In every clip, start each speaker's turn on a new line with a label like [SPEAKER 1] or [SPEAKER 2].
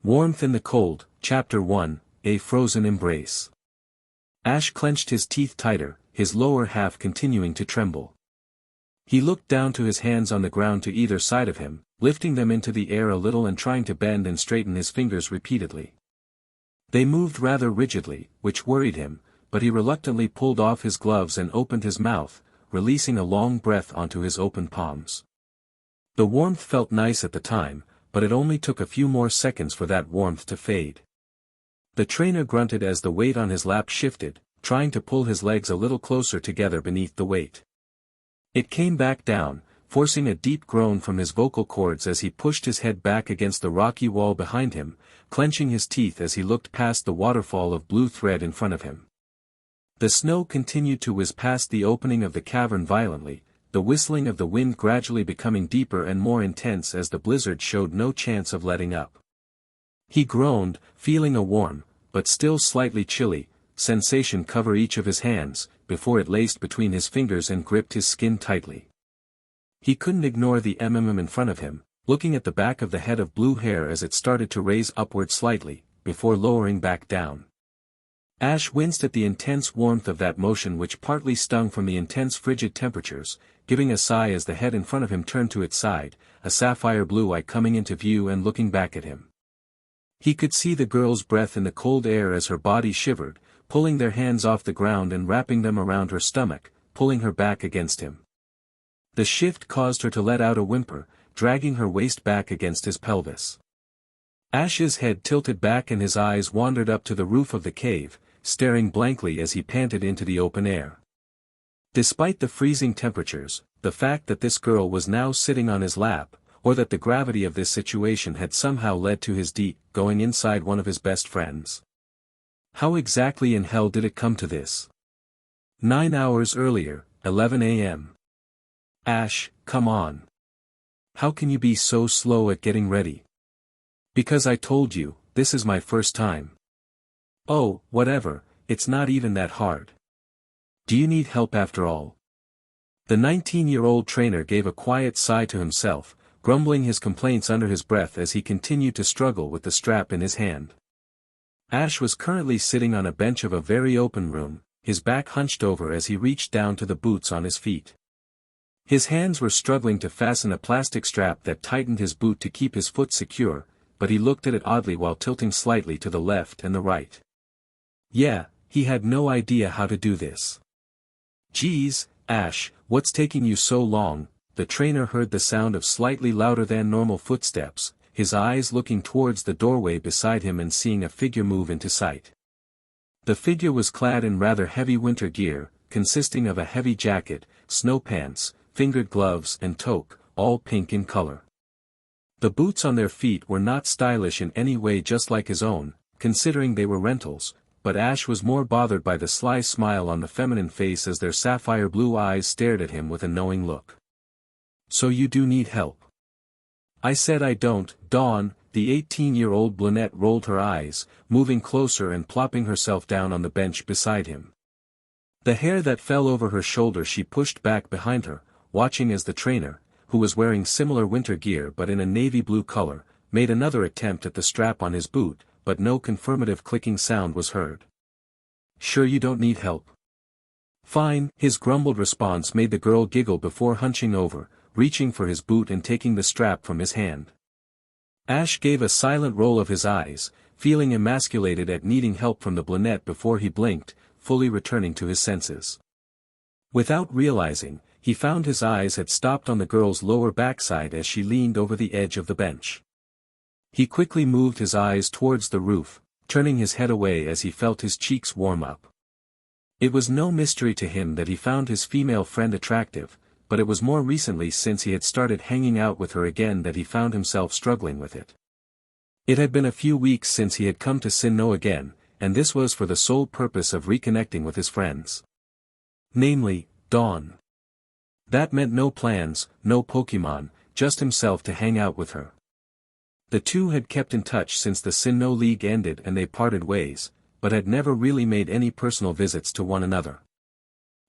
[SPEAKER 1] Warmth in the Cold, Chapter 1, A Frozen Embrace. Ash clenched his teeth tighter, his lower half continuing to tremble. He looked down to his hands on the ground to either side of him, lifting them into the air a little and trying to bend and straighten his fingers repeatedly. They moved rather rigidly, which worried him, but he reluctantly pulled off his gloves and opened his mouth, releasing a long breath onto his open palms. The warmth felt nice at the time, but it only took a few more seconds for that warmth to fade. The trainer grunted as the weight on his lap shifted, trying to pull his legs a little closer together beneath the weight. It came back down, forcing a deep groan from his vocal cords as he pushed his head back against the rocky wall behind him, clenching his teeth as he looked past the waterfall of blue thread in front of him. The snow continued to whiz past the opening of the cavern violently, the whistling of the wind gradually becoming deeper and more intense as the blizzard showed no chance of letting up. He groaned, feeling a warm, but still slightly chilly, sensation cover each of his hands, before it laced between his fingers and gripped his skin tightly. He couldn't ignore the in front of him, looking at the back of the head of blue hair as it started to raise upward slightly, before lowering back down. Ash winced at the intense warmth of that motion which partly stung from the intense frigid temperatures, giving a sigh as the head in front of him turned to its side, a sapphire blue eye coming into view and looking back at him. He could see the girl's breath in the cold air as her body shivered, pulling their hands off the ground and wrapping them around her stomach, pulling her back against him. The shift caused her to let out a whimper, dragging her waist back against his pelvis. Ash's head tilted back and his eyes wandered up to the roof of the cave, staring blankly as he panted into the open air. Despite the freezing temperatures, the fact that this girl was now sitting on his lap, or that the gravity of this situation had somehow led to his going inside one of his best friends. How exactly in hell did it come to this? 9 hours earlier, 11 a.m. Ash, come on. How can you be so slow at getting ready? Because I told you, this is my first time. Oh, whatever, it's not even that hard. Do you need help after all? The 19-year-old trainer gave a quiet sigh to himself, grumbling his complaints under his breath as he continued to struggle with the strap in his hand. Ash was currently sitting on a bench of a very open room, his back hunched over as he reached down to the boots on his feet. His hands were struggling to fasten a plastic strap that tightened his boot to keep his foot secure, but he looked at it oddly while tilting slightly to the left and the right. Yeah, he had no idea how to do this. Geez, Ash, what's taking you so long? The trainer heard the sound of slightly louder than normal footsteps, his eyes looking towards the doorway beside him and seeing a figure move into sight. The figure was clad in rather heavy winter gear, consisting of a heavy jacket, snow pants, fingered gloves and toque, all pink in color. The boots on their feet were not stylish in any way, just like his own, considering they were rentals, but Ash was more bothered by the sly smile on the feminine face as their sapphire blue eyes stared at him with a knowing look. So you do need help? I said I don't, Dawn. The 18-year-old brunette rolled her eyes, moving closer and plopping herself down on the bench beside him. The hair that fell over her shoulder she pushed back behind her, watching as the trainer, who was wearing similar winter gear but in a navy blue color, made another attempt at the strap on his boot, but no confirmative clicking sound was heard. Sure you don't need help? Fine. His grumbled response made the girl giggle before hunching over, reaching for his boot and taking the strap from his hand. Ash gave a silent roll of his eyes, feeling emasculated at needing help from the brunette before he blinked, fully returning to his senses. Without realizing, he found his eyes had stopped on the girl's lower backside as she leaned over the edge of the bench. He quickly moved his eyes towards the roof, turning his head away as he felt his cheeks warm up. It was no mystery to him that he found his female friend attractive, but it was more recently since he had started hanging out with her again that he found himself struggling with it. It had been a few weeks since he had come to Sinnoh again, and this was for the sole purpose of reconnecting with his friends. Namely, Dawn. That meant no plans, no Pokemon, just himself to hang out with her. The two had kept in touch since the Sinnoh League ended and they parted ways, but had never really made any personal visits to one another.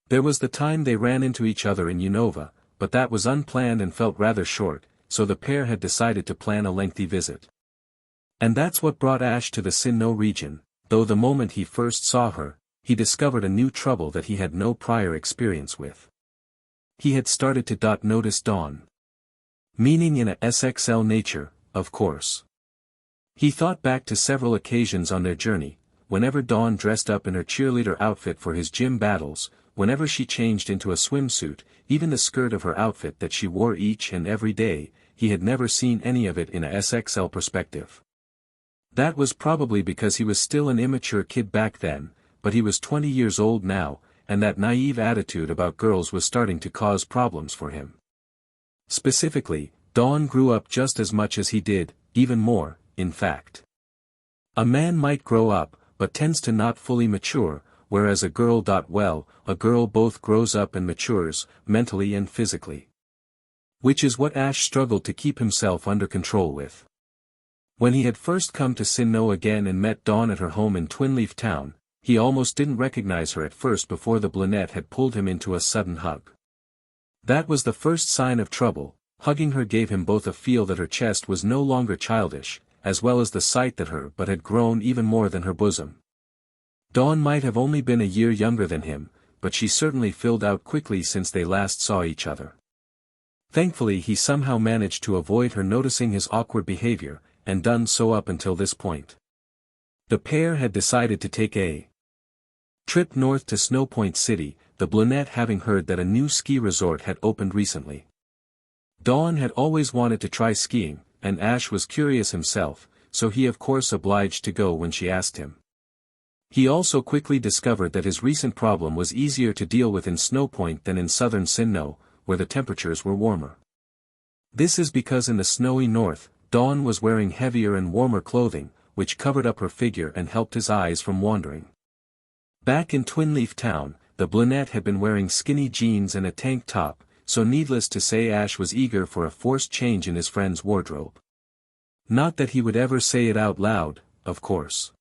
[SPEAKER 1] There was the time they ran into each other in Unova, but that was unplanned and felt rather short, so the pair had decided to plan a lengthy visit. And that's what brought Ash to the Sinnoh region, though the moment he first saw her, he discovered a new trouble that he had no prior experience with. He had started to notice Dawn. Meaning in a SXL nature, of course. He thought back to several occasions on their journey, whenever Dawn dressed up in her cheerleader outfit for his gym battles, whenever she changed into a swimsuit, even the skirt of her outfit that she wore each and every day, he had never seen any of it in a SXL perspective. That was probably because he was still an immature kid back then, but he was 20 years old now, and that naive attitude about girls was starting to cause problems for him. Specifically, Dawn grew up just as much as he did, even more, in fact. A man might grow up, but tends to not fully mature, whereas a girl both grows up and matures, mentally and physically. Which is what Ash struggled to keep himself under control with. When he had first come to Sinnoh again and met Dawn at her home in Twinleaf Town, he almost didn't recognize her at first before the brunette had pulled him into a sudden hug. That was the first sign of trouble. Hugging her gave him both a feel that her chest was no longer childish, as well as the sight that her butt had grown even more than her bosom. Dawn might have only been a year younger than him, but she certainly filled out quickly since they last saw each other. Thankfully he somehow managed to avoid her noticing his awkward behavior, and done so up until this point. The pair had decided to take a trip north to Snowpoint City, the brunette having heard that a new ski resort had opened recently. Dawn had always wanted to try skiing, and Ash was curious himself, so he of course obliged to go when she asked him. He also quickly discovered that his recent problem was easier to deal with in Snowpoint than in southern Sinnoh, where the temperatures were warmer. This is because in the snowy north, Dawn was wearing heavier and warmer clothing, which covered up her figure and helped his eyes from wandering. Back in Twinleaf Town, the brunette had been wearing skinny jeans and a tank top, so needless to say Ash was eager for a forced change in his friend's wardrobe. Not that he would ever say it out loud, of course.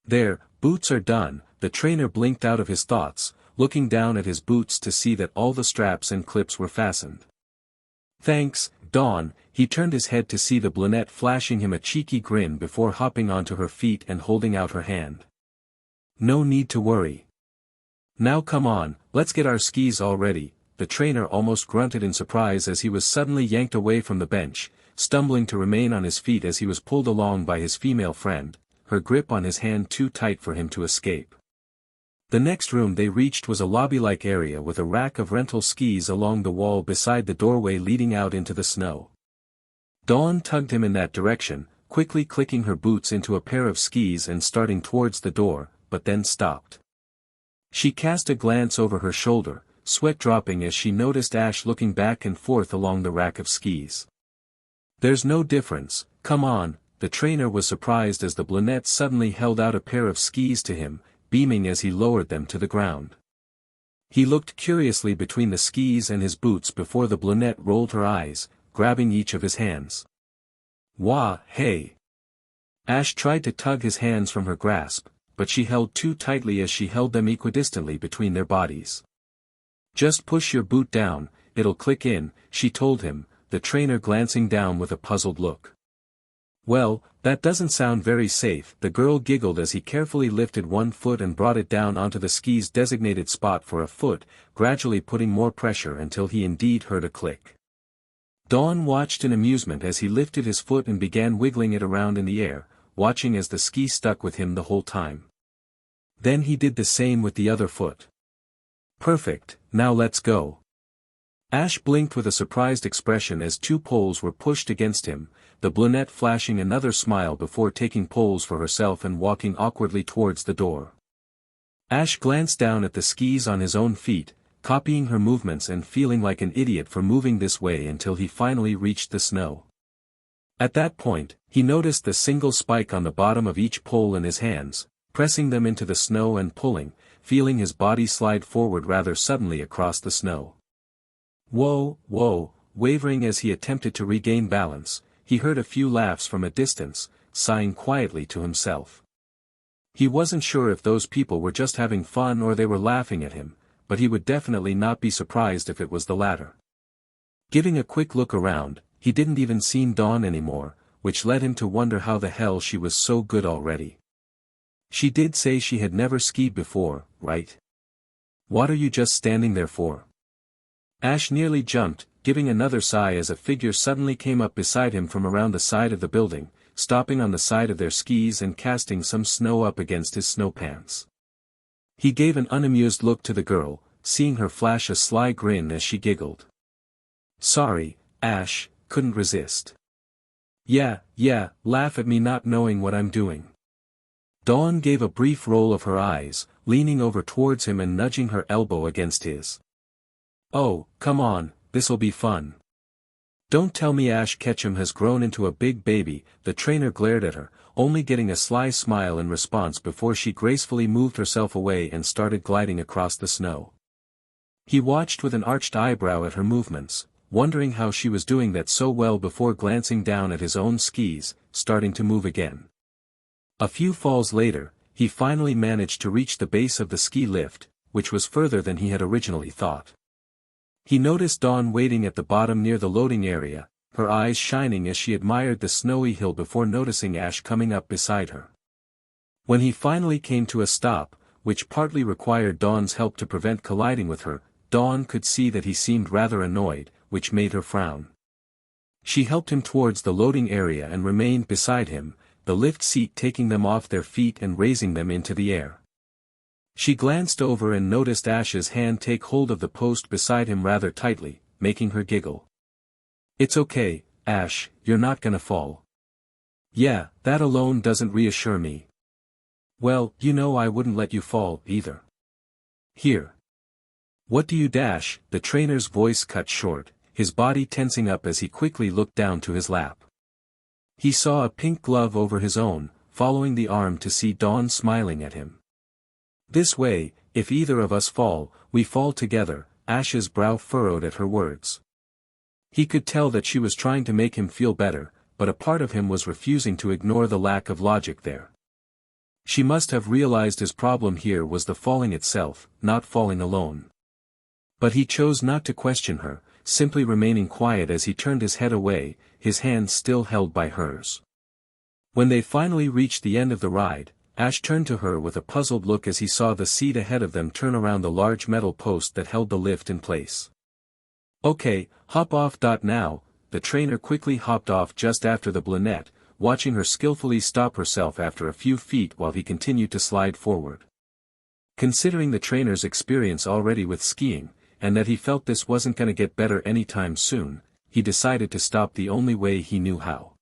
[SPEAKER 1] There, boots are done, the trainer blinked out of his thoughts, looking down at his boots to see that all the straps and clips were fastened. Thanks, Dawn. He turned his head to see the brunette flashing him a cheeky grin before hopping onto her feet and holding out her hand. No need to worry. Now come on, let's get our skis all ready. The trainer almost grunted in surprise as he was suddenly yanked away from the bench, stumbling to remain on his feet as he was pulled along by his female friend, her grip on his hand too tight for him to escape. The next room they reached was a lobby-like area with a rack of rental skis along the wall beside the doorway leading out into the snow. Dawn tugged him in that direction, quickly clicking her boots into a pair of skis and starting towards the door, but then stopped. She cast a glance over her shoulder, sweat dropping as she noticed Ash looking back and forth along the rack of skis. There's no difference, come on, the trainer was surprised as the brunette suddenly held out a pair of skis to him, beaming as he lowered them to the ground. He looked curiously between the skis and his boots before the brunette rolled her eyes, grabbing each of his hands. Wah, hey! Ash tried to tug his hands from her grasp, but she held too tightly as she held them equidistantly between their bodies. Just push your boot down, it'll click in, she told him, the trainer glancing down with a puzzled look. Well, that doesn't sound very safe, the girl giggled as he carefully lifted one foot and brought it down onto the ski's designated spot for a foot, gradually putting more pressure until he indeed heard a click. Dawn watched in amusement as he lifted his foot and began wiggling it around in the air, watching as the ski stuck with him the whole time. Then he did the same with the other foot. Perfect, now let's go. Ash blinked with a surprised expression as two poles were pushed against him, the brunette flashing another smile before taking poles for herself and walking awkwardly towards the door. Ash glanced down at the skis on his own feet, copying her movements and feeling like an idiot for moving this way until he finally reached the snow. At that point, he noticed the single spike on the bottom of each pole in his hands, pressing them into the snow and pulling, feeling his body slide forward rather suddenly across the snow. Whoa, whoa, wavering as he attempted to regain balance, he heard a few laughs from a distance, sighing quietly to himself. He wasn't sure if those people were just having fun or they were laughing at him, but he would definitely not be surprised if it was the latter. Giving a quick look around, he didn't even see Dawn anymore, which led him to wonder how the hell she was so good already. She did say she had never skied before, right? What are you just standing there for? Ash nearly jumped, giving another sigh as a figure suddenly came up beside him from around the side of the building, stopping on the side of their skis and casting some snow up against his snow pants. He gave an unamused look to the girl, seeing her flash a sly grin as she giggled. Sorry, Ash, couldn't resist. Yeah, laugh at me not knowing what I'm doing. Dawn gave a brief roll of her eyes, leaning over towards him and nudging her elbow against his. Oh, come on, this'll be fun. Don't tell me Ketchum has grown into a big baby, the trainer glared at her, only getting a sly smile in response before she gracefully moved herself away and started gliding across the snow. He watched with an arched eyebrow at her movements, wondering how she was doing that so well before glancing down at his own skis, starting to move again. A few falls later, he finally managed to reach the base of the ski lift, which was further than he had originally thought. He noticed Dawn waiting at the bottom near the loading area, her eyes shining as she admired the snowy hill before noticing Ash coming up beside her. When he finally came to a stop, which partly required Dawn's help to prevent colliding with her, Dawn could see that he seemed rather annoyed, which made her frown. She helped him towards the loading area and remained beside him, the lift seat taking them off their feet and raising them into the air. She glanced over and noticed Ash's hand take hold of the post beside him rather tightly, making her giggle. It's okay, Ash, you're not gonna fall. Yeah, that alone doesn't reassure me. Well, you know I wouldn't let you fall, either. Here. What do you dash? The trainer's voice cut short, his body tensing up as he quickly looked down to his lap. He saw a pink glove over his own, following the arm to see Dawn smiling at him. This way, if either of us fall, we fall together, Ash's brow furrowed at her words. He could tell that she was trying to make him feel better, but a part of him was refusing to ignore the lack of logic there. She must have realized his problem here was the falling itself, not falling alone. But he chose not to question her, simply remaining quiet as he turned his head away, his hand still held by hers. When they finally reached the end of the ride, Ash turned to her with a puzzled look as he saw the seat ahead of them turn around the large metal post that held the lift in place. Okay, hop off. Now, the trainer quickly hopped off just after the brunette, watching her skillfully stop herself after a few feet while he continued to slide forward. Considering the trainer's experience already with skiing, and that he felt this wasn't gonna get better anytime soon, he decided to stop the only way he knew how.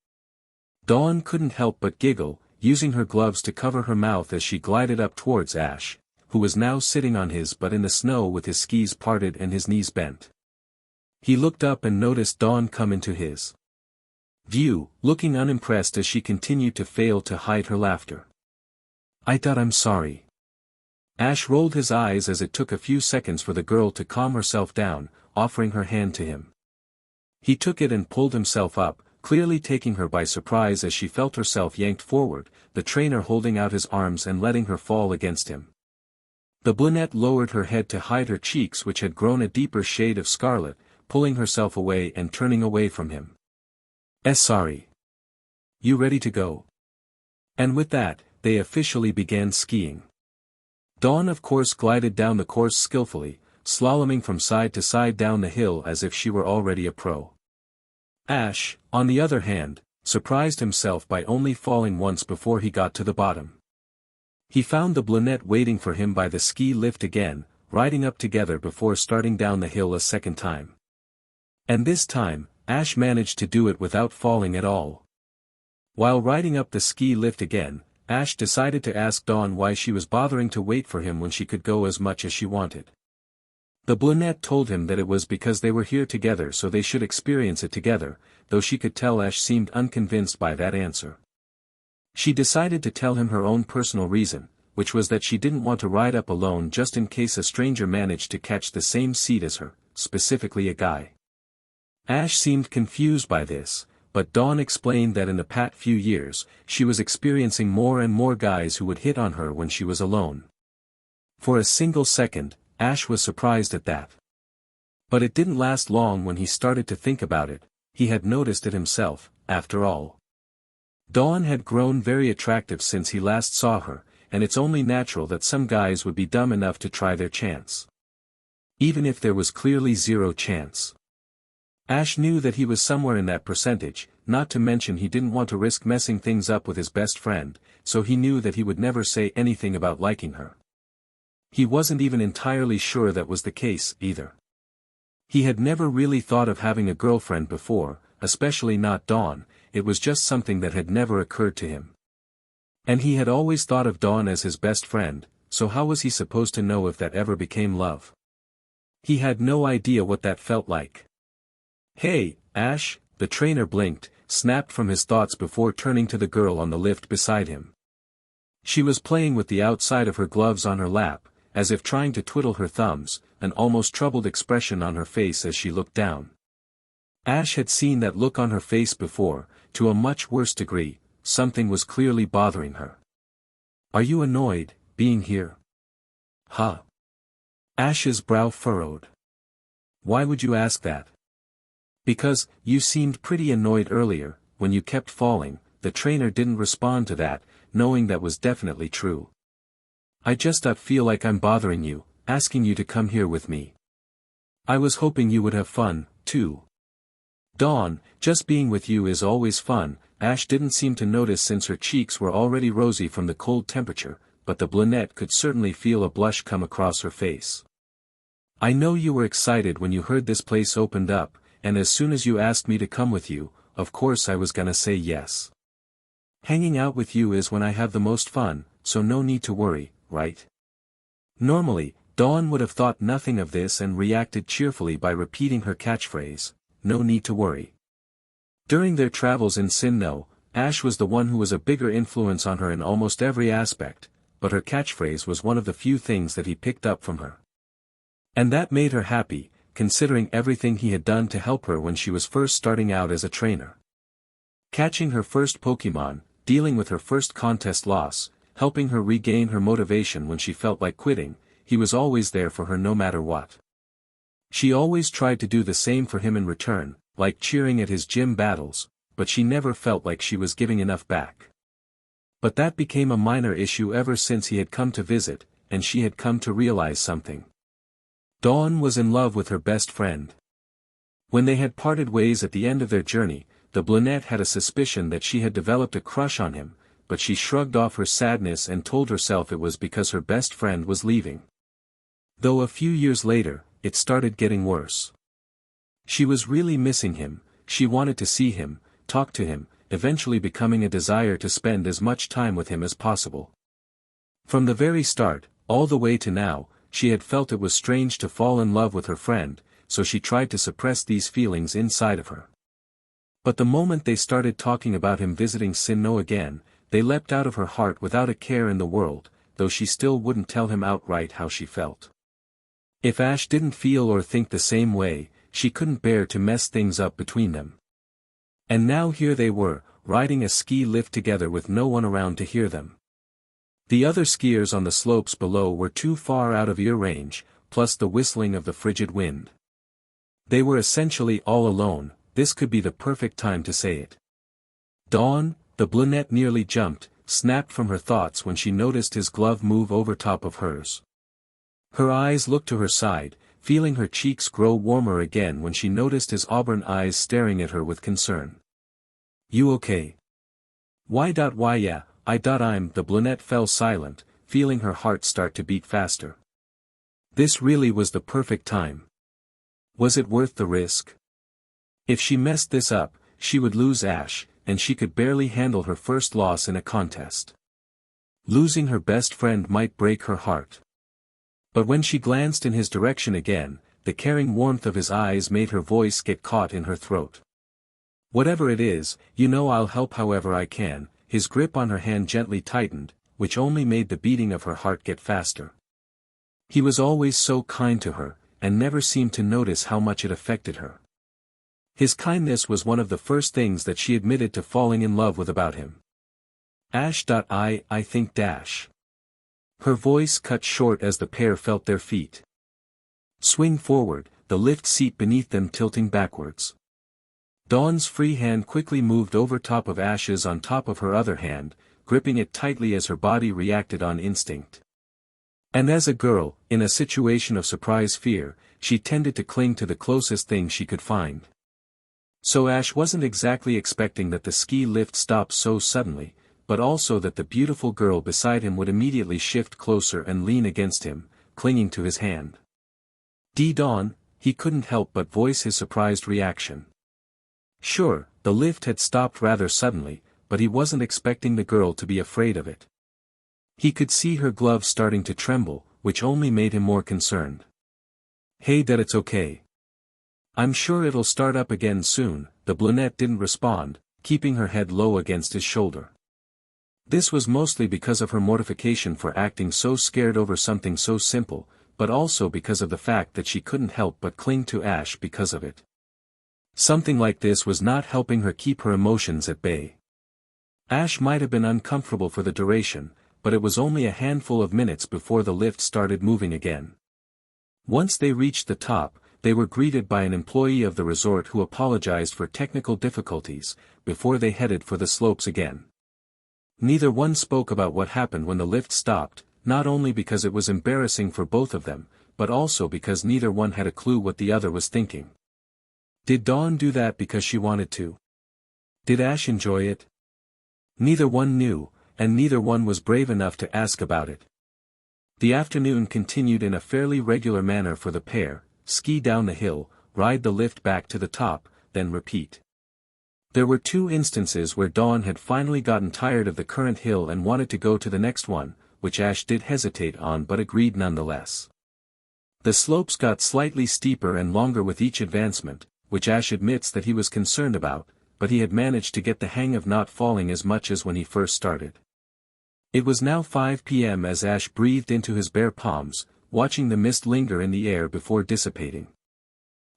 [SPEAKER 1] Dawn couldn't help but giggle, using her gloves to cover her mouth as she glided up towards Ash, who was now sitting on his butt in the snow with his skis parted and his knees bent. He looked up and noticed Dawn come into his view, looking unimpressed as she continued to fail to hide her laughter. I'm sorry. Ash rolled his eyes as it took a few seconds for the girl to calm herself down, offering her hand to him. He took it and pulled himself up, clearly taking her by surprise as she felt herself yanked forward, the trainer holding out his arms and letting her fall against him. The brunette lowered her head to hide her cheeks, which had grown a deeper shade of scarlet, pulling herself away and turning away from him. Sorry. You ready to go? And with that, they officially began skiing. Dawn of course glided down the course skillfully, slaloming from side to side down the hill as if she were already a pro. Ash, on the other hand, surprised himself by only falling once before he got to the bottom. He found the brunette waiting for him by the ski lift again, riding up together before starting down the hill a second time. And this time, Ash managed to do it without falling at all. While riding up the ski lift again, Ash decided to ask Dawn why she was bothering to wait for him when she could go as much as she wanted. The brunette told him that it was because they were here together so they should experience it together, though she could tell Ash seemed unconvinced by that answer. She decided to tell him her own personal reason, which was that she didn't want to ride up alone just in case a stranger managed to catch the same seat as her, specifically a guy. Ash seemed confused by this, but Dawn explained that in the past few years, she was experiencing more and more guys who would hit on her when she was alone. For a single second, Ash was surprised at that. But it didn't last long when he started to think about it. He had noticed it himself, after all. Dawn had grown very attractive since he last saw her, and it's only natural that some guys would be dumb enough to try their chance. Even if there was clearly zero chance. Ash knew that he was somewhere in that percentage, not to mention he didn't want to risk messing things up with his best friend, so he knew that he would never say anything about liking her. He wasn't even entirely sure that was the case, either. He had never really thought of having a girlfriend before, especially not Dawn. It was just something that had never occurred to him. And he had always thought of Dawn as his best friend, so how was he supposed to know if that ever became love? He had no idea what that felt like. "Hey, Ash," the trainer blinked, snapped from his thoughts before turning to the girl on the lift beside him. She was playing with the outside of her gloves on her lap, as if trying to twiddle her thumbs, an almost troubled expression on her face as she looked down. Ash had seen that look on her face before, to a much worse degree. Something was clearly bothering her. "Are you annoyed, being here?" "Huh?" Ash's brow furrowed. "Why would you ask that?" "Because, you seemed pretty annoyed earlier, when you kept falling." The trainer didn't respond to that, knowing that was definitely true. "I just don't feel like I'm bothering you, asking you to come here with me. I was hoping you would have fun, too." "Dawn, just being with you is always fun." Ash didn't seem to notice since her cheeks were already rosy from the cold temperature, but the brunette could certainly feel a blush come across her face. "I know you were excited when you heard this place opened up, and as soon as you asked me to come with you, of course I was gonna say yes. Hanging out with you is when I have the most fun, so no need to worry, right?" Normally, Dawn would have thought nothing of this and reacted cheerfully by repeating her catchphrase, "No need to worry." During their travels in Sinnoh, Ash was the one who was a bigger influence on her in almost every aspect, but her catchphrase was one of the few things that he picked up from her. And that made her happy, considering everything he had done to help her when she was first starting out as a trainer. Catching her first Pokemon, dealing with her first contest loss, helping her regain her motivation when she felt like quitting, he was always there for her no matter what. She always tried to do the same for him in return, like cheering at his gym battles, but she never felt like she was giving enough back. But that became a minor issue ever since he had come to visit, and she had come to realize something. Dawn was in love with her best friend. When they had parted ways at the end of their journey, the brunette had a suspicion that she had developed a crush on him, but she shrugged off her sadness and told herself it was because her best friend was leaving. Though a few years later, it started getting worse. She was really missing him, she wanted to see him, talk to him, eventually becoming a desire to spend as much time with him as possible. From the very start, all the way to now, she had felt it was strange to fall in love with her friend, so she tried to suppress these feelings inside of her. But the moment they started talking about him visiting Sinnoh again, they leapt out of her heart without a care in the world, though she still wouldn't tell him outright how she felt. If Ash didn't feel or think the same way, she couldn't bear to mess things up between them. And now here they were, riding a ski lift together with no one around to hear them. The other skiers on the slopes below were too far out of ear range, plus the whistling of the frigid wind. They were essentially all alone. This could be the perfect time to say it. "Dawn," the brunette nearly jumped, snapped from her thoughts when she noticed his glove move over top of hers. Her eyes looked to her side, feeling her cheeks grow warmer again when she noticed his auburn eyes staring at her with concern. "You okay?" Why yeah, I'm." The brunette fell silent, feeling her heart start to beat faster. This really was the perfect time. Was it worth the risk? If she messed this up, she would lose Ash, and she could barely handle her first loss in a contest. Losing her best friend might break her heart. But when she glanced in his direction again, the caring warmth of his eyes made her voice get caught in her throat. "Whatever it is, you know I'll help however I can." His grip on her hand gently tightened, which only made the beating of her heart get faster. He was always so kind to her, and never seemed to notice how much it affected her. His kindness was one of the first things that she admitted to falling in love with about him. I think dash. Her voice cut short as the pair felt their feet swing forward, the lift seat beneath them tilting backwards. Dawn's free hand quickly moved over top of Ash's on top of her other hand, gripping it tightly as her body reacted on instinct. And as a girl, in a situation of surprise fear, she tended to cling to the closest thing she could find. So Ash wasn't exactly expecting that the ski lift stopped so suddenly, but also that the beautiful girl beside him would immediately shift closer and lean against him, clinging to his hand. Dawn, he couldn't help but voice his surprised reaction. Sure, the lift had stopped rather suddenly, but he wasn't expecting the girl to be afraid of it. He could see her gloves starting to tremble, which only made him more concerned. Hey, that it's okay. I'm sure it'll start up again soon. The brunette didn't respond, keeping her head low against his shoulder. This was mostly because of her mortification for acting so scared over something so simple, but also because of the fact that she couldn't help but cling to Ash because of it. Something like this was not helping her keep her emotions at bay. Ash might have been uncomfortable for the duration, but it was only a handful of minutes before the lift started moving again. Once they reached the top, they were greeted by an employee of the resort who apologized for technical difficulties, before they headed for the slopes again. Neither one spoke about what happened when the lift stopped, not only because it was embarrassing for both of them, but also because neither one had a clue what the other was thinking. Did Dawn do that because she wanted to? Did Ash enjoy it? Neither one knew, and neither one was brave enough to ask about it. The afternoon continued in a fairly regular manner for the pair: ski down the hill, ride the lift back to the top, then repeat. There were 2 instances where Dawn had finally gotten tired of the current hill and wanted to go to the next one, which Ash did hesitate on but agreed nonetheless. The slopes got slightly steeper and longer with each advancement, which Ash admits that he was concerned about, but he had managed to get the hang of not falling as much as when he first started. It was now 5 p.m. as Ash breathed into his bare palms, watching the mist linger in the air before dissipating.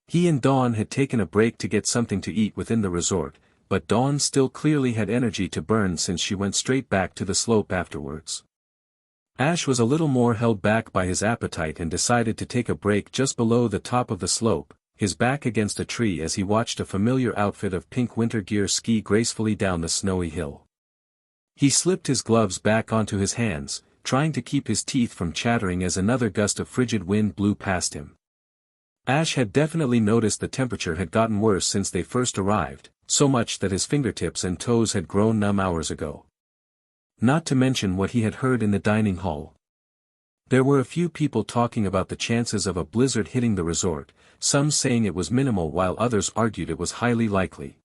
[SPEAKER 1] He and Dawn had taken a break to get something to eat within the resort, but Dawn still clearly had energy to burn since she went straight back to the slope afterwards. Ash was a little more held back by his appetite and decided to take a break just below the top of the slope, his back against a tree as he watched a familiar outfit of pink winter gear ski gracefully down the snowy hill. He slipped his gloves back onto his hands, trying to keep his teeth from chattering as another gust of frigid wind blew past him. Ash had definitely noticed the temperature had gotten worse since they first arrived, so much that his fingertips and toes had grown numb hours ago. Not to mention what he had heard in the dining hall. There were a few people talking about the chances of a blizzard hitting the resort, some saying it was minimal while others argued it was highly likely.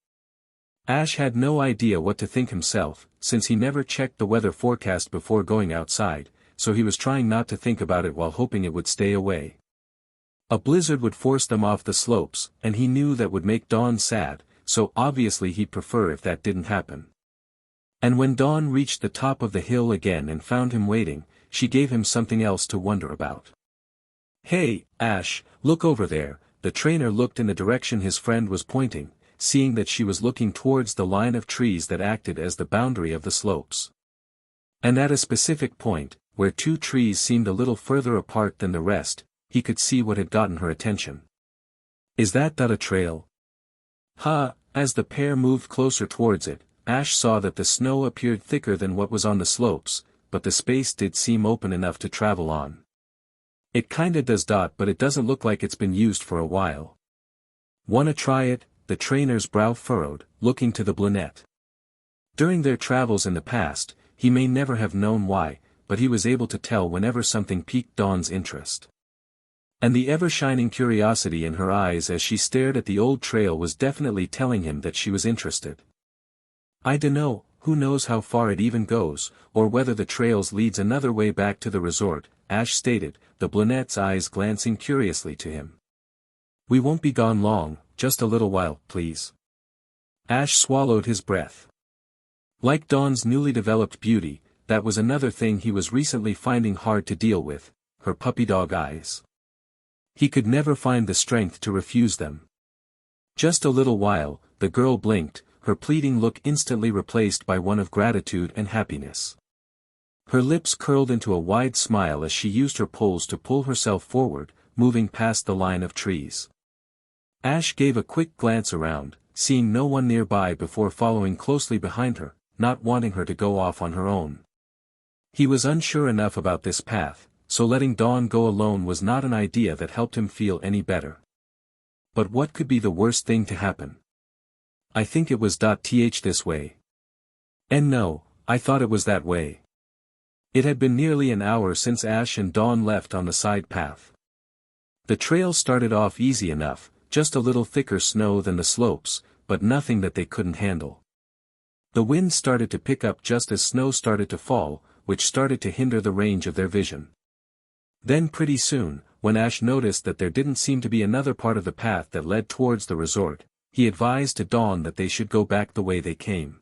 [SPEAKER 1] Ash had no idea what to think himself, since he never checked the weather forecast before going outside, so he was trying not to think about it while hoping it would stay away. A blizzard would force them off the slopes, and he knew that would make Dawn sad, so obviously he'd prefer if that didn't happen. And when Dawn reached the top of the hill again and found him waiting, she gave him something else to wonder about. Hey, Ash, look over there. The trainer looked in the direction his friend was pointing, seeing that she was looking towards the line of trees that acted as the boundary of the slopes. And at a specific point, where 2 trees seemed a little further apart than the rest, he could see what had gotten her attention. Is that a trail? As the pair moved closer towards it, Ash saw that the snow appeared thicker than what was on the slopes, but the space did seem open enough to travel on. It kinda does, but it doesn't look like it's been used for a while. Wanna try it? The trainer's brow furrowed, looking to the brunette. During their travels in the past, he may never have known why, but he was able to tell whenever something piqued Dawn's interest. And the ever-shining curiosity in her eyes as she stared at the old trail was definitely telling him that she was interested. I dunno, who knows how far it even goes, or whether the trails leads another way back to the resort, Ash stated, the brunette's eyes glancing curiously to him. We won't be gone long, just a little while, please. Ash swallowed his breath. Like Dawn's newly developed beauty, that was another thing he was recently finding hard to deal with, her puppy dog eyes. He could never find the strength to refuse them. Just a little while, the girl blinked, her pleading look instantly replaced by one of gratitude and happiness. Her lips curled into a wide smile as she used her poles to pull herself forward, moving past the line of trees. Ash gave a quick glance around, seeing no one nearby before following closely behind her, not wanting her to go off on her own. He was unsure enough about this path, so letting Dawn go alone was not an idea that helped him feel any better. But what could be the worst thing to happen? I think it was this way. And no, I thought it was that way. It had been nearly an hour since Ash and Dawn left on the side path. The trail started off easy enough, just a little thicker snow than the slopes, but nothing that they couldn't handle. The wind started to pick up just as snow started to fall, which started to hinder the range of their vision. Then pretty soon, when Ash noticed that there didn't seem to be another part of the path that led towards the resort, he advised to Dawn that they should go back the way they came.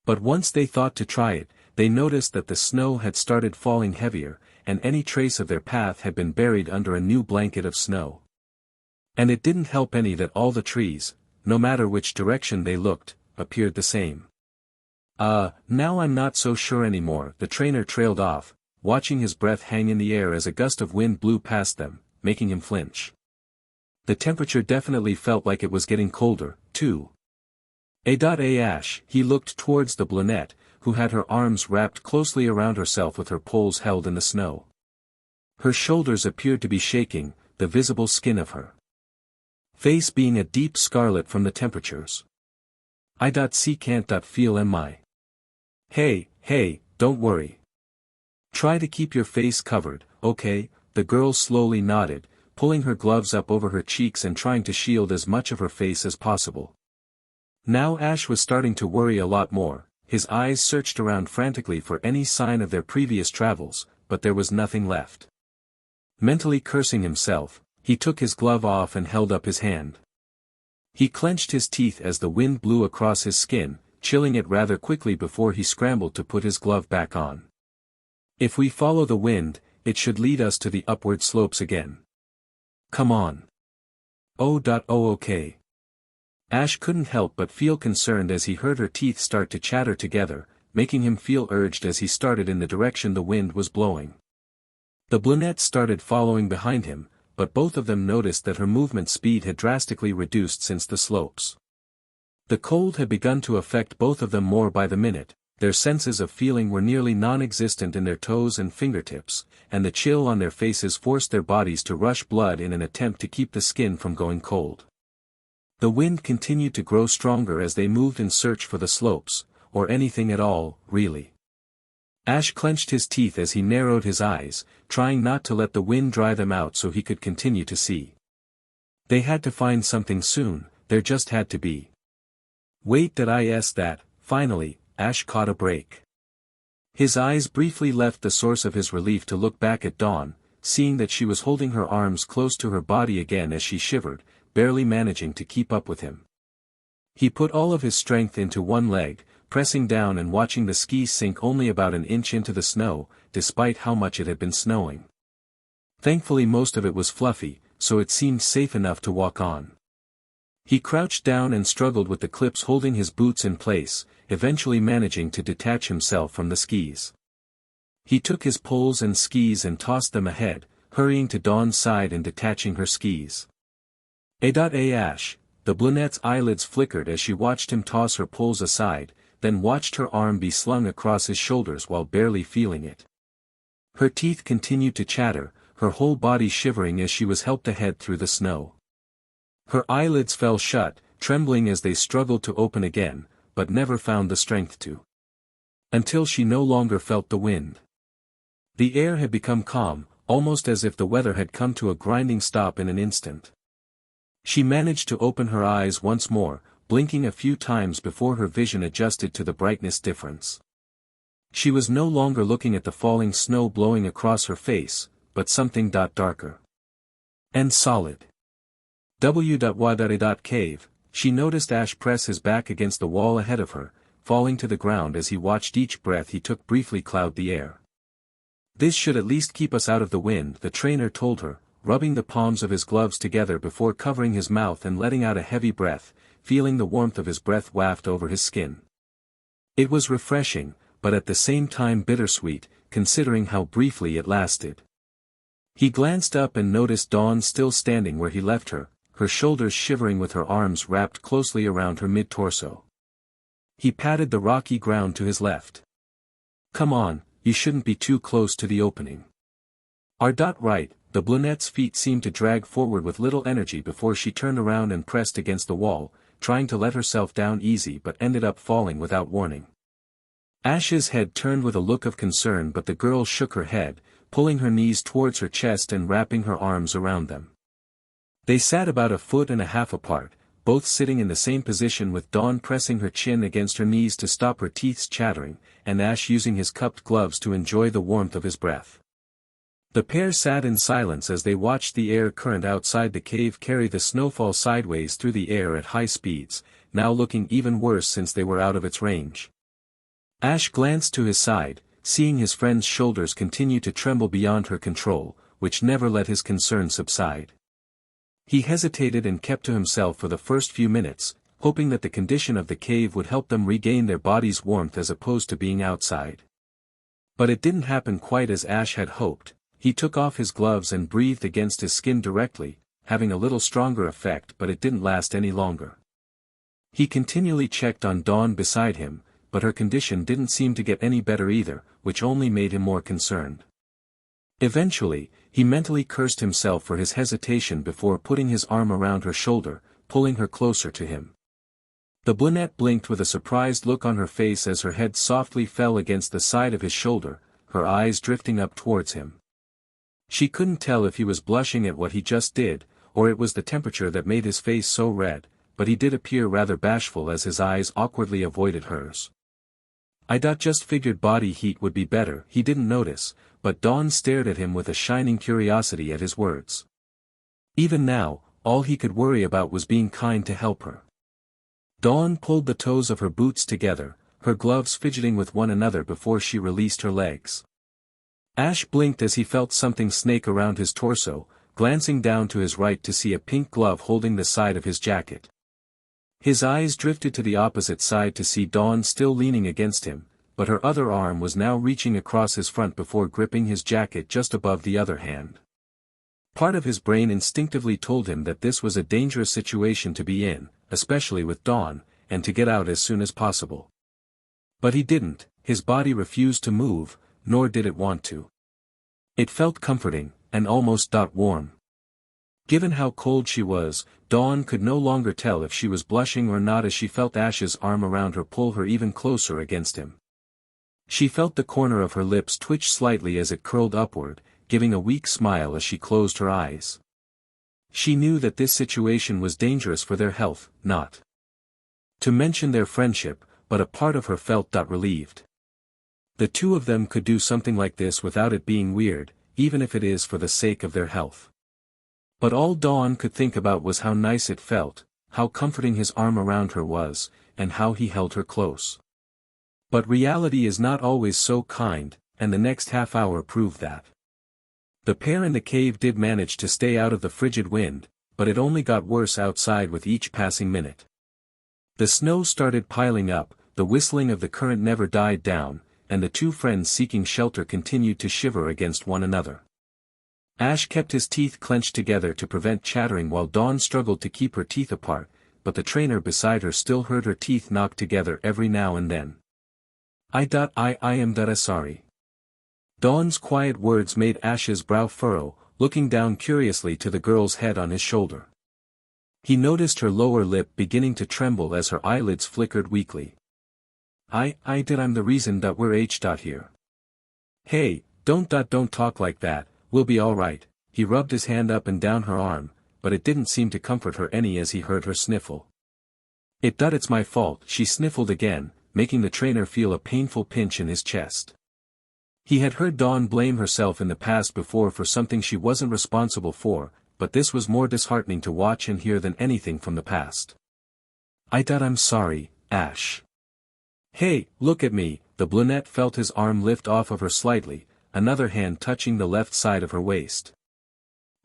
[SPEAKER 1] But once they thought to try it, they noticed that the snow had started falling heavier, and any trace of their path had been buried under a new blanket of snow. And it didn't help any that all the trees, no matter which direction they looked, appeared the same. Now I'm not so sure anymore, the trainer trailed off, watching his breath hang in the air as a gust of wind blew past them, making him flinch. The temperature definitely felt like it was getting colder, too. Ash, he looked towards the brunette, who had her arms wrapped closely around herself with her poles held in the snow. Her shoulders appeared to be shaking, the visible skin of her face being a deep scarlet from the temperatures. Can't feel my. Hey, don't worry. Try to keep your face covered, okay? The girl slowly nodded, pulling her gloves up over her cheeks and trying to shield as much of her face as possible. Now Ash was starting to worry a lot more. His eyes searched around frantically for any sign of their previous travels, but there was nothing left. Mentally cursing himself, he took his glove off and held up his hand. He clenched his teeth as the wind blew across his skin, chilling it rather quickly before he scrambled to put his glove back on. If we follow the wind, it should lead us to the upward slopes again. Come on. Okay. Ash couldn't help but feel concerned as he heard her teeth start to chatter together, making him feel urged as he started in the direction the wind was blowing. The brunette started following behind him, but both of them noticed that her movement speed had drastically reduced since the slopes. The cold had begun to affect both of them more by the minute, their senses of feeling were nearly non-existent in their toes and fingertips, and the chill on their faces forced their bodies to rush blood in an attempt to keep the skin from going cold. The wind continued to grow stronger as they moved in search for the slopes, or anything at all, really. Ash clenched his teeth as he narrowed his eyes, trying not to let the wind dry them out so he could continue to see. They had to find something soon, there just had to be. Finally, Ash caught a break. His eyes briefly left the source of his relief to look back at Dawn, seeing that she was holding her arms close to her body again as she shivered, barely managing to keep up with him. He put all of his strength into one leg, pressing down and watching the skis sink only about an inch into the snow, despite how much it had been snowing. Thankfully most of it was fluffy, so it seemed safe enough to walk on. He crouched down and struggled with the clips holding his boots in place, eventually managing to detach himself from the skis. He took his poles and skis and tossed them ahead, hurrying to Dawn's side and detaching her skis. Ash, the brunette's eyelids flickered as she watched him toss her poles aside, then watched her arm be slung across his shoulders while barely feeling it. Her teeth continued to chatter, her whole body shivering as she was helped ahead through the snow. Her eyelids fell shut, trembling as they struggled to open again, but never found the strength to. Until she no longer felt the wind. The air had become calm, almost as if the weather had come to a grinding stop in an instant. She managed to open her eyes once more, blinking a few times before her vision adjusted to the brightness difference. She was no longer looking at the falling snow blowing across her face, but something darker. And solid. Cave, she noticed Ash press his back against the wall ahead of her, falling to the ground as he watched each breath he took briefly cloud the air. This should at least keep us out of the wind, the trainer told her, rubbing the palms of his gloves together before covering his mouth and letting out a heavy breath, feeling the warmth of his breath waft over his skin. It was refreshing, but at the same time bittersweet, considering how briefly it lasted. He glanced up and noticed Dawn still standing where he left her, her shoulders shivering with her arms wrapped closely around her mid-torso. He patted the rocky ground to his left. "Come on, you shouldn't be too close to the opening." Right, the brunette's feet seemed to drag forward with little energy before she turned around and pressed against the wall, trying to let herself down easy but ended up falling without warning. Ash's head turned with a look of concern, but the girl shook her head, pulling her knees towards her chest and wrapping her arms around them. They sat about 1.5 feet apart, both sitting in the same position with Dawn pressing her chin against her knees to stop her teeth's chattering, and Ash using his cupped gloves to enjoy the warmth of his breath. The pair sat in silence as they watched the air current outside the cave carry the snowfall sideways through the air at high speeds, now looking even worse since they were out of its range. Ash glanced to his side, seeing his friend's shoulders continue to tremble beyond her control, which never let his concern subside. He hesitated and kept to himself for the first few minutes, hoping that the condition of the cave would help them regain their body's warmth as opposed to being outside. But it didn't happen quite as Ash had hoped. He took off his gloves and breathed against his skin directly, having a little stronger effect, but it didn't last any longer. He continually checked on Dawn beside him, but her condition didn't seem to get any better either, which only made him more concerned. Eventually, he mentally cursed himself for his hesitation before putting his arm around her shoulder, pulling her closer to him. The brunette blinked with a surprised look on her face as her head softly fell against the side of his shoulder, her eyes drifting up towards him. She couldn't tell if he was blushing at what he just did, or it was the temperature that made his face so red, but he did appear rather bashful as his eyes awkwardly avoided hers. Just figured body heat would be better, he didn't notice, but Dawn stared at him with a shining curiosity at his words. Even now, all he could worry about was being kind to help her. Dawn pulled the toes of her boots together, her gloves fidgeting with one another before she released her legs. Ash blinked as he felt something snake around his torso, glancing down to his right to see a pink glove holding the side of his jacket. His eyes drifted to the opposite side to see Dawn still leaning against him, but her other arm was now reaching across his front before gripping his jacket just above the other hand. Part of his brain instinctively told him that this was a dangerous situation to be in, especially with Dawn, and to get out as soon as possible. But he didn't, his body refused to move, nor did it want to. It felt comforting, and almost warm. Given how cold she was, Dawn could no longer tell if she was blushing or not as she felt Ash's arm around her pull her even closer against him. She felt the corner of her lips twitch slightly as it curled upward, giving a weak smile as she closed her eyes. She knew that this situation was dangerous for their health, not to mention their friendship, but a part of her felt relieved. The two of them could do something like this without it being weird, even if it is for the sake of their health. But all Dawn could think about was how nice it felt, how comforting his arm around her was, and how he held her close. But reality is not always so kind, and the next half hour proved that. The pair in the cave did manage to stay out of the frigid wind, but it only got worse outside with each passing minute. The snow started piling up, the whistling of the current never died down, and the two friends seeking shelter continued to shiver against one another. Ash kept his teeth clenched together to prevent chattering while Dawn struggled to keep her teeth apart, but the trainer beside her still heard her teeth knock together every now and then. I am sorry. Dawn's quiet words made Ash's brow furrow, looking down curiously to the girl's head on his shoulder. He noticed her lower lip beginning to tremble as her eyelids flickered weakly. I'm the reason we're here. Hey, don't talk like that, we'll be alright. He rubbed his hand up and down her arm, but it didn't seem to comfort her any as he heard her sniffle. It's my fault, she sniffled again, making the trainer feel a painful pinch in his chest. He had heard Dawn blame herself in the past before for something she wasn't responsible for, but this was more disheartening to watch and hear than anything from the past. I'm sorry, Ash. Hey, look at me, the brunette felt his arm lift off of her slightly, another hand touching the left side of her waist.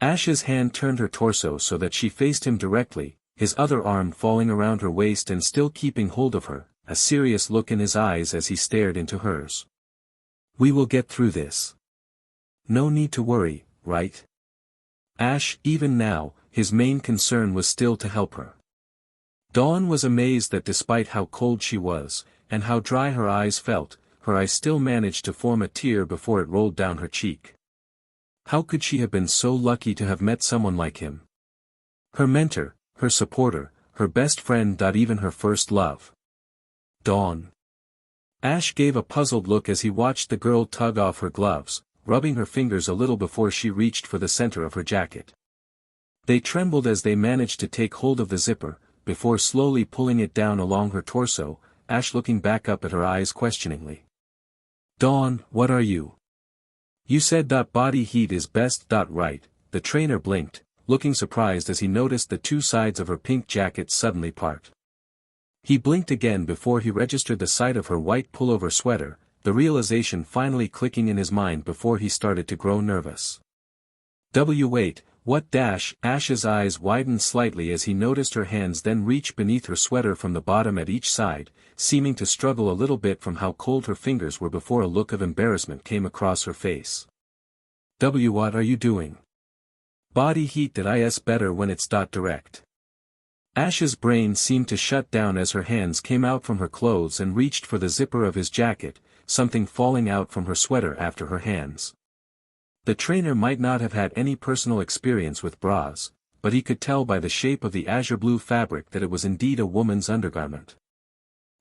[SPEAKER 1] Ash's hand turned her torso so that she faced him directly, his other arm falling around her waist and still keeping hold of her, a serious look in his eyes as he stared into hers. We will get through this. No need to worry, right? Ash, even now, his main concern was still to help her. Dawn was amazed that despite how cold she was, and how dry her eyes felt, her eye still managed to form a tear before it rolled down her cheek. How could she have been so lucky to have met someone like him? Her mentor, her supporter, her best friend, even her first love. Dawn. Ash gave a puzzled look as he watched the girl tug off her gloves, rubbing her fingers a little before she reached for the center of her jacket. They trembled as they managed to take hold of the zipper, before slowly pulling it down along her torso, Ash looking back up at her eyes questioningly. Dawn, what are you? You said body heat is best. Right, the trainer blinked, looking surprised as he noticed the two sides of her pink jacket suddenly part. He blinked again before he registered the sight of her white pullover sweater, the realization finally clicking in his mind before he started to grow nervous. Wait, what? Ash's eyes widened slightly as he noticed her hands then reach beneath her sweater from the bottom at each side, seeming to struggle a little bit from how cold her fingers were before a look of embarrassment came across her face. What are you doing? Body heat is better when it's direct. Ash's brain seemed to shut down as her hands came out from her clothes and reached for the zipper of his jacket, something falling out from her sweater after her hands. The trainer might not have had any personal experience with bras, but he could tell by the shape of the azure blue fabric that it was indeed a woman's undergarment.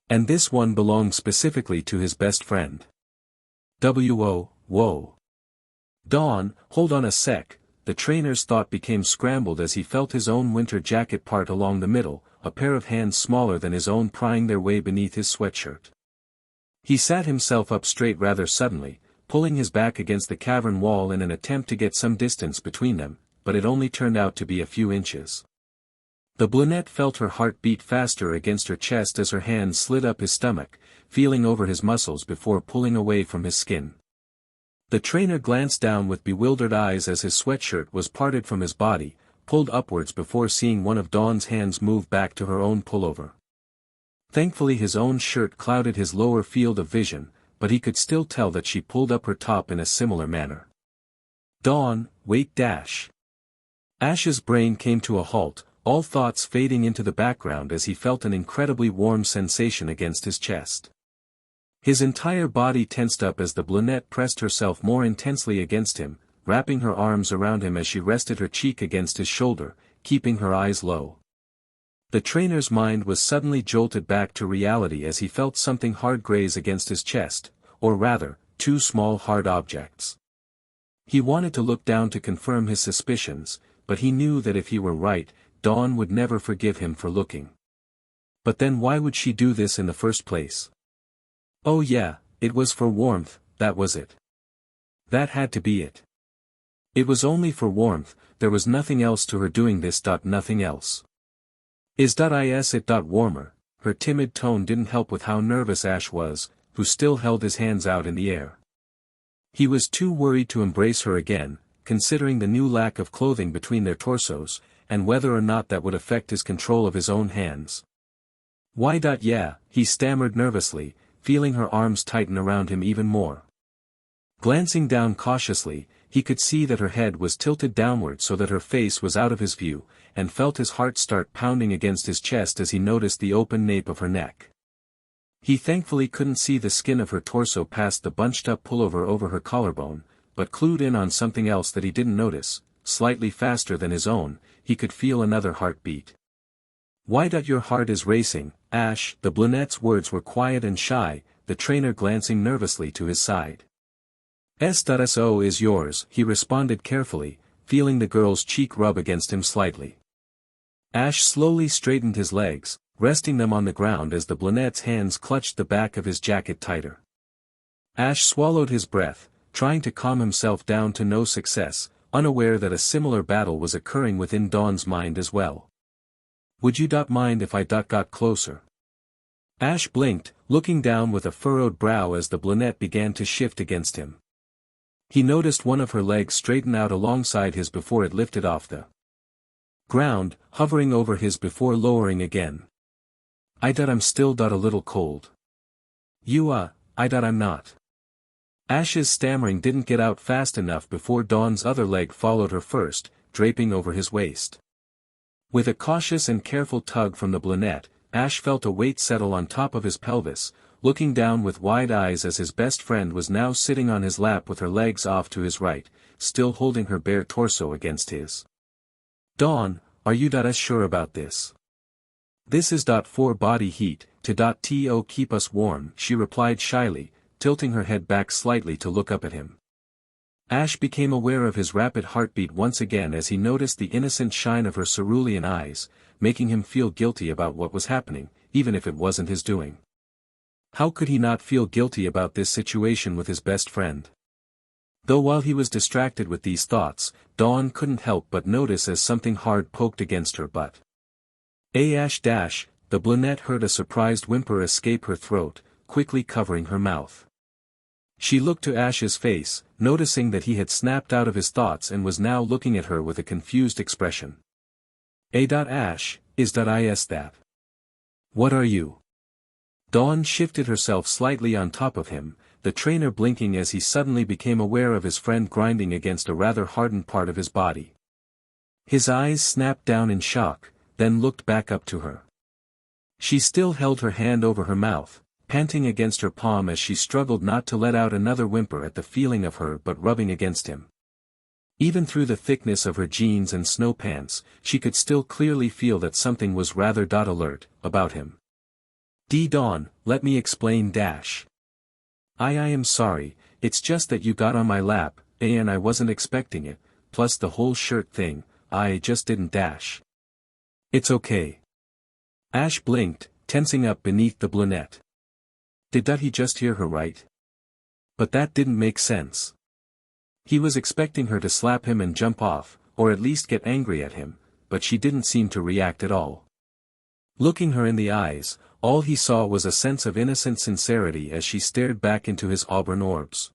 [SPEAKER 1] And this one belonged specifically to his best friend. Whoa. Dawn, hold on a sec. The trainer's thought became scrambled as he felt his own winter jacket part along the middle, a pair of hands smaller than his own prying their way beneath his sweatshirt. He sat himself up straight rather suddenly, pulling his back against the cavern wall in an attempt to get some distance between them, but it only turned out to be a few inches. The brunette felt her heart beat faster against her chest as her hands slid up his stomach, feeling over his muscles before pulling away from his skin. The trainer glanced down with bewildered eyes as his sweatshirt was parted from his body, pulled upwards before seeing one of Dawn's hands move back to her own pullover. Thankfully his own shirt clouded his lower field of vision, but he could still tell that she pulled up her top in a similar manner. Dawn, wait. Ash's brain came to a halt, all thoughts fading into the background as he felt an incredibly warm sensation against his chest. His entire body tensed up as the brunette pressed herself more intensely against him, wrapping her arms around him as she rested her cheek against his shoulder, keeping her eyes low. The trainer's mind was suddenly jolted back to reality as he felt something hard graze against his chest, or rather, two small hard objects. He wanted to look down to confirm his suspicions, but he knew that if he were right, Dawn would never forgive him for looking. But then why would she do this in the first place? Oh yeah, it was for warmth, that was it. That had to be it. It was only for warmth, there was nothing else to her doing this. Nothing else. Is it warmer? Her timid tone didn't help with how nervous Ash was, who still held his hands out in the air. He was too worried to embrace her again, considering the new lack of clothing between their torsos, and whether or not that would affect his control of his own hands. Why? Yeah, he stammered nervously, feeling her arms tighten around him even more. Glancing down cautiously, he could see that her head was tilted downward so that her face was out of his view, and felt his heart start pounding against his chest as he noticed the open nape of her neck. He thankfully couldn't see the skin of her torso past the bunched-up pullover over her collarbone, but clued in on something else that he didn't notice. Slightly faster than his own, he could feel another heartbeat. Why? Your heart is racing, Ash. The brunette's words were quiet and shy, the trainer glancing nervously to his side. So is yours, he responded carefully, feeling the girl's cheek rub against him slightly. Ash slowly straightened his legs, resting them on the ground as the brunette's hands clutched the back of his jacket tighter. Ash swallowed his breath, trying to calm himself down to no success, unaware that a similar battle was occurring within Dawn's mind as well. Would you mind if I got closer? Ash blinked, looking down with a furrowed brow as the brunette began to shift against him. He noticed one of her legs straighten out alongside his before it lifted off the ground, hovering over his before lowering again. I'm still a little cold. I'm not. Ash's stammering didn't get out fast enough before Dawn's other leg followed her first, draping over his waist. With a cautious and careful tug from the brunette, Ash felt a weight settle on top of his pelvis, looking down with wide eyes as his best friend was now sitting on his lap with her legs off to his right, still holding her bare torso against his. "Dawn, are you sure about this?" "This is for body heat, to keep us warm," she replied shyly, tilting her head back slightly to look up at him. Ash became aware of his rapid heartbeat once again as he noticed the innocent shine of her cerulean eyes, making him feel guilty about what was happening, even if it wasn't his doing. How could he not feel guilty about this situation with his best friend? Though while he was distracted with these thoughts, Dawn couldn't help but notice as something hard poked against her butt. The brunette heard a surprised whimper escape her throat, quickly covering her mouth. She looked to Ash's face, noticing that he had snapped out of his thoughts and was now looking at her with a confused expression. Ash, is that? What are you? Dawn shifted herself slightly on top of him, the trainer blinking as he suddenly became aware of his friend grinding against a rather hardened part of his body. His eyes snapped down in shock, then looked back up to her. She still held her hand over her mouth, panting against her palm as she struggled not to let out another whimper at the feeling of her but rubbing against him. Even through the thickness of her jeans and snow pants, she could still clearly feel that something was rather alert about him. Dawn, let me explain. I am sorry, it's just that you got on my lap, and I wasn't expecting it, plus the whole shirt thing, I just didn't. It's okay. Ash blinked, tensing up beneath the brunette. Did he just hear her right? But that didn't make sense. He was expecting her to slap him and jump off, or at least get angry at him, but she didn't seem to react at all. Looking her in the eyes, all he saw was a sense of innocent sincerity as she stared back into his auburn orbs.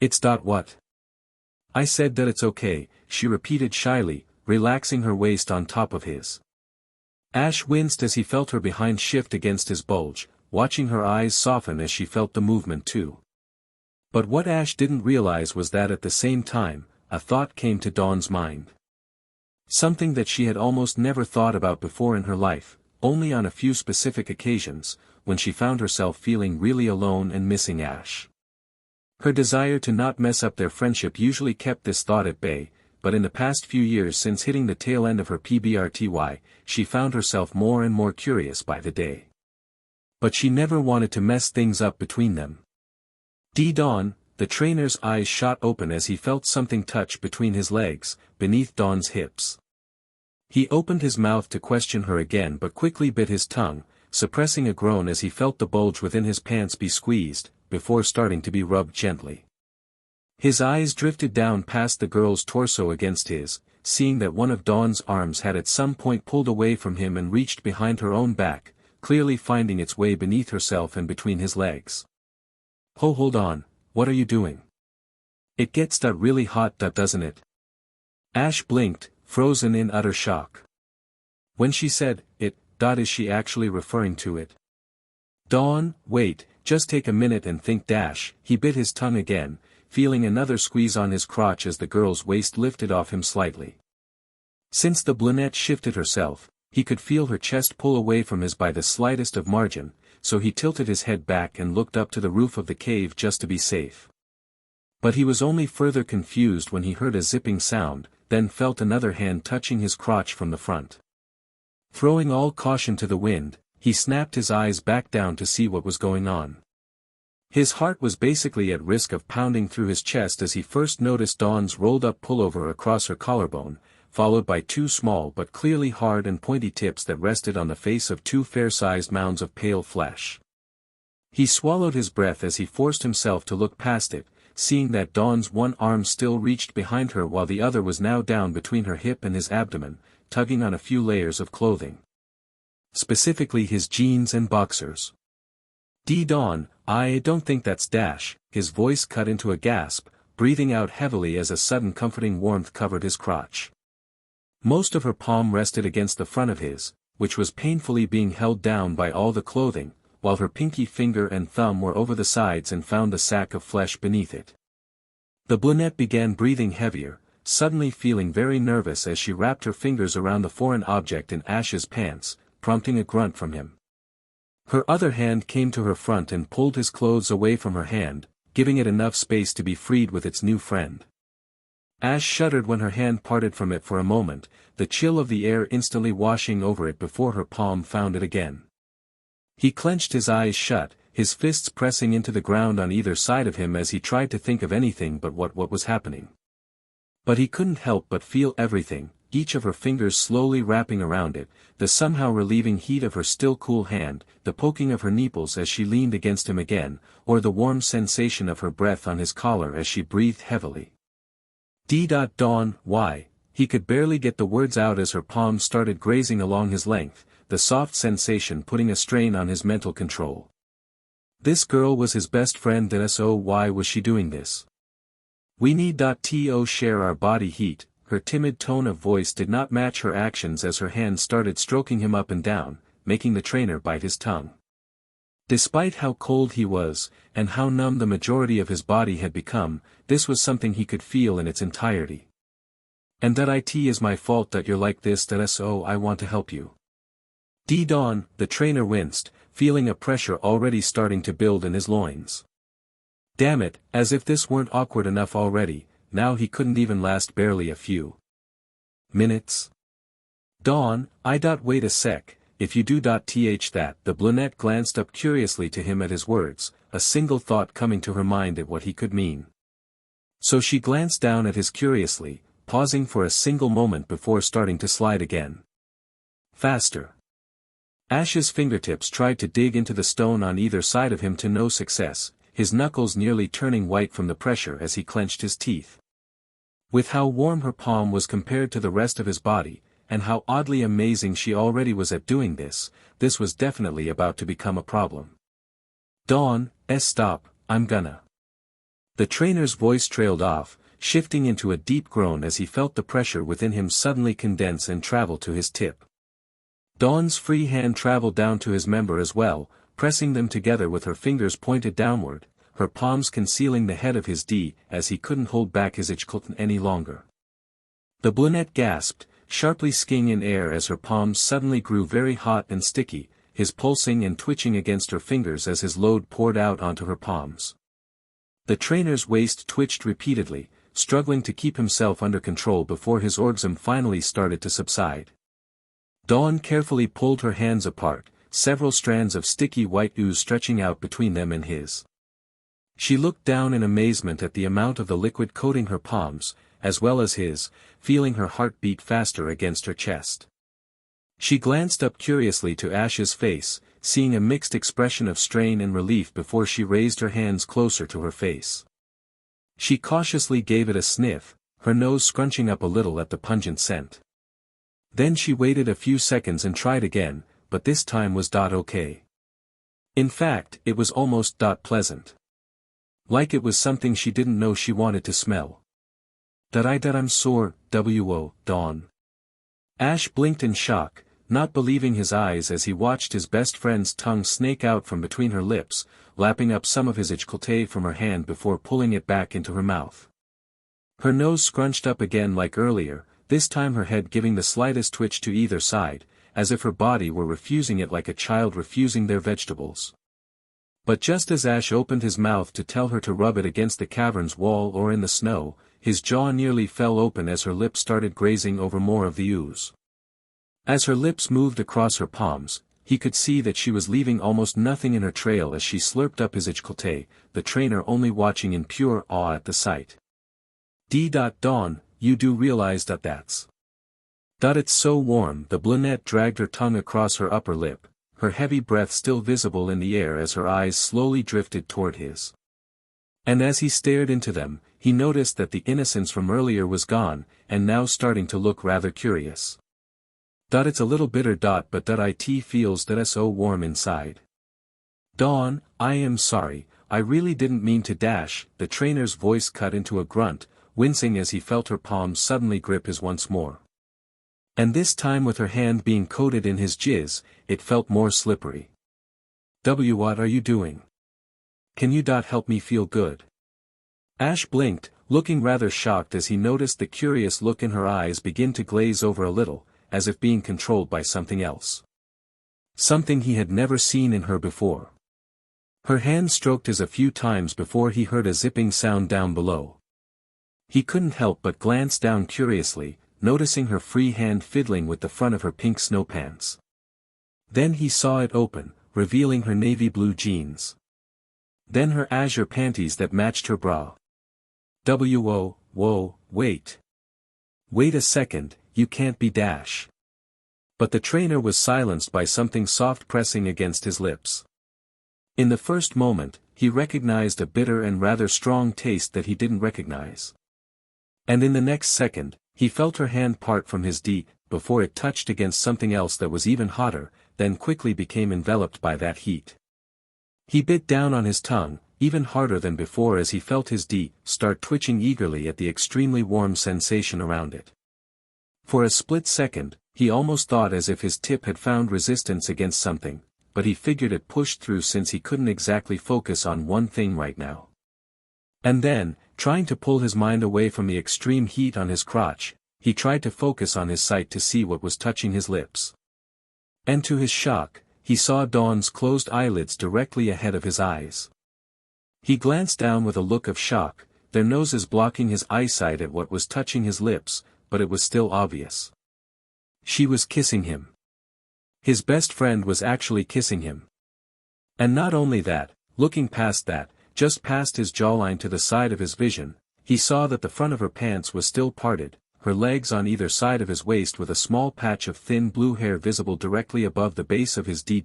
[SPEAKER 1] It's what? I said that it's okay, she repeated shyly, relaxing her waist on top of his. Ash winced as he felt her behind shift against his bulge, watching her eyes soften as she felt the movement too. But what Ash didn't realize was that at the same time, a thought came to Dawn's mind. Something that she had almost never thought about before in her life, only on a few specific occasions, when she found herself feeling really alone and missing Ash. Her desire to not mess up their friendship usually kept this thought at bay, but in the past few years since hitting the tail end of her PBRTY, she found herself more and more curious by the day. But she never wanted to mess things up between them. Dawn, the trainer's eyes shot open as he felt something touch between his legs, beneath Dawn's hips. He opened his mouth to question her again but quickly bit his tongue, suppressing a groan as he felt the bulge within his pants be squeezed, before starting to be rubbed gently. His eyes drifted down past the girl's torso against his, seeing that one of Dawn's arms had at some point pulled away from him and reached behind her own back, clearly finding its way beneath herself and between his legs. Hold on, what are you doing? It gets really hot, doesn't it? Ash blinked, frozen in utter shock. When she said, it, is she actually referring to it? Dawn, wait, just take a minute and think. He bit his tongue again, feeling another squeeze on his crotch as the girl's waist lifted off him slightly. Since the brunette shifted herself, he could feel her chest pull away from his by the slightest of margin, so he tilted his head back and looked up to the roof of the cave just to be safe. But he was only further confused when he heard a zipping sound, then felt another hand touching his crotch from the front. Throwing all caution to the wind, he snapped his eyes back down to see what was going on. His heart was basically at risk of pounding through his chest as he first noticed Dawn's rolled-up pullover across her collarbone, followed by two small but clearly hard and pointy tips that rested on the face of two fair-sized mounds of pale flesh. He swallowed his breath as he forced himself to look past it, seeing that Dawn's one arm still reached behind her while the other was now down between her hip and his abdomen, tugging on a few layers of clothing. Specifically his jeans and boxers. Dawn, I don't think that's his voice cut into a gasp, breathing out heavily as a sudden comforting warmth covered his crotch. Most of her palm rested against the front of his, which was painfully being held down by all the clothing, while her pinky finger and thumb were over the sides and found the sack of flesh beneath it. The brunette began breathing heavier, suddenly feeling very nervous as she wrapped her fingers around the foreign object in Ash's pants, prompting a grunt from him. Her other hand came to her front and pulled his clothes away from her hand, giving it enough space to be freed with its new friend. Ash shuddered when her hand parted from it for a moment, the chill of the air instantly washing over it before her palm found it again. He clenched his eyes shut, his fists pressing into the ground on either side of him as he tried to think of anything but what was happening. But he couldn't help but feel everything, each of her fingers slowly wrapping around it, the somehow relieving heat of her still cool hand, the poking of her nipples as she leaned against him again, or the warm sensation of her breath on his collar as she breathed heavily. Dawn, why? He could barely get the words out as her palms started grazing along his length, the soft sensation putting a strain on his mental control. This girl was his best friend, so why was she doing this? We need to share our body heat. Her timid tone of voice did not match her actions as her hands started stroking him up and down, making the trainer bite his tongue. Despite how cold he was, and how numb the majority of his body had become, this was something he could feel in its entirety. And that it is my fault that you're like this, so I want to help you. Dawn, the trainer winced, feeling a pressure already starting to build in his loins. Damn it, as if this weren't awkward enough already, now he couldn't even last barely a few minutes. Dawn, wait a sec, if you do that. The brunette glanced up curiously to him at his words, a single thought coming to her mind at what he could mean. So she glanced down at his curiously, pausing for a single moment before starting to slide again. Faster. Ash's fingertips tried to dig into the stone on either side of him to no success, his knuckles nearly turning white from the pressure as he clenched his teeth. With how warm her palm was compared to the rest of his body, and how oddly amazing she already was at doing this was definitely about to become a problem. Dawn, stop, I'm gonna. The trainer's voice trailed off, shifting into a deep groan as he felt the pressure within him suddenly condense and travel to his tip. Dawn's free hand traveled down to his member as well, pressing them together with her fingers pointed downward, her palms concealing the head of his as he couldn't hold back his AshxCandice any longer. The brunette gasped, sharply skiing in air as her palms suddenly grew very hot and sticky, his pulsing and twitching against her fingers as his load poured out onto her palms. The trainer's waist twitched repeatedly, struggling to keep himself under control before his orgasm finally started to subside. Dawn carefully pulled her hands apart, several strands of sticky white ooze stretching out between them and his. She looked down in amazement at the amount of the liquid coating her palms, as well as his, feeling her heart beat faster against her chest. She glanced up curiously to Ash's face, seeing a mixed expression of strain and relief before she raised her hands closer to her face. She cautiously gave it a sniff, her nose scrunching up a little at the pungent scent. Then she waited a few seconds and tried again, but this time was okay. In fact, it was almost pleasant. Like it was something she didn't know she wanted to smell. I'm sore, Dawn. Ash blinked in shock, not believing his eyes as he watched his best friend's tongue snake out from between her lips, lapping up some of his AshxCandice from her hand before pulling it back into her mouth. Her nose scrunched up again like earlier, this time her head giving the slightest twitch to either side, as if her body were refusing it like a child refusing their vegetables. But just as Ash opened his mouth to tell her to rub it against the cavern's wall or in the snow, his jaw nearly fell open as her lips started grazing over more of the ooze. As her lips moved across her palms, he could see that she was leaving almost nothing in her trail as she slurped up his AshxCandice, the trainer only watching in pure awe at the sight. Dawn, you do realize that's. It's so warm. The brunette dragged her tongue across her upper lip, her heavy breath still visible in the air as her eyes slowly drifted toward his. And as he stared into them, he noticed that the innocence from earlier was gone, and now starting to look rather curious. It's a little bitter. But it feels so warm inside. Dawn, I am sorry, I really didn't mean to dash. The trainer's voice cut into a grunt, wincing as he felt her palms suddenly grip his once more. And this time with her hand being coated in his jizz, it felt more slippery. What are you doing? Can you help me feel good? Ash blinked, looking rather shocked as he noticed the curious look in her eyes begin to glaze over a little, as if being controlled by something else. Something he had never seen in her before. Her hand stroked his a few times before he heard a zipping sound down below. He couldn't help but glance down curiously, noticing her free hand fiddling with the front of her pink snow pants. Then he saw it open, revealing her navy blue jeans. Then her azure panties that matched her bra. Whoa, wait. Wait a second, you can't be Dash. But the trainer was silenced by something soft pressing against his lips. In the first moment, he recognized a bitter and rather strong taste that he didn't recognize. And in the next second, he felt her hand part from his D, before it touched against something else that was even hotter, then quickly became enveloped by that heat. He bit down on his tongue, even harder than before as he felt his D start twitching eagerly at the extremely warm sensation around it. For a split second, he almost thought as if his tip had found resistance against something, but he figured it pushed through since he couldn't exactly focus on one thing right now. And then, trying to pull his mind away from the extreme heat on his crotch, he tried to focus on his sight to see what was touching his lips. And to his shock, he saw Dawn's closed eyelids directly ahead of his eyes. He glanced down with a look of shock, their noses blocking his eyesight at what was touching his lips, but it was still obvious. She was kissing him. His best friend was actually kissing him. And not only that, looking past that, just past his jawline to the side of his vision, he saw that the front of her pants was still parted, her legs on either side of his waist with a small patch of thin blue hair visible directly above the base of his D-,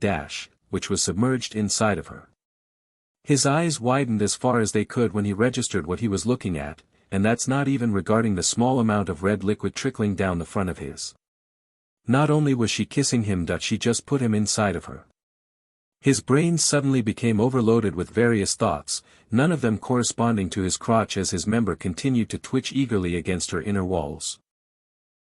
[SPEAKER 1] which was submerged inside of her. His eyes widened as far as they could when he registered what he was looking at, and that's not even regarding the small amount of red liquid trickling down the front of his. Not only was she kissing him, but she just put him inside of her. His brain suddenly became overloaded with various thoughts, none of them corresponding to his crotch as his member continued to twitch eagerly against her inner walls.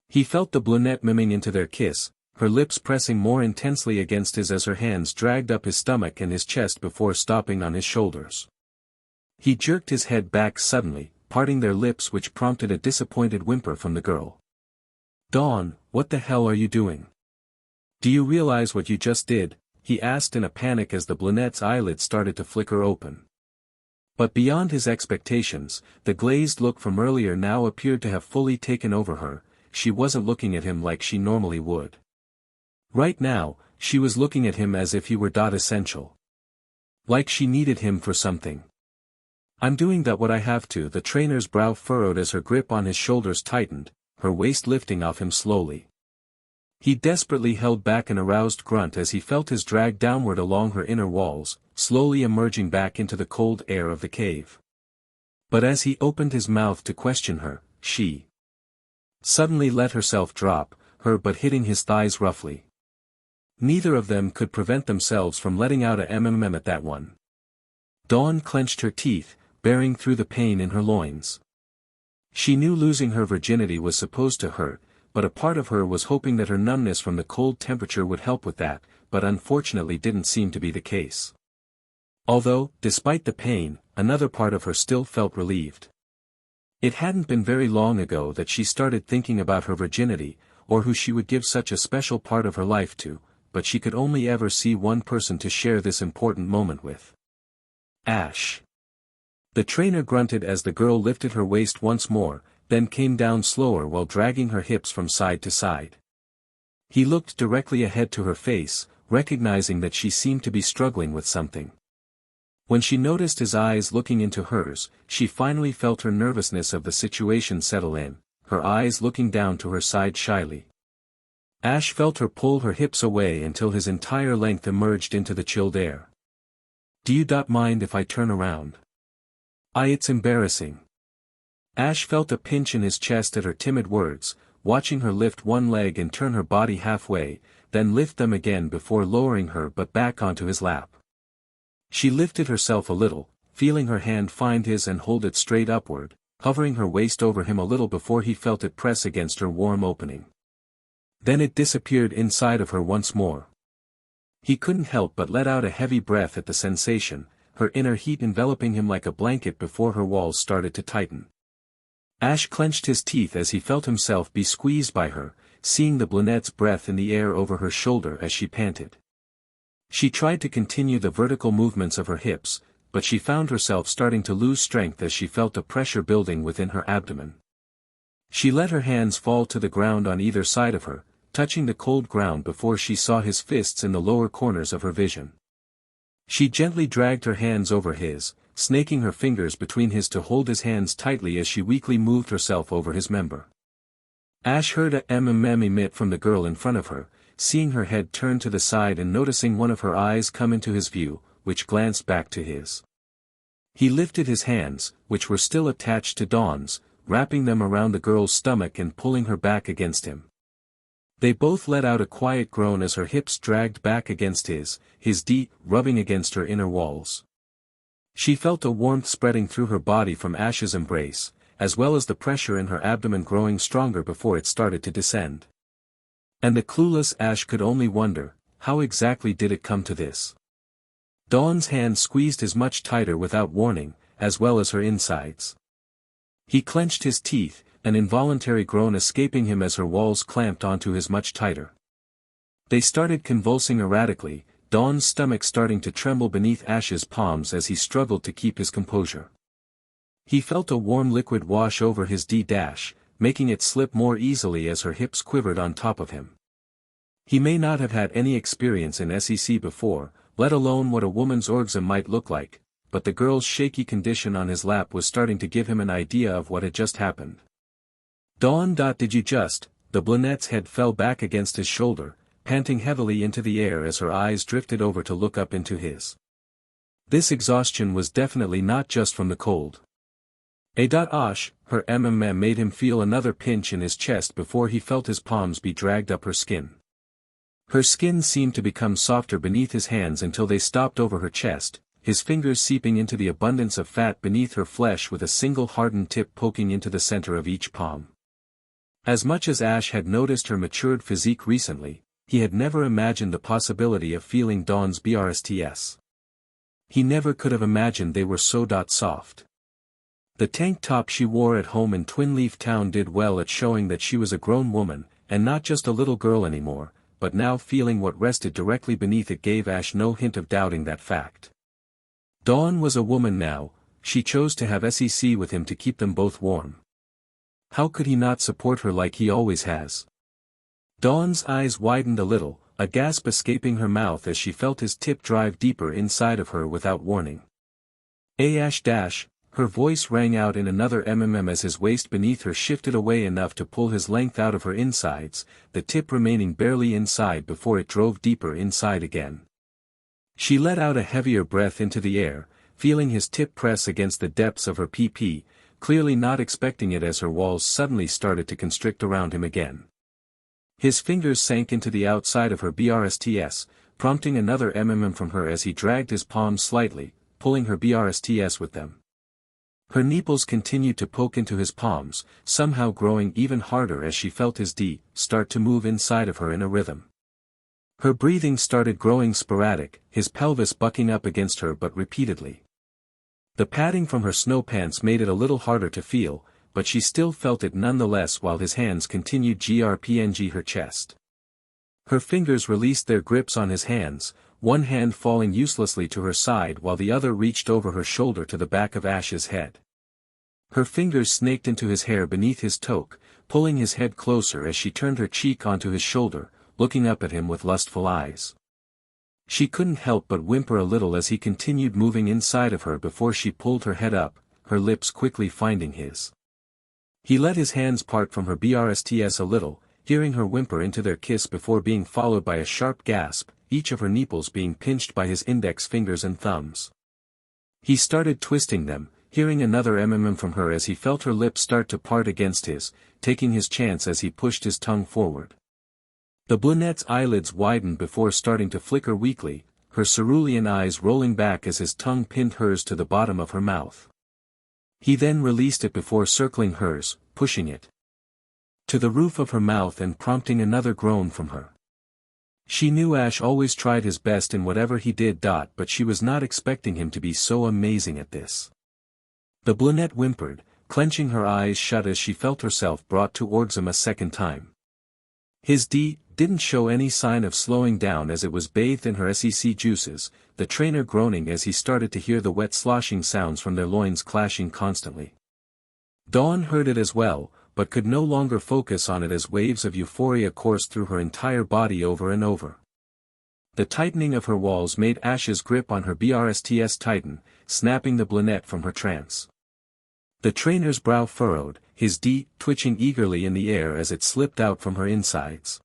[SPEAKER 1] He felt the brunette miming into their kiss, her lips pressing more intensely against his as her hands dragged up his stomach and his chest before stopping on his shoulders. He jerked his head back suddenly, parting their lips, which prompted a disappointed whimper from the girl. "Dawn, what the hell are you doing? Do you realize what you just did?" he asked in a panic as the brunette's eyelids started to flicker open. But beyond his expectations, the glazed look from earlier now appeared to have fully taken over her. She wasn't looking at him like she normally would. Right now, she was looking at him as if he were essential. Like she needed him for something. "I'm doing that what I have to." The trainer's brow furrowed as her grip on his shoulders tightened, her waist lifting off him slowly. He desperately held back an aroused grunt as he felt his drag downward along her inner walls, slowly emerging back into the cold air of the cave. But as he opened his mouth to question her, she suddenly let herself drop, her butt hitting his thighs roughly. Neither of them could prevent themselves from letting out a mm at that one. Dawn clenched her teeth, bearing through the pain in her loins. She knew losing her virginity was supposed to hurt, but a part of her was hoping that her numbness from the cold temperature would help with that, but unfortunately didn't seem to be the case. Although, despite the pain, another part of her still felt relieved. It hadn't been very long ago that she started thinking about her virginity, or who she would give such a special part of her life to, but she could only ever see one person to share this important moment with. Ash. The trainer grunted as the girl lifted her waist once more, then came down slower while dragging her hips from side to side. He looked directly ahead to her face, recognizing that she seemed to be struggling with something. When she noticed his eyes looking into hers, she finally felt her nervousness of the situation settle in, her eyes looking down to her side shyly. Ash felt her pull her hips away until his entire length emerged into the chilled air. "Do you mind if I turn around? It's embarrassing." Ash felt a pinch in his chest at her timid words, watching her lift one leg and turn her body halfway, then lift them again before lowering her butt back onto his lap. She lifted herself a little, feeling her hand find his and hold it straight upward, hovering her waist over him a little before he felt it press against her warm opening. Then it disappeared inside of her once more. He couldn't help but let out a heavy breath at the sensation, her inner heat enveloping him like a blanket before her walls started to tighten. Ash clenched his teeth as he felt himself be squeezed by her, seeing the brunette's breath in the air over her shoulder as she panted. She tried to continue the vertical movements of her hips, but she found herself starting to lose strength as she felt a pressure building within her abdomen. She let her hands fall to the ground on either side of her, touching the cold ground before she saw his fists in the lower corners of her vision. She gently dragged her hands over his, snaking her fingers between his to hold his hands tightly as she weakly moved herself over his member. Ash heard a emit from the girl in front of her, seeing her head turn to the side and noticing one of her eyes come into his view, which glanced back to his. He lifted his hands, which were still attached to Dawn's, wrapping them around the girl's stomach and pulling her back against him. They both let out a quiet groan as her hips dragged back against his rubbing against her inner walls. She felt a warmth spreading through her body from Ash's embrace, as well as the pressure in her abdomen growing stronger before it started to descend. And the clueless Ash could only wonder, how exactly did it come to this? Dawn's hand squeezed his much tighter without warning, as well as her insides. He clenched his teeth, an involuntary groan escaping him as her walls clamped onto his much tighter. They started convulsing erratically, Dawn's stomach starting to tremble beneath Ash's palms as he struggled to keep his composure. He felt a warm liquid wash over his dash, making it slip more easily as her hips quivered on top of him. He may not have had any experience in SEC before, let alone what a woman's orgasm might look like, but the girl's shaky condition on his lap was starting to give him an idea of what had just happened. Dawn. Did you just? The brunette's head fell back against his shoulder, panting heavily into the air as her eyes drifted over to look up into his. This exhaustion was definitely not just from the cold. Ash, her made him feel another pinch in his chest before he felt his palms be dragged up her skin. Her skin seemed to become softer beneath his hands until they stopped over her chest, his fingers seeping into the abundance of fat beneath her flesh with a single hardened tip poking into the center of each palm. As much as Ash had noticed her matured physique recently, he had never imagined the possibility of feeling Dawn's BRSTS. He never could have imagined they were so soft. The tank top she wore at home in Twin Leaf Town did well at showing that she was a grown woman, and not just a little girl anymore, but now feeling what rested directly beneath it gave Ash no hint of doubting that fact. Dawn was a woman now, she chose to have SEC with him to keep them both warm. How could he not support her like he always has? Dawn's eyes widened a little, a gasp escaping her mouth as she felt his tip drive deeper inside of her without warning. Her voice rang out in another as his waist beneath her shifted away enough to pull his length out of her insides, the tip remaining barely inside before it drove deeper inside again. She let out a heavier breath into the air, feeling his tip press against the depths of her PP, clearly not expecting it as her walls suddenly started to constrict around him again. His fingers sank into the outside of her BRSTS, prompting another from her as he dragged his palms slightly, pulling her BRSTS with them. Her nipples continued to poke into his palms, somehow growing even harder as she felt his start to move inside of her in a rhythm. Her breathing started growing sporadic, his pelvis bucking up against her but repeatedly. The padding from her snow pants made it a little harder to feel, but she still felt it nonetheless while his hands continued grpng her chest. Her fingers released their grips on his hands, one hand falling uselessly to her side while the other reached over her shoulder to the back of Ash's head. Her fingers snaked into his hair beneath his toque, pulling his head closer as she turned her cheek onto his shoulder, looking up at him with lustful eyes. She couldn't help but whimper a little as he continued moving inside of her before she pulled her head up, her lips quickly finding his. He let his hands part from her BRSTS a little, hearing her whimper into their kiss before being followed by a sharp gasp, each of her nipples being pinched by his index fingers and thumbs. He started twisting them, hearing another from her as he felt her lips start to part against his, taking his chance as he pushed his tongue forward. The brunette's eyelids widened before starting to flicker weakly, her cerulean eyes rolling back as his tongue pinned hers to the bottom of her mouth. He then released it before circling hers, pushing it to the roof of her mouth and prompting another groan from her. She knew Ash always tried his best in whatever he did. But she was not expecting him to be so amazing at this. The brunette whimpered, clenching her eyes shut as she felt herself brought towards him a second time. His didn't show any sign of slowing down as it was bathed in her SEC juices, the trainer groaning as he started to hear the wet sloshing sounds from their loins clashing constantly. Dawn heard it as well, but could no longer focus on it as waves of euphoria coursed through her entire body over and over. The tightening of her walls made Ash's grip on her BRSTS tighten, snapping the brunette from her trance. The trainer's brow furrowed, his twitching eagerly in the air as it slipped out from her insides.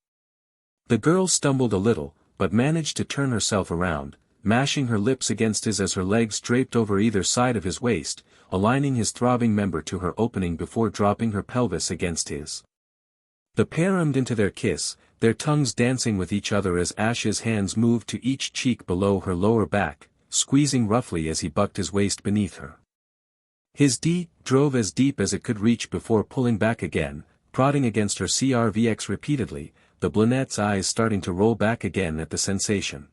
[SPEAKER 1] The girl stumbled a little, but managed to turn herself around, mashing her lips against his as her legs draped over either side of his waist, aligning his throbbing member to her opening before dropping her pelvis against his. The pair aimed into their kiss, their tongues dancing with each other as Ash's hands moved to each cheek below her lower back, squeezing roughly as he bucked his waist beneath her. His drove as deep as it could reach before pulling back again, prodding against her CRVX repeatedly, the brunette's eyes starting to roll back again at the sensation.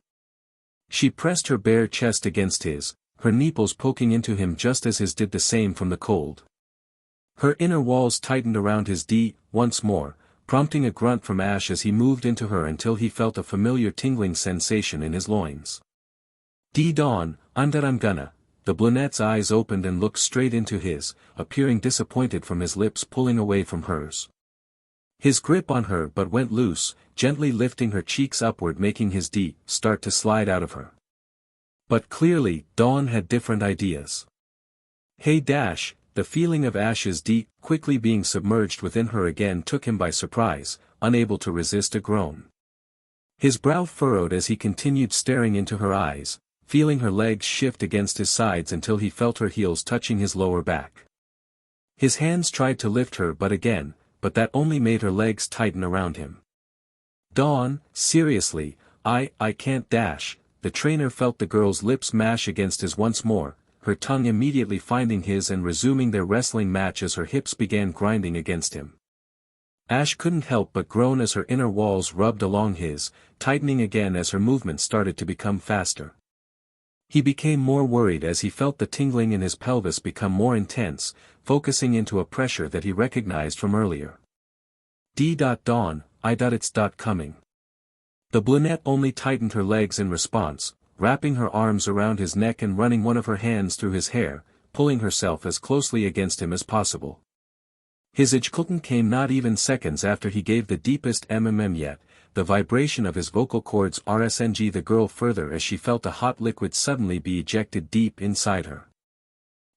[SPEAKER 1] She pressed her bare chest against his, her nipples poking into him just as his did the same from the cold. Her inner walls tightened around his once more, prompting a grunt from Ash as he moved into her until he felt a familiar tingling sensation in his loins. Dawn, I'm gonna. The brunette's eyes opened and looked straight into his, appearing disappointed from his lips pulling away from hers. His grip on her but went loose, gently lifting her cheeks upward making his start to slide out of her. But clearly, Dawn had different ideas. Hey Dash, the feeling of Ash's quickly being submerged within her again took him by surprise, unable to resist a groan. His brow furrowed as he continued staring into her eyes, feeling her legs shift against his sides until he felt her heels touching his lower back. His hands tried to lift her but that only made her legs tighten around him. Dawn, seriously, I can't Dash. The trainer felt the girl's lips mash against his once more, her tongue immediately finding his and resuming their wrestling match as her hips began grinding against him. Ash couldn't help but groan as her inner walls rubbed along his, tightening again as her movements started to become faster. He became more worried as he felt the tingling in his pelvis become more intense, focusing into a pressure that he recognized from earlier. Dawn, it's coming. The brunette only tightened her legs in response, wrapping her arms around his neck and running one of her hands through his hair, pulling herself as closely against him as possible. His ejaculation came not even seconds after he gave the deepest yet, the vibration of his vocal cords RSNG the girl further as she felt a hot liquid suddenly be ejected deep inside her.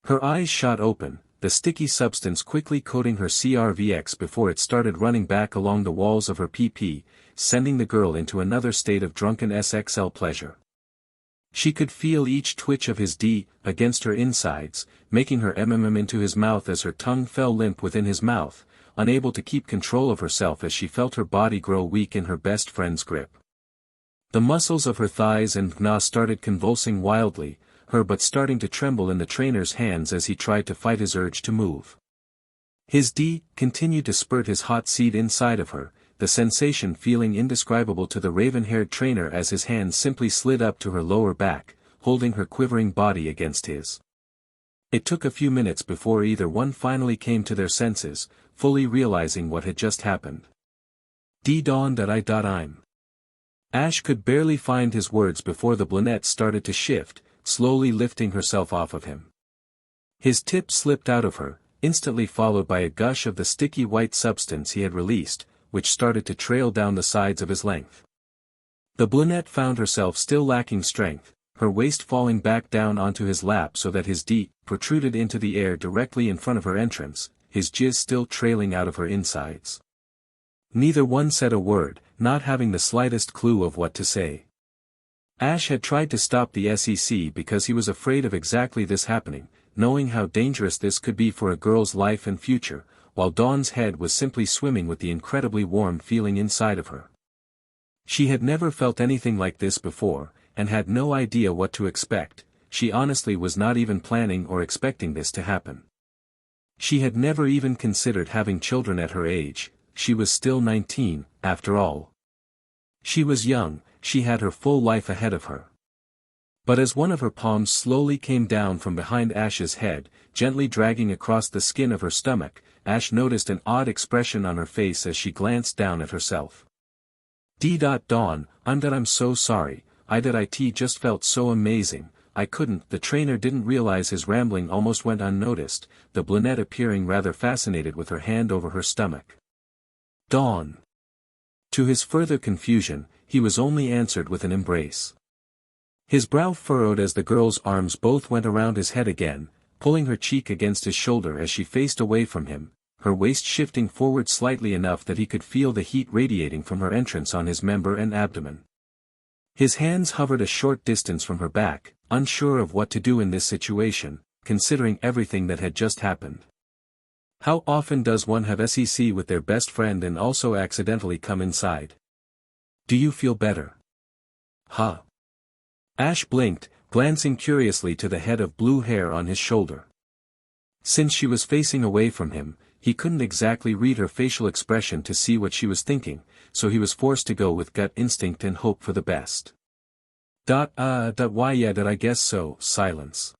[SPEAKER 1] Her eyes shot open, the sticky substance quickly coating her CRVX before it started running back along the walls of her PP, sending the girl into another state of drunken SXL pleasure. She could feel each twitch of his against her insides, making her into his mouth as her tongue fell limp within his mouth, unable to keep control of herself as she felt her body grow weak in her best friend's grip. The muscles of her thighs and gna started convulsing wildly, her butt starting to tremble in the trainer's hands as he tried to fight his urge to move. His continued to spurt his hot seed inside of her, the sensation feeling indescribable to the raven-haired trainer as his hands simply slid up to her lower back, holding her quivering body against his. It took a few minutes before either one finally came to their senses, fully realizing what had just happened. Dawn I'm. Ash could barely find his words before the brunette started to shift, slowly lifting herself off of him. His tip slipped out of her, instantly followed by a gush of the sticky white substance he had released, which started to trail down the sides of his length. The brunette found herself still lacking strength, her waist falling back down onto his lap so that his protruded into the air directly in front of her entrance, his jizz still trailing out of her insides. Neither one said a word, not having the slightest clue of what to say. Ash had tried to stop the SEC because he was afraid of exactly this happening, knowing how dangerous this could be for a girl's life and future, while Dawn's head was simply swimming with the incredibly warm feeling inside of her. She had never felt anything like this before, and had no idea what to expect. She honestly was not even planning or expecting this to happen. She had never even considered having children at her age, she was still 19, after all. She was young, she had her full life ahead of her. But as one of her palms slowly came down from behind Ash's head, gently dragging across the skin of her stomach, Ash noticed an odd expression on her face as she glanced down at herself. Dawn, I'm so sorry, it just felt so amazing, I couldn't. The trainer didn't realize his rambling almost went unnoticed, the brunette appearing rather fascinated with her hand over her stomach. Dawn. To his further confusion, he was only answered with an embrace. His brow furrowed as the girl's arms both went around his head again, pulling her cheek against his shoulder as she faced away from him, her waist shifting forward slightly enough that he could feel the heat radiating from her entrance on his member and abdomen. His hands hovered a short distance from her back, unsure of what to do in this situation, considering everything that had just happened. How often does one have sex with their best friend and also accidentally come inside? Do you feel better? Huh? Ash blinked, glancing curiously to the head of blue hair on his shoulder. Since she was facing away from him, he couldn't exactly read her facial expression to see what she was thinking, so he was forced to go with gut instinct and hope for the best. Why yeah, I guess so. Silence.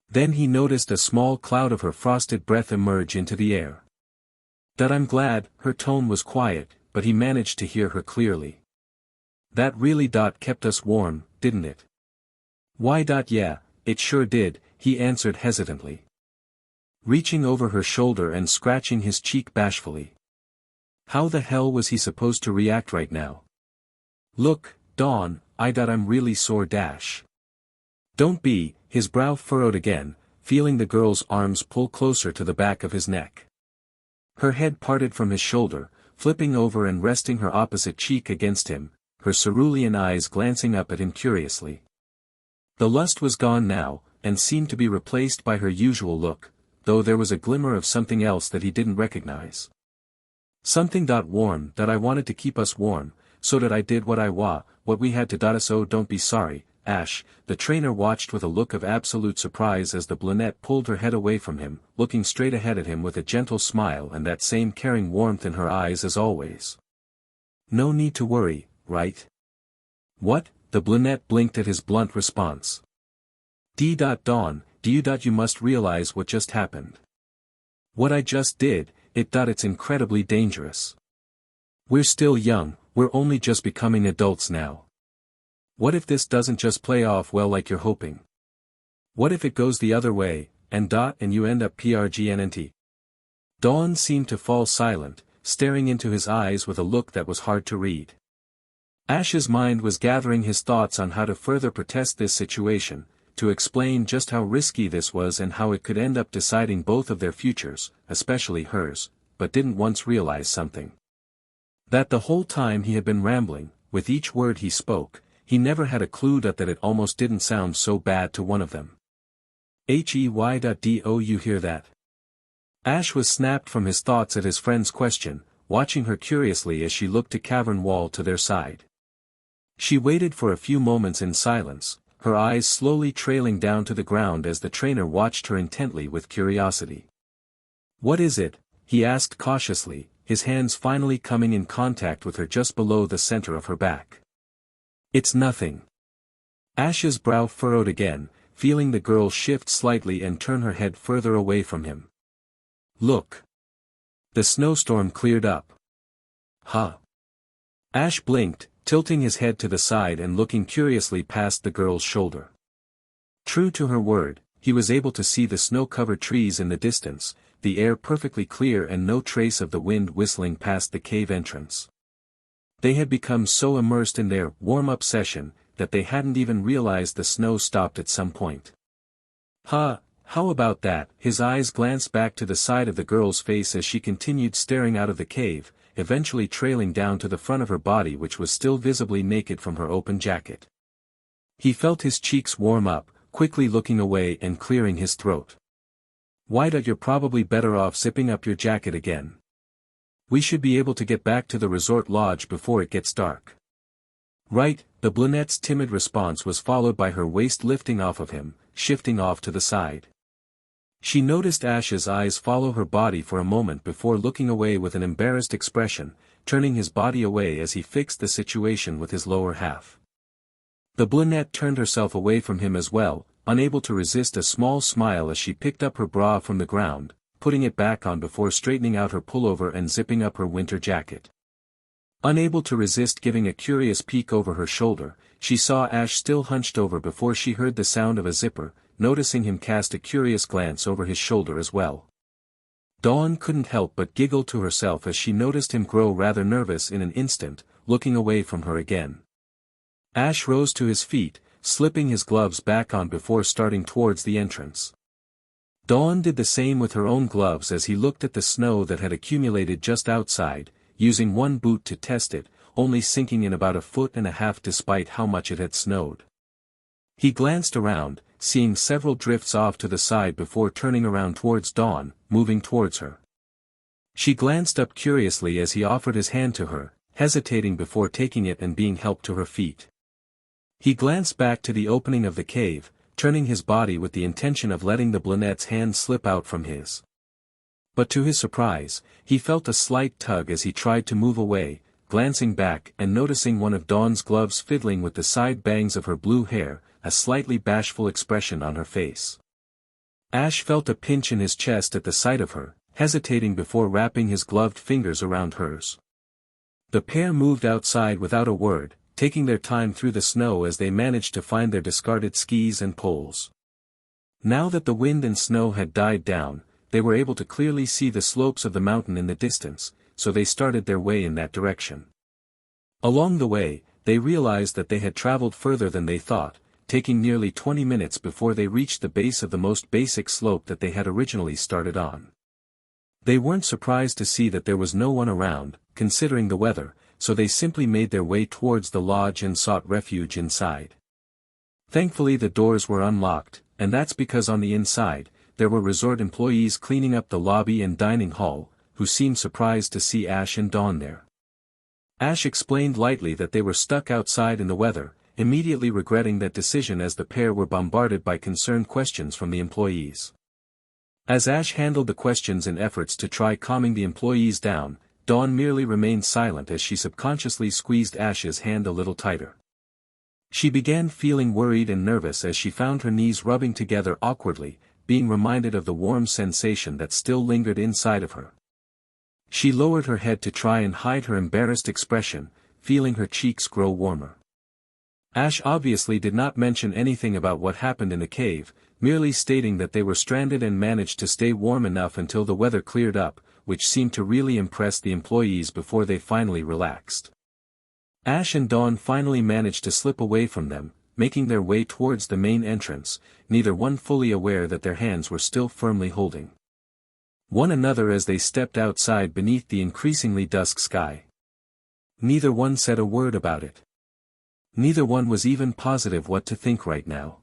[SPEAKER 1] Then he noticed a small cloud of her frosted breath emerge into the air. I'm glad. Her tone was quiet, but he managed to hear her clearly. That really kept us warm, didn't it? Why yeah, it sure did, he answered hesitantly. Reaching over her shoulder and scratching his cheek bashfully. How the hell was he supposed to react right now? Look, Dawn, I'm really sore. Don't be, his brow furrowed again, feeling the girl's arms pull closer to the back of his neck. Her head parted from his shoulder, flipping over and resting her opposite cheek against him, her cerulean eyes glancing up at him curiously. The lust was gone now, and seemed to be replaced by her usual look, though there was a glimmer of something else that he didn't recognize. Something warm that I wanted to keep us warm, so that I did what we had to. So don't be sorry, Ash. The trainer watched with a look of absolute surprise as the brunette pulled her head away from him, looking straight ahead at him with a gentle smile and that same caring warmth in her eyes as always. No need to worry, right? What? The brunette blinked at his blunt response. Dawn, you must realize what just happened. What I just did, it's incredibly dangerous. We're still young, we're only just becoming adults now. What if this doesn't just play off well like you're hoping? What if it goes the other way, and you end up pregnant? Dawn seemed to fall silent, staring into his eyes with a look that was hard to read. Ash's mind was gathering his thoughts on how to further protest this situation, to explain just how risky this was and how it could end up deciding both of their futures, especially hers, but didn't once realize something. That the whole time he had been rambling, with each word he spoke, he never had a clue that it almost didn't sound so bad to one of them. Do you hear that? Ash was snapped from his thoughts at his friend's question, watching her curiously as she looked to cavern wall to their side. She waited for a few moments in silence, her eyes slowly trailing down to the ground as the trainer watched her intently with curiosity. What is it? He asked cautiously, his hands finally coming in contact with her just below the center of her back. It's nothing. Ash's brow furrowed again, feeling the girl shift slightly and turn her head further away from him. Look. The snowstorm cleared up. Huh? Ash blinked, tilting his head to the side and looking curiously past the girl's shoulder. True to her word, he was able to see the snow-covered trees in the distance, the air perfectly clear and no trace of the wind whistling past the cave entrance. They had become so immersed in their warm-up session, that they hadn't even realized the snow stopped at some point. Huh, how about that? His eyes glanced back to the side of the girl's face as she continued staring out of the cave, eventually trailing down to the front of her body which was still visibly naked from her open jacket. He felt his cheeks warm up, quickly looking away and clearing his throat. You're probably better off zipping up your jacket again. We should be able to get back to the resort lodge before it gets dark. Right, the brunette's timid response was followed by her waist lifting off of him, shifting off to the side. She noticed Ash's eyes follow her body for a moment before looking away with an embarrassed expression, turning his body away as he fixed the situation with his lower half. The brunette turned herself away from him as well, unable to resist a small smile as she picked up her bra from the ground, putting it back on before straightening out her pullover and zipping up her winter jacket. Unable to resist giving a curious peek over her shoulder, she saw Ash still hunched over before she heard the sound of a zipper, noticing him cast a curious glance over his shoulder as well. Dawn couldn't help but giggle to herself as she noticed him grow rather nervous in an instant, looking away from her again. Ash rose to his feet, slipping his gloves back on before starting towards the entrance. Dawn did the same with her own gloves as he looked at the snow that had accumulated just outside, using one boot to test it, only sinking in about 1.5 feet despite how much it had snowed. He glanced around, seeing several drifts off to the side before turning around towards Dawn, moving towards her. She glanced up curiously as he offered his hand to her, hesitating before taking it and being helped to her feet. He glanced back to the opening of the cave, turning his body with the intention of letting the brunette's hand slip out from his. But to his surprise, he felt a slight tug as he tried to move away, glancing back and noticing one of Dawn's gloves fiddling with the side bangs of her blue hair, a slightly bashful expression on her face. Ash felt a pinch in his chest at the sight of her, hesitating before wrapping his gloved fingers around hers. The pair moved outside without a word, taking their time through the snow as they managed to find their discarded skis and poles. Now that the wind and snow had died down, they were able to clearly see the slopes of the mountain in the distance, so they started their way in that direction. Along the way, they realized that they had traveled further than they thought, taking nearly 20 minutes before they reached the base of the most basic slope that they had originally started on. They weren't surprised to see that there was no one around, considering the weather, so they simply made their way towards the lodge and sought refuge inside. Thankfully the doors were unlocked, and that's because on the inside, there were resort employees cleaning up the lobby and dining hall, who seemed surprised to see Ash and Dawn there. Ash explained lightly that they were stuck outside in the weather, immediately regretting that decision as the pair were bombarded by concerned questions from the employees. As Ash handled the questions in efforts to try calming the employees down, Dawn merely remained silent as she subconsciously squeezed Ash's hand a little tighter. She began feeling worried and nervous as she found her knees rubbing together awkwardly, being reminded of the warm sensation that still lingered inside of her. She lowered her head to try and hide her embarrassed expression, feeling her cheeks grow warmer. Ash obviously did not mention anything about what happened in the cave, merely stating that they were stranded and managed to stay warm enough until the weather cleared up, which seemed to really impress the employees before they finally relaxed. Ash and Dawn finally managed to slip away from them, making their way towards the main entrance, neither one fully aware that their hands were still firmly holding one another as they stepped outside beneath the increasingly dusk sky. Neither one said a word about it. Neither one was even positive what to think right now.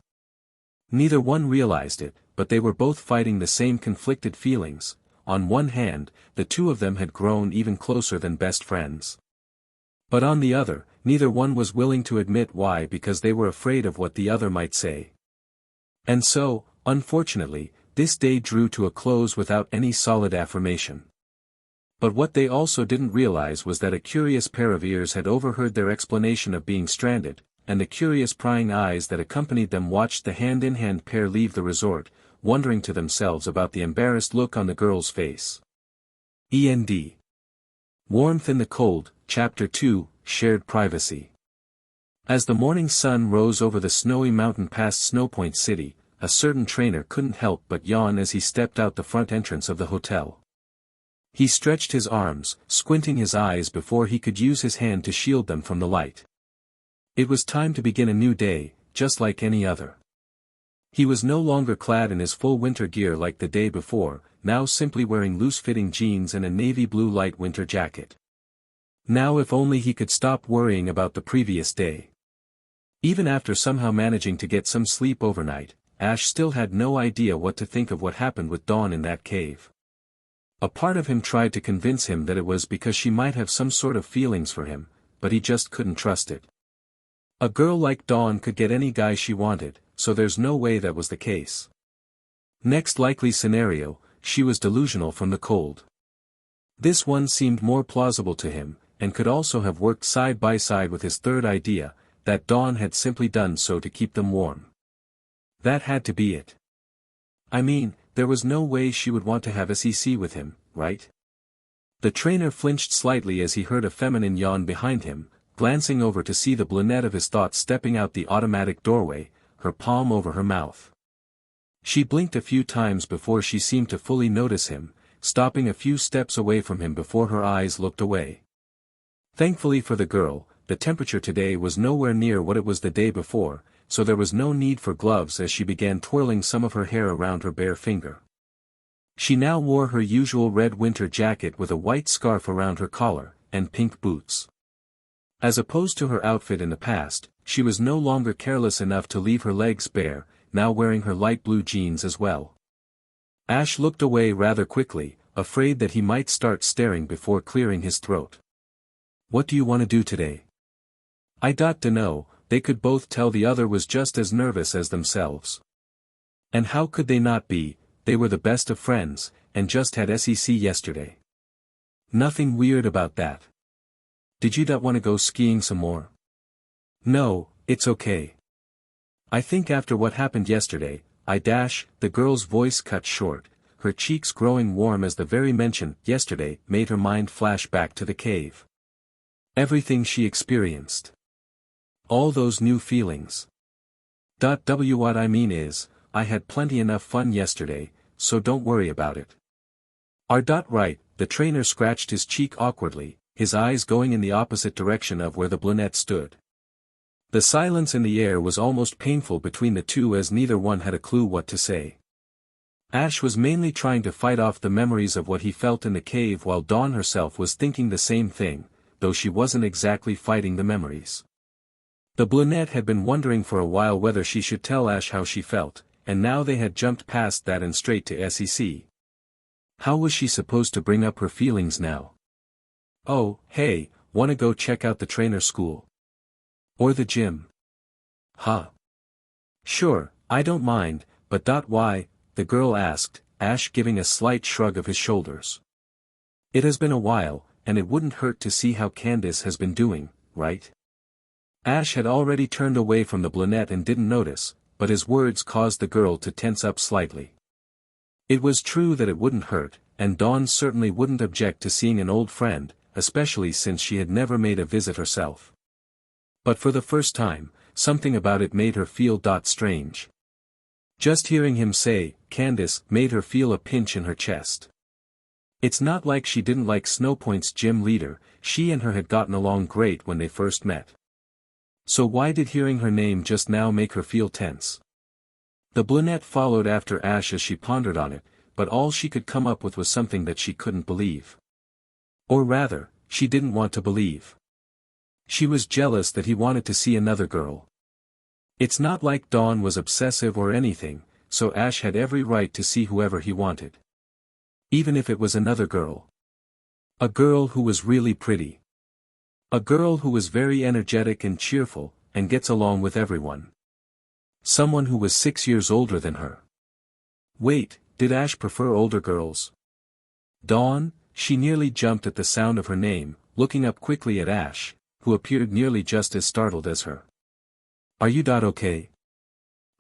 [SPEAKER 1] Neither one realized it, but they were both fighting the same conflicted feelings. On one hand, the two of them had grown even closer than best friends. But on the other, neither one was willing to admit why, because they were afraid of what the other might say. And so, unfortunately, this day drew to a close without any solid affirmation. But what they also didn't realize was that a curious pair of ears had overheard their explanation of being stranded, and the curious prying eyes that accompanied them watched the hand-in-hand pair leave the resort, wondering to themselves about the embarrassed look on the girl's face. END. Warmth in the Cold, Chapter 2, Shared Privacy. As the morning sun rose over the snowy mountain past Snowpoint City, a certain trainer couldn't help but yawn as he stepped out the front entrance of the hotel. He stretched his arms, squinting his eyes before he could use his hand to shield them from the light. It was time to begin a new day, just like any other. He was no longer clad in his full winter gear like the day before, now simply wearing loose-fitting jeans and a navy blue light winter jacket. Now if only he could stop worrying about the previous day. Even after somehow managing to get some sleep overnight, Ash still had no idea what to think of what happened with Dawn in that cave. A part of him tried to convince him that it was because she might have some sort of feelings for him, but he just couldn't trust it. A girl like Dawn could get any guy she wanted, so there's no way that was the case. Next likely scenario, she was delusional from the cold. This one seemed more plausible to him, and could also have worked side by side with his third idea, that Dawn had simply done so to keep them warm. That had to be it. I mean, there was no way she would want to have sex with him, right? The trainer flinched slightly as he heard a feminine yawn behind him, glancing over to see the brunette of his thoughts stepping out the automatic doorway, her palm over her mouth. She blinked a few times before she seemed to fully notice him, stopping a few steps away from him before her eyes looked away. Thankfully for the girl, the temperature today was nowhere near what it was the day before, so there was no need for gloves as she began twirling some of her hair around her bare finger. She now wore her usual red winter jacket with a white scarf around her collar, and pink boots. As opposed to her outfit in the past, she was no longer careless enough to leave her legs bare, now wearing her light blue jeans as well. Ash looked away rather quickly, afraid that he might start staring before clearing his throat. What do you want to do today? I dunno. They could both tell the other was just as nervous as themselves. And how could they not be? They were the best of friends, and just had sex yesterday. Nothing weird about that. Did you want to go skiing some more? No, it's okay. I think after what happened yesterday, the girl's voice cut short, her cheeks growing warm as the very mention, yesterday, made her mind flash back to the cave. Everything she experienced. All those new feelings. What I mean is, I had plenty enough fun yesterday, so don't worry about it. Right, the trainer scratched his cheek awkwardly, his eyes going in the opposite direction of where the brunette stood. The silence in the air was almost painful between the two as neither one had a clue what to say. Ash was mainly trying to fight off the memories of what he felt in the cave while Dawn herself was thinking the same thing, though she wasn't exactly fighting the memories. The brunette had been wondering for a while whether she should tell Ash how she felt, and now they had jumped past that and straight to sex. How was she supposed to bring up her feelings now? Oh, hey, wanna go check out the trainer school? Or the gym? Huh. Sure, I don't mind, but why? The girl asked, Ash giving a slight shrug of his shoulders. It has been a while, and it wouldn't hurt to see how Candice has been doing, right? Ash had already turned away from the brunette and didn't notice, but his words caused the girl to tense up slightly. It was true that it wouldn't hurt, and Dawn certainly wouldn't object to seeing an old friend, especially since she had never made a visit herself. But for the first time, something about it made her feel strange. Just hearing him say, Candice, made her feel a pinch in her chest. It's not like she didn't like Snowpoint's gym leader, she and her had gotten along great when they first met. So why did hearing her name just now make her feel tense? The brunette followed after Ash as she pondered on it, but all she could come up with was something that she couldn't believe. Or rather, she didn't want to believe. She was jealous that he wanted to see another girl. It's not like Dawn was obsessive or anything, so Ash had every right to see whoever he wanted. Even if it was another girl. A girl who was really pretty. A girl who was very energetic and cheerful, and gets along with everyone. Someone who was 6 years older than her. Wait, did Ash prefer older girls? Dawn? She nearly jumped at the sound of her name, looking up quickly at Ash, who appeared nearly just as startled as her. Are you okay?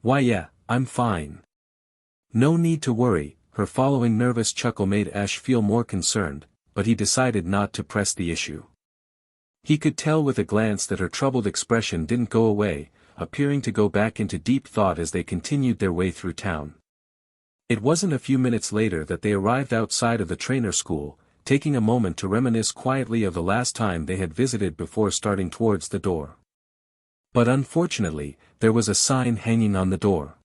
[SPEAKER 1] Why yeah, I'm fine. No need to worry. Her following nervous chuckle made Ash feel more concerned, but he decided not to press the issue. He could tell with a glance that her troubled expression didn't go away, appearing to go back into deep thought as they continued their way through town. It wasn't a few minutes later that they arrived outside of the trainer school, taking a moment to reminisce quietly of the last time they had visited before starting towards the door. But unfortunately, there was a sign hanging on the door.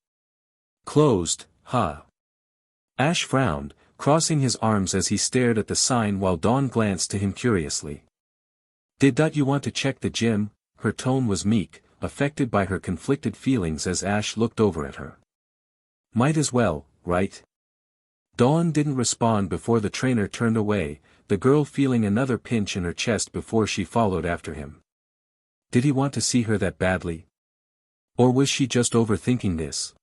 [SPEAKER 1] Closed, huh? Ash frowned, crossing his arms as he stared at the sign while Dawn glanced to him curiously. Did you want to check the gym? Her tone was meek, affected by her conflicted feelings as Ash looked over at her. Might as well, right? Dawn didn't respond before the trainer turned away, the girl feeling another pinch in her chest before she followed after him. Did he want to see her that badly? Or was she just overthinking this?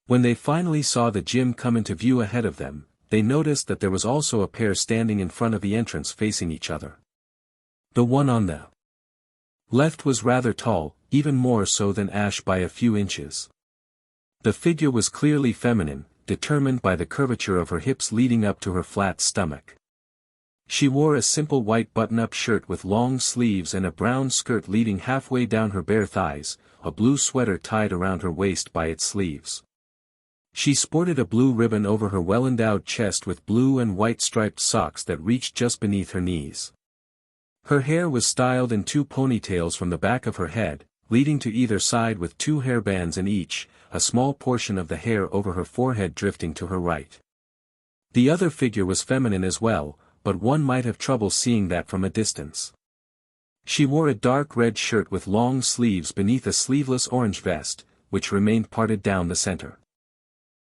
[SPEAKER 1] When they finally saw the gym come into view ahead of them, they noticed that there was also a pair standing in front of the entrance facing each other. The one on the left was rather tall, even more so than Ash by a few inches. The figure was clearly feminine, determined by the curvature of her hips leading up to her flat stomach. She wore a simple white button-up shirt with long sleeves and a brown skirt leading halfway down her bare thighs, a blue sweater tied around her waist by its sleeves. She sported a blue ribbon over her well-endowed chest with blue and white striped socks that reached just beneath her knees. Her hair was styled in 2 ponytails from the back of her head, leading to either side with 2 hairbands in each, a small portion of the hair over her forehead drifting to her right. The other figure was feminine as well, but one might have trouble seeing that from a distance. She wore a dark red shirt with long sleeves beneath a sleeveless orange vest, which remained parted down the center.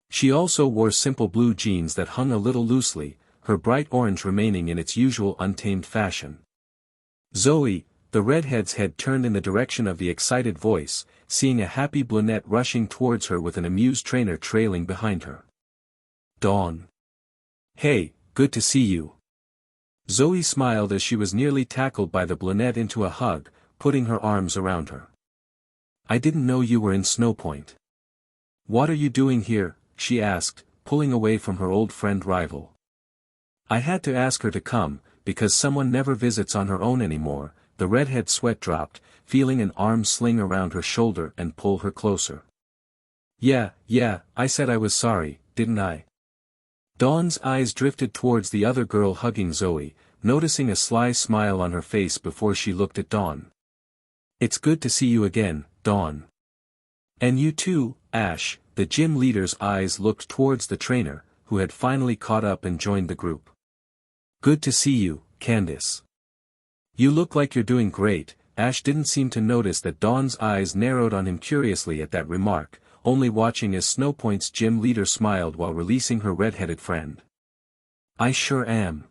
[SPEAKER 1] She also wore simple blue jeans that hung a little loosely, her bright orange remaining in its usual untamed fashion. Zoe, the redhead's head turned in the direction of the excited voice, seeing a happy brunette rushing towards her with an amused trainer trailing behind her. Dawn. Hey, good to see you. Zoe smiled as she was nearly tackled by the brunette into a hug, putting her arms around her. I didn't know you were in Snowpoint. What are you doing here? She asked, pulling away from her old friend rival. I had to ask her to come, because someone never visits on her own anymore. The redhead sweat dropped, feeling an arm sling around her shoulder and pull her closer. Yeah, I said I was sorry, didn't I? Dawn's eyes drifted towards the other girl hugging Zoe, noticing a sly smile on her face before she looked at Dawn. It's good to see you again, Dawn. And you too, Ash. The gym leader's eyes looked towards the trainer, who had finally caught up and joined the group. Good to see you, Candice. You look like you're doing great. Ash didn't seem to notice that Dawn's eyes narrowed on him curiously at that remark, only watching as Snowpoint's gym leader smiled while releasing her red-headed friend. I sure am.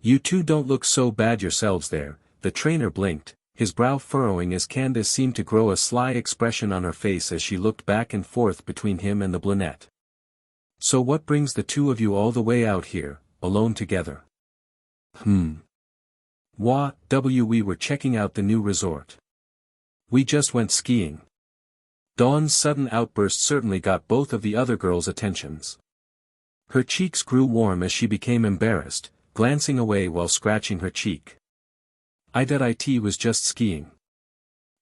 [SPEAKER 1] You two don't look so bad yourselves there. The trainer blinked, his brow furrowing as Candice seemed to grow a sly expression on her face as she looked back and forth between him and the brunette. So what brings the two of you all the way out here, alone together? We were checking out the new resort. We just went skiing. Dawn's sudden outburst certainly got both of the other girls' attentions. Her cheeks grew warm as she became embarrassed, glancing away while scratching her cheek. It was just skiing.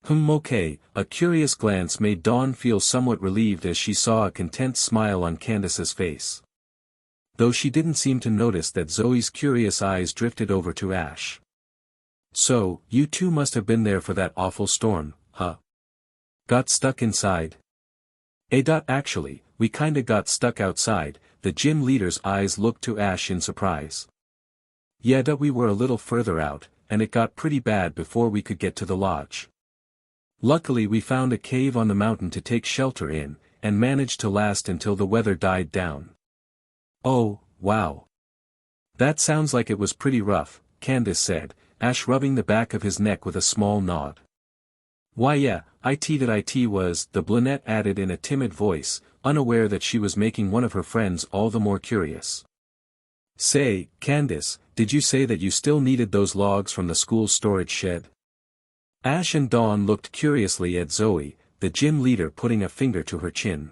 [SPEAKER 1] Okay, a curious glance made Dawn feel somewhat relieved as she saw a content smile on Candice's face. Though she didn't seem to notice that Zoe's curious eyes drifted over to Ash. So, you two must have been there for that awful storm, huh? Got stuck inside? Actually, we kinda got stuck outside. The gym leader's eyes looked to Ash in surprise. We were a little further out, and it got pretty bad before we could get to the lodge. Luckily we found a cave on the mountain to take shelter in, and managed to last until the weather died down. Oh, wow. That sounds like it was pretty rough, Candice said, Ash rubbing the back of his neck with a small nod. Why yeah, it was, the brunette added in a timid voice, unaware that she was making one of her friends all the more curious. Say, Candice, did you say that you still needed those logs from the school storage shed? Ash and Dawn looked curiously at Zoe, the gym leader putting a finger to her chin.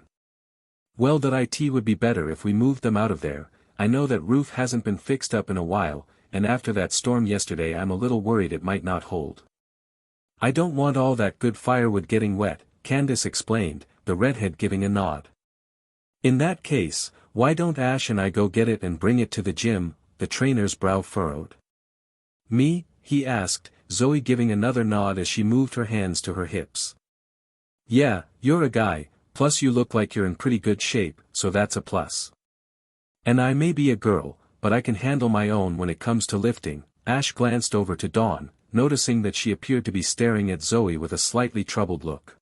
[SPEAKER 1] Well, that would be better if we moved them out of there. I know that roof hasn't been fixed up in a while, and after that storm yesterday I'm a little worried it might not hold. I don't want all that good firewood getting wet, Candice explained, the redhead giving a nod. In that case, why don't Ash and I go get it and bring it to the gym? The trainer's brow furrowed. Me? He asked, Zoe giving another nod as she moved her hands to her hips. Yeah, you're a guy, plus you look like you're in pretty good shape, so that's a plus. And I may be a girl, but I can handle my own when it comes to lifting. Ash glanced over to Dawn, noticing that she appeared to be staring at Zoe with a slightly troubled look.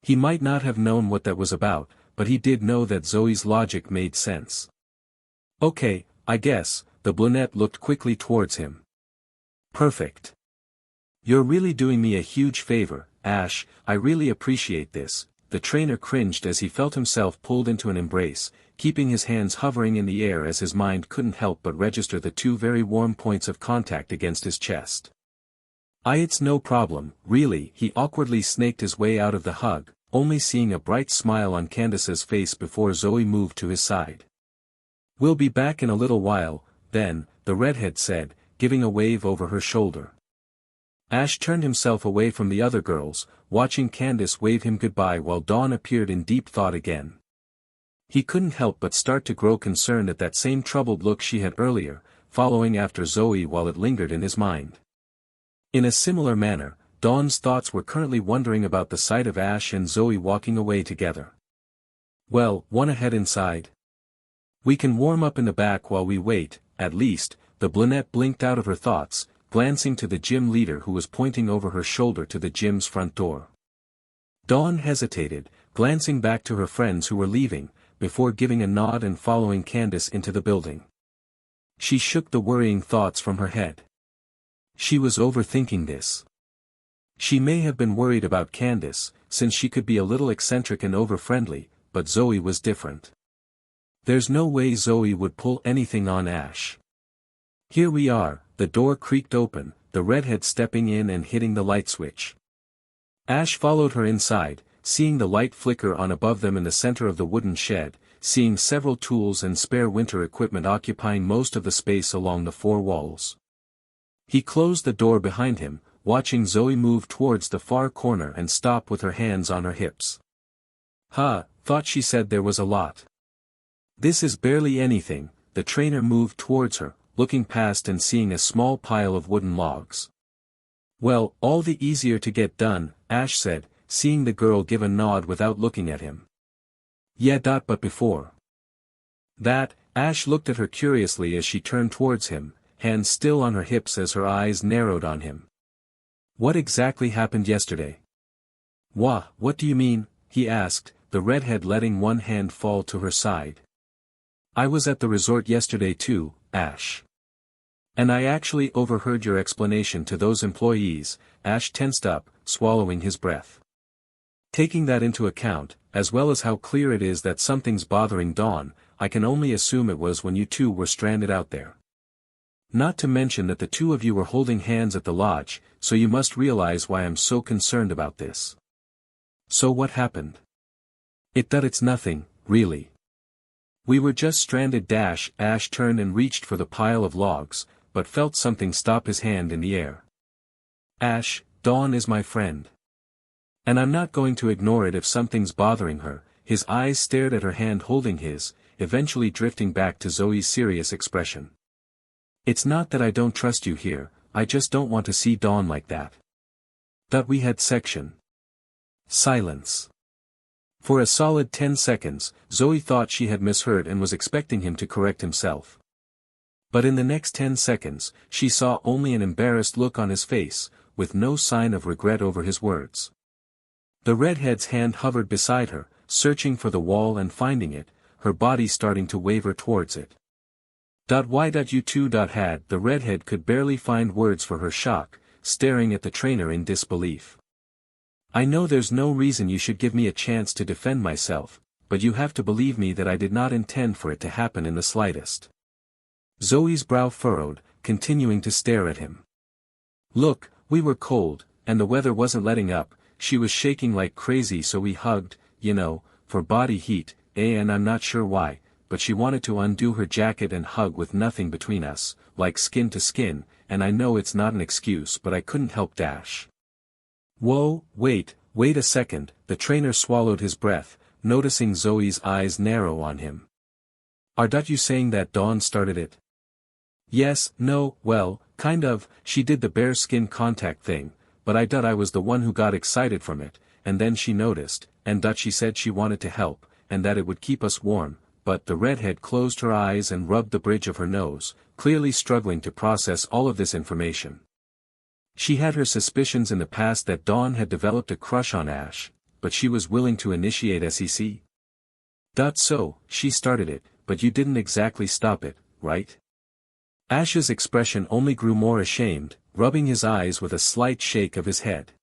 [SPEAKER 1] He might not have known what that was about, but he did know that Zoe's logic made sense. Okay, I guess. The brunette looked quickly towards him. Perfect. You're really doing me a huge favor, Ash. I really appreciate this. The trainer cringed as he felt himself pulled into an embrace, keeping his hands hovering in the air as his mind couldn't help but register the two very warm points of contact against his chest. It's no problem, really." He awkwardly snaked his way out of the hug, only seeing a bright smile on Candice's face before Zoey moved to his side. "We'll be back in a little while, then," the redhead said, giving a wave over her shoulder. Ash turned himself away from the other girls, watching Candice wave him goodbye while Dawn appeared in deep thought again. He couldn't help but start to grow concerned at that same troubled look she had earlier, following after Zoey while it lingered in his mind. In a similar manner, Dawn's thoughts were currently wondering about the sight of Ash and Zoey walking away together. "Well, wanna head inside? We can warm up in the back while we wait, at least," the brunette blinked out of her thoughts, glancing to the gym leader who was pointing over her shoulder to the gym's front door. Dawn hesitated, glancing back to her friends who were leaving, before giving a nod and following Candice into the building. She shook the worrying thoughts from her head. She was overthinking this. She may have been worried about Candice, since she could be a little eccentric and over-friendly, but Zoey was different. There's no way Zoey would pull anything on Ash. "Here we are," the door creaked open, the redhead stepping in and hitting the light switch. Ash followed her inside, seeing the light flicker on above them in the center of the wooden shed, seeing several tools and spare winter equipment occupying most of the space along the four walls. He closed the door behind him, watching Zoey move towards the far corner and stop with her hands on her hips. Thought she said there was a lot. This is barely anything." The trainer moved towards her, looking past and seeing a small pile of wooden logs. "Well, all the easier to get done," Ash said, seeing the girl give a nod without looking at him. "Yeah. But before that," Ash looked at her curiously as she turned towards him, hands still on her hips as her eyes narrowed on him. "What exactly happened yesterday?" What do you mean?" he asked, the redhead letting one hand fall to her side. "I was at the resort yesterday too, Ash. And I actually overheard your explanation to those employees." Ash tensed up, swallowing his breath. "Taking that into account, as well as how clear it is that something's bothering Dawn, I can only assume it was when you two were stranded out there. Not to mention that the two of you were holding hands at the lodge, so you must realize why I'm so concerned about this." "So what happened?" It's nothing, really. We were just stranded." Ash turned and reached for the pile of logs, but felt something stop his hand in the air. "Ash, Dawn is my friend. And I'm not going to ignore it if something's bothering her." His eyes stared at her hand holding his, eventually drifting back to Zoey's serious expression. "It's not that I don't trust you here, I just don't want to see Dawn like that." "Thought we had section." Silence. For a solid 10 seconds, Zoey thought she had misheard and was expecting him to correct himself. But in the next 10 seconds, she saw only an embarrassed look on his face, with no sign of regret over his words. The redhead's hand hovered beside her, searching for the wall and finding it, her body starting to waver towards it. "Why you two had?" The redhead could barely find words for her shock, staring at the trainer in disbelief. "I know there's no reason you should give me a chance to defend myself, but you have to believe me that I did not intend for it to happen in the slightest." Zoey's brow furrowed, continuing to stare at him. "Look, we were cold, and the weather wasn't letting up, she was shaking like crazy so we hugged, for body heat, and I'm not sure why, but she wanted to undo her jacket and hug with nothing between us, like skin to skin, and I know it's not an excuse but I couldn't help dash." "Whoa, wait a second," the trainer swallowed his breath, noticing Zoey's eyes narrow on him. "Are you saying that Dawn started it?" "Yes, no, well, kind of, she did the bare skin contact thing, but I was the one who got excited from it, and then she noticed, and she said she wanted to help, and that it would keep us warm," but the redhead closed her eyes and rubbed the bridge of her nose, clearly struggling to process all of this information. She had her suspicions in the past that Dawn had developed a crush on Ash, but she was willing to initiate SEC. "So, she started it, but you didn't exactly stop it, right?" Ash's expression only grew more ashamed, rubbing his eyes with a slight shake of his head.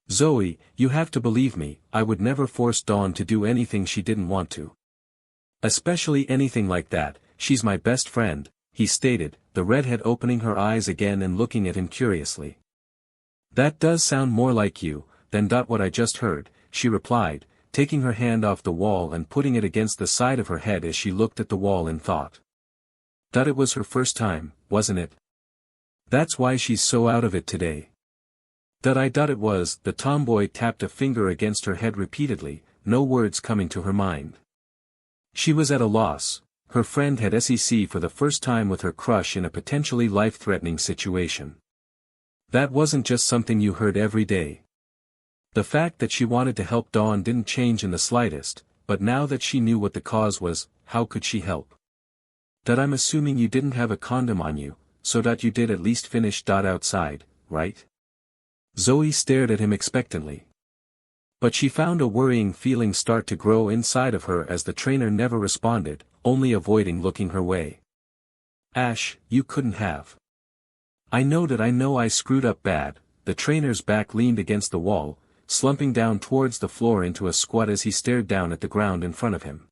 [SPEAKER 1] "Zoey, you have to believe me, I would never force Dawn to do anything she didn't want to. Especially anything like that, she's my best friend," he stated, the redhead opening her eyes again and looking at him curiously. That does sound more like you, than what I just heard, she replied, taking her hand off the wall and putting it against the side of her head as she looked at the wall in thought. It was her first time, wasn't it? That's why she's so out of it today. It was, the tomboy tapped a finger against her head repeatedly, no words coming to her mind. She was at a loss. Her friend had SEC for the first time with her crush in a potentially life-threatening situation. That wasn't just something you heard every day. The fact that she wanted to help Dawn didn't change in the slightest, but now that she knew what the cause was, how could she help? I'm assuming you didn't have a condom on you, so you did at least finish outside, right? Zoey stared at him expectantly. But she found a worrying feeling start to grow inside of her as the trainer never responded, only avoiding looking her way. Ash, you couldn't have. I know I screwed up bad. The trainer's back leaned against the wall, slumping down towards the floor into a squat as he stared down at the ground in front of him.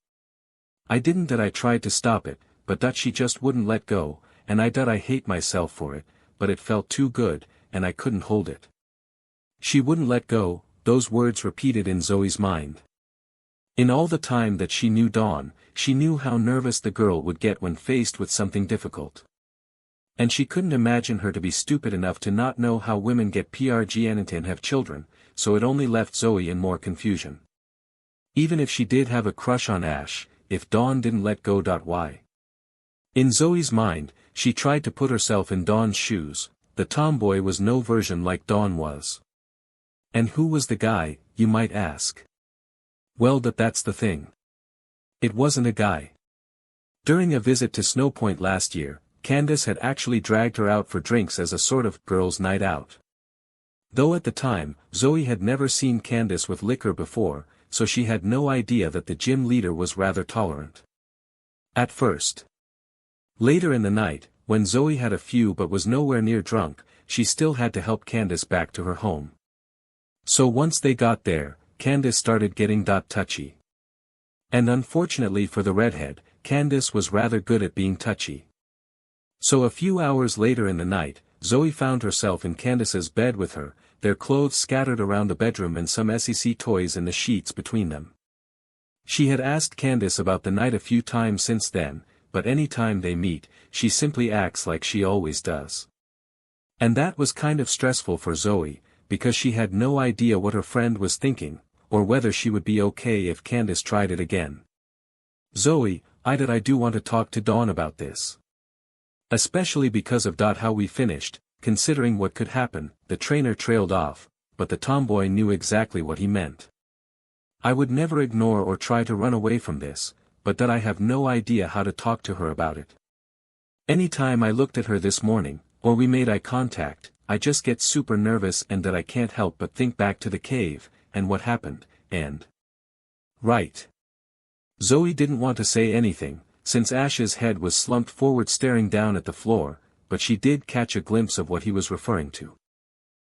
[SPEAKER 1] I tried to stop it, but she just wouldn't let go, and I hate myself for it, but it felt too good, and I couldn't hold it. She wouldn't let go, those words repeated in Zoey's mind. In all the time that she knew Dawn, she knew how nervous the girl would get when faced with something difficult. And she couldn't imagine her to be stupid enough to not know how women get pregnant and have children, so it only left Zoey in more confusion. Even if she did have a crush on Ash, if Dawn didn't let go. Why? In Zoey's mind, she tried to put herself in Dawn's shoes. The tomboy was no version like Dawn was. And who was the guy, you might ask? Well, that's the thing. It wasn't a guy. During a visit to Snowpoint last year, Candice had actually dragged her out for drinks as a sort of girls' night out. Though at the time, Zoey had never seen Candice with liquor before, so she had no idea that the gym leader was rather tolerant. At first. Later in the night, when Zoey had a few but was nowhere near drunk, she still had to help Candice back to her home. So once they got there, Candice started getting touchy. And unfortunately for the redhead, Candice was rather good at being touchy. So a few hours later in the night, Zoey found herself in Candice's bed with her, their clothes scattered around the bedroom and some SEC toys in the sheets between them. She had asked Candice about the night a few times since then, but any time they meet, she simply acts like she always does. And that was kind of stressful for Zoey, because she had no idea what her friend was thinking, or whether she would be okay if Candice tried it again. Zoey, I do want to talk to Dawn about this. Especially because of how we finished, considering what could happen. The trainer trailed off, but the tomboy knew exactly what he meant. I would never ignore or try to run away from this, but I have no idea how to talk to her about it. Anytime I looked at her this morning, or we made eye contact, I just get super nervous and I can't help but think back to the cave, and what happened, and... Right. Zoey didn't want to say anything, since Ash's head was slumped forward staring down at the floor, but she did catch a glimpse of what he was referring to.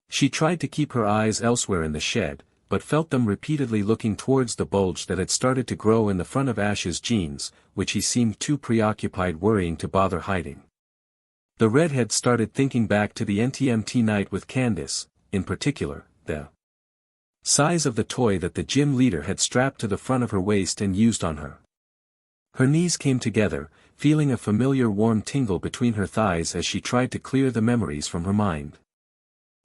[SPEAKER 1] She tried to keep her eyes elsewhere in the shed, but felt them repeatedly looking towards the bulge that had started to grow in the front of Ash's jeans, which he seemed too preoccupied worrying to bother hiding. The redhead started thinking back to the NTMT night with Candice, in particular, the size of the toy that the gym leader had strapped to the front of her waist and used on her. Her knees came together, feeling a familiar warm tingle between her thighs as she tried to clear the memories from her mind.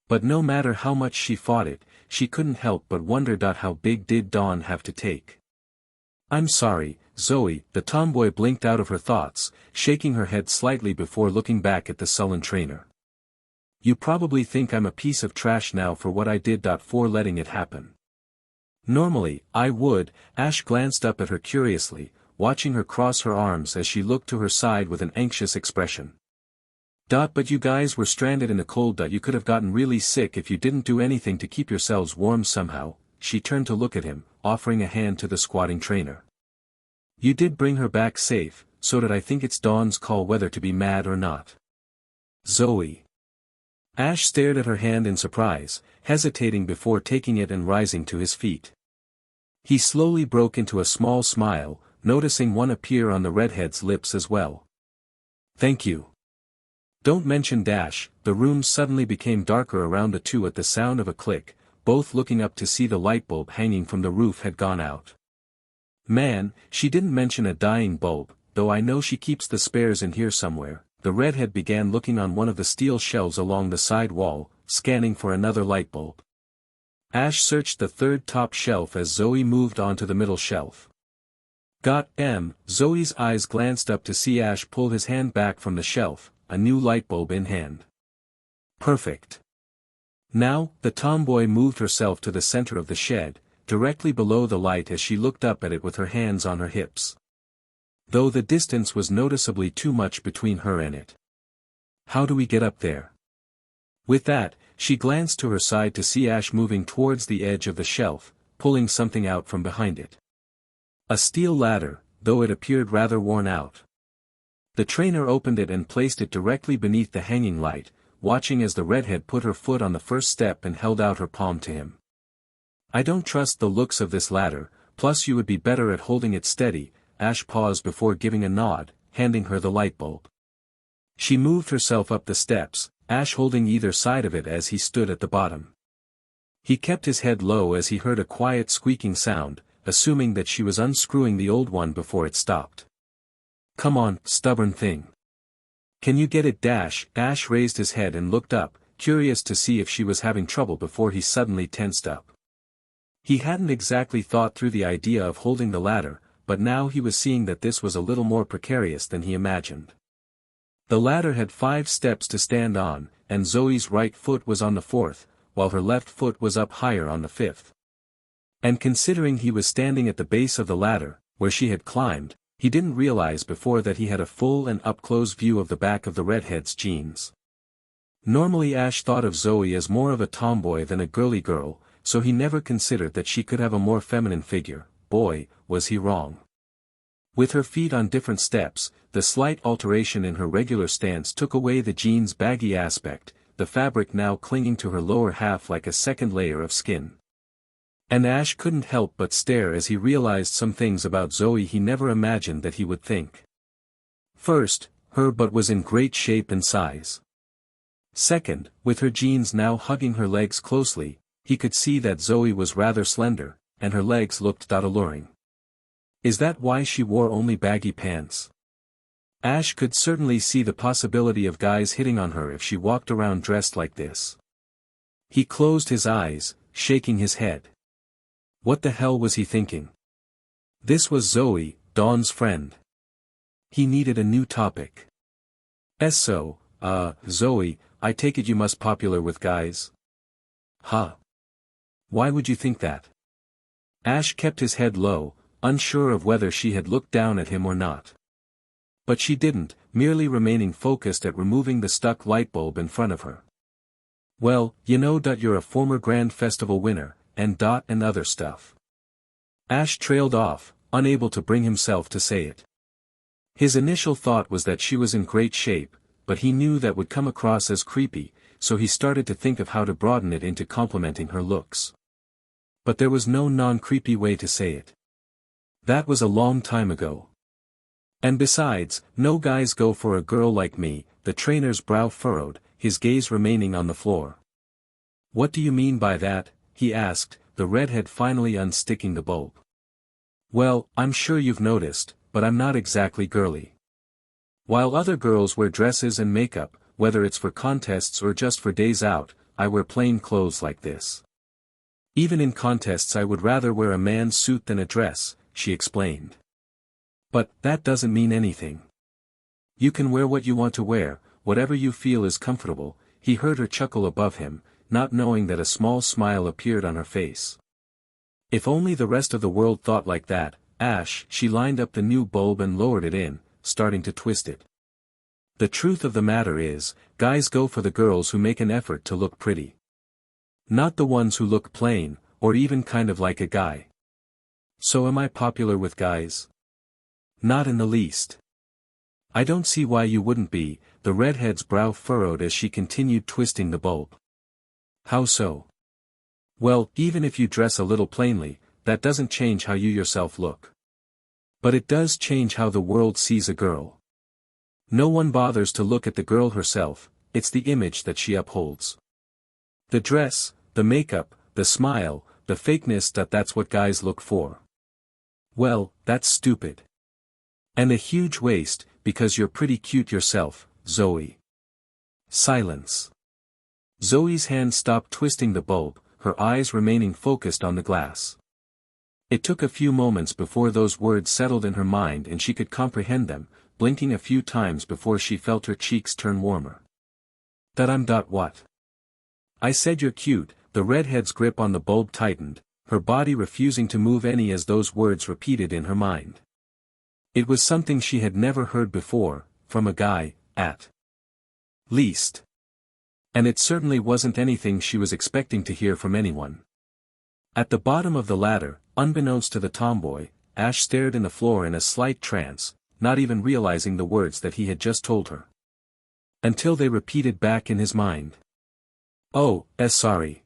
[SPEAKER 1] But no matter how much she fought it, she couldn't help but wonder how big did Dawn have to take. I'm sorry, Zoey, the tomboy blinked out of her thoughts, shaking her head slightly before looking back at the sullen trainer. You probably think I'm a piece of trash now for what I did. For letting it happen. Normally, I would. Ash glanced up at her curiously, watching her cross her arms as she looked to her side with an anxious expression. But you guys were stranded in the cold. You could have gotten really sick if you didn't do anything to keep yourselves warm somehow. She turned to look at him, offering a hand to the squatting trainer. You did bring her back safe, so I think it's Dawn's call whether to be mad or not. Zoey. Ash stared at her hand in surprise, hesitating before taking it and rising to his feet. He slowly broke into a small smile, noticing one appear on the redhead's lips as well. Thank you. Don't mention dash. The room suddenly became darker around the two at the sound of a click, both looking up to see the light bulb hanging from the roof had gone out. Man, she didn't mention a dying bulb, though I know she keeps the spares in here somewhere. The redhead began looking on one of the steel shelves along the side wall, scanning for another light bulb. Ash searched the third top shelf as Zoey moved on to the middle shelf. Got M. Zoey's eyes glanced up to see Ash pull his hand back from the shelf, a new light bulb in hand. Perfect. Now, the tomboy moved herself to the center of the shed, directly below the light as she looked up at it with her hands on her hips. Though the distance was noticeably too much between her and it. How do we get up there? With that, she glanced to her side to see Ash moving towards the edge of the shelf, pulling something out from behind it. A steel ladder, though it appeared rather worn out. The trainer opened it and placed it directly beneath the hanging light, watching as the redhead put her foot on the first step and held out her palm to him. I don't trust the looks of this ladder, plus you would be better at holding it steady. Ash paused before giving a nod, handing her the light bulb. She moved herself up the steps, Ash holding either side of it as he stood at the bottom. He kept his head low as he heard a quiet squeaking sound, assuming that she was unscrewing the old one before it stopped. Come on, stubborn thing. Can you get it? Dash. Ash raised his head and looked up, curious to see if she was having trouble before he suddenly tensed up. He hadn't exactly thought through the idea of holding the ladder, but now he was seeing that this was a little more precarious than he imagined. The ladder had 5 steps to stand on, and Zoey's right foot was on the 4th, while her left foot was up higher on the 5th. And considering he was standing at the base of the ladder, where she had climbed, he didn't realize before that he had a full and up-close view of the back of the redhead's jeans. Normally Ash thought of Zoey as more of a tomboy than a girly girl, so he never considered that she could have a more feminine figure. Boy, was he wrong. With her feet on different steps, the slight alteration in her regular stance took away the jeans' baggy aspect, the fabric now clinging to her lower half like a second layer of skin. And Ash couldn't help but stare as he realized some things about Zoey he never imagined that he would think. First, her butt was in great shape and size. Second, with her jeans now hugging her legs closely, he could see that Zoey was rather slender, and her legs looked alluring. Is that why she wore only baggy pants? Ash could certainly see the possibility of guys hitting on her if she walked around dressed like this. He closed his eyes, shaking his head. What the hell was he thinking? This was Zoey, Dawn's friend. He needed a new topic. So, Zoey, I take it you must popular with guys? Huh? Why would you think that? Ash kept his head low, unsure of whether she had looked down at him or not. But she didn't, merely remaining focused at removing the stuck light bulb in front of her. Well, you know that you're a former Grand Festival winner, and other stuff. Ash trailed off, unable to bring himself to say it. His initial thought was that she was in great shape, but he knew that would come across as creepy, so he started to think of how to broaden it into complimenting her looks. But there was no non-creepy way to say it. That was a long time ago. And besides, no guys go for a girl like me. The trainer's brow furrowed, his gaze remaining on the floor. What do you mean by that? He asked, the redhead finally unsticking the bulb. Well, I'm sure you've noticed, but I'm not exactly girly. While other girls wear dresses and makeup, whether it's for contests or just for days out, I wear plain clothes like this. Even in contests I would rather wear a man's suit than a dress, she explained. But that doesn't mean anything. You can wear what you want to wear, whatever you feel is comfortable. He heard her chuckle above him, not knowing that a small smile appeared on her face. If only the rest of the world thought like that, Ash. She lined up the new bulb and lowered it in, starting to twist it. The truth of the matter is, guys go for the girls who make an effort to look pretty. Not the ones who look plain, or even kind of like a guy. So am I popular with guys? Not in the least. I don't see why you wouldn't be. The redhead's brow furrowed as she continued twisting the bulb. How so? Well, even if you dress a little plainly, that doesn't change how you yourself look. But it does change how the world sees a girl. No one bothers to look at the girl herself, it's the image that she upholds. The dress, the makeup, the smile, the fakeness, that's what guys look for. Well, that's stupid. And a huge waist, because you're pretty cute yourself, Zoey. Silence. Zoe's hand stopped twisting the bulb, her eyes remaining focused on the glass. It took a few moments before those words settled in her mind and she could comprehend them, blinking a few times before she felt her cheeks turn warmer. That I'm what? I said you're cute. The redhead's grip on the bulb tightened, her body refusing to move any as those words repeated in her mind. It was something she had never heard before, from a guy, at least. And it certainly wasn't anything she was expecting to hear from anyone. At the bottom of the ladder, unbeknownst to the tomboy, Ash stared in the floor in a slight trance, not even realizing the words that he had just told her. Until they repeated back in his mind. Oh, sorry.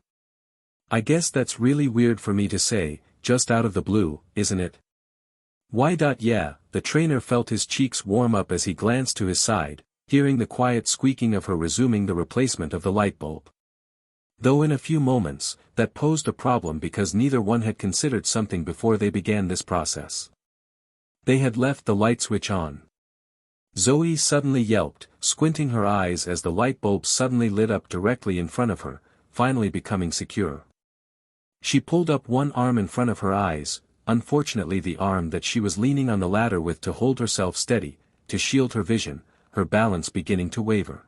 [SPEAKER 1] I guess that's really weird for me to say, just out of the blue, isn't it? Why? Yeah, the trainer felt his cheeks warm up as he glanced to his side, hearing the quiet squeaking of her resuming the replacement of the light bulb. Though in a few moments, that posed a problem because neither one had considered something before they began this process. They had left the light switch on. Zoey suddenly yelped, squinting her eyes as the light bulb suddenly lit up directly in front of her, finally becoming secure. She pulled up one arm in front of her eyes, unfortunately the arm that she was leaning on the ladder with to hold herself steady, to shield her vision, her balance beginning to waver.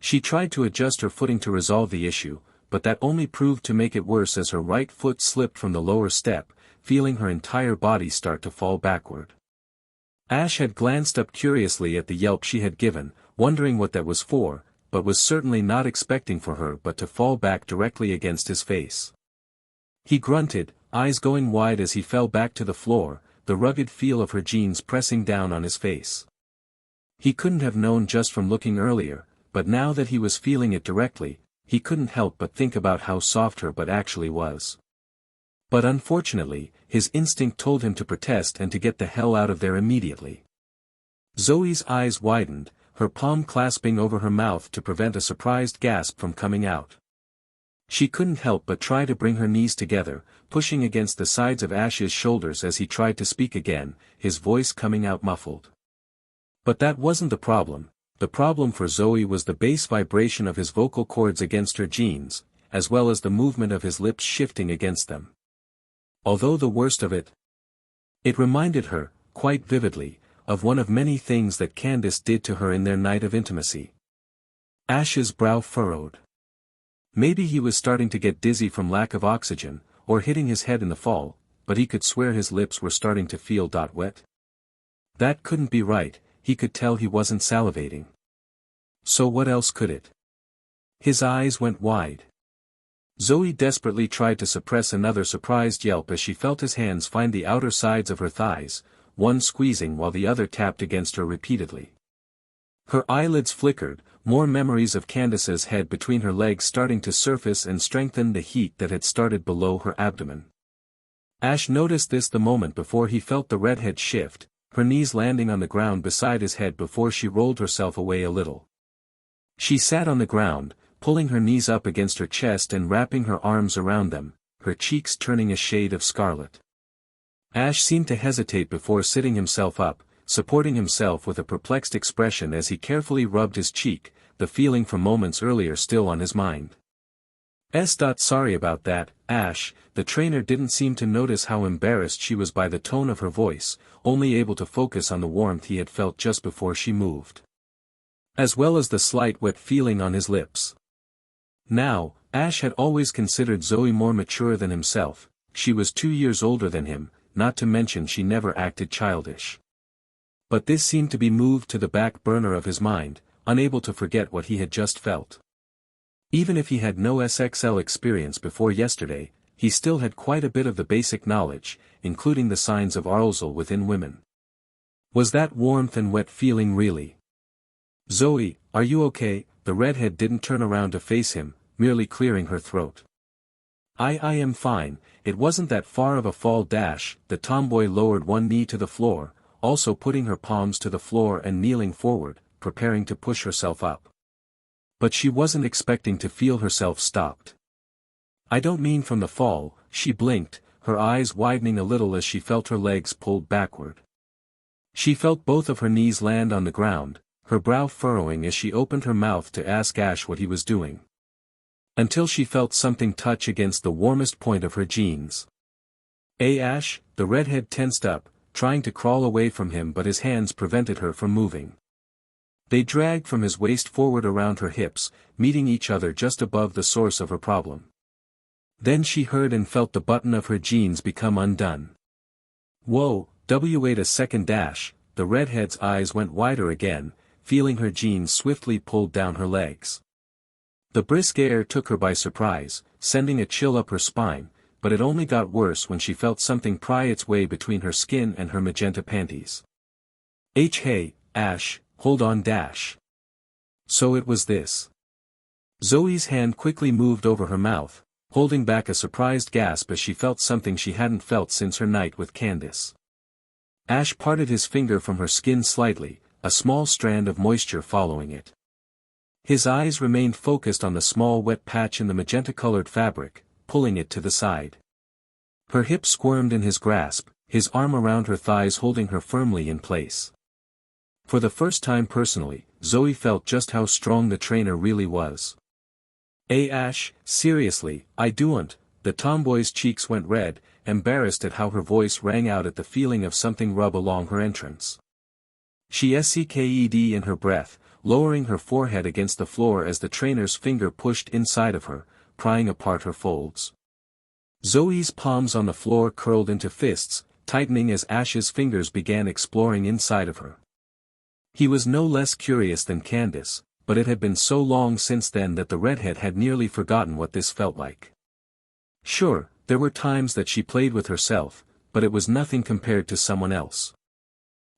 [SPEAKER 1] She tried to adjust her footing to resolve the issue, but that only proved to make it worse as her right foot slipped from the lower step, feeling her entire body start to fall backward. Ash had glanced up curiously at the yelp she had given, wondering what that was for, but was certainly not expecting for her but to fall back directly against his face. He grunted, eyes going wide as he fell back to the floor, the rugged feel of her jeans pressing down on his face. He couldn't have known just from looking earlier, but now that he was feeling it directly, he couldn't help but think about how soft her butt actually was. But unfortunately, his instinct told him to protest and to get the hell out of there immediately. Zoe's eyes widened, her palm clasping over her mouth to prevent a surprised gasp from coming out. She couldn't help but try to bring her knees together, pushing against the sides of Ash's shoulders as he tried to speak again, his voice coming out muffled. But that wasn't the problem. The problem for Zoey was the bass vibration of his vocal cords against her jeans, as well as the movement of his lips shifting against them. Although the worst of it reminded her, quite vividly, of one of many things that Candice did to her in their night of intimacy. Ash's brow furrowed. Maybe he was starting to get dizzy from lack of oxygen, or hitting his head in the fall, but he could swear his lips were starting to feel wet. That couldn't be right, he could tell he wasn't salivating. So what else could it? His eyes went wide. Zoey desperately tried to suppress another surprised yelp as she felt his hands find the outer sides of her thighs, one squeezing while the other tapped against her repeatedly. Her eyelids flickered, more memories of Candice's head between her legs starting to surface and strengthen the heat that had started below her abdomen. Ash noticed this the moment before he felt the redhead shift, her knees landing on the ground beside his head before she rolled herself away a little. She sat on the ground, pulling her knees up against her chest and wrapping her arms around them, her cheeks turning a shade of scarlet. Ash seemed to hesitate before sitting himself up, supporting himself with a perplexed expression as he carefully rubbed his cheek, the feeling from moments earlier still on his mind. Sorry about that, Ash. The trainer didn't seem to notice how embarrassed she was by the tone of her voice, only able to focus on the warmth he had felt just before she moved. As well as the slight wet feeling on his lips. Now, Ash had always considered Zoey more mature than himself, she was 2 years older than him, not to mention she never acted childish. But this seemed to be moved to the back burner of his mind, unable to forget what he had just felt. Even if he had no SXL experience before yesterday, he still had quite a bit of the basic knowledge, including the signs of arousal within women. Was that warmth and wet feeling really? Zoey, are you okay? The redhead didn't turn around to face him, merely clearing her throat. I am fine, it wasn't that far of a fall. The tomboy lowered one knee to the floor, also putting her palms to the floor and kneeling forward, preparing to push herself up. But she wasn't expecting to feel herself stopped. "I don't mean from the fall," she blinked, her eyes widening a little as she felt her legs pulled backward. She felt both of her knees land on the ground, her brow furrowing as she opened her mouth to ask Ash what he was doing. Until she felt something touch against the warmest point of her jeans. "Hey Ash," the redhead tensed up, trying to crawl away from him, but his hands prevented her from moving. They dragged from his waist forward around her hips, meeting each other just above the source of her problem. Then she heard and felt the button of her jeans become undone. "Whoa, wait a second Ash," the redhead's eyes went wider again, feeling her jeans swiftly pulled down her legs. The brisk air took her by surprise, sending a chill up her spine, but it only got worse when she felt something pry its way between her skin and her magenta panties. Hey, Ash, hold on Dash. So it was this. Zoe's hand quickly moved over her mouth, holding back a surprised gasp as she felt something she hadn't felt since her night with Candice. Ash parted his finger from her skin slightly, a small strand of moisture following it. His eyes remained focused on the small wet patch in the magenta-colored fabric, pulling it to the side. Her hips squirmed in his grasp, his arm around her thighs holding her firmly in place. For the first time personally, Zoe felt just how strong the trainer really was. "Hey Ash, seriously, I don't," the tomboy's cheeks went red, embarrassed at how her voice rang out at the feeling of something rub along her entrance. She sucked in her breath, lowering her forehead against the floor as the trainer's finger pushed inside of her, prying apart her folds. Zoe's palms on the floor curled into fists, tightening as Ash's fingers began exploring inside of her. He was no less curious than Candice, but it had been so long since then that the redhead had nearly forgotten what this felt like. Sure, there were times that she played with herself, but it was nothing compared to someone else.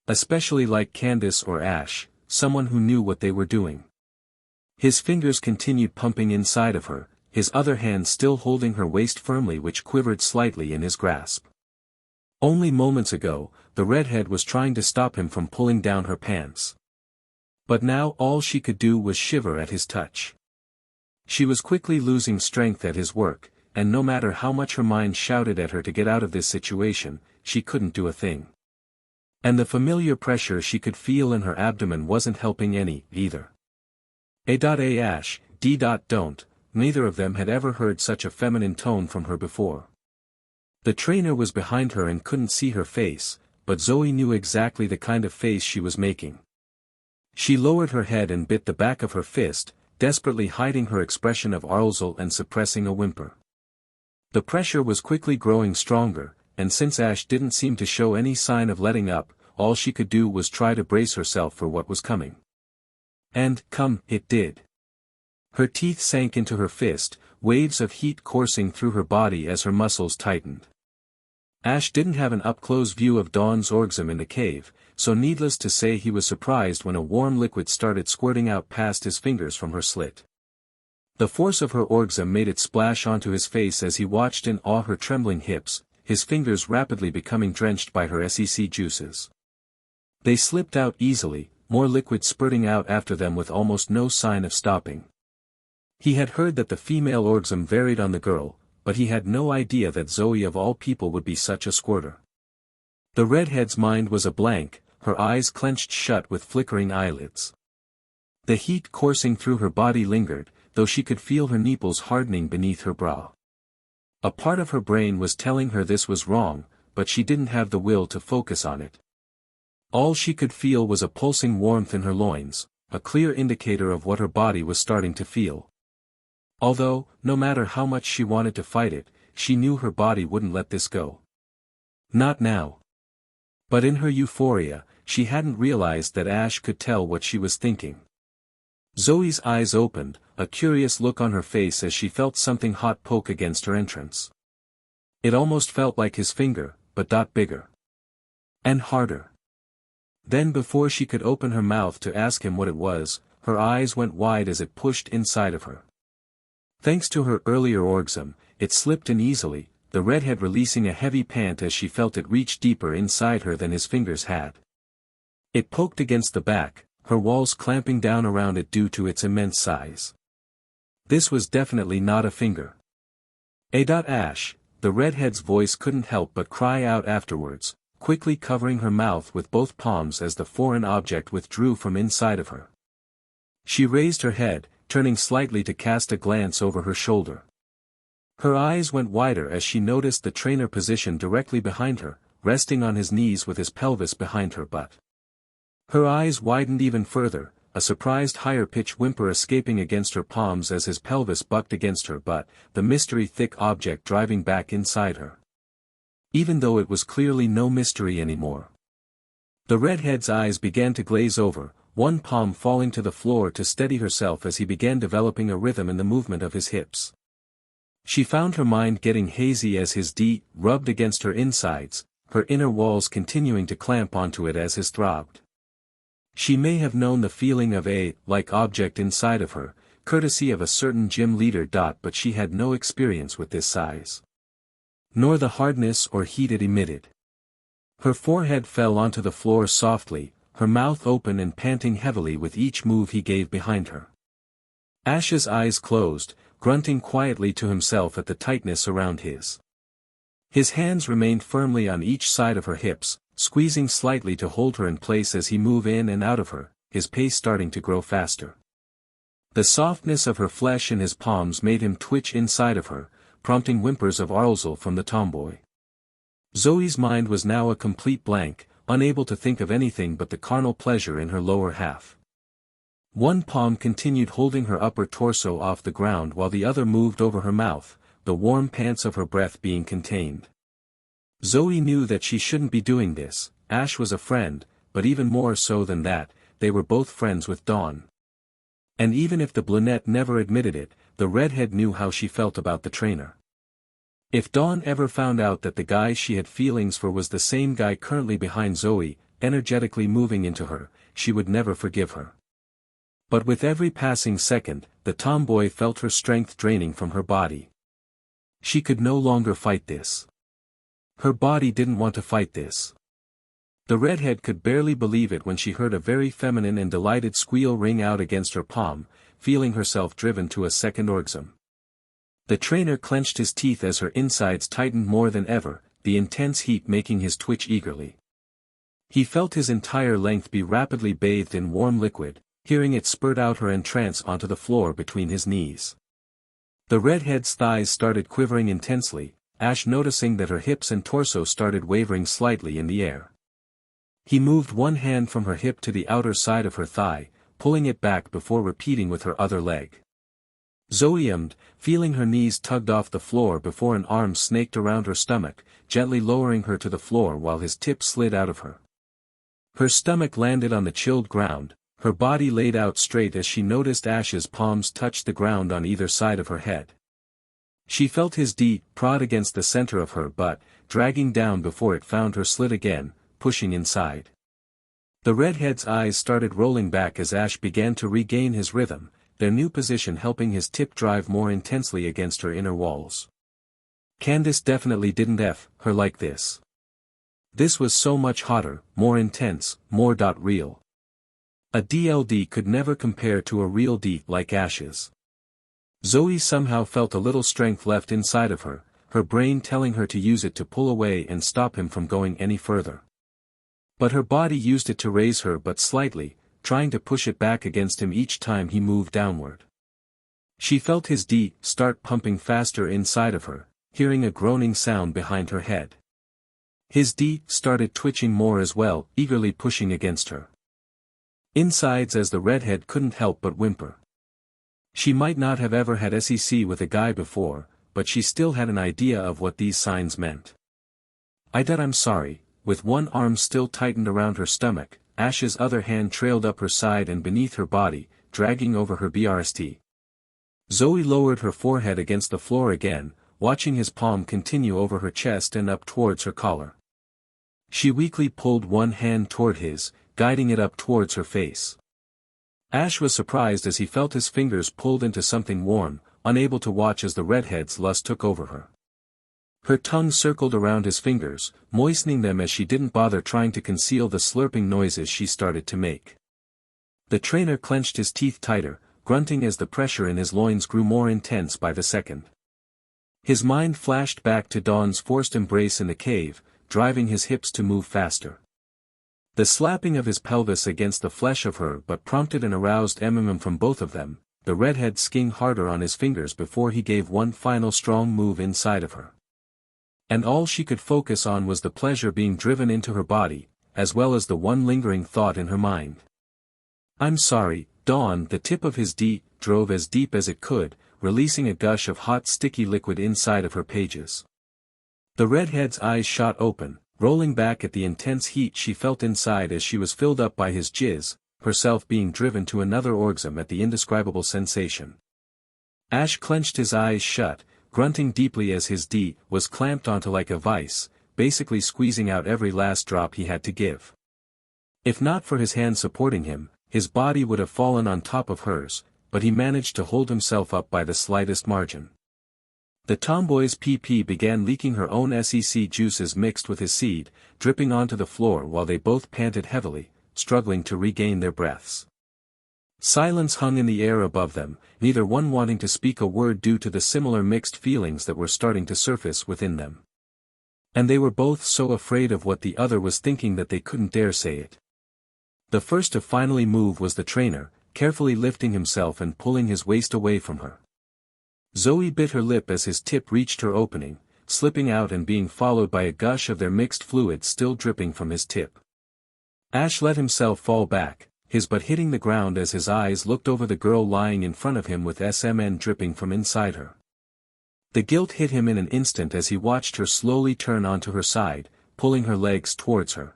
[SPEAKER 1] Especially like Candice or Ash, someone who knew what they were doing. His fingers continued pumping inside of her, his other hand still holding her waist firmly, which quivered slightly in his grasp. Only moments ago, the redhead was trying to stop him from pulling down her pants. But now all she could do was shiver at his touch. She was quickly losing strength at his work, and no matter how much her mind shouted at her to get out of this situation, she couldn't do a thing. And the familiar pressure she could feel in her abdomen wasn't helping any, either. A Ash, D. Don't, neither of them had ever heard such a feminine tone from her before. The trainer was behind her and couldn't see her face, but Zoe knew exactly the kind of face she was making. She lowered her head and bit the back of her fist, desperately hiding her expression of arousal and suppressing a whimper. The pressure was quickly growing stronger, and since Ash didn't seem to show any sign of letting up, all she could do was try to brace herself for what was coming. And, it did. Her teeth sank into her fist, waves of heat coursing through her body as her muscles tightened. Ash didn't have an up-close view of Dawn's orgasm in the cave, so needless to say he was surprised when a warm liquid started squirting out past his fingers from her slit. The force of her orgasm made it splash onto his face as he watched in awe her trembling hips, his fingers rapidly becoming drenched by her SEC juices. They slipped out easily, more liquid spurting out after them with almost no sign of stopping. He had heard that the female orgasm varied on the girl, but he had no idea that Zoe of all people would be such a squirter. The redhead's mind was a blank, her eyes clenched shut with flickering eyelids. The heat coursing through her body lingered, though she could feel her nipples hardening beneath her bra. A part of her brain was telling her this was wrong, but she didn't have the will to focus on it. All she could feel was a pulsing warmth in her loins, a clear indicator of what her body was starting to feel. Although, no matter how much she wanted to fight it, she knew her body wouldn't let this go. Not now. But in her euphoria, she hadn't realized that Ash could tell what she was thinking. Zoe's eyes opened, a curious look on her face as she felt something hot poke against her entrance. It almost felt like his finger, but bigger. And harder. Then before she could open her mouth to ask him what it was, her eyes went wide as it pushed inside of her. Thanks to her earlier orgasm, it slipped in easily, the redhead releasing a heavy pant as she felt it reach deeper inside her than his fingers had. It poked against the back, her walls clamping down around it due to its immense size. This was definitely not a finger. Ash, the redhead's voice couldn't help but cry out afterwards, quickly covering her mouth with both palms as the foreign object withdrew from inside of her. She raised her head, turning slightly to cast a glance over her shoulder. Her eyes went wider as she noticed the trainer positioned directly behind her, resting on his knees with his pelvis behind her butt. Her eyes widened even further, a surprised higher-pitched whimper escaping against her palms as his pelvis bucked against her butt, the mystery-thick object driving back inside her. Even though it was clearly no mystery anymore. The redhead's eyes began to glaze over, one palm falling to the floor to steady herself as he began developing a rhythm in the movement of his hips. She found her mind getting hazy as his D rubbed against her insides, her inner walls continuing to clamp onto it as his throbbed. She may have known the feeling of a like object inside of her, courtesy of a certain gym leader. But she had no experience with this size. Nor the hardness or heat it emitted. Her forehead fell onto the floor softly, her mouth open and panting heavily with each move he gave behind her. Ash's eyes closed, grunting quietly to himself at the tightness around his. His hands remained firmly on each side of her hips, squeezing slightly to hold her in place as he moved in and out of her, his pace starting to grow faster. The softness of her flesh in his palms made him twitch inside of her, prompting whimpers of arousal from the tomboy. Zoe's mind was now a complete blank, unable to think of anything but the carnal pleasure in her lower half. One palm continued holding her upper torso off the ground while the other moved over her mouth, the warm pants of her breath being contained. Zoe knew that she shouldn't be doing this. Ash was a friend, but even more so than that, they were both friends with Dawn. And even if the brunette never admitted it, the redhead knew how she felt about the trainer. If Dawn ever found out that the guy she had feelings for was the same guy currently behind Zoe, energetically moving into her, she would never forgive her. But with every passing second, the tomboy felt her strength draining from her body. She could no longer fight this. Her body didn't want to fight this. The redhead could barely believe it when she heard a very feminine and delighted squeal ring out against her palm, feeling herself driven to a second orgasm. The trainer clenched his teeth as her insides tightened more than ever, the intense heat making his twitch eagerly. He felt his entire length be rapidly bathed in warm liquid, hearing it spurt out her entrance onto the floor between his knees. The redhead's thighs started quivering intensely, Ash noticing that her hips and torso started wavering slightly in the air. He moved one hand from her hip to the outer side of her thigh, pulling it back before repeating with her other leg. Zoe ummed, feeling her knees tugged off the floor before an arm snaked around her stomach, gently lowering her to the floor while his tip slid out of her. Her stomach landed on the chilled ground, her body laid out straight as she noticed Ash's palms touch the ground on either side of her head. She felt his D prod against the center of her butt, dragging down before it found her slit again, pushing inside. The redhead's eyes started rolling back as Ash began to regain his rhythm, their new position helping his tip drive more intensely against her inner walls. Candice definitely didn't F her like this. This was so much hotter, more intense, more real. A DLD could never compare to a real D like Ash's. Zoe somehow felt a little strength left inside of her, her brain telling her to use it to pull away and stop him from going any further. But her body used it to raise her but slightly, trying to push it back against him each time he moved downward. She felt his D start pumping faster inside of her, hearing a groaning sound behind her head. His D started twitching more as well, eagerly pushing against her insides as the redhead couldn't help but whimper. She might not have ever had SEC with a guy before, but she still had an idea of what these signs meant. I'm sorry, with one arm still tightened around her stomach, Ash's other hand trailed up her side and beneath her body, dragging over her BRST. Zoe lowered her forehead against the floor again, watching his palm continue over her chest and up towards her collar. She weakly pulled one hand toward his, guiding it up towards her face. Ash was surprised as he felt his fingers pulled into something warm, unable to watch as the redhead's lust took over her. Her tongue circled around his fingers, moistening them as she didn't bother trying to conceal the slurping noises she started to make. The trainer clenched his teeth tighter, grunting as the pressure in his loins grew more intense by the second. His mind flashed back to Dawn's forced embrace in the cave, driving his hips to move faster. The slapping of his pelvis against the flesh of her but prompted an aroused from both of them, the redhead skiing harder on his fingers before he gave one final strong move inside of her. And all she could focus on was the pleasure being driven into her body, as well as the one lingering thought in her mind. "I'm sorry, Dawn." The tip of his D drove as deep as it could, releasing a gush of hot sticky liquid inside of her pages. The redhead's eyes shot open, rolling back at the intense heat she felt inside as she was filled up by his jizz, herself being driven to another orgasm at the indescribable sensation. Ash clenched his eyes shut, grunting deeply as his D was clamped onto like a vice, basically squeezing out every last drop he had to give. If not for his hand supporting him, his body would have fallen on top of hers, but he managed to hold himself up by the slightest margin. The tomboy's PP began leaking her own SEC juices mixed with his seed, dripping onto the floor while they both panted heavily, struggling to regain their breaths. Silence hung in the air above them, neither one wanting to speak a word due to the similar mixed feelings that were starting to surface within them. And they were both so afraid of what the other was thinking that they couldn't dare say it. The first to finally move was the trainer, carefully lifting himself and pulling his waist away from her. Zoe bit her lip as his tip reached her opening, slipping out and being followed by a gush of their mixed fluid still dripping from his tip. Ash let himself fall back, his butt hitting the ground as his eyes looked over the girl lying in front of him with SMN dripping from inside her. The guilt hit him in an instant as he watched her slowly turn onto her side, pulling her legs towards her.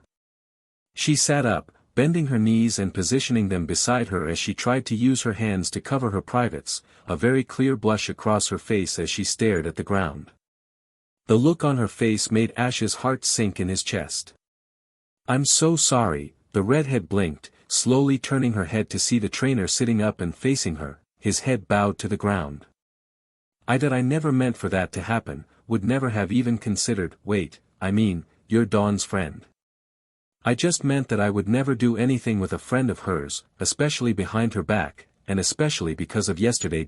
[SPEAKER 1] She sat up, bending her knees and positioning them beside her as she tried to use her hands to cover her privates, a very clear blush across her face as she stared at the ground. The look on her face made Ash's heart sink in his chest. "I'm so sorry," the redhead blinked, slowly turning her head to see the trainer sitting up and facing her, his head bowed to the ground. I never meant for that to happen, would never have even considered." "Wait, I mean, you're Dawn's friend." "I just meant that I would never do anything with a friend of hers, especially behind her back, and especially because of yesterday."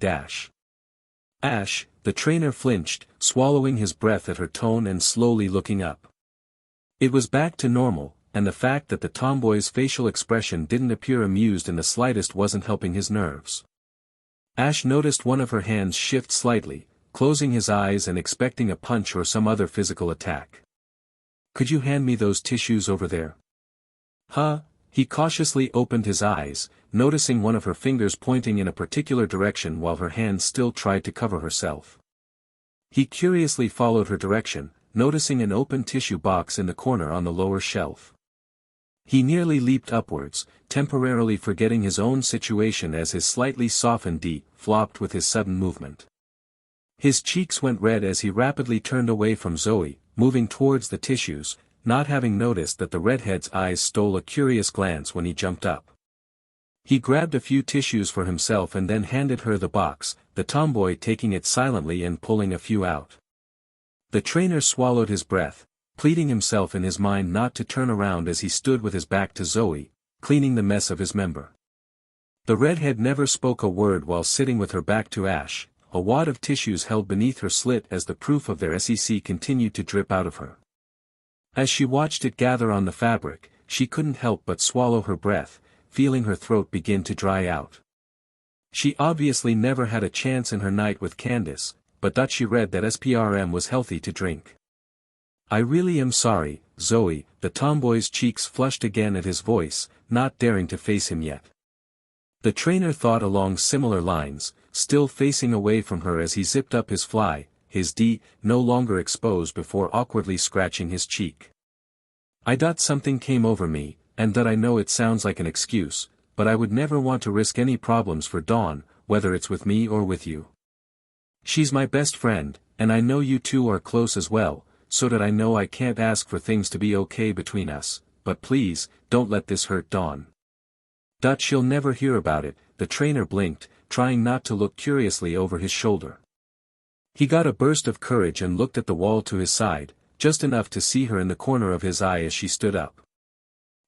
[SPEAKER 1] Ash, the trainer flinched, swallowing his breath at her tone and slowly looking up. It was back to normal, and the fact that the tomboy's facial expression didn't appear amused in the slightest wasn't helping his nerves. Ash noticed one of her hands shift slightly, closing his eyes and expecting a punch or some other physical attack. "Could you hand me those tissues over there?" "Huh?" He cautiously opened his eyes, noticing one of her fingers pointing in a particular direction while her hand still tried to cover herself. He curiously followed her direction, noticing an open tissue box in the corner on the lower shelf. He nearly leaped upwards, temporarily forgetting his own situation as his slightly softened D flopped with his sudden movement. His cheeks went red as he rapidly turned away from Zoe, moving towards the tissues, not having noticed that the redhead's eyes stole a curious glance when he jumped up. He grabbed a few tissues for himself and then handed her the box, the tomboy taking it silently and pulling a few out. The trainer swallowed his breath, pleading himself in his mind not to turn around as he stood with his back to Zoe, cleaning the mess of his member. The redhead never spoke a word while sitting with her back to Ash, a wad of tissues held beneath her slit as the proof of their SEC continued to drip out of her. As she watched it gather on the fabric, she couldn't help but swallow her breath, feeling her throat begin to dry out. She obviously never had a chance in her night with Candice, but that she read that SPRM was healthy to drink. "I really am sorry, Zoe." The tomboy's cheeks flushed again at his voice, not daring to face him yet. The trainer thought along similar lines, still facing away from her as he zipped up his fly, his D no longer exposed before awkwardly scratching his cheek. Something came over me, and that I know it sounds like an excuse, but I would never want to risk any problems for Dawn, whether it's with me or with you. She's my best friend, and I know you two are close as well, so that I know I can't ask for things to be okay between us, but please, don't let this hurt Dawn." "She'll never hear about it," the trainer blinked, trying not to look curiously over his shoulder. He got a burst of courage and looked at the wall to his side, just enough to see her in the corner of his eye as she stood up.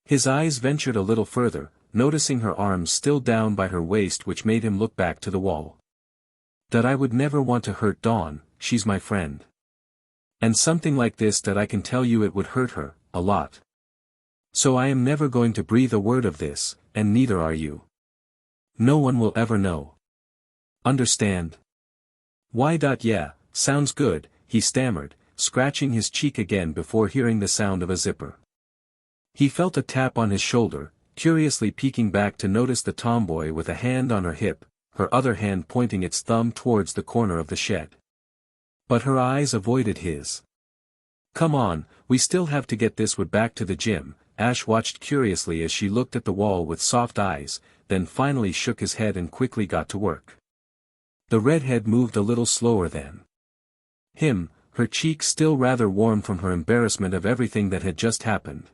[SPEAKER 1] His eyes ventured a little further, noticing her arms still down by her waist, which made him look back to the wall. That I would never want to hurt Dawn, she's my friend. And something like this, that I can tell you it would hurt her, a lot. So I am never going to breathe a word of this, and neither are you. No one will ever know. Understand? Yeah, sounds good, he stammered, scratching his cheek again before hearing the sound of a zipper. He felt a tap on his shoulder, curiously peeking back to notice the tomboy with a hand on her hip, her other hand pointing its thumb towards the corner of the shed. But her eyes avoided his. Come on, we still have to get this wood back to the gym. Ash watched curiously as she looked at the wall with soft eyes, then finally shook his head and quickly got to work. The redhead moved a little slower than him, her cheeks still rather warm from her embarrassment of everything that had just happened.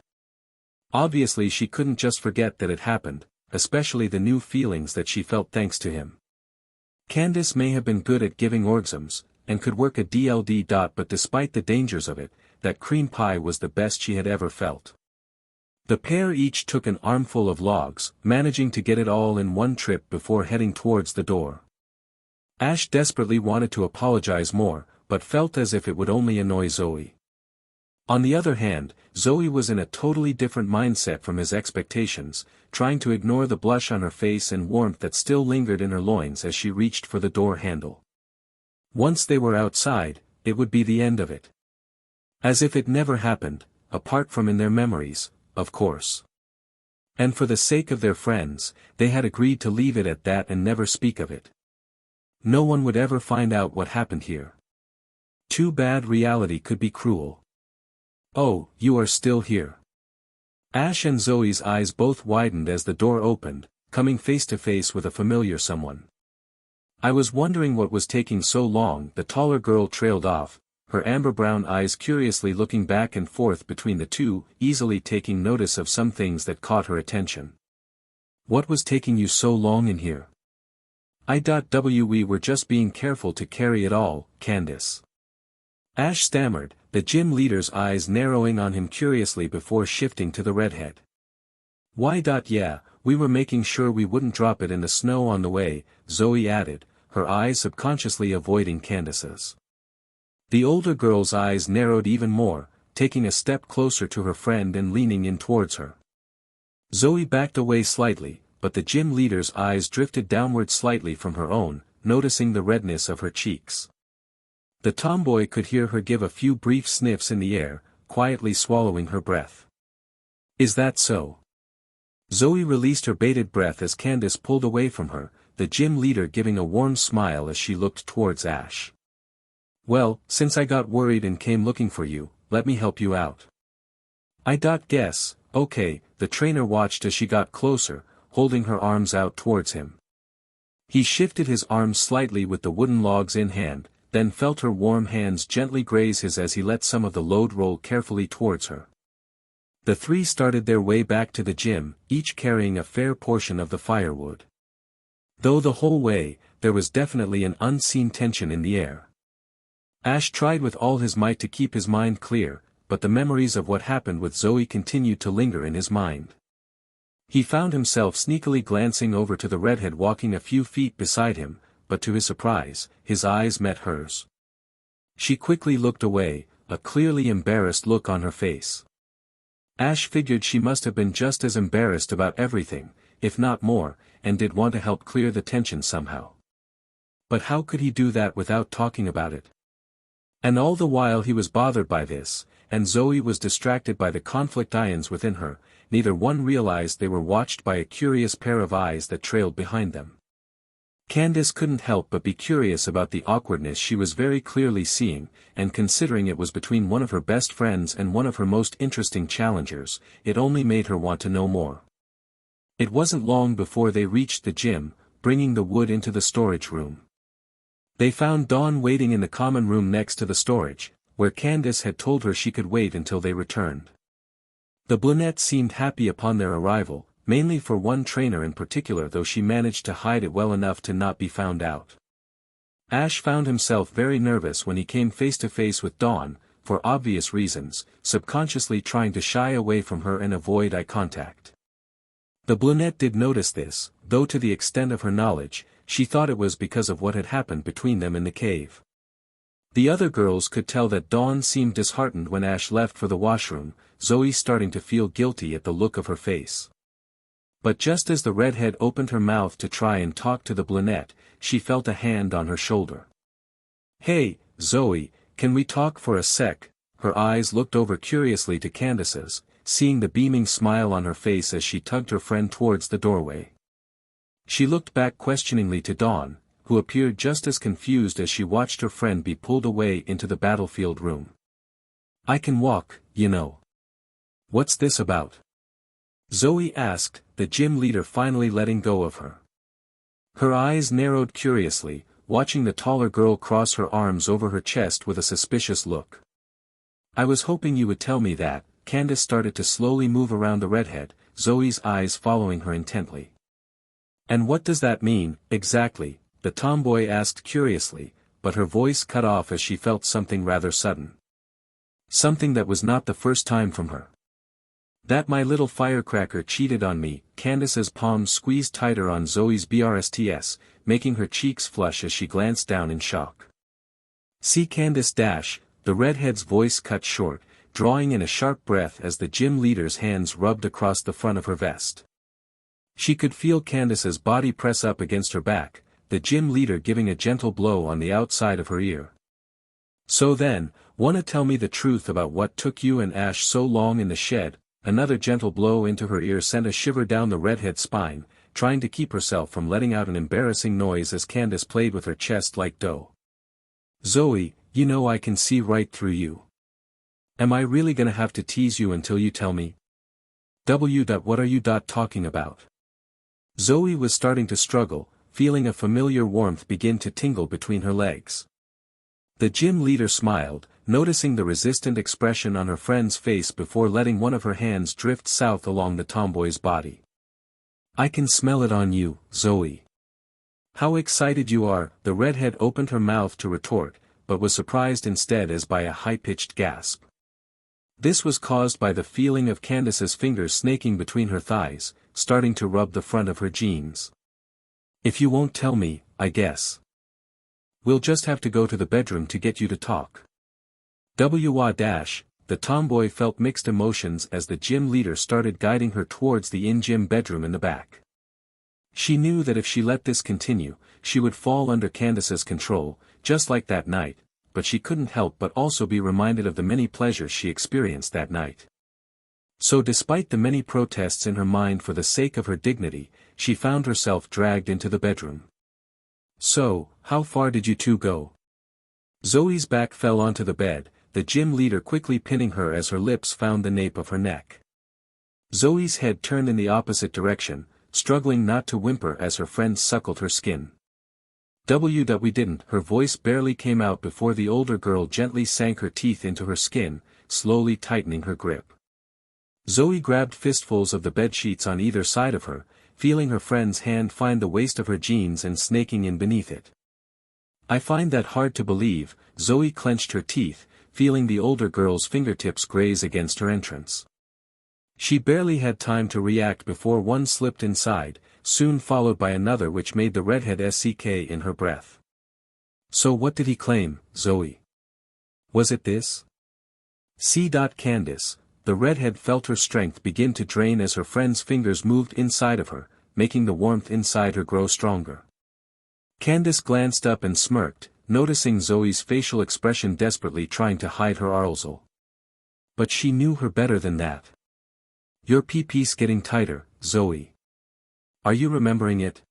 [SPEAKER 1] Obviously she couldn't just forget that it happened, especially the new feelings that she felt thanks to him. Candice may have been good at giving orgasms, and could work a DLD. But despite the dangers of it, that cream pie was the best she had ever felt. The pair each took an armful of logs, managing to get it all in one trip before heading towards the door. Ash desperately wanted to apologize more, but felt as if it would only annoy Zoey. On the other hand, Zoey was in a totally different mindset from his expectations, trying to ignore the blush on her face and warmth that still lingered in her loins as she reached for the door handle. Once they were outside, it would be the end of it. As if it never happened, apart from in their memories, of course. And for the sake of their friends, they had agreed to leave it at that and never speak of it. No one would ever find out what happened here. Too bad reality could be cruel. Oh, you are still here. Ash and Zoey's eyes both widened as the door opened, coming face to face with a familiar someone. I was wondering what was taking so long. The taller girl trailed off, her amber-brown eyes curiously looking back and forth between the two, easily taking notice of some things that caught her attention. What was taking you so long in here? We were just being careful to carry it all, Candice. Ash stammered, the gym leader's eyes narrowing on him curiously before shifting to the redhead. Yeah, we were making sure we wouldn't drop it in the snow on the way, Zoey added, her eyes subconsciously avoiding Candice's. The older girl's eyes narrowed even more, taking a step closer to her friend and leaning in towards her. Zoey backed away slightly, but the gym leader's eyes drifted downward slightly from her own, noticing the redness of her cheeks. The tomboy could hear her give a few brief sniffs in the air, quietly swallowing her breath. Is that so? Zoey released her bated breath as Candice pulled away from her, the gym leader giving a warm smile as she looked towards Ash. Well, since I got worried and came looking for you, let me help you out. Guess, okay, the trainer watched as she got closer, holding her arms out towards him. He shifted his arms slightly with the wooden logs in hand, then felt her warm hands gently graze his as he let some of the load roll carefully towards her. The three started their way back to the gym, each carrying a fair portion of the firewood. Though the whole way, there was definitely an unseen tension in the air. Ash tried with all his might to keep his mind clear, but the memories of what happened with Zoey continued to linger in his mind. He found himself sneakily glancing over to the redhead walking a few feet beside him, but to his surprise, his eyes met hers. She quickly looked away, a clearly embarrassed look on her face. Ash figured she must have been just as embarrassed about everything, if not more, and did want to help clear the tension somehow. But how could he do that without talking about it? And all the while he was bothered by this, and Zoey was distracted by the conflict ions within her, neither one realized they were watched by a curious pair of eyes that trailed behind them. Candice couldn't help but be curious about the awkwardness she was very clearly seeing, and considering it was between one of her best friends and one of her most interesting challengers, it only made her want to know more. It wasn't long before they reached the gym, bringing the wood into the storage room. They found Dawn waiting in the common room next to the storage, where Candice had told her she could wait until they returned. The brunette seemed happy upon their arrival, mainly for one trainer in particular, though she managed to hide it well enough to not be found out. Ash found himself very nervous when he came face to face with Dawn, for obvious reasons, subconsciously trying to shy away from her and avoid eye contact. The brunette did notice this, though to the extent of her knowledge, she thought it was because of what had happened between them in the cave. The other girls could tell that Dawn seemed disheartened when Ash left for the washroom, Zoe starting to feel guilty at the look of her face. But just as the redhead opened her mouth to try and talk to the brunette, she felt a hand on her shoulder. "Hey, Zoe, can we talk for a sec?" Her eyes looked over curiously to Candice's, seeing the beaming smile on her face as she tugged her friend towards the doorway. She looked back questioningly to Dawn, who appeared just as confused as she watched her friend be pulled away into the battlefield room. "I can walk, you know." "What's this about?" Zoe asked, the gym leader finally letting go of her. Her eyes narrowed curiously, watching the taller girl cross her arms over her chest with a suspicious look. "I was hoping you would tell me that." Candice started to slowly move around the redhead, Zoe's eyes following her intently. "And what does that mean, exactly?" the tomboy asked curiously, but her voice cut off as she felt something rather sudden. Something that was not the first time from her. "That my little firecracker cheated on me." Candice's palms squeezed tighter on Zoe's breasts, making her cheeks flush as she glanced down in shock. "See Candice dash," the redhead's voice cut short, drawing in a sharp breath as the gym leader's hands rubbed across the front of her vest. She could feel Candice's body press up against her back, the gym leader giving a gentle blow on the outside of her ear. "So then, wanna tell me the truth about what took you and Ash so long in the shed?" Another gentle blow into her ear sent a shiver down the redhead's spine, trying to keep herself from letting out an embarrassing noise as Candice played with her chest like dough. "Zoe, you know I can see right through you. Am I really gonna have to tease you until you tell me? What are you talking about?" Zoe was starting to struggle, feeling a familiar warmth begin to tingle between her legs. The gym leader smiled, noticing the resistant expression on her friend's face before letting one of her hands drift south along the tomboy's body. "I can smell it on you, Zoe. How excited you are." The redhead opened her mouth to retort, but was surprised instead as by a high-pitched gasp. This was caused by the feeling of Candice's fingers snaking between her thighs, starting to rub the front of her jeans. "If you won't tell me, I guess we'll just have to go to the bedroom to get you to talk." The tomboy felt mixed emotions as the gym leader started guiding her towards the in-gym bedroom in the back. She knew that if she let this continue, she would fall under Candice's control, just like that night, but she couldn't help but also be reminded of the many pleasures she experienced that night. So despite the many protests in her mind for the sake of her dignity, she found herself dragged into the bedroom. "So, how far did you two go?" Zoe's back fell onto the bed, the gym leader quickly pinning her as her lips found the nape of her neck. Zoe's head turned in the opposite direction, struggling not to whimper as her friend suckled her skin. We didn't." Her voice barely came out before the older girl gently sank her teeth into her skin, slowly tightening her grip. Zoe grabbed fistfuls of the bedsheets on either side of her, feeling her friend's hand find the waist of her jeans and snaking in beneath it. "I find that hard to believe." Zoe clenched her teeth, feeling the older girl's fingertips graze against her entrance. She barely had time to react before one slipped inside, soon followed by another which made the redhead sick in her breath. "So what did he claim, Zoe? Was it this?" Candice, the redhead felt her strength begin to drain as her friend's fingers moved inside of her, making the warmth inside her grow stronger. Candice glanced up and smirked, noticing Zoe's facial expression desperately trying to hide her arousal. But she knew her better than that. "Your pee-pee's getting tighter, Zoe. Are you remembering it?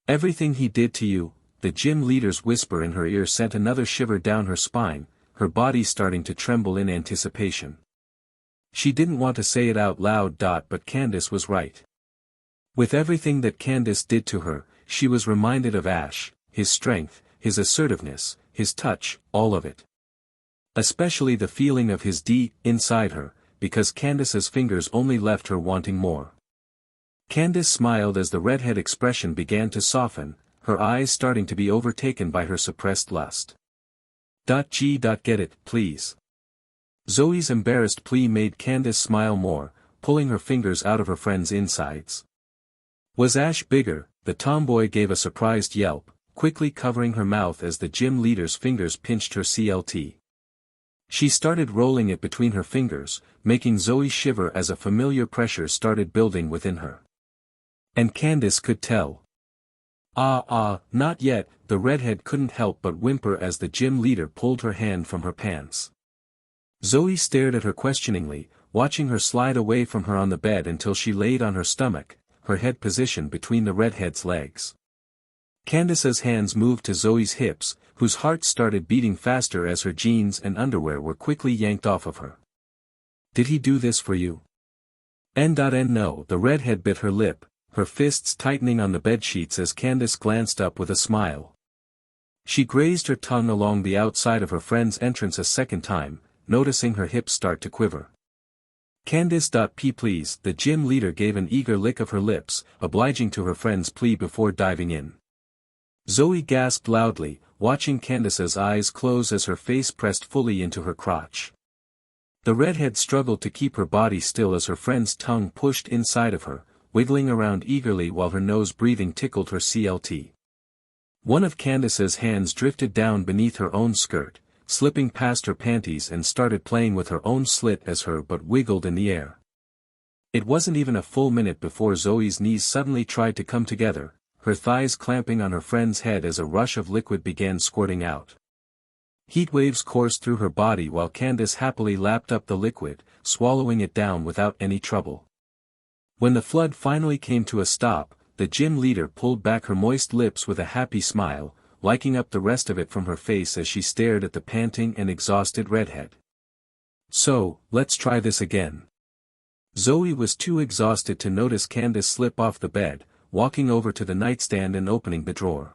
[SPEAKER 1] Everything he did to you?" The gym leader's whisper in her ear sent another shiver down her spine, her body starting to tremble in anticipation. She didn't want to say it out loud. But Candice was right. With everything that Candice did to her, she was reminded of Ash, his strength, his assertiveness, his touch, all of it. Especially the feeling of his inside her, because Candice's fingers only left her wanting more. Candice smiled as the redhead expression began to soften, her eyes starting to be overtaken by her suppressed lust. Get it, please. Zoe's embarrassed plea made Candice smile more, pulling her fingers out of her friend's insides. Was Ash bigger? The tomboy gave a surprised yelp, quickly covering her mouth as the gym leader's fingers pinched her CLT. She started rolling it between her fingers, making Zoe shiver as a familiar pressure started building within her. And Candice could tell. Not yet, the redhead couldn't help but whimper as the gym leader pulled her hand from her pants. Zoe stared at her questioningly, watching her slide away from her on the bed until she laid on her stomach, her head positioned between the redhead's legs. Candice's hands moved to Zoe's hips, whose heart started beating faster as her jeans and underwear were quickly yanked off of her. Did he do this for you? No, the redhead bit her lip, her fists tightening on the bedsheets as Candice glanced up with a smile. She grazed her tongue along the outside of her friend's entrance a second time, noticing her hips start to quiver. Candice. Please, the gym leader gave an eager lick of her lips, obliging to her friend's plea before diving in. Zoe gasped loudly, watching Candice's eyes close as her face pressed fully into her crotch. The redhead struggled to keep her body still as her friend's tongue pushed inside of her, wiggling around eagerly while her nose breathing tickled her CLT. One of Candice's hands drifted down beneath her own skirt, slipping past her panties and started playing with her own slit as her butt wiggled in the air. It wasn't even a full minute before Zoe's knees suddenly tried to come together, her thighs clamping on her friend's head as a rush of liquid began squirting out. Heat waves coursed through her body while Candice happily lapped up the liquid, swallowing it down without any trouble. When the flood finally came to a stop, the gym leader pulled back her moist lips with a happy smile, liking up the rest of it from her face as she stared at the panting and exhausted redhead. So, let's try this again. Zoe was too exhausted to notice Candice slip off the bed, walking over to the nightstand and opening the drawer.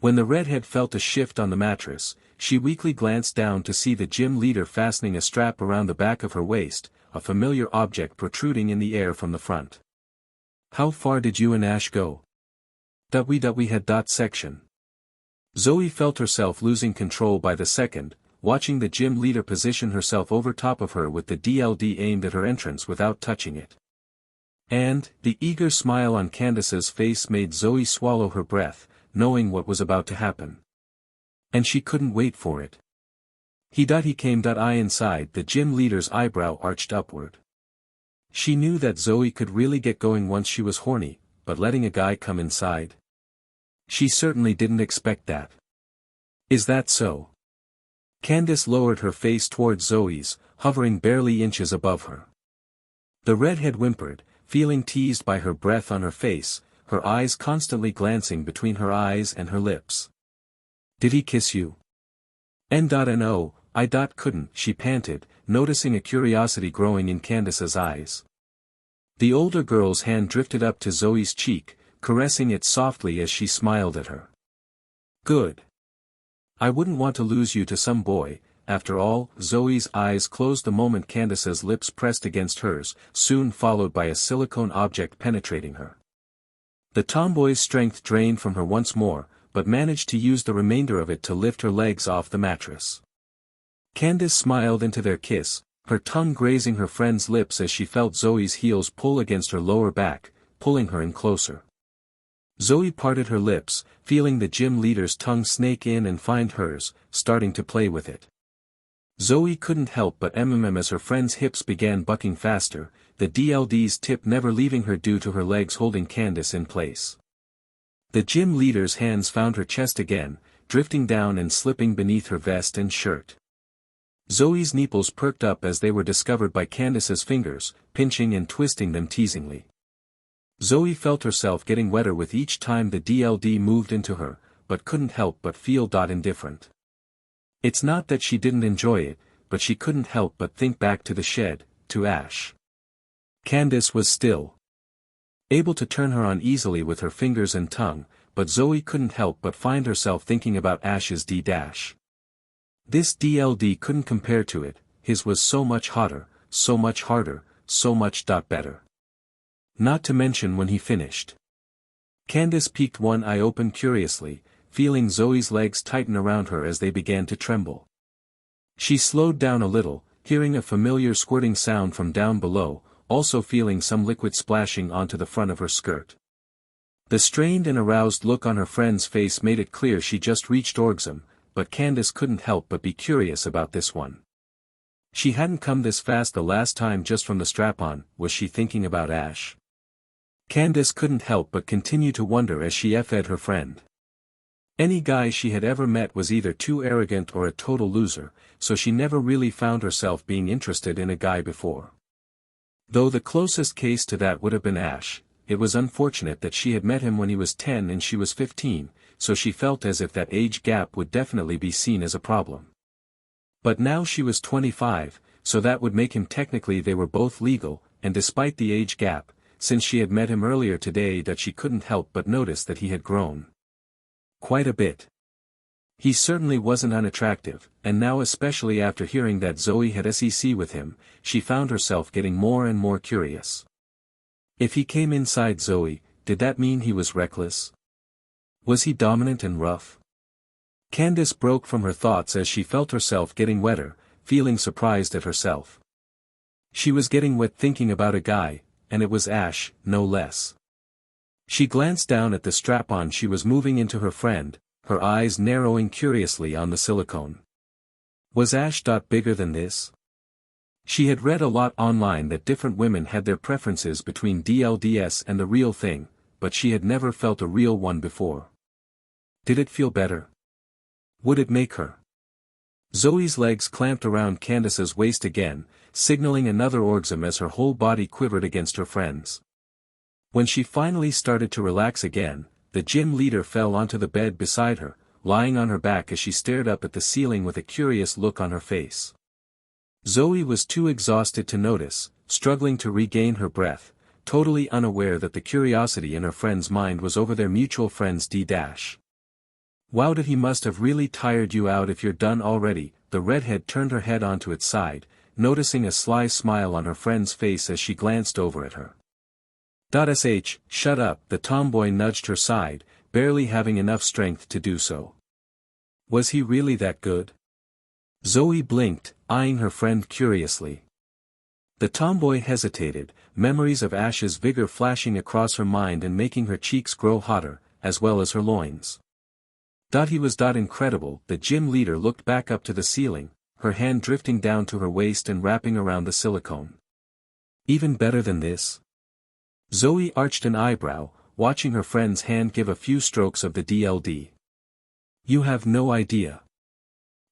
[SPEAKER 1] When the redhead felt a shift on the mattress, she weakly glanced down to see the gym leader fastening a strap around the back of her waist, a familiar object protruding in the air from the front. How far did you and Ash go? We had. Section. Zoe felt herself losing control by the second, watching the gym leader position herself over top of her with the DLD aimed at her entrance without touching it. And, the eager smile on Candice's face made Zoe swallow her breath, knowing what was about to happen. And she couldn't wait for it. He came. Inside the gym leader's eyebrow arched upward. She knew that Zoe could really get going once she was horny, but letting a guy come inside? She certainly didn't expect that. Is that so? Candice lowered her face towards Zoe's, hovering barely inches above her. The redhead whimpered, feeling teased by her breath on her face, her eyes constantly glancing between her eyes and her lips. Did he kiss you? No, I couldn't, she panted, noticing a curiosity growing in Candice's eyes. The older girl's hand drifted up to Zoe's cheek, caressing it softly as she smiled at her. Good. I wouldn't want to lose you to some boy. After all. Zoe's eyes closed the moment Candice's lips pressed against hers, soon followed by a silicone object penetrating her. The tomboy's strength drained from her once more, but managed to use the remainder of it to lift her legs off the mattress. Candice smiled into their kiss, her tongue grazing her friend's lips as she felt Zoe's heels pull against her lower back, pulling her in closer. Zoe parted her lips, feeling the gym leader's tongue snake in and find hers, starting to play with it. Zoe couldn't help but as her friend's hips began bucking faster, the DLD's tip never leaving her due to her legs holding Candice in place. The gym leader's hands found her chest again, drifting down and slipping beneath her vest and shirt. Zoe's nipples perked up as they were discovered by Candice's fingers, pinching and twisting them teasingly. Zoe felt herself getting wetter with each time the DLD moved into her, but couldn't help but feel indifferent. It's not that she didn't enjoy it, but she couldn't help but think back to the shed, to Ash. Candice was still able to turn her on easily with her fingers and tongue, but Zoe couldn't help but find herself thinking about Ash's D-. This DLD couldn't compare to it, his was so much hotter, so much harder, so much better. Not to mention when he finished. Candice peeked one eye open curiously, feeling Zoe's legs tighten around her as they began to tremble. She slowed down a little, hearing a familiar squirting sound from down below, also feeling some liquid splashing onto the front of her skirt. The strained and aroused look on her friend's face made it clear she just reached orgasm, but Candice couldn't help but be curious about this one. She hadn't come this fast the last time just from the strap-on. Was she thinking about Ash? Candice couldn't help but continue to wonder as she fed her friend. Any guy she had ever met was either too arrogant or a total loser, so she never really found herself being interested in a guy before. Though the closest case to that would have been Ash, it was unfortunate that she had met him when he was 10 and she was 15, so she felt as if that age gap would definitely be seen as a problem. But now she was 25, so that would make him technically they were both legal, and despite the age gap, since she had met him earlier today that she couldn't help but notice that he had grown quite a bit. He certainly wasn't unattractive, and now especially after hearing that Zoe had sex with him, she found herself getting more and more curious. If he came inside Zoe, did that mean he was reckless? Was he dominant and rough? Candice broke from her thoughts as she felt herself getting wetter, feeling surprised at herself. She was getting wet thinking about a guy, and it was Ash, no less. She glanced down at the strap-on she was moving into her friend, her eyes narrowing curiously on the silicone. Was Ash bigger than this? She had read a lot online that different women had their preferences between DLDS and the real thing, but she had never felt a real one before. Did it feel better? Would it make her? Zoe's legs clamped around Candice's waist again, signaling another orgasm as her whole body quivered against her friend's. When she finally started to relax again, the gym leader fell onto the bed beside her, lying on her back as she stared up at the ceiling with a curious look on her face. Zoe was too exhausted to notice, struggling to regain her breath, totally unaware that the curiosity in her friend's mind was over their mutual friend's D-dash. Wow, did he must have really tired you out if you're done already. The redhead turned her head onto its side, noticing a sly smile on her friend's face as she glanced over at her. Shut up, the tomboy nudged her side, barely having enough strength to do so. Was he really that good? Zoe blinked, eyeing her friend curiously. The tomboy hesitated, memories of Ash's vigor flashing across her mind and making her cheeks grow hotter, as well as her loins. He was incredible. The gym leader looked back up to the ceiling, her hand drifting down to her waist and wrapping around the silicone. Even better than this? Zoe arched an eyebrow, watching her friend's hand give a few strokes of the DLD. You have no idea.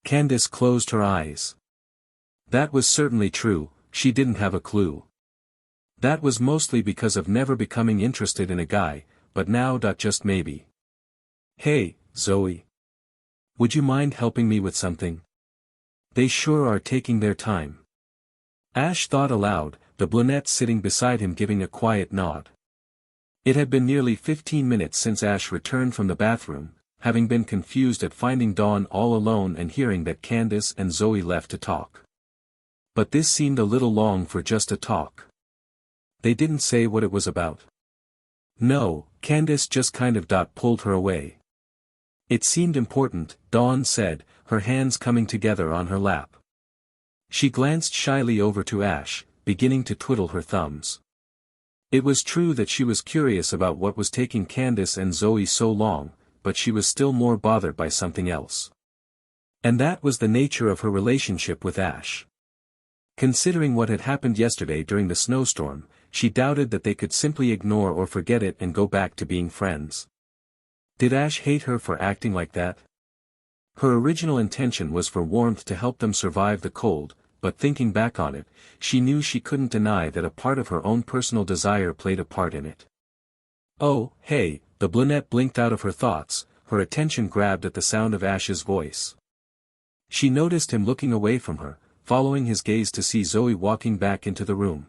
[SPEAKER 1] Candice closed her eyes. That was certainly true, she didn't have a clue. That was mostly because of never becoming interested in a guy, but now just maybe. Hey, Zoe. Would you mind helping me with something? They sure are taking their time. Ash thought aloud, the brunette sitting beside him giving a quiet nod. It had been nearly 15 minutes since Ash returned from the bathroom, having been confused at finding Dawn all alone and hearing that Candice and Zoe left to talk. But this seemed a little long for just a talk. They didn't say what it was about. No, Candice just kind of pulled her away. It seemed important, Dawn said, her hands coming together on her lap. She glanced shyly over to Ash, beginning to twiddle her thumbs. It was true that she was curious about what was taking Candice and Zoe so long, but she was still more bothered by something else. And that was the nature of her relationship with Ash. Considering what had happened yesterday during the snowstorm, she doubted that they could simply ignore or forget it and go back to being friends. Did Ash hate her for acting like that? Her original intention was for warmth to help them survive the cold, but thinking back on it, she knew she couldn't deny that a part of her own personal desire played a part in it. Oh, hey, the brunette blinked out of her thoughts, her attention grabbed at the sound of Ash's voice. She noticed him looking away from her, following his gaze to see Zoe walking back into the room.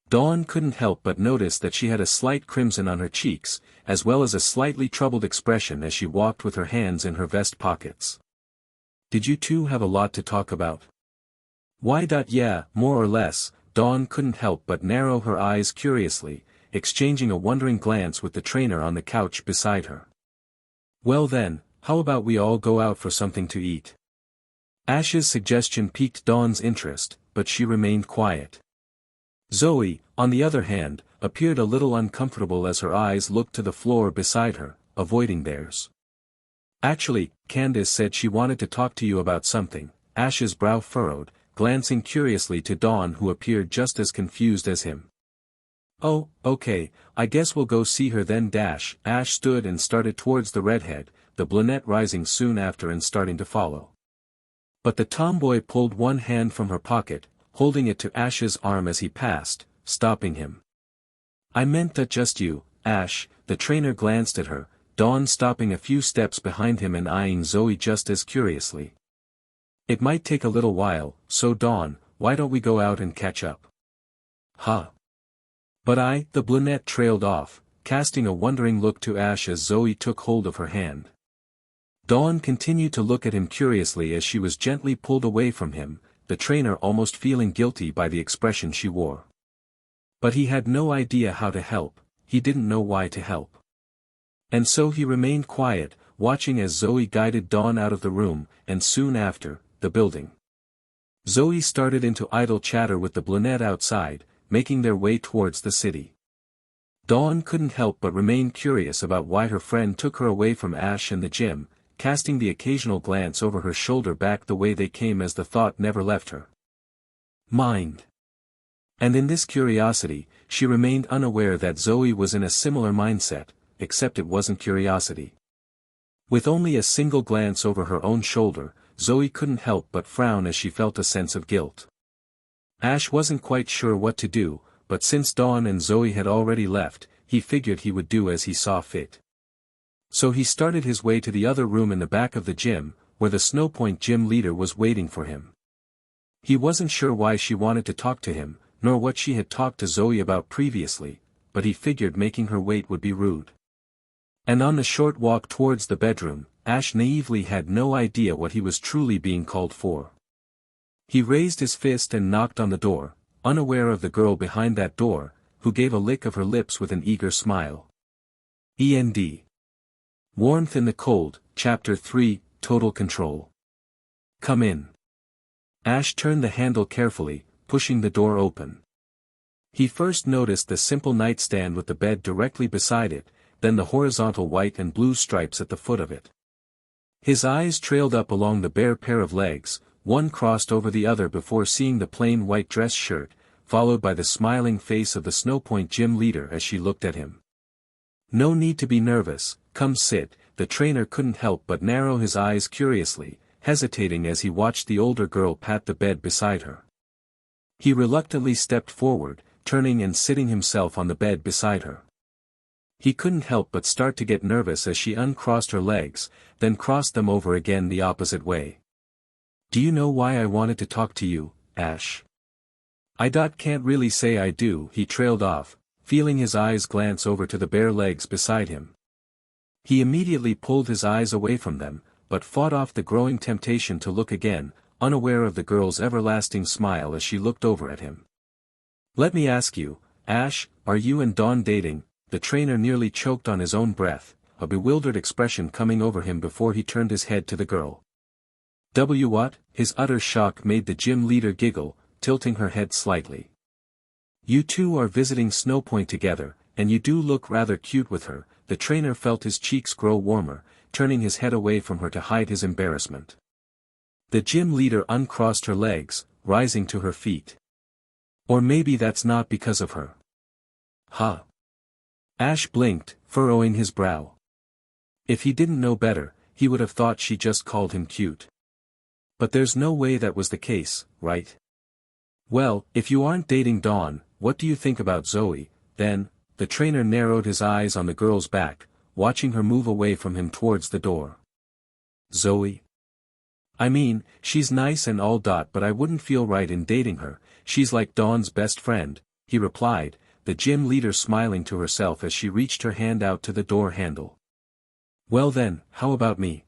[SPEAKER 1] Dawn couldn't help but notice that she had a slight crimson on her cheeks, as well as a slightly troubled expression as she walked with her hands in her vest pockets. Did you two have a lot to talk about? Why? Yeah, more or less. Dawn couldn't help but narrow her eyes curiously, exchanging a wondering glance with the trainer on the couch beside her. "Well then, how about we all go out for something to eat?" Ash's suggestion piqued Dawn's interest, but she remained quiet. Zoe, on the other hand, appeared a little uncomfortable as her eyes looked to the floor beside her, avoiding theirs. "Actually, Candice said she wanted to talk to you about something." Ash's brow furrowed, glancing curiously to Dawn, who appeared just as confused as him. "Oh, okay, I guess we'll go see her then." Ash stood and started towards the redhead, the brunette rising soon after and starting to follow. But the tomboy pulled one hand from her pocket, holding it to Ash's arm as he passed, stopping him. "I meant that just you, Ash." The trainer glanced at her, Dawn stopping a few steps behind him and eyeing Zoe just as curiously. "It might take a little while, so Dawn, why don't we go out and catch up?" "Huh. But the brunette trailed off, casting a wondering look to Ash as Zoe took hold of her hand. Dawn continued to look at him curiously as she was gently pulled away from him, the trainer almost feeling guilty by the expression she wore. But he had no idea how to help, he didn't know why to help. And so he remained quiet, watching as Zoe guided Dawn out of the room, and soon after, the building. Zoe started into idle chatter with the brunette outside, making their way towards the city. Dawn couldn't help but remain curious about why her friend took her away from Ash and the gym, casting the occasional glance over her shoulder back the way they came as the thought never left her mind. And in this curiosity, she remained unaware that Zoe was in a similar mindset, except it wasn't curiosity. With only a single glance over her own shoulder, Zoe couldn't help but frown as she felt a sense of guilt. Ash wasn't quite sure what to do, but since Dawn and Zoe had already left, he figured he would do as he saw fit. So he started his way to the other room in the back of the gym, where the Snowpoint gym leader was waiting for him. He wasn't sure why she wanted to talk to him, nor what she had talked to Zoe about previously, but he figured making her wait would be rude. And on the short walk towards the bedroom, Ash naively had no idea what he was truly being called for. He raised his fist and knocked on the door, unaware of the girl behind that door, who gave a lick of her lips with an eager smile. END. Warmth in the Cold, Chapter 3, Total Control. "Come in." Ash turned the handle carefully, pushing the door open. He first noticed the simple nightstand with the bed directly beside it, then the horizontal white and blue stripes at the foot of it. His eyes trailed up along the bare pair of legs, one crossed over the other before seeing the plain white dress shirt, followed by the smiling face of the Snowpoint gym leader as she looked at him. "No need to be nervous, come sit." The trainer couldn't help but narrow his eyes curiously, hesitating as he watched the older girl pat the bed beside her. He reluctantly stepped forward, turning and sitting himself on the bed beside her. He couldn't help but start to get nervous as she uncrossed her legs, then crossed them over again the opposite way. "Do you know why I wanted to talk to you, Ash?" Can't really say I do," he trailed off, feeling his eyes glance over to the bare legs beside him. He immediately pulled his eyes away from them, but fought off the growing temptation to look again, unaware of the girl's everlasting smile as she looked over at him. "Let me ask you, Ash, are you and Dawn dating?" The trainer nearly choked on his own breath, a bewildered expression coming over him before he turned his head to the girl. What?" His utter shock made the gym leader giggle, tilting her head slightly. "You two are visiting Snowpoint together, and you do look rather cute with her." The trainer felt his cheeks grow warmer, turning his head away from her to hide his embarrassment. The gym leader uncrossed her legs, rising to her feet. "Or maybe that's not because of her." "Huh?" Ash blinked, furrowing his brow. If he didn't know better, he would have thought she just called him cute. But there's no way that was the case, right? "Well, if you aren't dating Dawn, what do you think about Zoe, then?" The trainer narrowed his eyes on the girl's back, watching her move away from him towards the door. "Zoe? I mean, she's nice and all, but I wouldn't feel right in dating her. She's like Dawn's best friend," he replied, the gym leader smiling to herself as she reached her hand out to the door handle. "Well then, how about me?"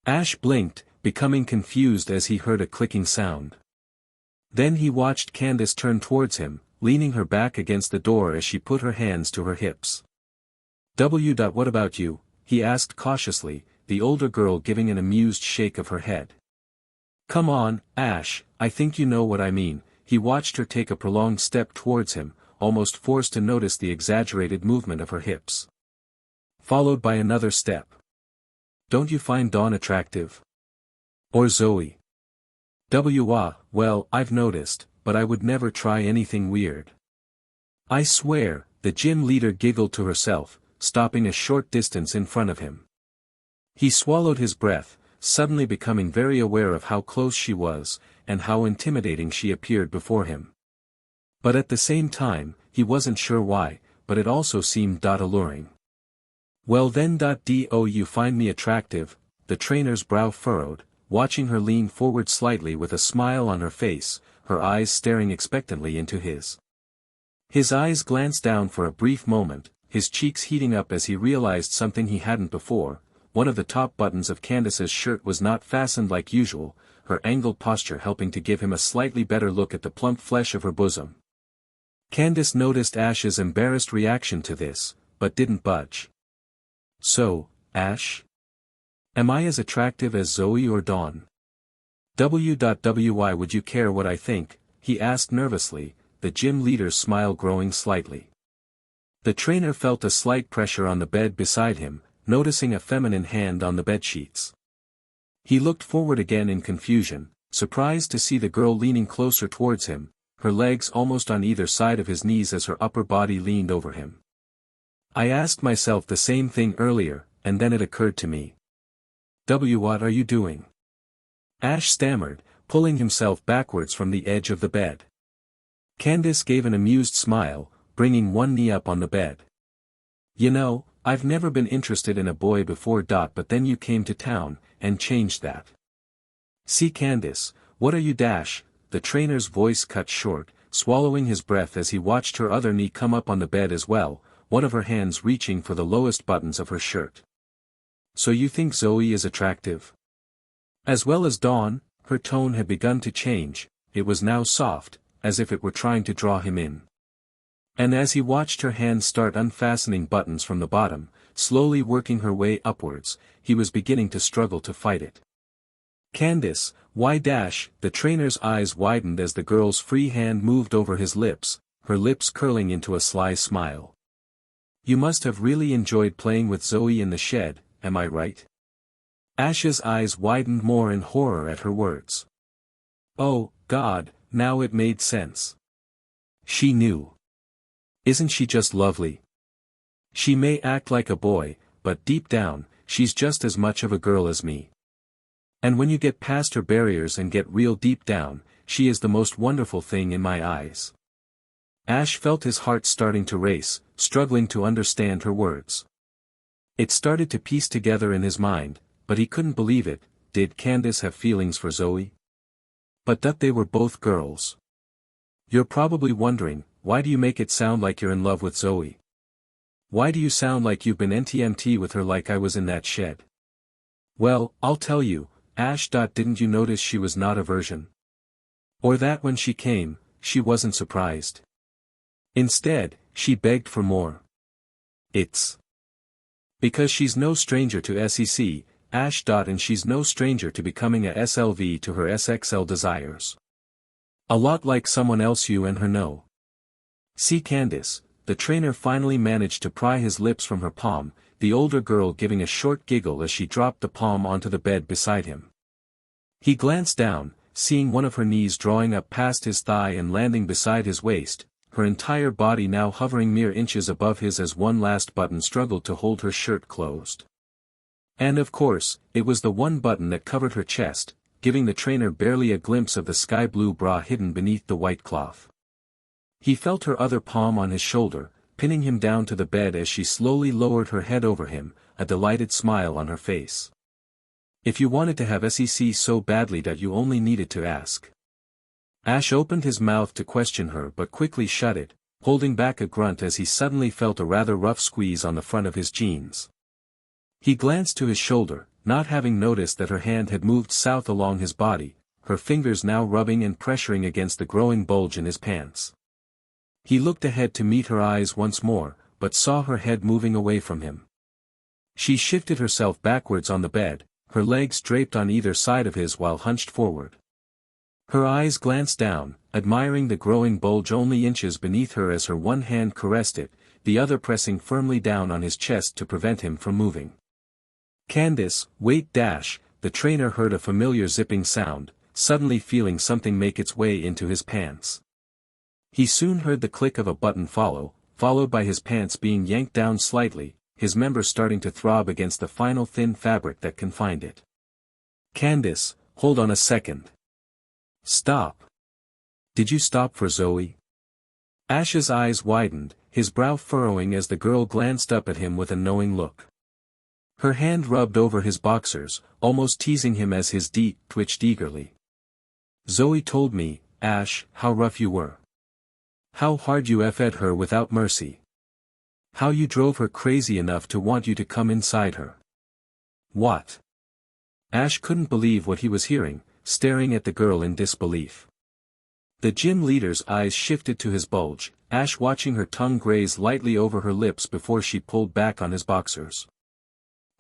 [SPEAKER 1] Ash blinked, becoming confused as he heard a clicking sound. Then he watched Candice turn towards him, leaning her back against the door as she put her hands to her hips. What about you? He asked cautiously, the older girl giving an amused shake of her head. Come on, Ash, I think you know what I mean. He watched her take a prolonged step towards him, almost forced to notice the exaggerated movement of her hips. Followed by another step. Don't you find Dawn attractive? Or Zoe? Well, I've noticed, but I would never try anything weird. I swear, the gym leader giggled to herself, stopping a short distance in front of him. He swallowed his breath, suddenly becoming very aware of how close she was, and how intimidating she appeared before him. But at the same time, he wasn't sure why, but it also seemed alluring. Well then, do you find me attractive? The trainer's brow furrowed, watching her lean forward slightly with a smile on her face, her eyes staring expectantly into his. His eyes glanced down for a brief moment, his cheeks heating up as he realized something he hadn't before. One of the top buttons of Candice's shirt was not fastened like usual, her angled posture helping to give him a slightly better look at the plump flesh of her bosom. Candice noticed Ash's embarrassed reaction to this, but didn't budge. So, Ash? Am I as attractive as Zoe or Dawn? Why would you care what I think? He asked nervously, the gym leader's smile growing slightly. The trainer felt a slight pressure on the bed beside him, noticing a feminine hand on the bedsheets. He looked forward again in confusion, surprised to see the girl leaning closer towards him, her legs almost on either side of his knees as her upper body leaned over him. I asked myself the same thing earlier, and then it occurred to me. What are you doing? Ash stammered, pulling himself backwards from the edge of the bed. Candice gave an amused smile, bringing one knee up on the bed. You know, I've never been interested in a boy before. But then you came to town, and changed that. See Candice, what are you? The trainer's voice cut short, swallowing his breath as he watched her other knee come up on the bed as well, one of her hands reaching for the lowest buttons of her shirt. So you think Zoe is attractive? As well as Dawn? Her tone had begun to change, it was now soft, as if it were trying to draw him in. And as he watched her hands start unfastening buttons from the bottom, slowly working her way upwards, he was beginning to struggle to fight it. Candice, why? The trainer's eyes widened as the girl's free hand moved over his lips, her lips curling into a sly smile. You must have really enjoyed playing with Zoe in the shed, am I right? Ash's eyes widened more in horror at her words. Oh, God, now it made sense. She knew. Isn't she just lovely? She may act like a boy, but deep down, she's just as much of a girl as me. And when you get past her barriers and get real deep down, she is the most wonderful thing in my eyes. Ash felt his heart starting to race, struggling to understand her words. It started to piece together in his mind, but he couldn't believe it. Did Candice have feelings for Zoe? But that they were both girls. You're probably wondering, why do you make it sound like you're in love with Zoe? Why do you sound like you've been NTMT with her like I was in that shed? Well, I'll tell you, Ash. Didn't you notice she was not a virgin? Or that when she came, she wasn't surprised? Instead, she begged for more. It's because she's no stranger to SEC, Ash. And she's no stranger to becoming a SLV to her SXL desires. A lot like someone else you and her know. See Candice, the trainer finally managed to pry his lips from her palm, the older girl giving a short giggle as she dropped the palm onto the bed beside him. He glanced down, seeing one of her knees drawing up past his thigh and landing beside his waist, her entire body now hovering mere inches above his as one last button struggled to hold her shirt closed. And of course, it was the one button that covered her chest, giving the trainer barely a glimpse of the sky blue bra hidden beneath the white cloth. He felt her other palm on his shoulder, pinning him down to the bed as she slowly lowered her head over him, a delighted smile on her face. If you wanted to have SEC so badly that you only needed to ask. Ash opened his mouth to question her but quickly shut it, holding back a grunt as he suddenly felt a rather rough squeeze on the front of his jeans. He glanced to his shoulder, not having noticed that her hand had moved south along his body, her fingers now rubbing and pressuring against the growing bulge in his pants. He looked ahead to meet her eyes once more, but saw her head moving away from him. She shifted herself backwards on the bed, her legs draped on either side of his while hunched forward. Her eyes glanced down, admiring the growing bulge only inches beneath her as her one hand caressed it, the other pressing firmly down on his chest to prevent him from moving. "Candice, wait dash," the trainer heard a familiar zipping sound, suddenly feeling something make its way into his pants. He soon heard the click of a button followed by his pants being yanked down slightly, his members starting to throb against the final thin fabric that confined it. "Candice, hold on a second. Stop. Did you stop for Zoey?" Ash's eyes widened, his brow furrowing as the girl glanced up at him with a knowing look. Her hand rubbed over his boxers, almost teasing him as his D twitched eagerly. "Zoey told me, Ash, how rough you were. How hard you fed her without mercy. How you drove her crazy enough to want you to come inside her." "What?" Ash couldn't believe what he was hearing, staring at the girl in disbelief. The gym leader's eyes shifted to his bulge, Ash watching her tongue graze lightly over her lips before she pulled back on his boxers.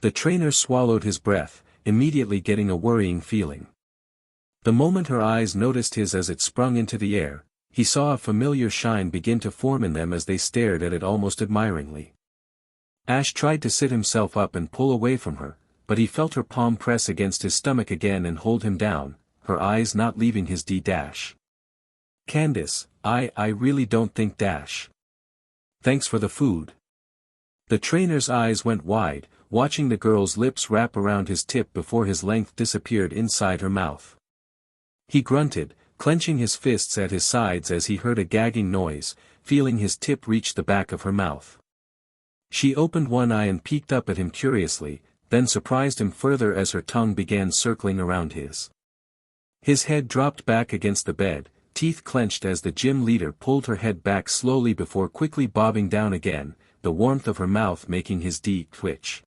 [SPEAKER 1] The trainer swallowed his breath, immediately getting a worrying feeling. The moment her eyes noticed his as it sprung into the air, he saw a familiar shine begin to form in them as they stared at it almost admiringly. Ash tried to sit himself up and pull away from her, but he felt her palm press against his stomach again and hold him down, her eyes not leaving his D-dash. "Candice, I really don't think dash. Thanks for the food." The trainer's eyes went wide, watching the girl's lips wrap around his tip before his length disappeared inside her mouth. He grunted, clenching his fists at his sides as he heard a gagging noise, feeling his tip reach the back of her mouth. She opened one eye and peeked up at him curiously, then surprised him further as her tongue began circling around his. His head dropped back against the bed, teeth clenched as the gym leader pulled her head back slowly before quickly bobbing down again, the warmth of her mouth making his D twitch.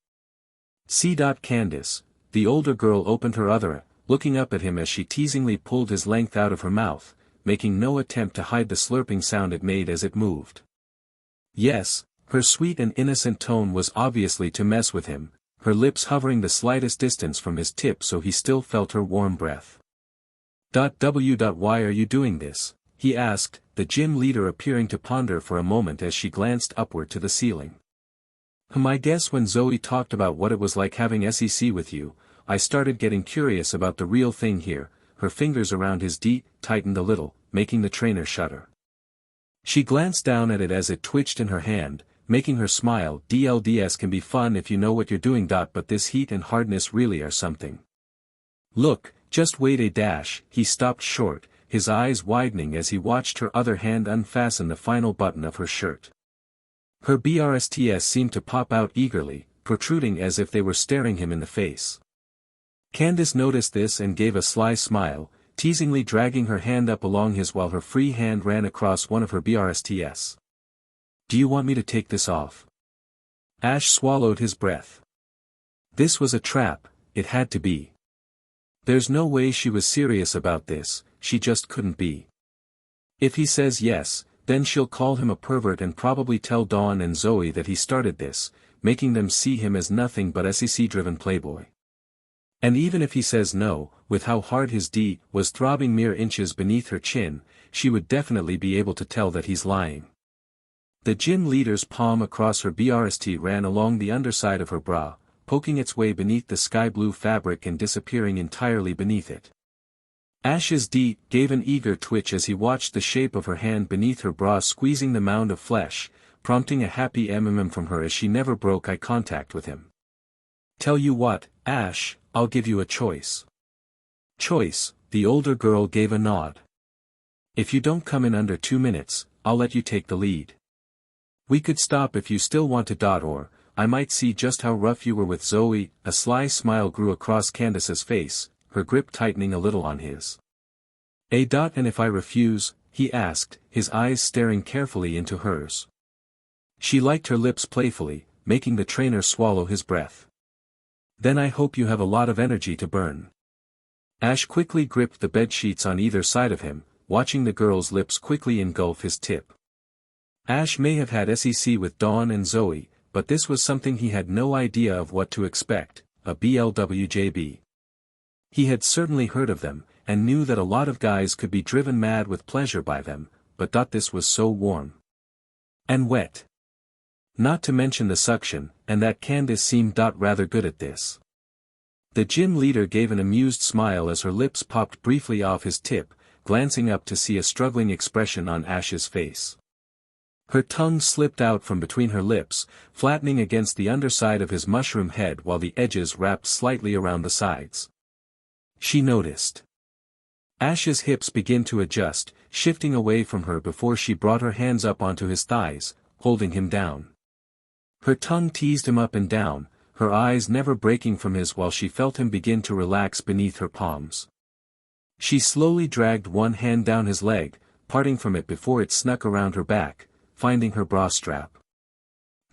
[SPEAKER 1] "See. Candice," the older girl opened her other eye, looking up at him as she teasingly pulled his length out of her mouth, making no attempt to hide the slurping sound it made as it moved. Yes, her sweet and innocent tone was obviously to mess with him, her lips hovering the slightest distance from his tip so he still felt her warm breath. Why are you doing this?" he asked, the gym leader appearing to ponder for a moment as she glanced upward to the ceiling. "I guess when Zoey talked about what it was like having SEC with you, I started getting curious about the real thing here." Her fingers around his D tightened a little, making the trainer shudder. She glanced down at it as it twitched in her hand, making her smile. "DLDS can be fun if you know what you're doing. But this heat and hardness really are something. Look, just wait a dash." He stopped short, his eyes widening as he watched her other hand unfasten the final button of her shirt. Her BRSTS seemed to pop out eagerly, protruding as if they were staring him in the face. Candice noticed this and gave a sly smile, teasingly dragging her hand up along his while her free hand ran across one of her BRSTS. "Do you want me to take this off?" Ash swallowed his breath. This was a trap, it had to be. There's no way she was serious about this, she just couldn't be. If he says yes, then she'll call him a pervert and probably tell Dawn and Zoey that he started this, making them see him as nothing but SEC-driven playboy. And even if he says no, with how hard his D was throbbing mere inches beneath her chin, she would definitely be able to tell that he's lying. The gym leader's palm across her BRST ran along the underside of her bra, poking its way beneath the sky blue fabric and disappearing entirely beneath it. Ash's D gave an eager twitch as he watched the shape of her hand beneath her bra squeezing the mound of flesh, prompting a happy from her as she never broke eye contact with him. "Tell you what, Ash, I'll give you a choice." "Choice?" The older girl gave a nod. "If you don't come in under 2 minutes, I'll let you take the lead. We could stop if you still want to. Or, I might see just how rough you were with Zoey." A sly smile grew across Candice's face, her grip tightening a little on his. And if I refuse?" he asked, his eyes staring carefully into hers. She liked her lips playfully, making the trainer swallow his breath. "Then I hope you have a lot of energy to burn." Ash quickly gripped the bed sheets on either side of him, watching the girl's lips quickly engulf his tip. Ash may have had SEC with Dawn and Zoey, but this was something he had no idea of what to expect, a BLWJB. He had certainly heard of them, and knew that a lot of guys could be driven mad with pleasure by them, but thought this was so warm. And wet. Not to mention the suction, and that Candice seemed rather good at this. The gym leader gave an amused smile as her lips popped briefly off his tip, glancing up to see a struggling expression on Ash's face. Her tongue slipped out from between her lips, flattening against the underside of his mushroom head while the edges wrapped slightly around the sides. She noticed. Ash's hips began to adjust, shifting away from her before she brought her hands up onto his thighs, holding him down. Her tongue teased him up and down, her eyes never breaking from his while she felt him begin to relax beneath her palms. She slowly dragged one hand down his leg, parting from it before it snuck around her back, finding her bra strap.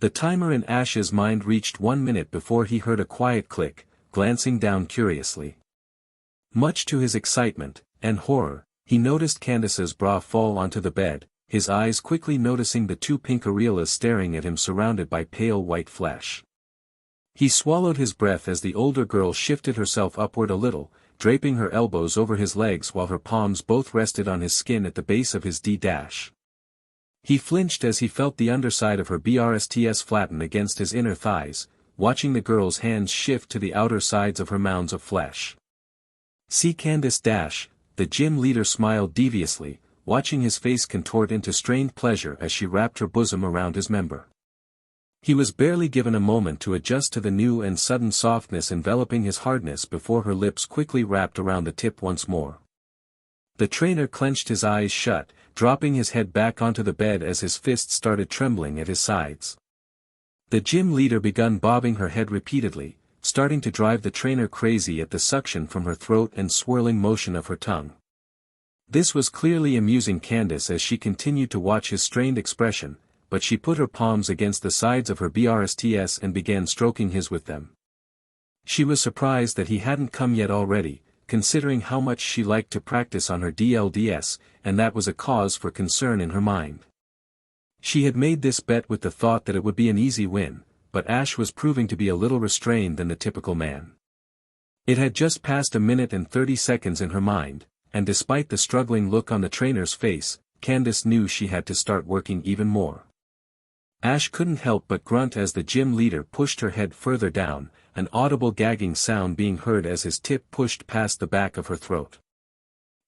[SPEAKER 1] The timer in Ash's mind reached 1 minute before he heard a quiet click, glancing down curiously. Much to his excitement, and horror, he noticed Candice's bra fall onto the bed, his eyes quickly noticing the two pink areolas staring at him surrounded by pale white flesh. He swallowed his breath as the older girl shifted herself upward a little, draping her elbows over his legs while her palms both rested on his skin at the base of his D-. He flinched as he felt the underside of her BRSTS flatten against his inner thighs, watching the girl's hands shift to the outer sides of her mounds of flesh. "See Candice." The gym leader smiled deviously, watching his face contort into strained pleasure as she wrapped her bosom around his member. He was barely given a moment to adjust to the new and sudden softness enveloping his hardness before her lips quickly wrapped around the tip once more. The trainer clenched his eyes shut, dropping his head back onto the bed as his fists started trembling at his sides. The gym leader began bobbing her head repeatedly, starting to drive the trainer crazy at the suction from her throat and swirling motion of her tongue. This was clearly amusing Candice as she continued to watch his strained expression, but she put her palms against the sides of her BRSTS and began stroking his with them. She was surprised that he hadn't come yet already, considering how much she liked to practice on her DLDS, and that was a cause for concern in her mind. She had made this bet with the thought that it would be an easy win, but Ash was proving to be a little restrained than the typical man. It had just passed 1 minute and 30 seconds in her mind, and despite the struggling look on the trainer's face, Candice knew she had to start working even more. Ash couldn't help but grunt as the gym leader pushed her head further down, an audible gagging sound being heard as his tip pushed past the back of her throat.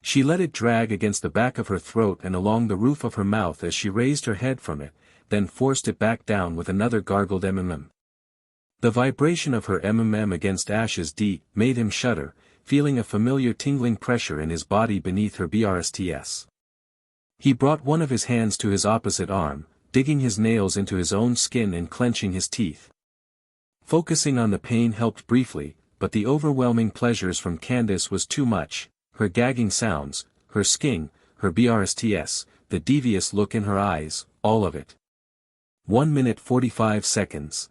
[SPEAKER 1] She let it drag against the back of her throat and along the roof of her mouth as she raised her head from it, then forced it back down with another gargled mm. The vibration of her mm against Ash's D made him shudder, feeling a familiar tingling pressure in his body beneath her BRSTS. He brought one of his hands to his opposite arm, digging his nails into his own skin and clenching his teeth. Focusing on the pain helped briefly, but the overwhelming pleasures from Candice was too much, her gagging sounds, her skin, her BRSTS, the devious look in her eyes, all of it. 1 minute 45 seconds.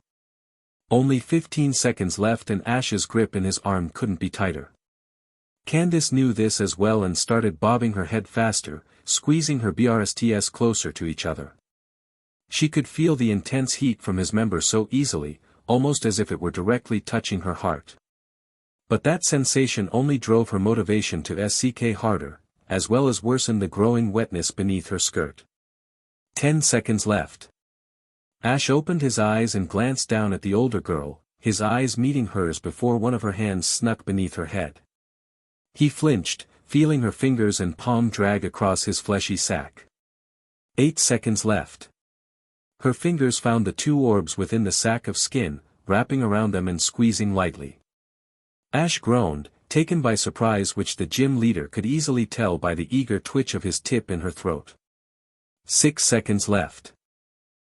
[SPEAKER 1] Only 15 seconds left and Ash's grip in his arm couldn't be tighter. Candice knew this as well and started bobbing her head faster, squeezing her BRSTS closer to each other. She could feel the intense heat from his member so easily, almost as if it were directly touching her heart. But that sensation only drove her motivation to SCK harder, as well as worsened the growing wetness beneath her skirt. 10 seconds left. Ash opened his eyes and glanced down at the older girl, his eyes meeting hers before one of her hands snuck beneath her head. He flinched, feeling her fingers and palm drag across his fleshy sack. 8 seconds left. Her fingers found the two orbs within the sack of skin, wrapping around them and squeezing lightly. Ash groaned, taken by surprise, which the gym leader could easily tell by the eager twitch of his tip in her throat. 6 seconds left.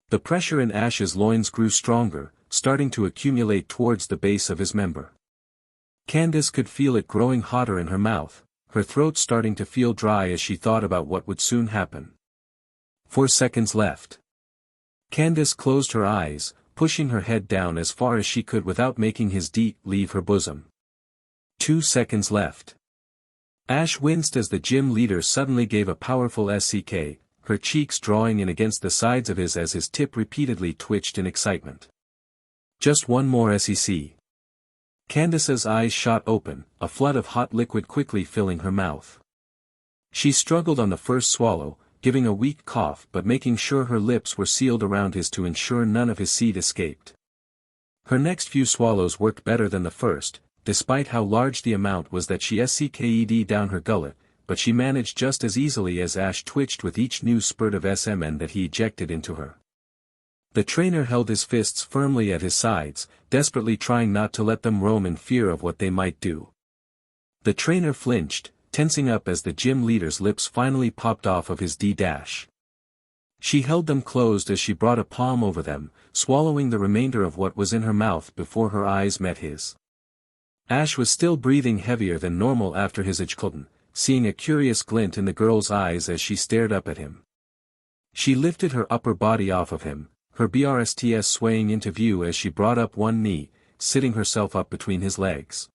[SPEAKER 1] The pressure in Ash's loins grew stronger, starting to accumulate towards the base of his member. Candice could feel it growing hotter in her mouth, her throat starting to feel dry as she thought about what would soon happen. 4 seconds left. Candice closed her eyes, pushing her head down as far as she could without making his D leave her bosom. 2 seconds left. Ash winced as the gym leader suddenly gave a powerful SCK, her cheeks drawing in against the sides of his as his tip repeatedly twitched in excitement. Just one more SEC. Candice's eyes shot open, a flood of hot liquid quickly filling her mouth. She struggled on the first swallow, giving a weak cough but making sure her lips were sealed around his to ensure none of his seed escaped. Her next few swallows worked better than the first, despite how large the amount was that she sucked down her gullet, but she managed just as easily as Ash twitched with each new spurt of semen that he ejected into her. The trainer held his fists firmly at his sides, desperately trying not to let them roam in fear of what they might do. The trainer flinched, tensing up as the gym leader's lips finally popped off of his D-dash. She held them closed as she brought a palm over them, swallowing the remainder of what was in her mouth before her eyes met his. Ash was still breathing heavier than normal after his AshxCandice, seeing a curious glint in the girl's eyes as she stared up at him. She lifted her upper body off of him, her BRSTS swaying into view as she brought up one knee, sitting herself up between his legs.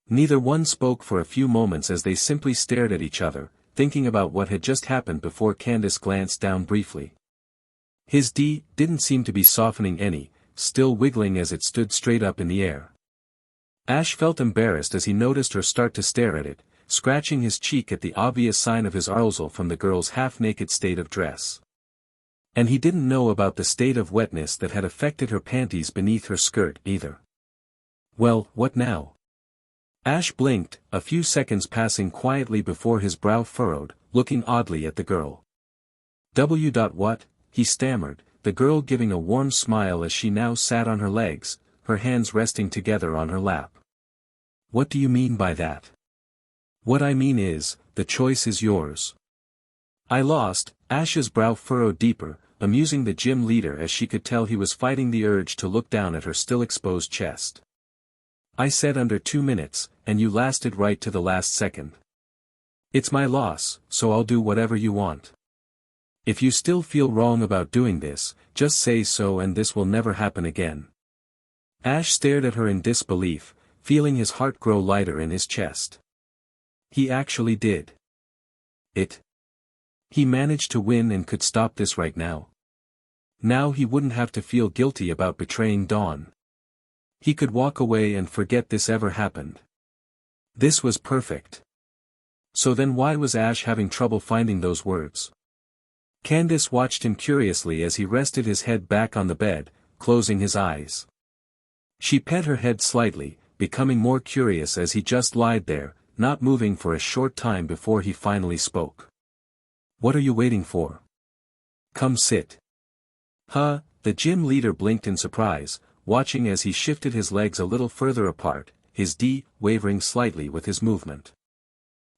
[SPEAKER 1] Neither one spoke for a few moments as they simply stared at each other, thinking about what had just happened before Candice glanced down briefly. His D didn't seem to be softening any, still wiggling as it stood straight up in the air. Ash felt embarrassed as he noticed her start to stare at it, scratching his cheek at the obvious sign of his arousal from the girl's half-naked state of dress. And he didn't know about the state of wetness that had affected her panties beneath her skirt either. Well, what now? Ash blinked, a few seconds passing quietly before his brow furrowed, looking oddly at the girl. What? He stammered, the girl giving a warm smile as she now sat on her legs, her hands resting together on her lap. What do you mean by that? What I mean is, the choice is yours. I lost. Ash's brow furrowed deeper, amusing the gym leader as she could tell he was fighting the urge to look down at her still exposed chest. I said under 2 minutes, and you lasted right to the last second. It's my loss, so I'll do whatever you want. If you still feel wrong about doing this, just say so and this will never happen again. Ash stared at her in disbelief, feeling his heart grow lighter in his chest. He actually did it. He managed to win and could stop this right now. Now he wouldn't have to feel guilty about betraying Dawn. He could walk away and forget this ever happened. This was perfect. So then why was Ash having trouble finding those words? Candice watched him curiously as he rested his head back on the bed, closing his eyes. She pet her head slightly, becoming more curious as he just lied there, not moving for a short time before he finally spoke. What are you waiting for? Come sit. Huh? The gym leader blinked in surprise, watching as he shifted his legs a little further apart, his D wavering slightly with his movement.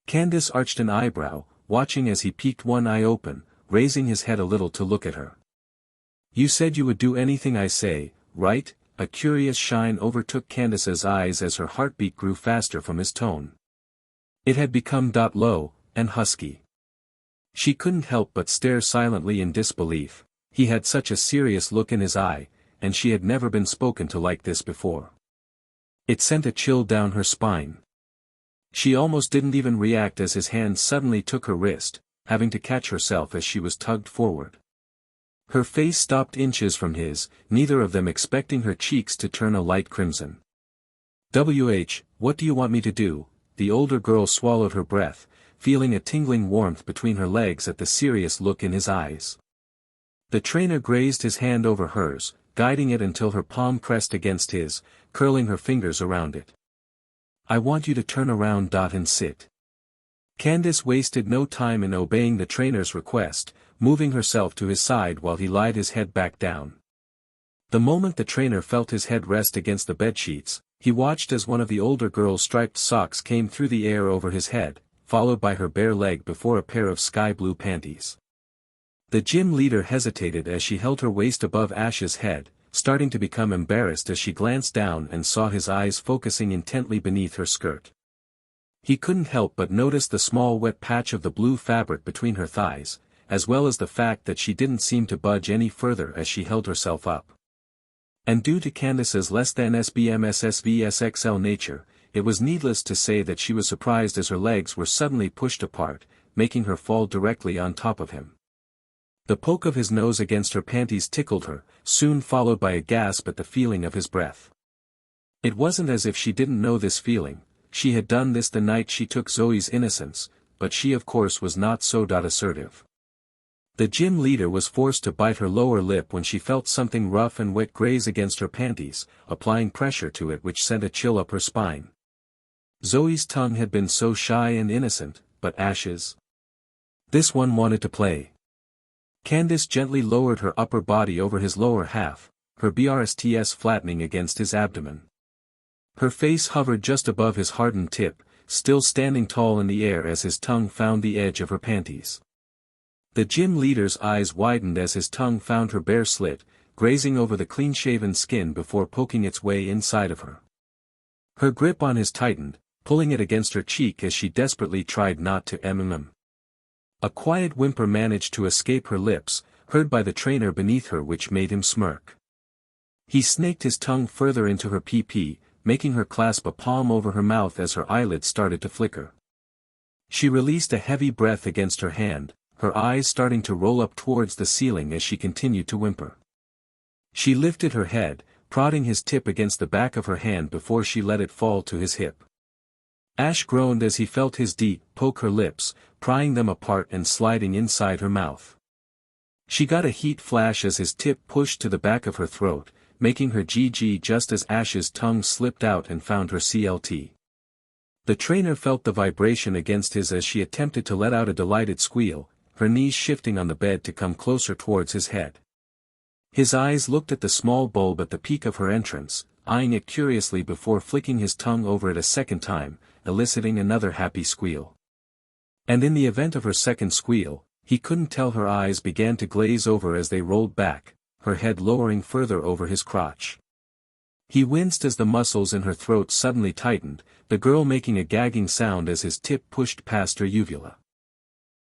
[SPEAKER 1] Candice arched an eyebrow, watching as he peeked one eye open, raising his head a little to look at her. You said you would do anything I say, right? A curious shine overtook Candice's eyes as her heartbeat grew faster from his tone. It had become low, and husky. She couldn't help but stare silently in disbelief. He had such a serious look in his eye, and she had never been spoken to like this before. It sent a chill down her spine. She almost didn't even react as his hand suddenly took her wrist, having to catch herself as she was tugged forward. Her face stopped inches from his, neither of them expecting her cheeks to turn a light crimson. What do you want me to do? The older girl swallowed her breath, feeling a tingling warmth between her legs at the serious look in his eyes. The trainer grazed his hand over hers, guiding it until her palm pressed against his, curling her fingers around it. I want you to turn around. And sit. Candice wasted no time in obeying the trainer's request, moving herself to his side while he lied his head back down. The moment the trainer felt his head rest against the bedsheets, he watched as one of the older girl's striped socks came through the air over his head, followed by her bare leg before a pair of sky blue panties. The gym leader hesitated as she held her waist above Ash's head, starting to become embarrassed as she glanced down and saw his eyes focusing intently beneath her skirt. He couldn't help but notice the small wet patch of the blue fabric between her thighs, as well as the fact that she didn't seem to budge any further as she held herself up. And due to Candice's less than SBMSSVSXL nature, it was needless to say that she was surprised as her legs were suddenly pushed apart, making her fall directly on top of him. The poke of his nose against her panties tickled her, soon followed by a gasp at the feeling of his breath. It wasn't as if she didn't know this feeling, she had done this the night she took Zoe's innocence, but she of course was not so assertive. The gym leader was forced to bite her lower lip when she felt something rough and wet graze against her panties, applying pressure to it which sent a chill up her spine. Zoe's tongue had been so shy and innocent, but Ash's. This one wanted to play. Candice gently lowered her upper body over his lower half, her BRSTS flattening against his abdomen. Her face hovered just above his hardened tip, still standing tall in the air as his tongue found the edge of her panties. The gym leader's eyes widened as his tongue found her bare slit, grazing over the clean-shaven skin before poking its way inside of her. Her grip on his tightened, pulling it against her cheek as she desperately tried not to mm. A quiet whimper managed to escape her lips, heard by the trainer beneath her, which made him smirk. He snaked his tongue further into her PP, making her clasp a palm over her mouth as her eyelids started to flicker. She released a heavy breath against her hand, her eyes starting to roll up towards the ceiling as she continued to whimper. She lifted her head, prodding his tip against the back of her hand before she let it fall to his hip. Ash groaned as he felt his D poke her lips, prying them apart and sliding inside her mouth. She got a heat flash as his tip pushed to the back of her throat, making her GG just as Ash's tongue slipped out and found her CLT. The trainer felt the vibration against his as she attempted to let out a delighted squeal, her knees shifting on the bed to come closer towards his head. His eyes looked at the small bulb at the peak of her entrance, eyeing it curiously before flicking his tongue over it a second time, eliciting another happy squeal. And in the event of her second squeal, he couldn't tell, her eyes began to glaze over as they rolled back, her head lowering further over his crotch. He winced as the muscles in her throat suddenly tightened, the girl making a gagging sound as his tip pushed past her uvula.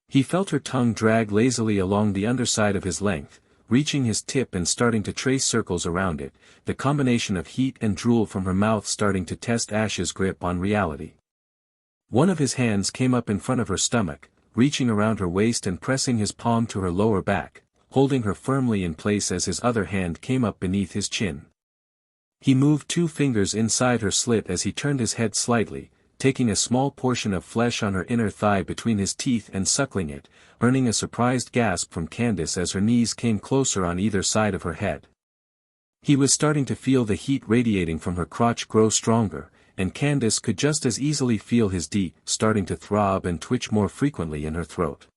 [SPEAKER 1] He felt her tongue drag lazily along the underside of his length, reaching his tip and starting to trace circles around it, the combination of heat and drool from her mouth starting to test Ash's grip on reality. One of his hands came up in front of her stomach, reaching around her waist and pressing his palm to her lower back, holding her firmly in place as his other hand came up beneath his chin. He moved 2 fingers inside her slit as he turned his head slightly, taking a small portion of flesh on her inner thigh between his teeth and suckling it, earning a surprised gasp from Candice as her knees came closer on either side of her head. He was starting to feel the heat radiating from her crotch grow stronger, and Candice could just as easily feel his D starting to throb and twitch more frequently in her throat.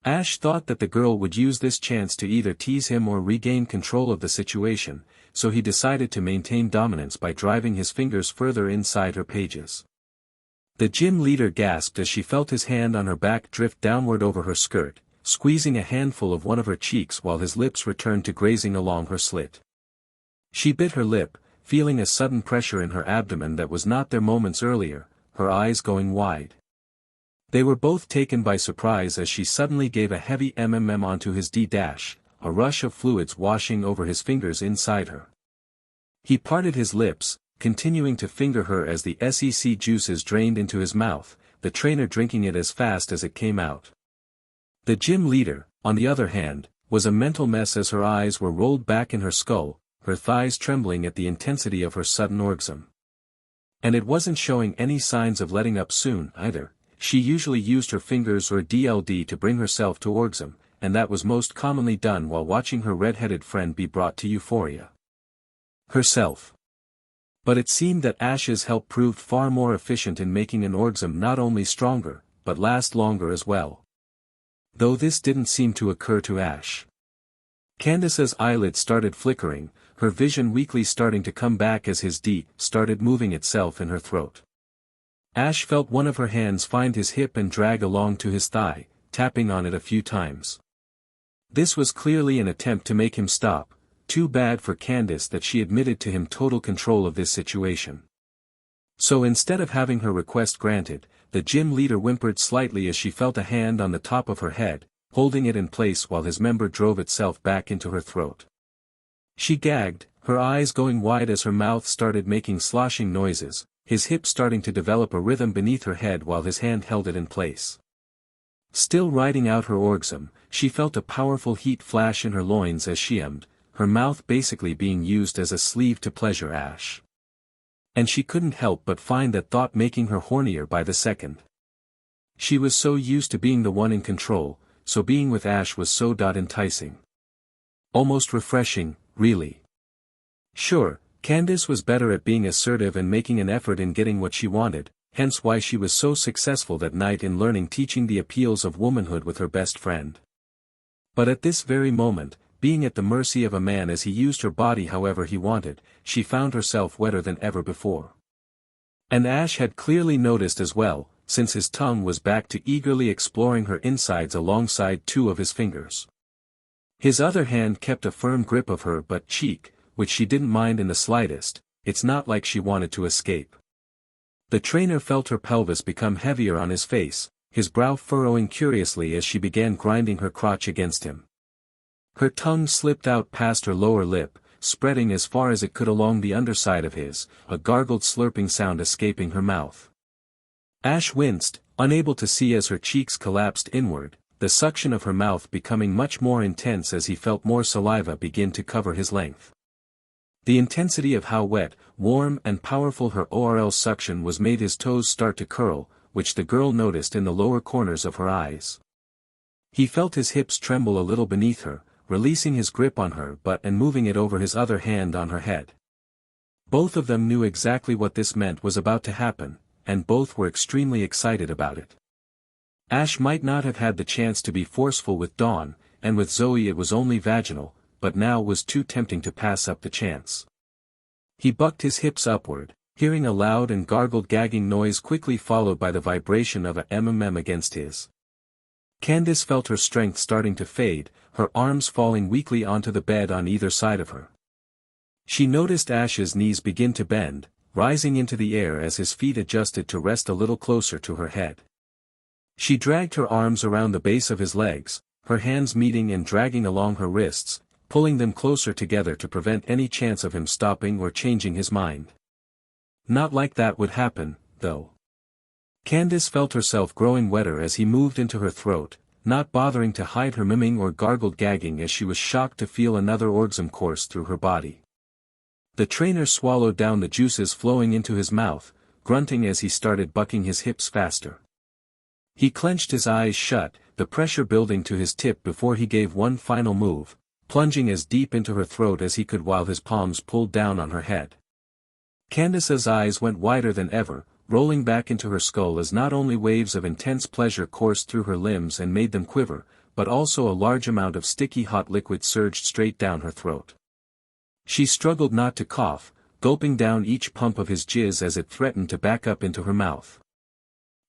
[SPEAKER 1] Ash thought that the girl would use this chance to either tease him or regain control of the situation, so he decided to maintain dominance by driving his fingers further inside her pages. The gym leader gasped as she felt his hand on her back drift downward over her skirt, squeezing a handful of one of her cheeks while his lips returned to grazing along her slit. She bit her lip, feeling a sudden pressure in her abdomen that was not there moments earlier, her eyes going wide. They were both taken by surprise as she suddenly gave a heavy onto his D-, a rush of fluids washing over his fingers inside her. He parted his lips, continuing to finger her as the SEC juices drained into his mouth, the trainer drinking it as fast as it came out. The gym leader, on the other hand, was a mental mess as her eyes were rolled back in her skull, her thighs trembling at the intensity of her sudden orgasm. And it wasn't showing any signs of letting up soon, either. She usually used her fingers or DLD to bring herself to orgasm, and that was most commonly done while watching her red-headed friend be brought to euphoria herself. But it seemed that Ash's help proved far more efficient in making an orgasm not only stronger, but last longer as well. Though this didn't seem to occur to Ash. Candice's eyelids started flickering, her vision weakly starting to come back as his D started moving itself in her throat. Ash felt one of her hands find his hip and drag along to his thigh, tapping on it a few times. This was clearly an attempt to make him stop. Too bad for Candice that she admitted to him total control of this situation. So instead of having her request granted, the gym leader whimpered slightly as she felt a hand on the top of her head, holding it in place while his member drove itself back into her throat. She gagged, her eyes going wide as her mouth started making sloshing noises, his hip starting to develop a rhythm beneath her head while his hand held it in place. Still riding out her orgasm, she felt a powerful heat flash in her loins as she hummed, her mouth basically being used as a sleeve to pleasure Ash. And she couldn't help but find that thought making her hornier by the second. She was so used to being the one in control, so being with Ash was so enticing. Almost refreshing, really. Sure, Candice was better at being assertive and making an effort in getting what she wanted, hence why she was so successful that night in learning teaching the appeals of womanhood with her best friend. But at this very moment, being at the mercy of a man as he used her body however he wanted, she found herself wetter than ever before. And Ash had clearly noticed as well, since his tongue was back to eagerly exploring her insides alongside two of his fingers. His other hand kept a firm grip of her butt cheek, which she didn't mind in the slightest. It's not like she wanted to escape. The trainer felt her pelvis become heavier on his face, his brow furrowing curiously as she began grinding her crotch against him. Her tongue slipped out past her lower lip, spreading as far as it could along the underside of his, a gargled slurping sound escaping her mouth. Ash winced, unable to see as her cheeks collapsed inward, the suction of her mouth becoming much more intense as he felt more saliva begin to cover his length. The intensity of how wet, warm and powerful her oral suction was made his toes start to curl, which the girl noticed in the lower corners of her eyes. He felt his hips tremble a little beneath her, releasing his grip on her butt and moving it over his other hand on her head. Both of them knew exactly what this meant was about to happen, and both were extremely excited about it. Ash might not have had the chance to be forceful with Dawn, and with Zoe it was only vaginal, but now was too tempting to pass up the chance. He bucked his hips upward, hearing a loud and gargled gagging noise quickly followed by the vibration of a mm against his. Candice felt her strength starting to fade, her arms falling weakly onto the bed on either side of her. She noticed Ash's knees begin to bend, rising into the air as his feet adjusted to rest a little closer to her head. She dragged her arms around the base of his legs, her hands meeting and dragging along her wrists, pulling them closer together to prevent any chance of him stopping or changing his mind. Not like that would happen, though. Candice felt herself growing wetter as he moved into her throat, not bothering to hide her miming or gargled gagging as she was shocked to feel another orgasm course through her body. The trainer swallowed down the juices flowing into his mouth, grunting as he started bucking his hips faster. He clenched his eyes shut, the pressure building to his tip before he gave one final move, plunging as deep into her throat as he could while his palms pulled down on her head. Candice's eyes went wider than ever, rolling back into her skull as not only waves of intense pleasure coursed through her limbs and made them quiver, but also a large amount of sticky hot liquid surged straight down her throat. She struggled not to cough, gulping down each pump of his jizz as it threatened to back up into her mouth.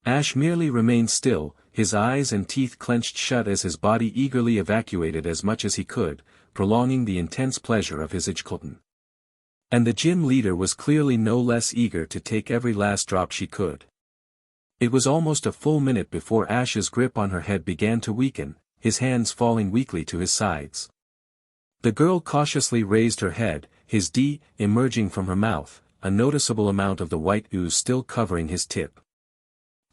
[SPEAKER 1] Ash merely remained still, his eyes and teeth clenched shut as his body eagerly evacuated as much as he could, prolonging the intense pleasure of his AshxCandice. And the gym leader was clearly no less eager to take every last drop she could. It was almost a full minute before Ash's grip on her head began to weaken, his hands falling weakly to his sides. The girl cautiously raised her head, his D emerging from her mouth, a noticeable amount of the white ooze still covering his tip.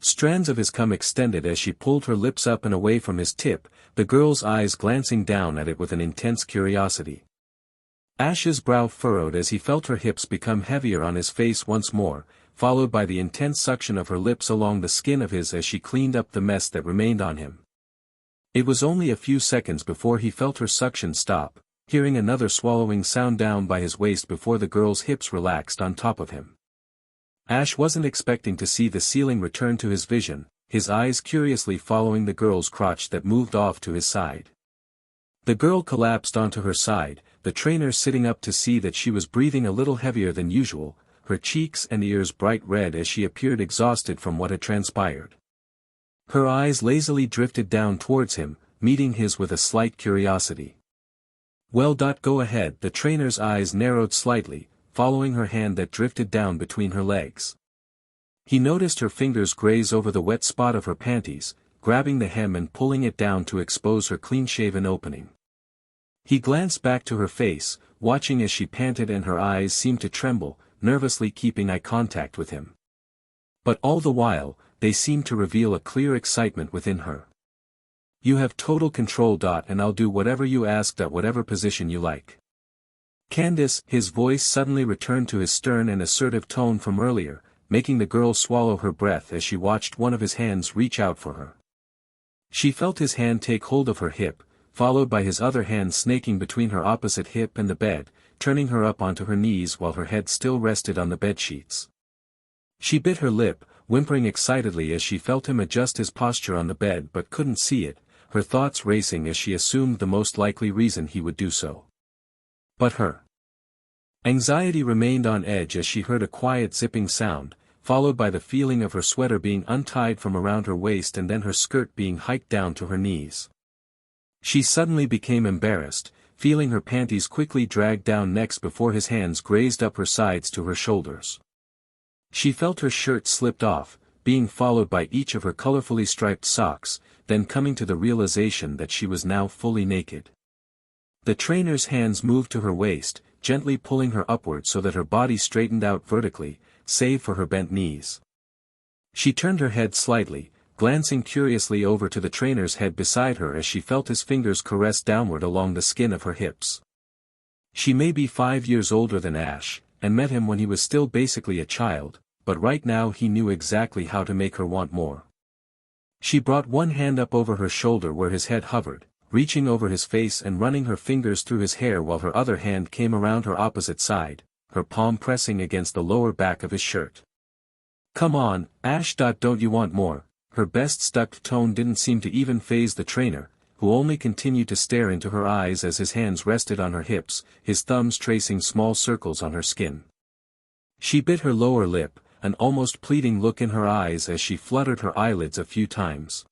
[SPEAKER 1] Strands of his cum extended as she pulled her lips up and away from his tip, the girl's eyes glancing down at it with an intense curiosity. Ash's brow furrowed as he felt her hips become heavier on his face once more, followed by the intense suction of her lips along the skin of his as she cleaned up the mess that remained on him. It was only a few seconds before he felt her suction stop, hearing another swallowing sound down by his waist before the girl's hips relaxed on top of him. Ash wasn't expecting to see the ceiling return to his vision, his eyes curiously following the girl's crotch that moved off to his side. The girl collapsed onto her side, the trainer sitting up to see that she was breathing a little heavier than usual, her cheeks and ears bright red as she appeared exhausted from what had transpired. Her eyes lazily drifted down towards him, meeting his with a slight curiosity. Well, go ahead. The trainer's eyes narrowed slightly, following her hand that drifted down between her legs. He noticed her fingers graze over the wet spot of her panties, grabbing the hem and pulling it down to expose her clean-shaven opening. He glanced back to her face, watching as she panted and her eyes seemed to tremble, nervously keeping eye contact with him. But all the while, they seemed to reveal a clear excitement within her. You have total control. And I'll do whatever you ask. Whatever position you like. Candice, his voice suddenly returned to his stern and assertive tone from earlier, making the girl swallow her breath as she watched one of his hands reach out for her. She felt his hand take hold of her hip, followed by his other hand snaking between her opposite hip and the bed, turning her up onto her knees while her head still rested on the bedsheets. She bit her lip, whimpering excitedly as she felt him adjust his posture on the bed but couldn't see it, her thoughts racing as she assumed the most likely reason he would do so. But her anxiety remained on edge as she heard a quiet zipping sound, followed by the feeling of her sweater being untied from around her waist and then her skirt being hiked down to her knees. She suddenly became embarrassed, feeling her panties quickly drag down next before his hands grazed up her sides to her shoulders. She felt her shirt slipped off, being followed by each of her colorfully striped socks, then coming to the realization that she was now fully naked. The trainer's hands moved to her waist, gently pulling her upward so that her body straightened out vertically, save for her bent knees. She turned her head slightly, glancing curiously over to the trainer's head beside her as she felt his fingers caress downward along the skin of her hips. She may be 5 years older than Ash, and met him when he was still basically a child, but right now he knew exactly how to make her want more. She brought one hand up over her shoulder where his head hovered, reaching over his face and running her fingers through his hair while her other hand came around her opposite side, her palm pressing against the lower back of his shirt. Come on, Ash. Don't you want more? Her best stuck tone didn't seem to even faze the trainer, who only continued to stare into her eyes as his hands rested on her hips, his thumbs tracing small circles on her skin. She bit her lower lip, an almost pleading look in her eyes as she fluttered her eyelids a few times.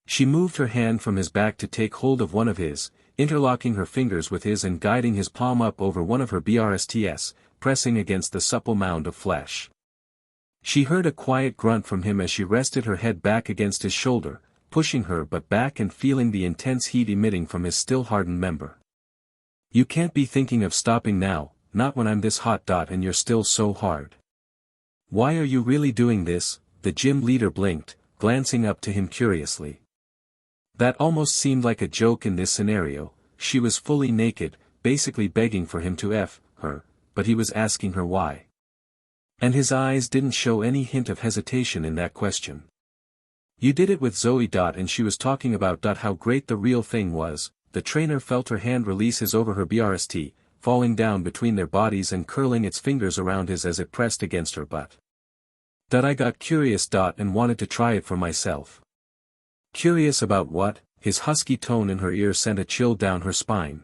[SPEAKER 1] She moved her hand from his back to take hold of one of his, interlocking her fingers with his and guiding his palm up over one of her breasts, pressing against the supple mound of flesh. She heard a quiet grunt from him as she rested her head back against his shoulder, pushing her butt back and feeling the intense heat emitting from his still hardened member. You can't be thinking of stopping now, not when I'm this hot. And you're still so hard. Why are you really doing this? The gym leader blinked, glancing up to him curiously. That almost seemed like a joke in this scenario. She was fully naked, basically begging for him to F her, but he was asking her why. And his eyes didn't show any hint of hesitation in that question. You did it with Zoe. And she was talking about how great the real thing was. The trainer felt her hand release his over her breast, falling down between their bodies and curling its fingers around his as it pressed against her butt. I got curious. And wanted to try it for myself. Curious about what? His husky tone in her ear sent a chill down her spine.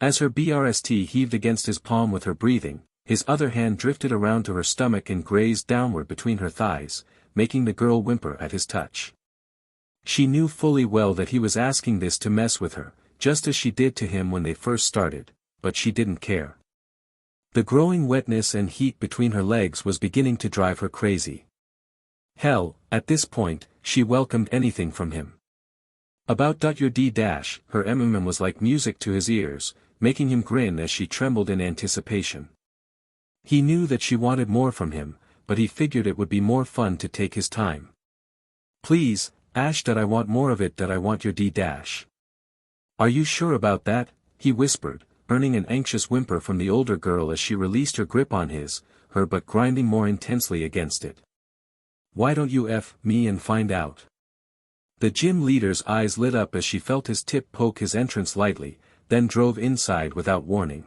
[SPEAKER 1] As her breast heaved against his palm with her breathing, his other hand drifted around to her stomach and grazed downward between her thighs, making the girl whimper at his touch. She knew fully well that he was asking this to mess with her, just as she did to him when they first started, but she didn't care. The growing wetness and heat between her legs was beginning to drive her crazy. Hell, at this point, she welcomed anything from him. About your D-. Her was like music to his ears, making him grin as she trembled in anticipation. He knew that she wanted more from him, but he figured it would be more fun to take his time. Please, Ash. I want more of it. I want your D-. Are you sure about that? He whispered, earning an anxious whimper from the older girl as she released her grip on his, her butt grinding more intensely against it. Why don't you F me and find out? The gym leader's eyes lit up as she felt his tip poke his entrance lightly, then drove inside without warning.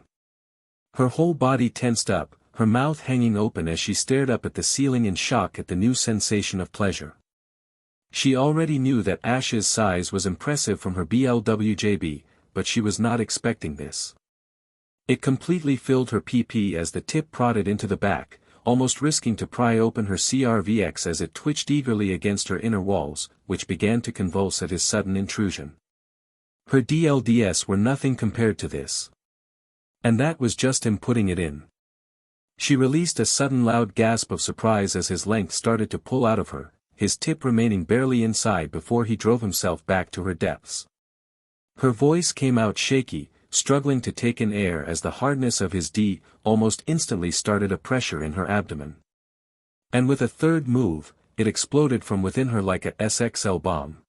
[SPEAKER 1] Her whole body tensed up, her mouth hanging open as she stared up at the ceiling in shock at the new sensation of pleasure. She already knew that Ash's size was impressive from her BLWJB, but she was not expecting this. It completely filled her PP as the tip prodded into the back, almost risking to pry open her CRVX as it twitched eagerly against her inner walls, which began to convulse at his sudden intrusion. Her DLDS were nothing compared to this. And that was just him putting it in. She released a sudden loud gasp of surprise as his length started to pull out of her, his tip remaining barely inside before he drove himself back to her depths. Her voice came out shaky, struggling to take in air as the hardness of his D almost instantly started a pressure in her abdomen. And with a third move, it exploded from within her like a SXL bomb.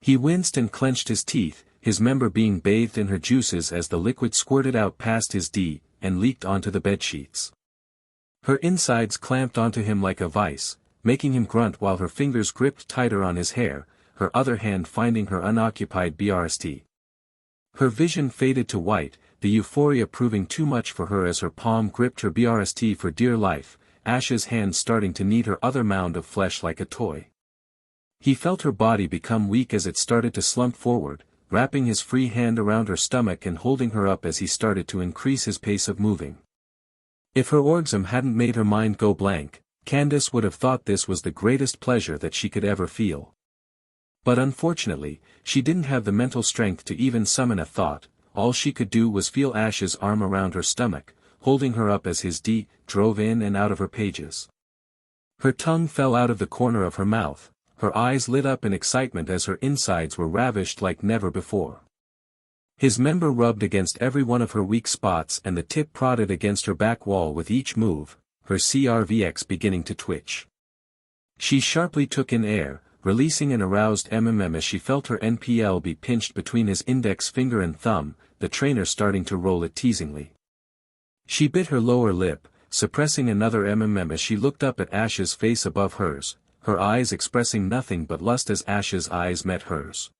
[SPEAKER 1] He winced and clenched his teeth, his member being bathed in her juices as the liquid squirted out past his D, and leaked onto the bedsheets. Her insides clamped onto him like a vice, making him grunt while her fingers gripped tighter on his hair, her other hand finding her unoccupied BRST. Her vision faded to white, the euphoria proving too much for her as her palm gripped her BRST for dear life, Ash's hand starting to knead her other mound of flesh like a toy. He felt her body become weak as it started to slump forward, wrapping his free hand around her stomach and holding her up as he started to increase his pace of moving. If her orgasm hadn't made her mind go blank, Candice would have thought this was the greatest pleasure that she could ever feel. But unfortunately, she didn't have the mental strength to even summon a thought. All she could do was feel Ash's arm around her stomach, holding her up as his D drove in and out of her pages. Her tongue fell out of the corner of her mouth, her eyes lit up in excitement as her insides were ravished like never before. His member rubbed against every one of her weak spots and the tip prodded against her back wall with each move, her CRVX beginning to twitch. She sharply took in air, releasing an aroused as she felt her NPL be pinched between his index finger and thumb, the trainer starting to roll it teasingly. She bit her lower lip, suppressing another as she looked up at Ash's face above hers, her eyes expressing nothing but lust as Ash's eyes met hers.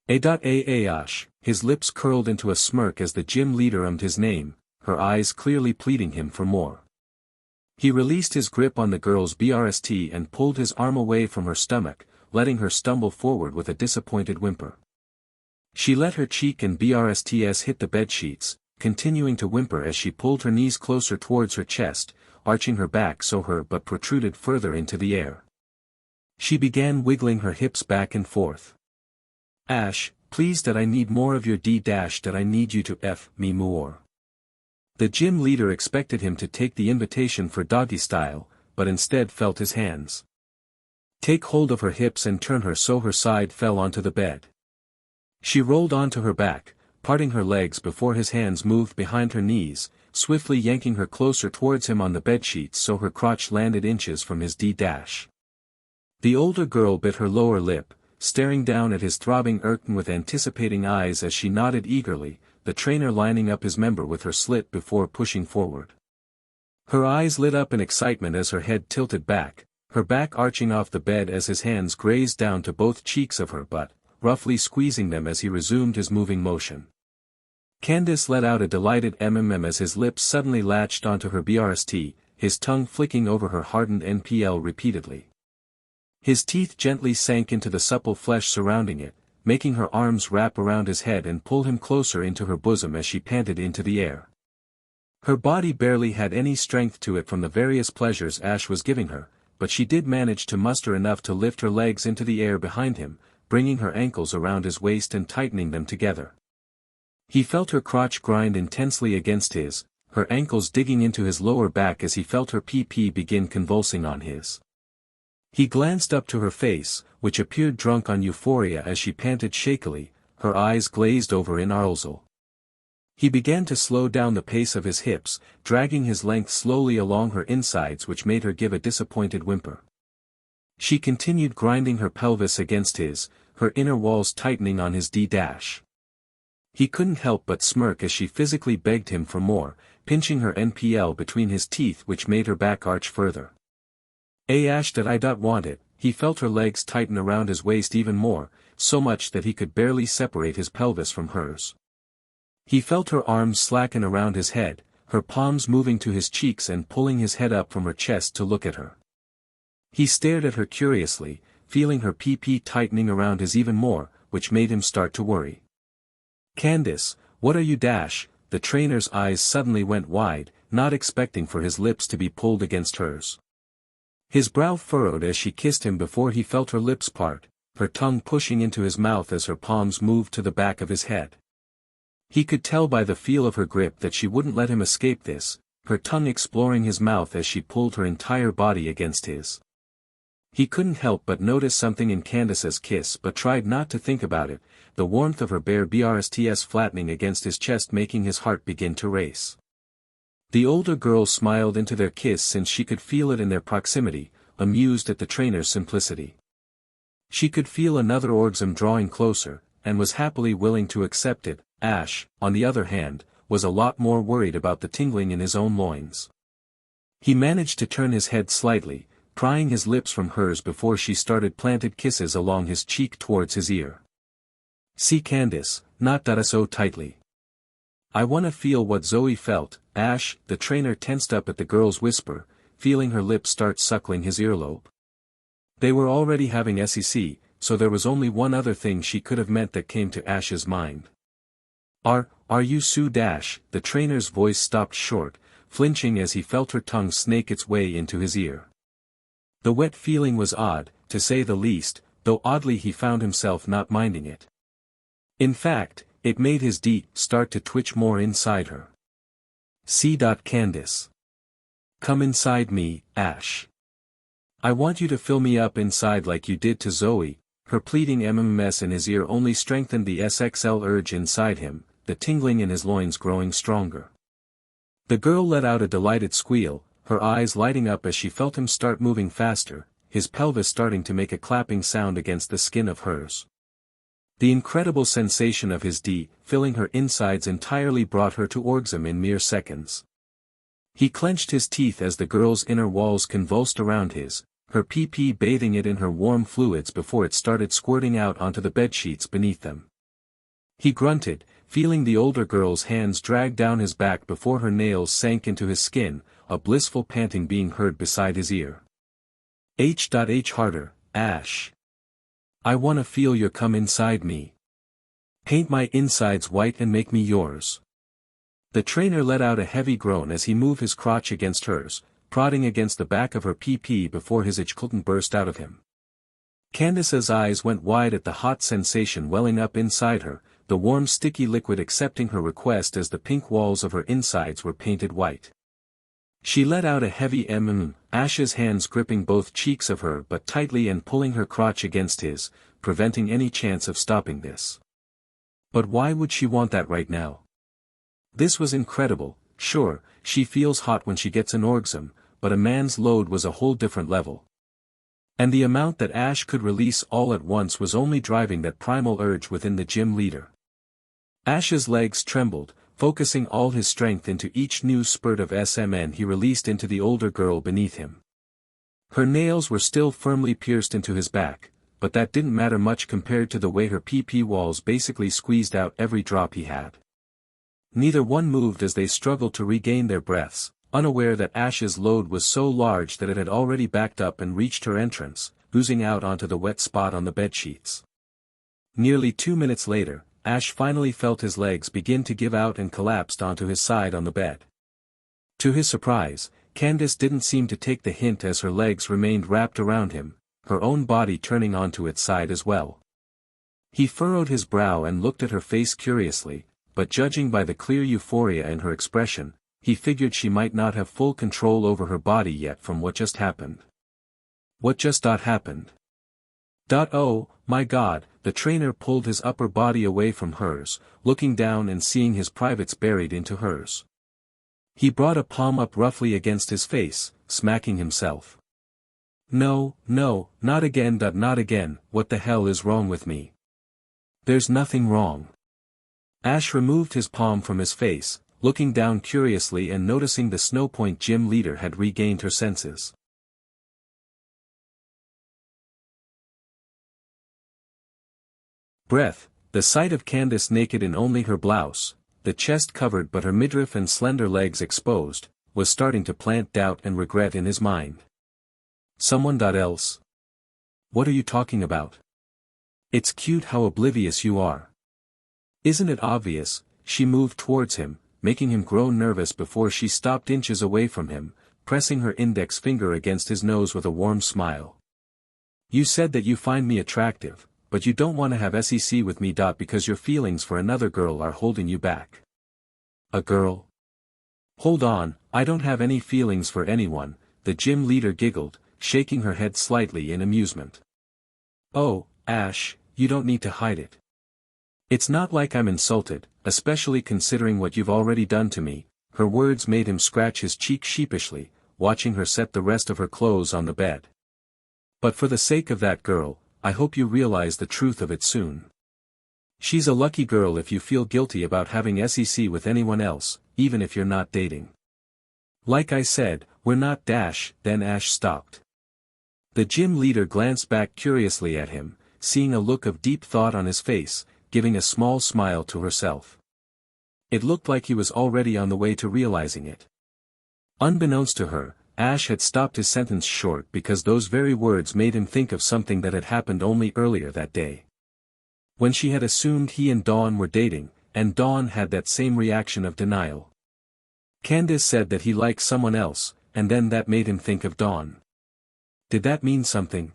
[SPEAKER 1] Ash, his lips curled into a smirk as the gym leader ummed his name, her eyes clearly pleading him for more. He released his grip on the girl's BRST and pulled his arm away from her stomach, letting her stumble forward with a disappointed whimper. She let her cheek and BRSTs hit the bedsheets, continuing to whimper as she pulled her knees closer towards her chest, arching her back so her butt protruded further into the air. She began wiggling her hips back and forth. Ash, please that I need more of your D dash that I need you to F me more. The gym leader expected him to take the invitation for doggy style, but instead felt his hands take hold of her hips and turn her so her side fell onto the bed. She rolled onto her back, parting her legs before his hands moved behind her knees, swiftly yanking her closer towards him on the bedsheets so her crotch landed inches from his D dash. The older girl bit her lower lip, staring down at his throbbing erken with anticipating eyes as she nodded eagerly, the trainer lining up his member with her slit before pushing forward. Her eyes lit up in excitement as her head tilted back, her back arching off the bed as his hands grazed down to both cheeks of her butt, roughly squeezing them as he resumed his moving motion. Candice let out a delighted as his lips suddenly latched onto her BRST, his tongue flicking over her hardened NPL repeatedly. His teeth gently sank into the supple flesh surrounding it, making her arms wrap around his head and pull him closer into her bosom as she panted into the air. Her body barely had any strength to it from the various pleasures Ash was giving her, but she did manage to muster enough to lift her legs into the air behind him, bringing her ankles around his waist and tightening them together. He felt her crotch grind intensely against his, her ankles digging into his lower back as he felt her PP begin convulsing on his. He glanced up to her face, which appeared drunk on euphoria as she panted shakily, her eyes glazed over in arousal. He began to slow down the pace of his hips, dragging his length slowly along her insides which made her give a disappointed whimper. She continued grinding her pelvis against his, her inner walls tightening on his D dash. He couldn't help but smirk as she physically begged him for more, pinching her NPL between his teeth which made her back arch further. Ash that I don't want it, he felt her legs tighten around his waist even more, so much that he could barely separate his pelvis from hers. He felt her arms slacken around his head, her palms moving to his cheeks and pulling his head up from her chest to look at her. He stared at her curiously, feeling her PP tightening around his even more, which made him start to worry. Candice, what are you dash? The trainer's eyes suddenly went wide, not expecting for his lips to be pulled against hers. His brow furrowed as she kissed him before he felt her lips part, her tongue pushing into his mouth as her palms moved to the back of his head. He could tell by the feel of her grip that she wouldn't let him escape this, her tongue exploring his mouth as she pulled her entire body against his. He couldn't help but notice something in Candice's kiss but tried not to think about it, the warmth of her bare BRSTs flattening against his chest making his heart begin to race. The older girl smiled into their kiss since she could feel it in their proximity, amused at the trainer's simplicity. She could feel another orgasm drawing closer, and was happily willing to accept it. Ash, on the other hand, was a lot more worried about the tingling in his own loins. He managed to turn his head slightly, prying his lips from hers before she started planted kisses along his cheek towards his ear. "See Candice, not so tightly. I wanna feel what Zoe felt." Ash, the trainer, tensed up at the girl's whisper, feeling her lips start suckling his earlobe. They were already having sex, so there was only one other thing she could have meant that came to Ash's mind. Are you Sue?" The trainer's voice stopped short, flinching as he felt her tongue snake its way into his ear. The wet feeling was odd, to say the least, though oddly he found himself not minding it. In fact, it made his D start to twitch more inside her. "See Candice. Come inside me, Ash. I want you to fill me up inside like you did to Zoe." Her pleading MMS in his ear only strengthened the SXL urge inside him, the tingling in his loins growing stronger. The girl let out a delighted squeal, her eyes lighting up as she felt him start moving faster, his pelvis starting to make a clapping sound against the skin of hers. The incredible sensation of his D, filling her insides entirely brought her to orgasm in mere seconds. He clenched his teeth as the girl's inner walls convulsed around his, her PP bathing it in her warm fluids before it started squirting out onto the bedsheets beneath them. He grunted, feeling the older girl's hands drag down his back before her nails sank into his skin, a blissful panting being heard beside his ear. H harder, Ash. I wanna feel your cum inside me. Paint my insides white and make me yours." The trainer let out a heavy groan as he moved his crotch against hers, prodding against the back of her PP before his ejaculation burst out of him. Candice's eyes went wide at the hot sensation welling up inside her, the warm sticky liquid accepting her request as the pink walls of her insides were painted white. She let out a heavy Ash's hands gripping both cheeks of her but tightly and pulling her crotch against his, preventing any chance of stopping this. But why would she want that right now? This was incredible. Sure, she feels hot when she gets an orgasm, but a man's load was a whole different level. And the amount that Ash could release all at once was only driving that primal urge within the gym leader. Ash's legs trembled, focusing all his strength into each new spurt of SMN he released into the older girl beneath him. Her nails were still firmly pierced into his back, but that didn't matter much compared to the way her PP walls basically squeezed out every drop he had. Neither one moved as they struggled to regain their breaths, unaware that Ash's load was so large that it had already backed up and reached her entrance, oozing out onto the wet spot on the bedsheets. Nearly 2 minutes later, Ash finally felt his legs begin to give out and collapsed onto his side on the bed. To his surprise, Candice didn't seem to take the hint as her legs remained wrapped around him, her own body turning onto its side as well. He furrowed his brow and looked at her face curiously, but judging by the clear euphoria in her expression, he figured she might not have full control over her body yet from what just happened. What just happened? Oh, my God, the trainer pulled his upper body away from hers, looking down and seeing his privates buried into hers. He brought a palm up roughly against his face, smacking himself. No, not again. Not again. What the hell is wrong with me? There's nothing wrong. Ash removed his palm from his face, looking down curiously and noticing the Snowpoint gym leader had regained her senses. Breath, the sight of Candice naked in only her blouse, the chest covered but her midriff and slender legs exposed, was starting to plant doubt and regret in his mind. Someone else? What are you talking about? It's cute how oblivious you are. Isn't it obvious? She moved towards him, making him grow nervous before she stopped inches away from him, pressing her index finger against his nose with a warm smile. You said that you find me attractive, but you don't want to have sex with me. Because your feelings for another girl are holding you back. A girl? Hold on, I don't have any feelings for anyone, the gym leader giggled, shaking her head slightly in amusement. Oh, Ash, you don't need to hide it. It's not like I'm insulted, especially considering what you've already done to me. Her words made him scratch his cheek sheepishly, watching her set the rest of her clothes on the bed. But for the sake of that girl, I hope you realize the truth of it soon. She's a lucky girl if you feel guilty about having sex with anyone else, even if you're not dating. Like I said, we're not dash. Then Ash stopped. The gym leader glanced back curiously at him, seeing a look of deep thought on his face, giving a small smile to herself. It looked like he was already on the way to realizing it. Unbeknownst to her, Ash had stopped his sentence short because those very words made him think of something that had happened only earlier that day. When she had assumed he and Dawn were dating, and Dawn had that same reaction of denial. Candice said that he liked someone else, and then that made him think of Dawn. Did that mean something?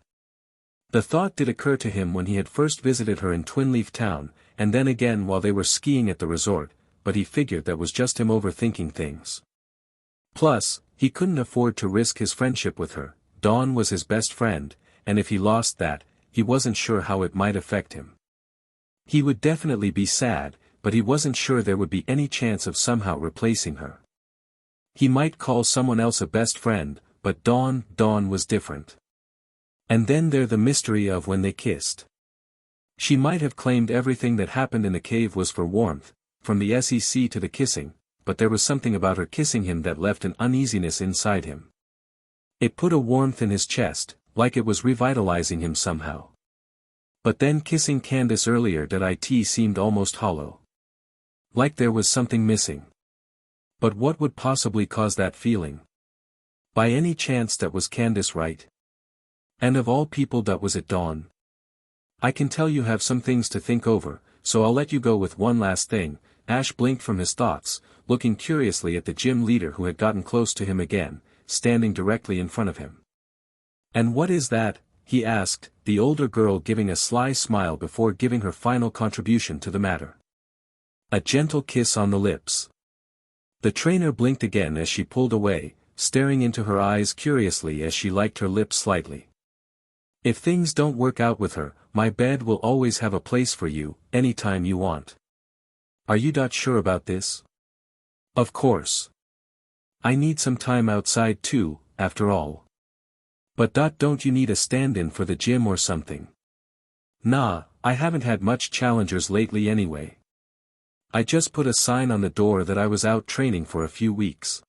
[SPEAKER 1] The thought did occur to him when he had first visited her in Twin Leaf Town, and then again while they were skiing at the resort, but he figured that was just him overthinking things. Plus, he couldn't afford to risk his friendship with her. Dawn was his best friend, and if he lost that, he wasn't sure how it might affect him. He would definitely be sad, but he wasn't sure there would be any chance of somehow replacing her. He might call someone else a best friend, but Dawn was different. And then there's the mystery of when they kissed. She might have claimed everything that happened in the cave was for warmth, from the sex to the kissing, but there was something about her kissing him that left an uneasiness inside him. It put a warmth in his chest, like it was revitalizing him somehow. But then kissing Candice earlier it seemed almost hollow. Like there was something missing. But what would possibly cause that feeling? By any chance that was Candice right? And of all people that was it Dawn? I can tell you have some things to think over, so I'll let you go with one last thing. Ash blinked from his thoughts, looking curiously at the gym leader who had gotten close to him again, standing directly in front of him. And what is that? He asked, the older girl giving a sly smile before giving her final contribution to the matter. A gentle kiss on the lips. The trainer blinked again as she pulled away, staring into her eyes curiously as she liked her lips slightly. If things don't work out with her, my bed will always have a place for you, anytime you want. Are you not sure about this? Of course. I need some time outside too, after all. But don't you need a stand-in for the gym or something? Nah, I haven't had much challengers lately anyway. I just put a sign on the door that I was out training for a few weeks.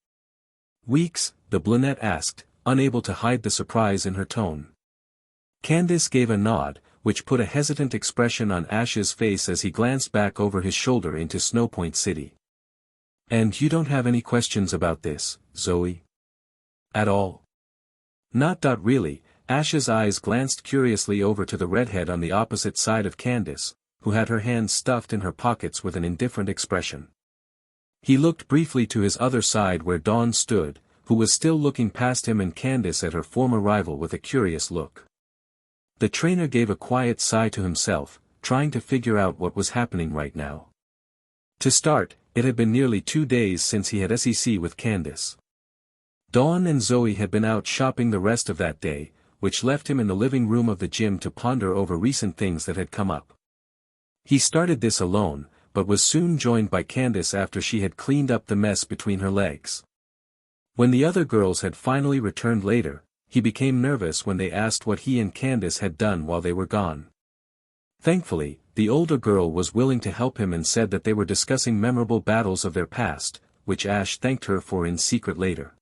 [SPEAKER 1] Weeks? The brunette asked, unable to hide the surprise in her tone. Candice gave a nod, which put a hesitant expression on Ash's face as he glanced back over his shoulder into Snowpoint City. And you don't have any questions about this, Zoey? At all? Not really. Ash's eyes glanced curiously over to the redhead on the opposite side of Candice, who had her hands stuffed in her pockets with an indifferent expression. He looked briefly to his other side where Dawn stood, who was still looking past him and Candice at her former rival with a curious look. The trainer gave a quiet sigh to himself, trying to figure out what was happening right now. To start, it had been nearly 2 days since he had sex with Candice. Dawn and Zoey had been out shopping the rest of that day, which left him in the living room of the gym to ponder over recent things that had come up. He started this alone, but was soon joined by Candice after she had cleaned up the mess between her legs. When the other girls had finally returned later, he became nervous when they asked what he and Candice had done while they were gone. Thankfully, the older girl was willing to help him and said that they were discussing memorable battles of their past, which Ash thanked her for in secret later.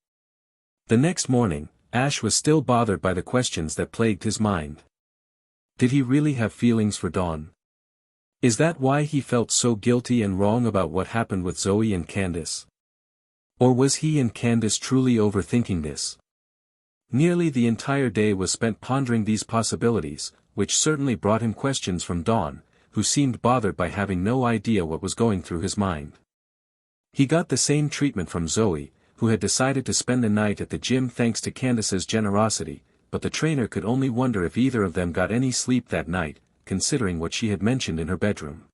[SPEAKER 1] The next morning, Ash was still bothered by the questions that plagued his mind. Did he really have feelings for Dawn? Is that why he felt so guilty and wrong about what happened with Zoey and Candice? Or was he and Candice truly overthinking this? Nearly the entire day was spent pondering these possibilities, which certainly brought him questions from Dawn, who seemed bothered by having no idea what was going through his mind. He got the same treatment from Zoey, who had decided to spend the night at the gym thanks to Candice's generosity, but the trainer could only wonder if either of them got any sleep that night, considering what she had mentioned in her bedroom.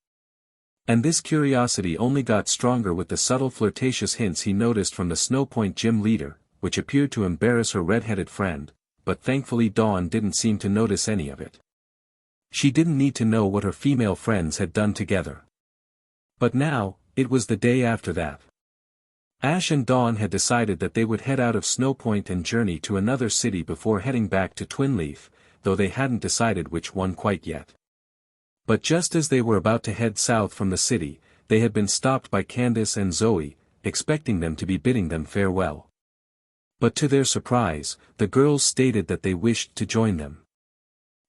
[SPEAKER 1] And this curiosity only got stronger with the subtle flirtatious hints he noticed from the Snowpoint gym leader, which appeared to embarrass her red-headed friend, but thankfully Dawn didn't seem to notice any of it. She didn't need to know what her female friends had done together. But now, it was the day after that. Ash and Dawn had decided that they would head out of Snowpoint and journey to another city before heading back to Twin Leaf, though they hadn't decided which one quite yet. But just as they were about to head south from the city, they had been stopped by Candice and Zoe, expecting them to be bidding them farewell. But to their surprise, the girls stated that they wished to join them.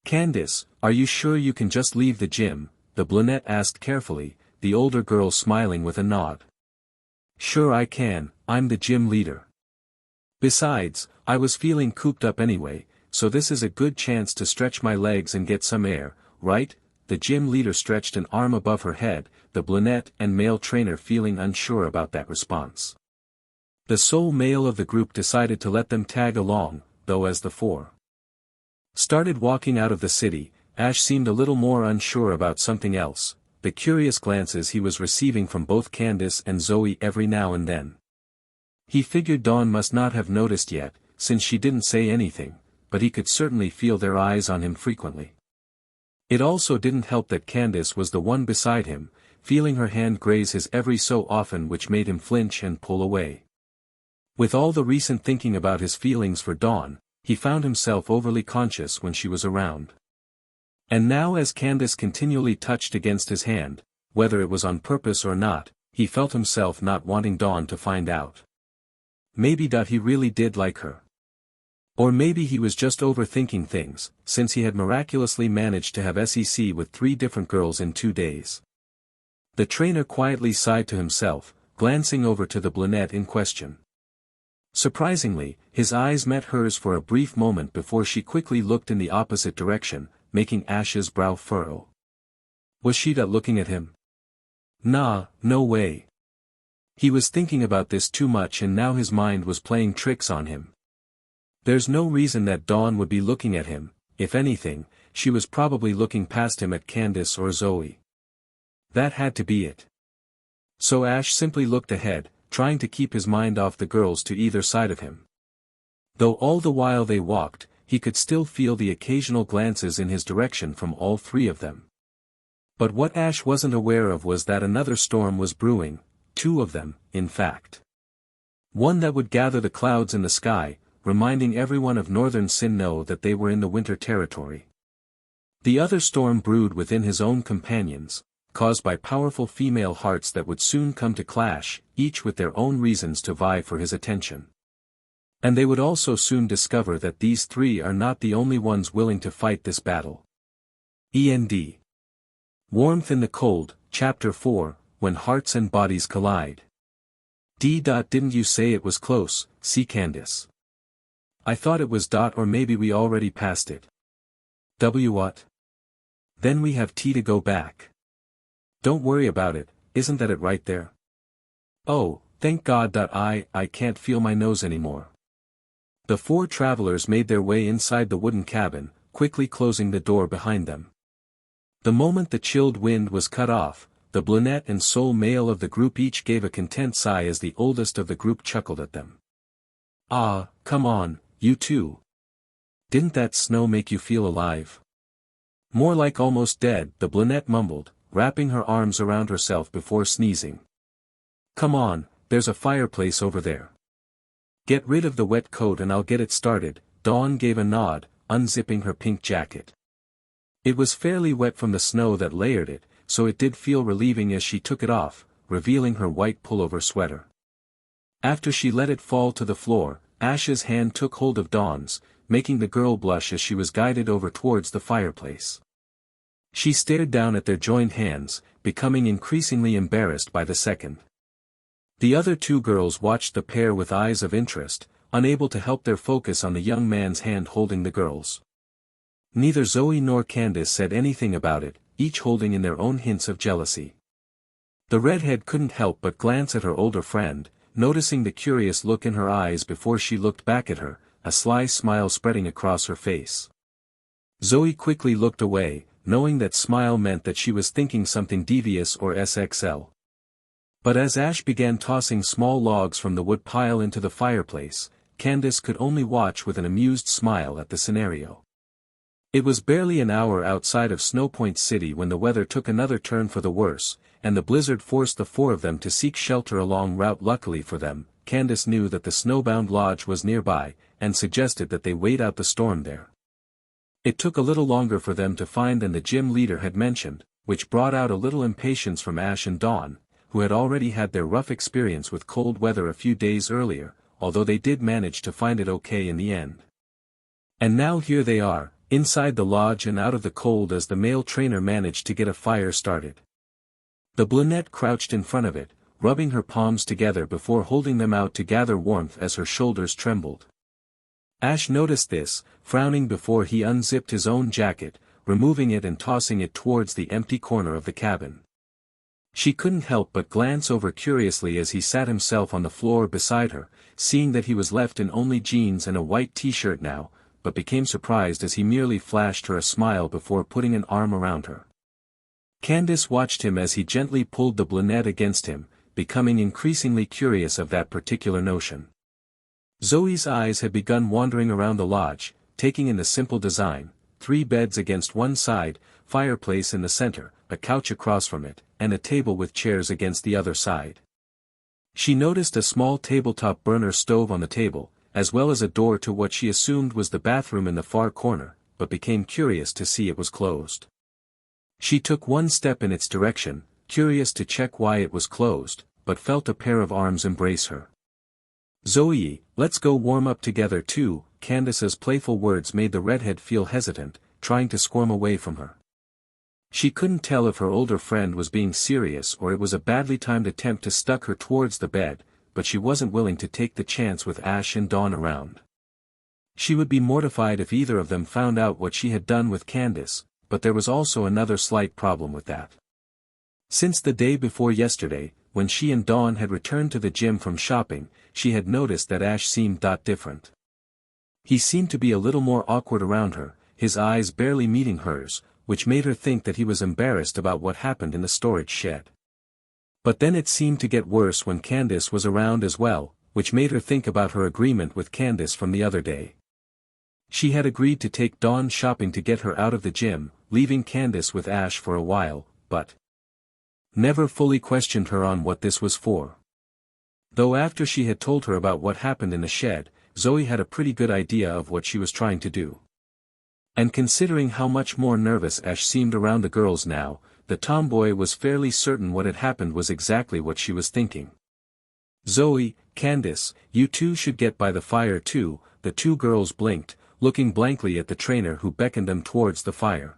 [SPEAKER 1] "Candice, are you sure you can just leave the gym?" the brunette asked carefully, the older girl smiling with a nod. "Sure I can, I'm the gym leader. Besides, I was feeling cooped up anyway, so this is a good chance to stretch my legs and get some air, right?" The gym leader stretched an arm above her head, the brunette and male trainer feeling unsure about that response. The sole male of the group decided to let them tag along, though as the four started walking out of the city, Ash seemed a little more unsure about something else, the curious glances he was receiving from both Candice and Zoe every now and then. He figured Dawn must not have noticed yet, since she didn't say anything, but he could certainly feel their eyes on him frequently. It also didn't help that Candice was the one beside him, feeling her hand graze his every so often, which made him flinch and pull away. With all the recent thinking about his feelings for Dawn, he found himself overly conscious when she was around. And now as Candice continually touched against his hand, whether it was on purpose or not, he felt himself not wanting Dawn to find out. Maybe he really did like her. Or maybe he was just overthinking things, since he had miraculously managed to have sex with 3 different girls in 2 days. The trainer quietly sighed to himself, glancing over to the brunette in question. Surprisingly, his eyes met hers for a brief moment before she quickly looked in the opposite direction, making Ash's brow furrow. Was she looking at him? Nah, no way. He was thinking about this too much and now his mind was playing tricks on him. There's no reason that Dawn would be looking at him. If anything, she was probably looking past him at Candice or Zoe. That had to be it. So Ash simply looked ahead, trying to keep his mind off the girls to either side of him. Though all the while they walked, he could still feel the occasional glances in his direction from all 3 of them. But what Ash wasn't aware of was that another storm was brewing, 2 of them, in fact. One that would gather the clouds in the sky, reminding everyone of northern Sinnoh that they were in the winter territory. The other storm brewed within his own companions, caused by powerful female hearts that would soon come to clash, each with their own reasons to vie for his attention. And they would also soon discover that these 3 are not the only ones willing to fight this battle. END. Warmth in the Cold, Chapter 4, When Hearts and Bodies Collide. Didn't you say it was close, see Candice? I thought it was ... or maybe we already passed it. What? Then we have to go back. Don't worry about it, isn't that it right there? Oh, thank God. I can't feel my nose anymore. The 4 travelers made their way inside the wooden cabin, quickly closing the door behind them. The moment the chilled wind was cut off, the brunette and sole male of the group each gave a content sigh as the oldest of the group chuckled at them. Ah, come on, you two. Didn't that snow make you feel alive? More like almost dead, the brunette mumbled, wrapping her arms around herself before sneezing. Come on, there's a fireplace over there. Get rid of the wet coat and I'll get it started. Dawn gave a nod, unzipping her pink jacket. It was fairly wet from the snow that layered it, so it did feel relieving as she took it off, revealing her white pullover sweater. After she let it fall to the floor, Ash's hand took hold of Dawn's, making the girl blush as she was guided over towards the fireplace. She stared down at their joined hands, becoming increasingly embarrassed by the second. The other 2 girls watched the pair with eyes of interest, unable to help their focus on the young man's hand holding the girls. Neither Zoe nor Candice said anything about it, each holding in their own hints of jealousy. The redhead couldn't help but glance at her older friend, noticing the curious look in her eyes before she looked back at her, a sly smile spreading across her face. Zoe quickly looked away, knowing that smile meant that she was thinking something devious or SXL. But as Ash began tossing small logs from the wood pile into the fireplace, Candice could only watch with an amused smile at the scenario. It was barely an hour outside of Snowpoint City when the weather took another turn for the worse, and the blizzard forced the 4 of them to seek shelter along route. Luckily for them, Candice knew that the snowbound lodge was nearby, and suggested that they wait out the storm there. It took a little longer for them to find than the gym leader had mentioned, which brought out a little impatience from Ash and Dawn, who had already had their rough experience with cold weather a few days earlier, although they did manage to find it okay in the end. And now here they are, inside the lodge and out of the cold as the male trainer managed to get a fire started. The brunette crouched in front of it, rubbing her palms together before holding them out to gather warmth as her shoulders trembled. Ash noticed this, frowning before he unzipped his own jacket, removing it and tossing it towards the empty corner of the cabin. She couldn't help but glance over curiously as he sat himself on the floor beside her, seeing that he was left in only jeans and a white t-shirt now, but became surprised as he merely flashed her a smile before putting an arm around her. Candice watched him as he gently pulled the brunette against him, becoming increasingly curious of that particular notion. Zoe's eyes had begun wandering around the lodge, taking in the simple design: 3 beds against one side, fireplace in the center, a couch across from it, and a table with chairs against the other side. She noticed a small tabletop burner stove on the table, as well as a door to what she assumed was the bathroom in the far corner, but became curious to see it was closed. She took one step in its direction, curious to check why it was closed, but felt a pair of arms embrace her. "Zoe, let's go warm up together too." Candice's playful words made the redhead feel hesitant, trying to squirm away from her. She couldn't tell if her older friend was being serious or it was a badly timed attempt to stuck her towards the bed, but she wasn't willing to take the chance with Ash and Dawn around. She would be mortified if either of them found out what she had done with Candice, but there was also another slight problem with that. Since the day before yesterday, when she and Dawn had returned to the gym from shopping, she had noticed that Ash seemed different. He seemed to be a little more awkward around her, his eyes barely meeting hers, which made her think that he was embarrassed about what happened in the storage shed. But then it seemed to get worse when Candice was around as well, which made her think about her agreement with Candice from the other day. She had agreed to take Dawn shopping to get her out of the gym, leaving Candice with Ash for a while, but never fully questioned her on what this was for. Though after she had told her about what happened in the shed, Zoe had a pretty good idea of what she was trying to do. And considering how much more nervous Ash seemed around the girls now, the tomboy was fairly certain what had happened was exactly what she was thinking. "Zoe, Candice, you two should get by the fire too." The 2 girls blinked, looking blankly at the trainer who beckoned them towards the fire.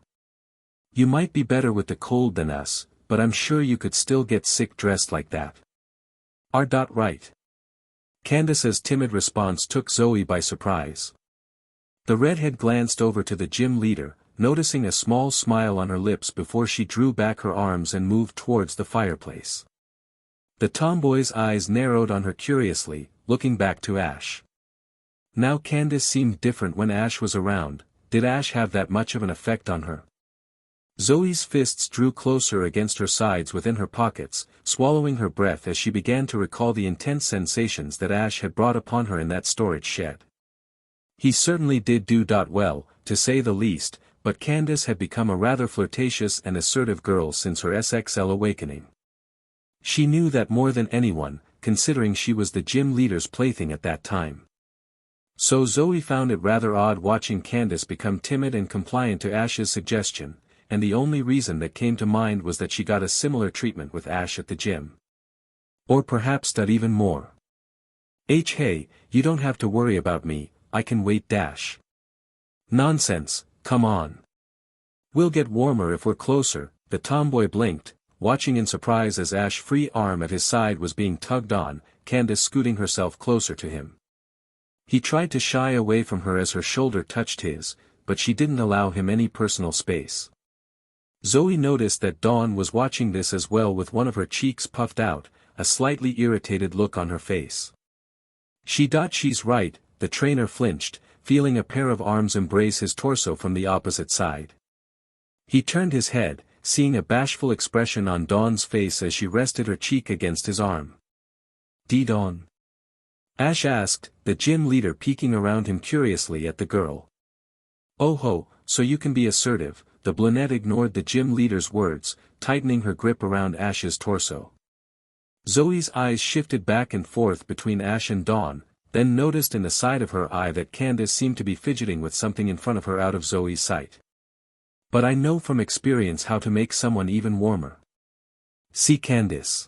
[SPEAKER 1] "You might be better with the cold than us, but I'm sure you could still get sick dressed like that. Right?" Candice's timid response took Zoe by surprise. The redhead glanced over to the gym leader, noticing a small smile on her lips before she drew back her arms and moved towards the fireplace. The tomboy's eyes narrowed on her curiously, looking back to Ash. Now Candice seemed different when Ash was around. Did Ash have that much of an effect on her? Zoe's fists drew closer against her sides within her pockets, swallowing her breath as she began to recall the intense sensations that Ash had brought upon her in that storage shed. He certainly did do well, to say the least, but Candice had become a rather flirtatious and assertive girl since her SXL awakening. She knew that more than anyone, considering she was the gym leader's plaything at that time. So Zoe found it rather odd watching Candice become timid and compliant to Ash's suggestion, and the only reason that came to mind was that she got a similar treatment with Ash at the gym. Or perhaps that even more. Hey, you don't have to worry about me, I can wait. Nonsense, come on. We'll get warmer if we're closer. The tomboy blinked, watching in surprise as Ash's free arm at his side was being tugged on, Candice scooting herself closer to him. He tried to shy away from her as her shoulder touched his, but she didn't allow him any personal space. Zoe noticed that Dawn was watching this as well, with one of her cheeks puffed out, a slightly irritated look on her face. She's right. The trainer flinched, feeling a pair of arms embrace his torso from the opposite side. He turned his head, seeing a bashful expression on Dawn's face as she rested her cheek against his arm. Dawn?" Ash asked, the gym leader peeking around him curiously at the girl. "Oh ho, so you can be assertive." The brunette ignored the gym leader's words, tightening her grip around Ash's torso. Zoe's eyes shifted back and forth between Ash and Dawn, then noticed in the side of her eye that Candice seemed to be fidgeting with something in front of her out of Zoe's sight. But I know from experience how to make someone even warmer. See Candice.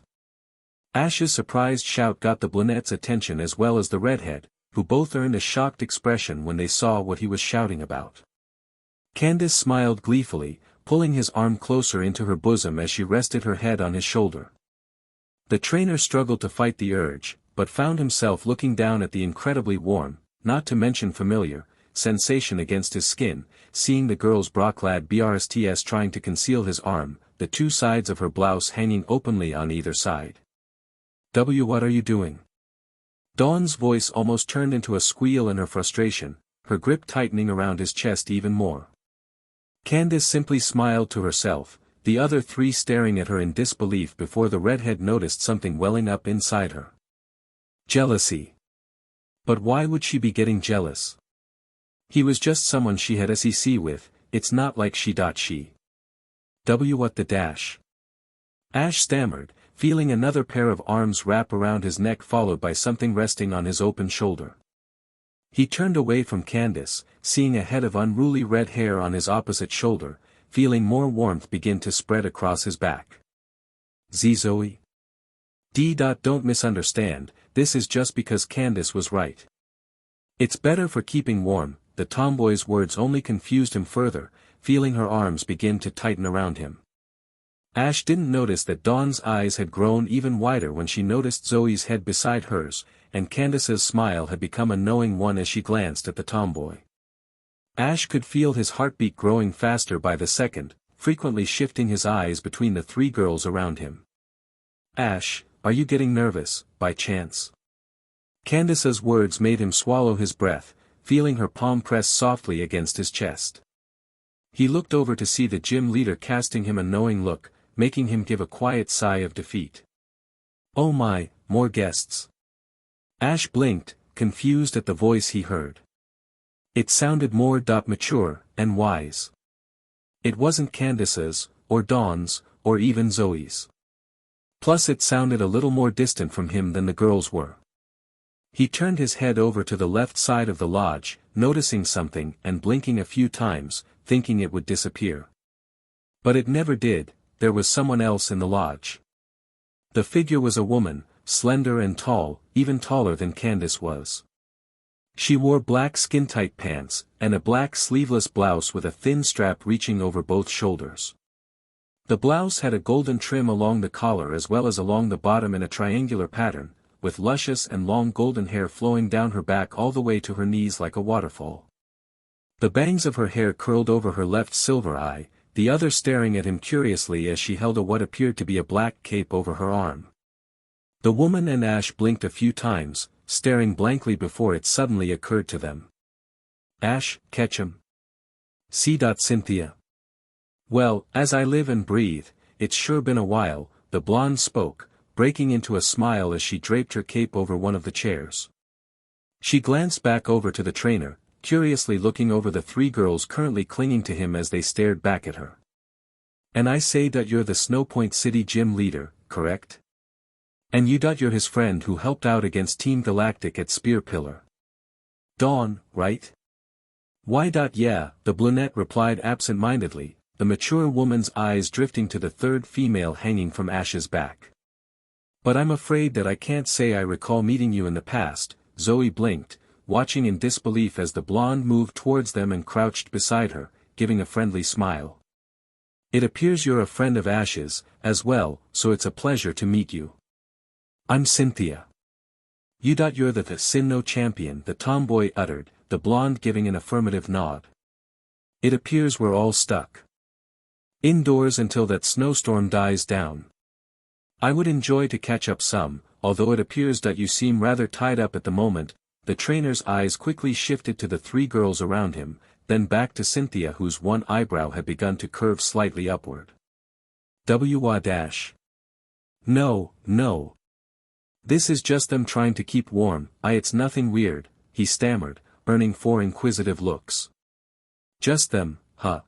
[SPEAKER 1] Ash's surprised shout got the brunette's attention as well as the redhead, who both earned a shocked expression when they saw what he was shouting about. Candice smiled gleefully, pulling his arm closer into her bosom as she rested her head on his shoulder. The trainer struggled to fight the urge, but found himself looking down at the incredibly warm, not to mention familiar, sensation against his skin, seeing the girl's bra-clad brsts trying to conceal his arm, the two sides of her blouse hanging openly on either side. What are you doing? Dawn's voice almost turned into a squeal in her frustration, her grip tightening around his chest even more. Candice simply smiled to herself, the other three staring at her in disbelief before the redhead noticed something welling up inside her. Jealousy. But why would she be getting jealous? He was just someone she had SEC with, it's not like she. What the dash? Ash stammered, feeling another pair of arms wrap around his neck followed by something resting on his open shoulder. He turned away from Candice, seeing a head of unruly red hair on his opposite shoulder, feeling more warmth begin to spread across his back. AshxZoey? Don't misunderstand, this is just because Candice was right. It's better for keeping warm, the tomboy's words only confused him further, feeling her arms begin to tighten around him. Ash didn't notice that Dawn's eyes had grown even wider when she noticed Zoe's head beside hers, and Candice's smile had become a knowing one as she glanced at the tomboy. Ash could feel his heartbeat growing faster by the second, frequently shifting his eyes between the three girls around him. Ash, are you getting nervous, by chance? Candice's words made him swallow his breath, feeling her palm press softly against his chest. He looked over to see the gym leader casting him a knowing look, making him give a quiet sigh of defeat. Oh my, more guests. Ash blinked, confused at the voice he heard. It sounded more mature, and wise. It wasn't Candice's, or Dawn's, or even Zoe's. Plus it sounded a little more distant from him than the girls were. He turned his head over to the left side of the lodge, noticing something and blinking a few times, thinking it would disappear. But it never did, there was someone else in the lodge. The figure was a woman, slender and tall, even taller than Candice was. She wore black skin-tight pants, and a black sleeveless blouse with a thin strap reaching over both shoulders. The blouse had a golden trim along the collar as well as along the bottom in a triangular pattern, with luscious and long golden hair flowing down her back all the way to her knees like a waterfall. The bangs of her hair curled over her left silver eye, the other staring at him curiously as she held what appeared to be a black cape over her arm. The woman and Ash blinked a few times, staring blankly before it suddenly occurred to them. Ash, Ketchum. Cynthia. Well, as I live and breathe, it's sure been a while, the blonde spoke, breaking into a smile as she draped her cape over one of the chairs. She glanced back over to the trainer, curiously looking over the three girls currently clinging to him as they stared back at her. And I say that you're the Snowpoint City gym leader, correct? And you're his friend who helped out against Team Galactic at Spear Pillar. Dawn, right? Why? Yeah, the brunette replied absent-mindedly, the mature woman's eyes drifting to the third female hanging from Ash's back. But I'm afraid that I can't say I recall meeting you in the past. Zoe blinked, watching in disbelief as the blonde moved towards them and crouched beside her, giving a friendly smile. It appears you're a friend of Ash's, as well, so it's a pleasure to meet you. I'm Cynthia. You're the Sinnoh champion, the tomboy uttered, the blonde giving an affirmative nod. It appears we're all stuck indoors until that snowstorm dies down. I would enjoy to catch up some, although it appears that you seem rather tied up at the moment. The trainer's eyes quickly shifted to the three girls around him, then back to Cynthia whose one eyebrow had begun to curve slightly upward. No. This is just them trying to keep warm. It's nothing weird, he stammered, earning 4 inquisitive looks. Just them, huh?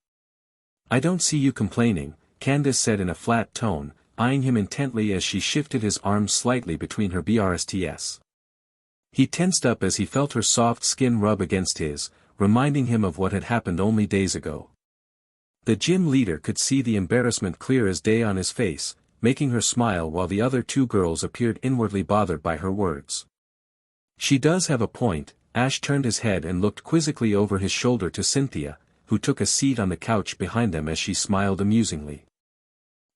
[SPEAKER 1] I don't see you complaining, Candice said in a flat tone, eyeing him intently as she shifted his arms slightly between her brsts. He tensed up as he felt her soft skin rub against his, reminding him of what had happened only days ago. The gym leader could see the embarrassment clear as day on his face, making her smile while the other two girls appeared inwardly bothered by her words. She does have a point. Ash turned his head and looked quizzically over his shoulder to Cynthia, who took a seat on the couch behind them as she smiled amusingly.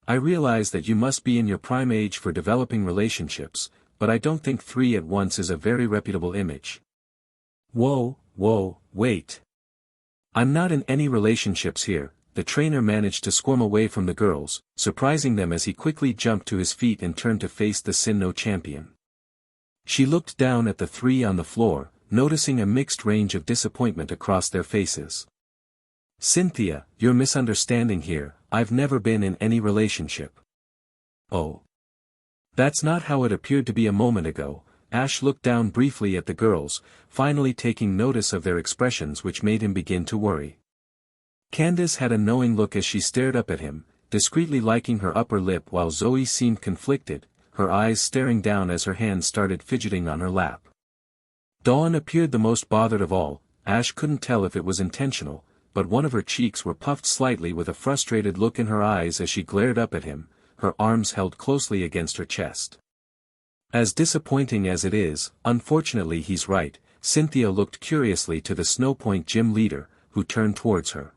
[SPEAKER 1] I realize that you must be in your prime age for developing relationships, but I don't think 3 at once is a very reputable image. Whoa, wait. I'm not in any relationships here. The trainer managed to squirm away from the girls, surprising them as he quickly jumped to his feet and turned to face the Sinnoh champion. She looked down at the 3 on the floor, noticing a mixed range of disappointment across their faces. Cynthia, you're misunderstanding here. I've never been in any relationship. Oh. That's not how it appeared to be a moment ago. Ash looked down briefly at the girls, finally taking notice of their expressions, which made him begin to worry. Candice had a knowing look as she stared up at him, discreetly liking her upper lip, while Zoe seemed conflicted, her eyes staring down as her hands started fidgeting on her lap. Dawn appeared the most bothered of all. Ash couldn't tell if it was intentional, but one of her cheeks were puffed slightly with a frustrated look in her eyes as she glared up at him, her arms held closely against her chest. As disappointing as it is, unfortunately he's right. Cynthia looked curiously to the Snowpoint gym leader, who turned towards her.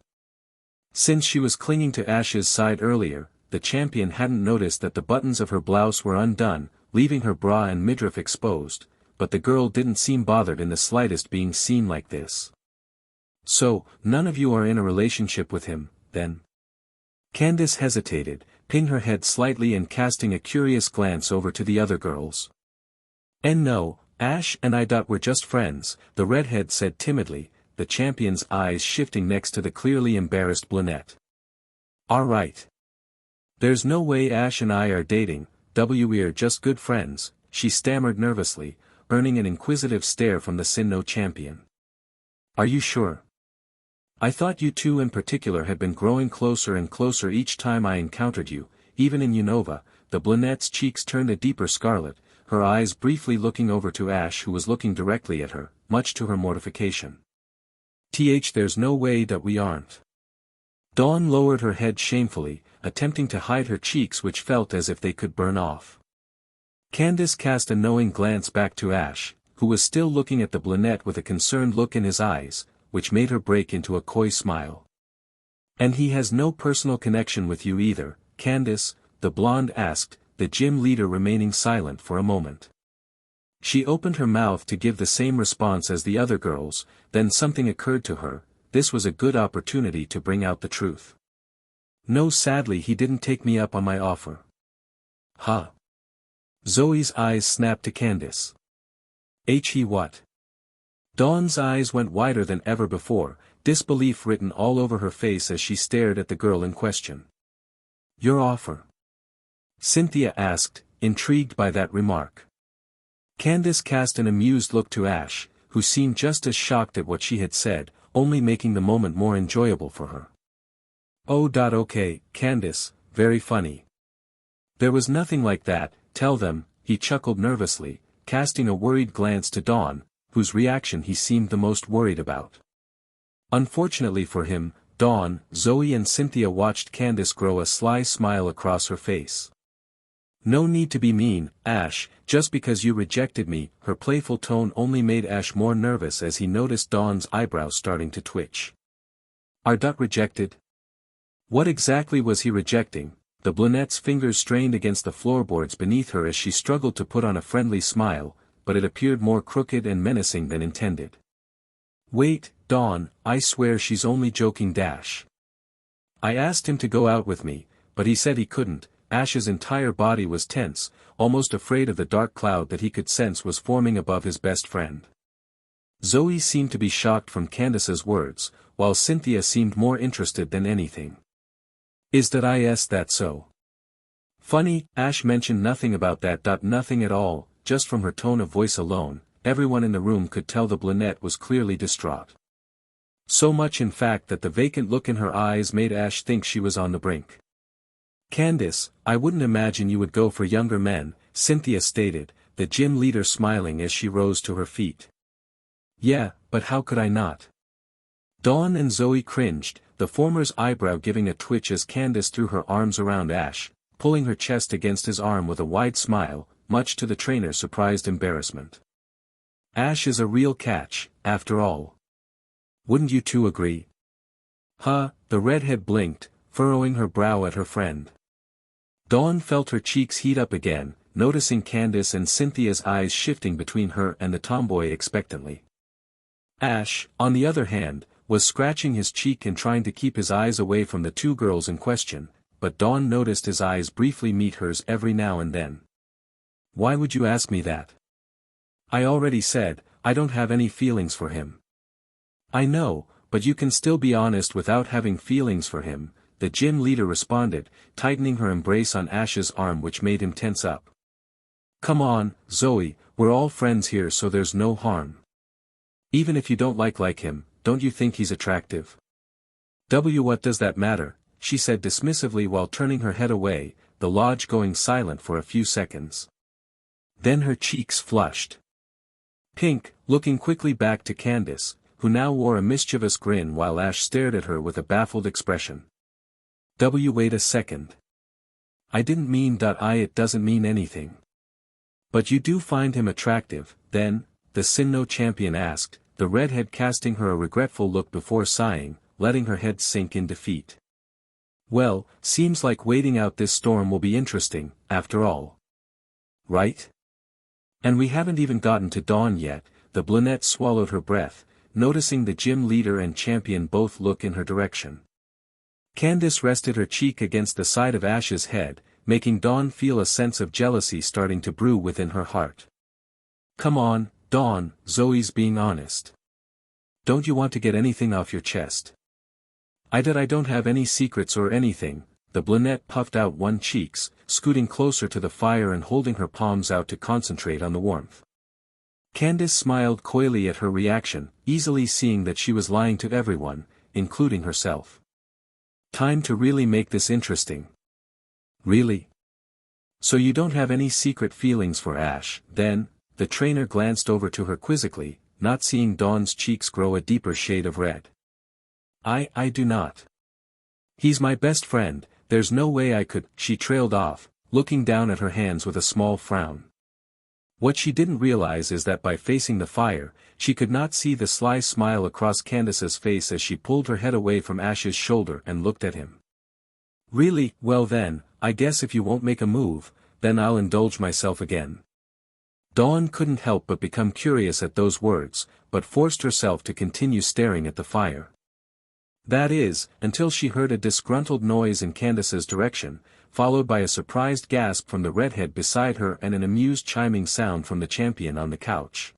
[SPEAKER 1] Since she was clinging to Ash's side earlier, the champion hadn't noticed that the buttons of her blouse were undone, leaving her bra and midriff exposed, but the girl didn't seem bothered in the slightest being seen like this. So, none of you are in a relationship with him, then? Candice hesitated, pinning her head slightly and casting a curious glance over to the other girls. And no, Ash and I were just friends, the redhead said timidly, the champion's eyes shifting next to the clearly embarrassed brunette. All right. There's no way Ash and I are dating, we're just good friends, she stammered nervously, earning an inquisitive stare from the Sinnoh champion. Are you sure? I thought you two in particular had been growing closer and closer each time I encountered you, even in Unova. The brunette's cheeks turned a deeper scarlet, her eyes briefly looking over to Ash, who was looking directly at her, much to her mortification. There's no way that we aren't. Dawn lowered her head shamefully, attempting to hide her cheeks, which felt as if they could burn off. Candice cast a knowing glance back to Ash, who was still looking at the brunette with a concerned look in his eyes, which made her break into a coy smile. And he has no personal connection with you either, Candice? The blonde asked, the gym leader remaining silent for a moment. She opened her mouth to give the same response as the other girls, then something occurred to her. This was a good opportunity to bring out the truth. No, sadly he didn't take me up on my offer. Huh? Zoe's eyes snapped to Candice. He what? Dawn's eyes went wider than ever before, disbelief written all over her face as she stared at the girl in question. Your offer? Cynthia asked, intrigued by that remark. Candice cast an amused look to Ash, who seemed just as shocked at what she had said, only making the moment more enjoyable for her. Oh, okay, Candice, very funny. There was nothing like that, tell them, he chuckled nervously, casting a worried glance to Dawn, whose reaction he seemed the most worried about. Unfortunately for him, Dawn, Zoe and Cynthia watched Candice grow a sly smile across her face. No need to be mean, Ash, just because you rejected me. Her playful tone only made Ash more nervous as he noticed Dawn's eyebrows starting to twitch. Are rejected? What exactly was he rejecting? The brunette's fingers strained against the floorboards beneath her as she struggled to put on a friendly smile, but it appeared more crooked and menacing than intended. Wait, Dawn, I swear she's only joking. I asked him to go out with me, but he said he couldn't. Ash's entire body was tense, almost afraid of the dark cloud that he could sense was forming above his best friend. Zoe seemed to be shocked from Candice's words, while Cynthia seemed more interested than anything. Is that so? Funny, Ash mentioned nothing about that. Nothing at all, just from her tone of voice alone, everyone in the room could tell the brunette was clearly distraught. So much in fact that the vacant look in her eyes made Ash think she was on the brink. Candice, I wouldn't imagine you would go for younger men, Cynthia stated, the gym leader smiling as she rose to her feet. Yeah, but how could I not? Dawn and Zoe cringed, the former's eyebrow giving a twitch as Candice threw her arms around Ash, pulling her chest against his arm with a wide smile, much to the trainer's surprised embarrassment. Ash is a real catch, after all. Wouldn't you two agree? Huh, the redhead blinked, furrowing her brow at her friend. Dawn felt her cheeks heat up again, noticing Candice and Cynthia's eyes shifting between her and the tomboy expectantly. Ash, on the other hand, was scratching his cheek and trying to keep his eyes away from the two girls in question, but Dawn noticed his eyes briefly meet hers every now and then. Why would you ask me that? I already said, I don't have any feelings for him. I know, but you can still be honest without having feelings for him, the gym leader responded, tightening her embrace on Ash's arm which made him tense up. Come on, Zoe, we're all friends here so there's no harm. Even if you don't like him, don't you think he's attractive? What does that matter, she said dismissively while turning her head away, the lodge going silent for a few seconds. Then her cheeks flushed pink, looking quickly back to Candice, who now wore a mischievous grin while Ash stared at her with a baffled expression. Wait a second. I didn't mean it doesn't mean anything. But you do find him attractive, then, the Sinnoh champion asked, the redhead casting her a regretful look before sighing, letting her head sink in defeat. Well, seems like waiting out this storm will be interesting, after all. Right? And we haven't even gotten to Dawn yet, the brunette swallowed her breath, noticing the gym leader and champion both look in her direction. Candice rested her cheek against the side of Ash's head, making Dawn feel a sense of jealousy starting to brew within her heart. Come on, Dawn, Zoe's being honest. Don't you want to get anything off your chest? I don't have any secrets or anything, the brunette puffed out one cheeks, scooting closer to the fire and holding her palms out to concentrate on the warmth. Candice smiled coyly at her reaction, easily seeing that she was lying to everyone, including herself. Time to really make this interesting. Really? So you don't have any secret feelings for Ash, then? The trainer glanced over to her quizzically, not seeing Dawn's cheeks grow a deeper shade of red. I do not. He's my best friend, there's no way I could, she trailed off, looking down at her hands with a small frown. What she didn't realize is that by facing the fire, she could not see the sly smile across Candice's face as she pulled her head away from Ash's shoulder and looked at him. Really, well then, I guess if you won't make a move, then I'll indulge myself again. Dawn couldn't help but become curious at those words, but forced herself to continue staring at the fire. That is, until she heard a disgruntled noise in Candice's direction, followed by a surprised gasp from the redhead beside her and an amused chiming sound from the champion on the couch.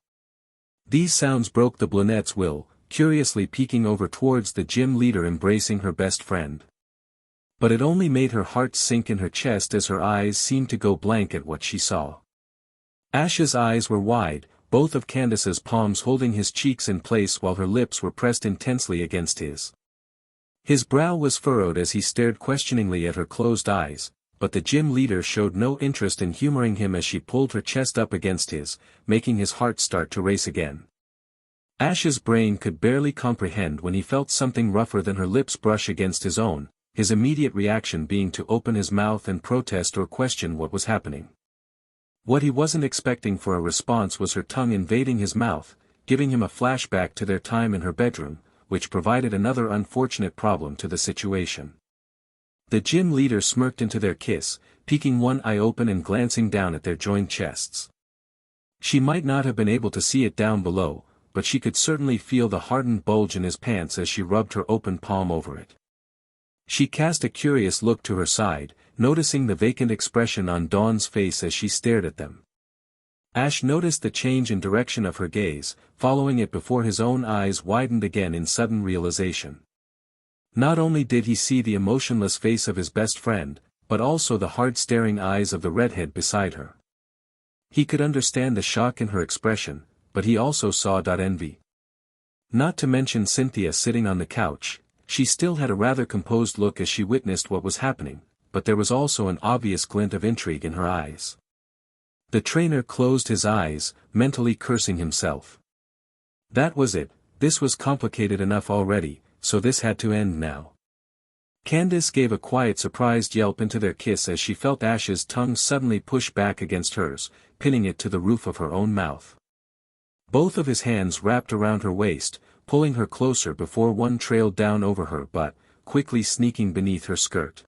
[SPEAKER 1] These sounds broke the brunette's will, curiously peeking over towards the gym leader embracing her best friend. But it only made her heart sink in her chest as her eyes seemed to go blank at what she saw. Ash's eyes were wide, both of Candice's palms holding his cheeks in place while her lips were pressed intensely against his. His brow was furrowed as he stared questioningly at her closed eyes, but the gym leader showed no interest in humoring him as she pulled her chest up against his, making his heart start to race again. Ash's brain could barely comprehend when he felt something rougher than her lips brush against his own, his immediate reaction being to open his mouth and protest or question what was happening. What he wasn't expecting for a response was her tongue invading his mouth, giving him a flashback to their time in her bedroom, which provided another unfortunate problem to the situation. The gym leader smirked into their kiss, peeking one eye open and glancing down at their joined chests. She might not have been able to see it down below, but she could certainly feel the hardened bulge in his pants as she rubbed her open palm over it. She cast a curious look to her side, noticing the vacant expression on Dawn's face as she stared at them. Ash noticed the change in direction of her gaze, following it before his own eyes widened again in sudden realization. Not only did he see the emotionless face of his best friend, but also the hard-staring eyes of the redhead beside her. He could understand the shock in her expression, but he also saw envy. Not to mention Cynthia sitting on the couch, she still had a rather composed look as she witnessed what was happening, but there was also an obvious glint of intrigue in her eyes. The trainer closed his eyes, mentally cursing himself. That was it, this was complicated enough already, so this had to end now. Candice gave a quiet surprised yelp into their kiss as she felt Ash's tongue suddenly push back against hers, pinning it to the roof of her own mouth. Both of his hands wrapped around her waist, pulling her closer before one trailed down over her butt, quickly sneaking beneath her skirt.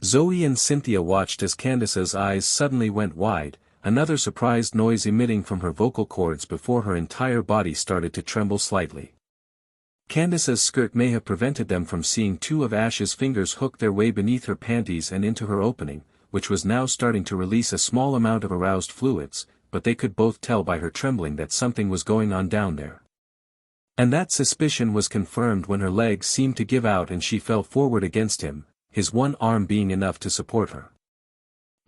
[SPEAKER 1] Zoe and Cynthia watched as Candice's eyes suddenly went wide, another surprised noise emitting from her vocal cords before her entire body started to tremble slightly. Candice's skirt may have prevented them from seeing two of Ash's fingers hook their way beneath her panties and into her opening, which was now starting to release a small amount of aroused fluids, but they could both tell by her trembling that something was going on down there. And that suspicion was confirmed when her legs seemed to give out and she fell forward against him, his one arm being enough to support her.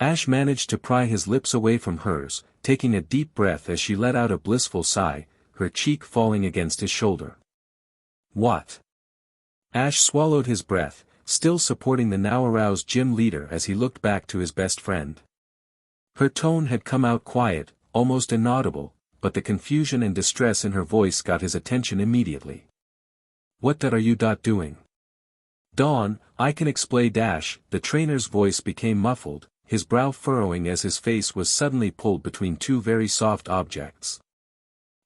[SPEAKER 1] Ash managed to pry his lips away from hers, taking a deep breath as she let out a blissful sigh, her cheek falling against his shoulder. What? Ash swallowed his breath, still supporting the now aroused gym leader as he looked back to his best friend. Her tone had come out quiet, almost inaudible, but the confusion and distress in her voice got his attention immediately. What are you doing? Dawn, I can explain. The trainer's voice became muffled, his brow furrowing as his face was suddenly pulled between two very soft objects.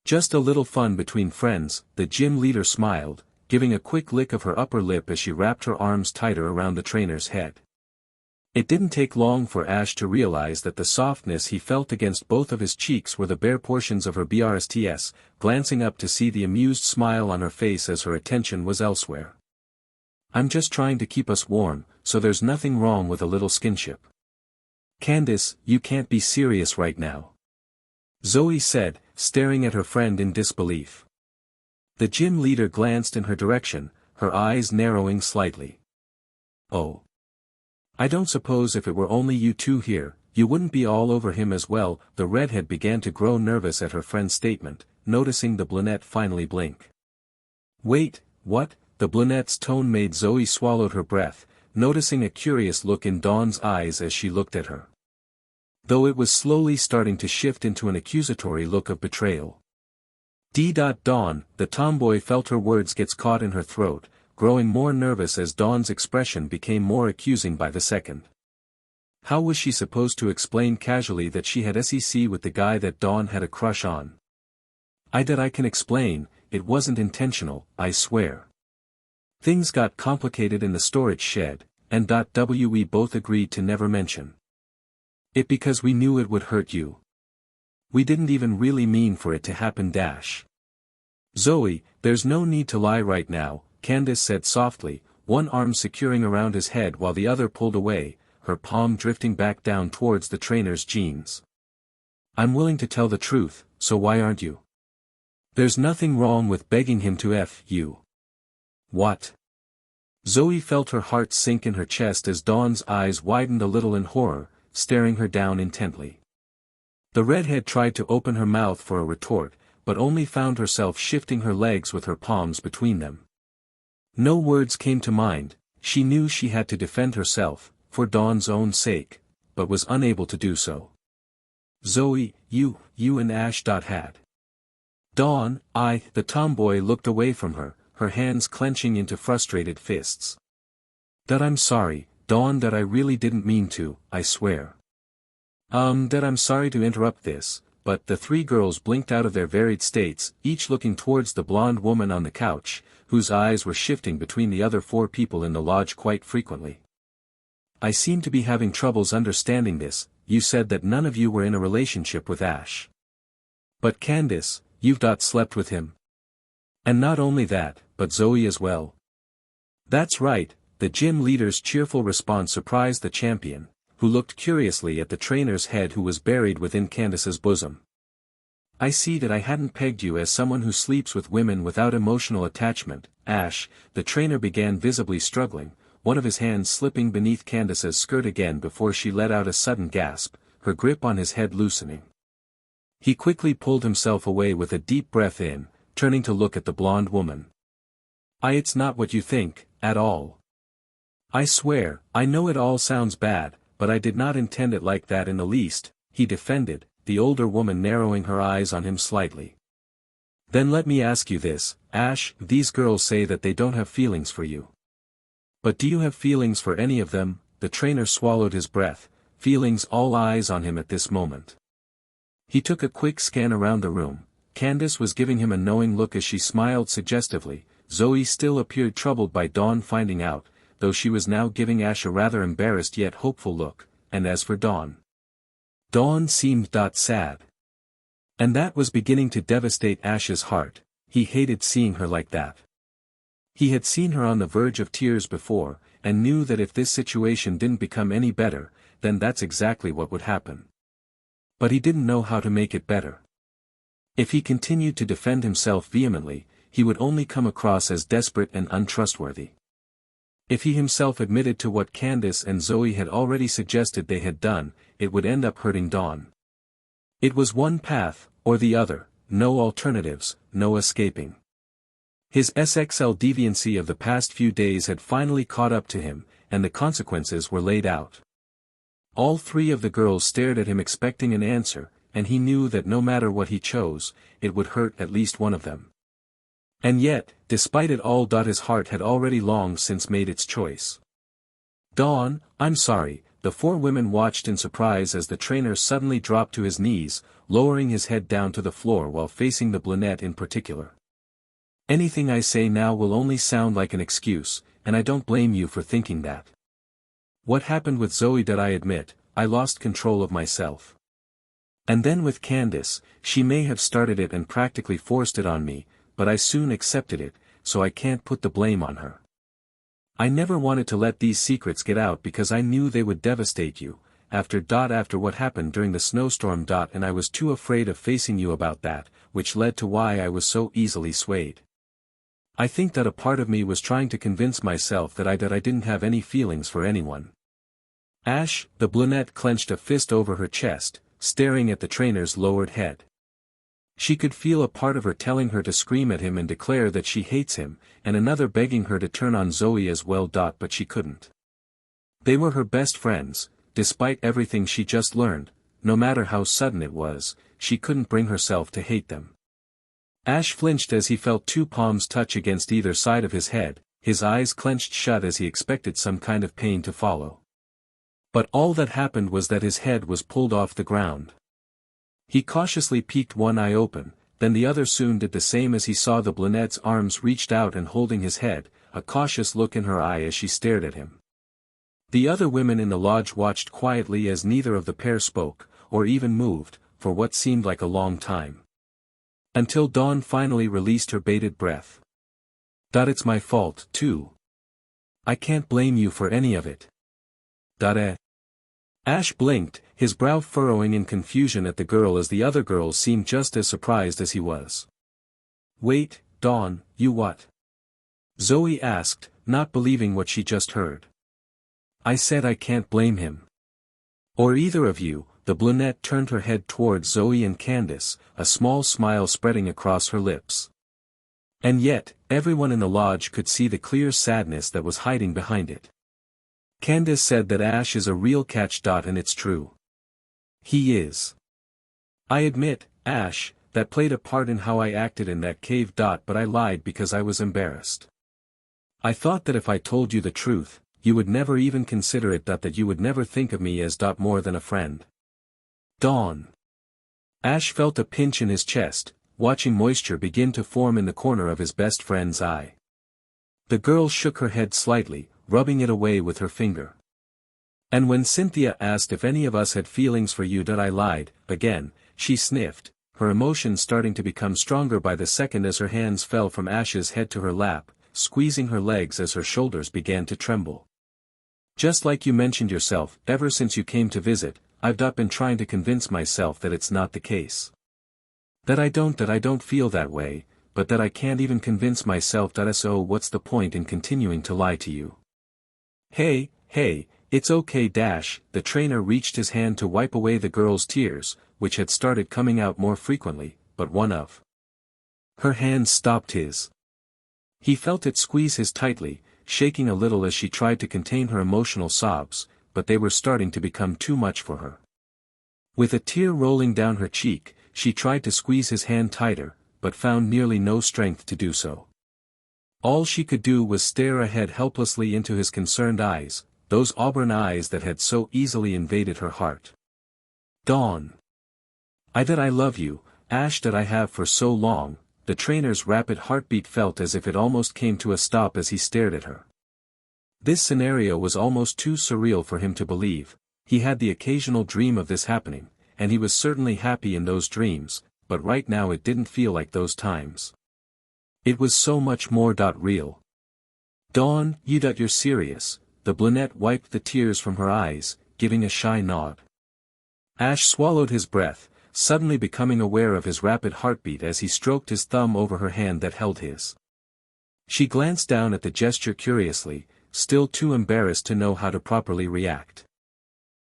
[SPEAKER 1] Just a little fun between friends, the gym leader smiled, giving a quick lick of her upper lip as she wrapped her arms tighter around the trainer's head. It didn't take long for Ash to realize that the softness he felt against both of his cheeks were the bare portions of her breasts, glancing up to see the amused smile on her face as her attention was elsewhere. I'm just trying to keep us warm, so there's nothing wrong with a little skinship. Candice, you can't be serious right now. Zoe said, staring at her friend in disbelief. The gym leader glanced in her direction, her eyes narrowing slightly. Oh. I don't suppose if it were only you two here, you wouldn't be all over him as well. The redhead began to grow nervous at her friend's statement, noticing the brunette finally blink. Wait, what? The brunette's tone made Zoe swallow her breath, noticing a curious look in Dawn's eyes as she looked at her. Though it was slowly starting to shift into an accusatory look of betrayal. Dawn, the tomboy felt her words get caught in her throat, growing more nervous as Dawn's expression became more accusing by the second. How was she supposed to explain casually that she had sex with the guy that Dawn had a crush on? I can explain, it wasn't intentional, I swear. Things got complicated in the storage shed, and we both agreed to never mention it because we knew it would hurt you. We didn't even really mean for it to happen. Zoe, there's no need to lie right now, Candice said softly, one arm securing around his head while the other pulled away, her palm drifting back down towards the trainer's jeans. I'm willing to tell the truth, so why aren't you? There's nothing wrong with begging him to F you. What? Zoe felt her heart sink in her chest as Dawn's eyes widened a little in horror, staring her down intently. The redhead tried to open her mouth for a retort, but only found herself shifting her legs with her palms between them. No words came to mind, she knew she had to defend herself, for Dawn's own sake, but was unable to do so. Zoe, you and Ash had. Dawn, the tomboy looked away from her, her hands clenching into frustrated fists. I'm sorry, Dawn, I really didn't mean to, I swear. I'm sorry to interrupt this, but the three girls blinked out of their varied states, each looking towards the blonde woman on the couch, whose eyes were shifting between the other four people in the lodge quite frequently. I seem to be having troubles understanding this. You said that none of you were in a relationship with Ash. But Candice, you've slept with him. And not only that, but Zoe as well. That's right, the gym leader's cheerful response surprised the champion, who looked curiously at the trainer's head who was buried within Candice's bosom. I see that I hadn't pegged you as someone who sleeps with women without emotional attachment, Ash. The trainer began visibly struggling, one of his hands slipping beneath Candice's skirt again before she let out a sudden gasp, her grip on his head loosening. He quickly pulled himself away with a deep breath in, turning to look at the blonde woman. It's not what you think, at all. I swear, I know it all sounds bad, but I did not intend it like that in the least. he defended, the older woman narrowing her eyes on him slightly. Then let me ask you this, Ash, these girls say that they don't have feelings for you. But do you have feelings for any of them? The trainer swallowed his breath, feelings all eyes on him at this moment. He took a quick scan around the room. Candice was giving him a knowing look as she smiled suggestively. Zoe still appeared troubled by Dawn finding out, though she was now giving Ash a rather embarrassed yet hopeful look, and as for Dawn seemed sad. And that was beginning to devastate Ash's heart. He hated seeing her like that. He had seen her on the verge of tears before, and knew that if this situation didn't become any better, then that's exactly what would happen. But he didn't know how to make it better. If he continued to defend himself vehemently, he would only come across as desperate and untrustworthy. If he himself admitted to what Candice and Zoe had already suggested they had done, it would end up hurting Dawn. It was one path, or the other, no alternatives, no escaping. His SXL deviancy of the past few days had finally caught up to him, and the consequences were laid out. All three of the girls stared at him expecting an answer, and he knew that no matter what he chose, it would hurt at least one of them. And yet, despite it all, his heart had already long since made its choice. Dawn, I'm sorry. The four women watched in surprise as the trainer suddenly dropped to his knees, lowering his head down to the floor while facing the brunette in particular. Anything I say now will only sound like an excuse, and I don't blame you for thinking that. What happened with Zoe? I admit, I lost control of myself. And then with Candice, she may have started it and practically forced it on me, but I soon accepted it, so I can't put the blame on her. I never wanted to let these secrets get out because I knew they would devastate you, after what happened during the snowstorm. And I was too afraid of facing you about that, which led to why I was so easily swayed. I think that a part of me was trying to convince myself that I didn't have any feelings for anyone. Ash, the brunette clenched a fist over her chest, staring at the trainer's lowered head. She could feel a part of her telling her to scream at him and declare that she hates him, and another begging her to turn on Zoe as well. But she couldn't. They were her best friends, despite everything she just learned, no matter how sudden it was, she couldn't bring herself to hate them. Ash flinched as he felt two palms touch against either side of his head, his eyes clenched shut as he expected some kind of pain to follow. But all that happened was that his head was pulled off the ground. He cautiously peeked one eye open, then the other soon did the same as he saw the brunette's arms reached out and holding his head, a cautious look in her eye as she stared at him. The other women in the lodge watched quietly as neither of the pair spoke, or even moved, for what seemed like a long time. Until Dawn finally released her bated breath. It's my fault, too. I can't blame you for any of it. Ash blinked, his brow furrowing in confusion at the girl as the other girls seemed just as surprised as he was. Wait, Dawn, you what? Zoe asked, not believing what she just heard. I said I can't blame him. Or either of you. The brunette turned her head towards Zoe and Candice, a small smile spreading across her lips. And yet, everyone in the lodge could see the clear sadness that was hiding behind it. Candice said that Ash is a real catch. And it's true. He is. I admit, Ash, that played a part in how I acted in that cave. But I lied because I was embarrassed. I thought that if I told you the truth, you would never even consider it. That you would never think of me as more than a friend. Dawn. Ash felt a pinch in his chest, watching moisture begin to form in the corner of his best friend's eye. The girl shook her head slightly, rubbing it away with her finger. And when Cynthia asked if any of us had feelings for you, I lied. Again, she sniffed, her emotions starting to become stronger by the second as her hands fell from Ash's head to her lap, squeezing her legs as her shoulders began to tremble. Just like you mentioned yourself, ever since you came to visit, I've been trying to convince myself that it's not the case. That I don't feel that way, but that I can't even convince myself. So what's the point in continuing to lie to you? Hey, it's okay. The trainer reached his hand to wipe away the girl's tears, which had started coming out more frequently, but one of her hands stopped his. He felt it squeeze his tightly, shaking a little as she tried to contain her emotional sobs, but they were starting to become too much for her. With a tear rolling down her cheek, she tried to squeeze his hand tighter, but found nearly no strength to do so. All she could do was stare ahead helplessly into his concerned eyes, those auburn eyes that had so easily invaded her heart. Dawn. That I love you, Ash, that I have for so long. The trainer's rapid heartbeat felt as if it almost came to a stop as he stared at her. This scenario was almost too surreal for him to believe. He had the occasional dream of this happening, and he was certainly happy in those dreams, but right now it didn't feel like those times. It was so much more real. Dawn, you're serious. The brunette wiped the tears from her eyes, giving a shy nod. Ash swallowed his breath, suddenly becoming aware of his rapid heartbeat as he stroked his thumb over her hand that held his. She glanced down at the gesture curiously, still too embarrassed to know how to properly react.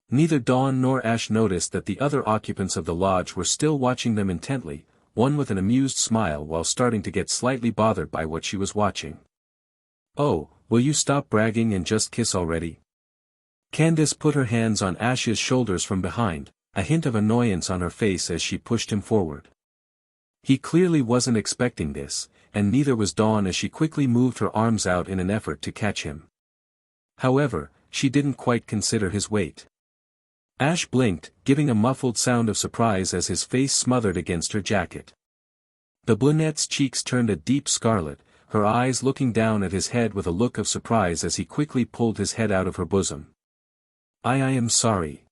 [SPEAKER 1] Neither Dawn nor Ash noticed that the other occupants of the lodge were still watching them intently, one with an amused smile while starting to get slightly bothered by what she was watching. "Oh, will you stop bragging and just kiss already?" Candice put her hands on Ash's shoulders from behind, a hint of annoyance on her face as she pushed him forward. He clearly wasn't expecting this, and neither was Dawn as she quickly moved her arms out in an effort to catch him. However, she didn't quite consider his weight. Ash blinked, giving a muffled sound of surprise as his face smothered against her jacket. The brunette's cheeks turned a deep scarlet, her eyes looking down at his head with a look of surprise as he quickly pulled his head out of her bosom. I am sorry.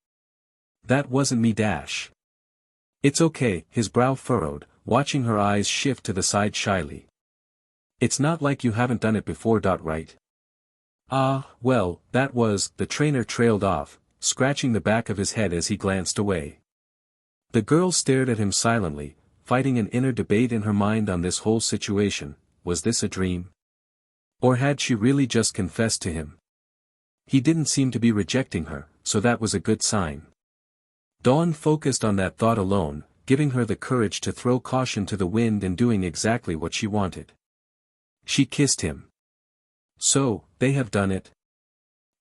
[SPEAKER 1] That wasn't me, Dash. It's okay, his brow furrowed, watching her eyes shift to the side shyly. It's not like you haven't done it before, right? Well, that was, the trainer trailed off, scratching the back of his head as he glanced away. The girl stared at him silently, fighting an inner debate in her mind on this whole situation. Was this a dream? Or had she really just confessed to him? He didn't seem to be rejecting her, so that was a good sign. Dawn focused on that thought alone, giving her the courage to throw caution to the wind and doing exactly what she wanted. She kissed him. So, they have done it?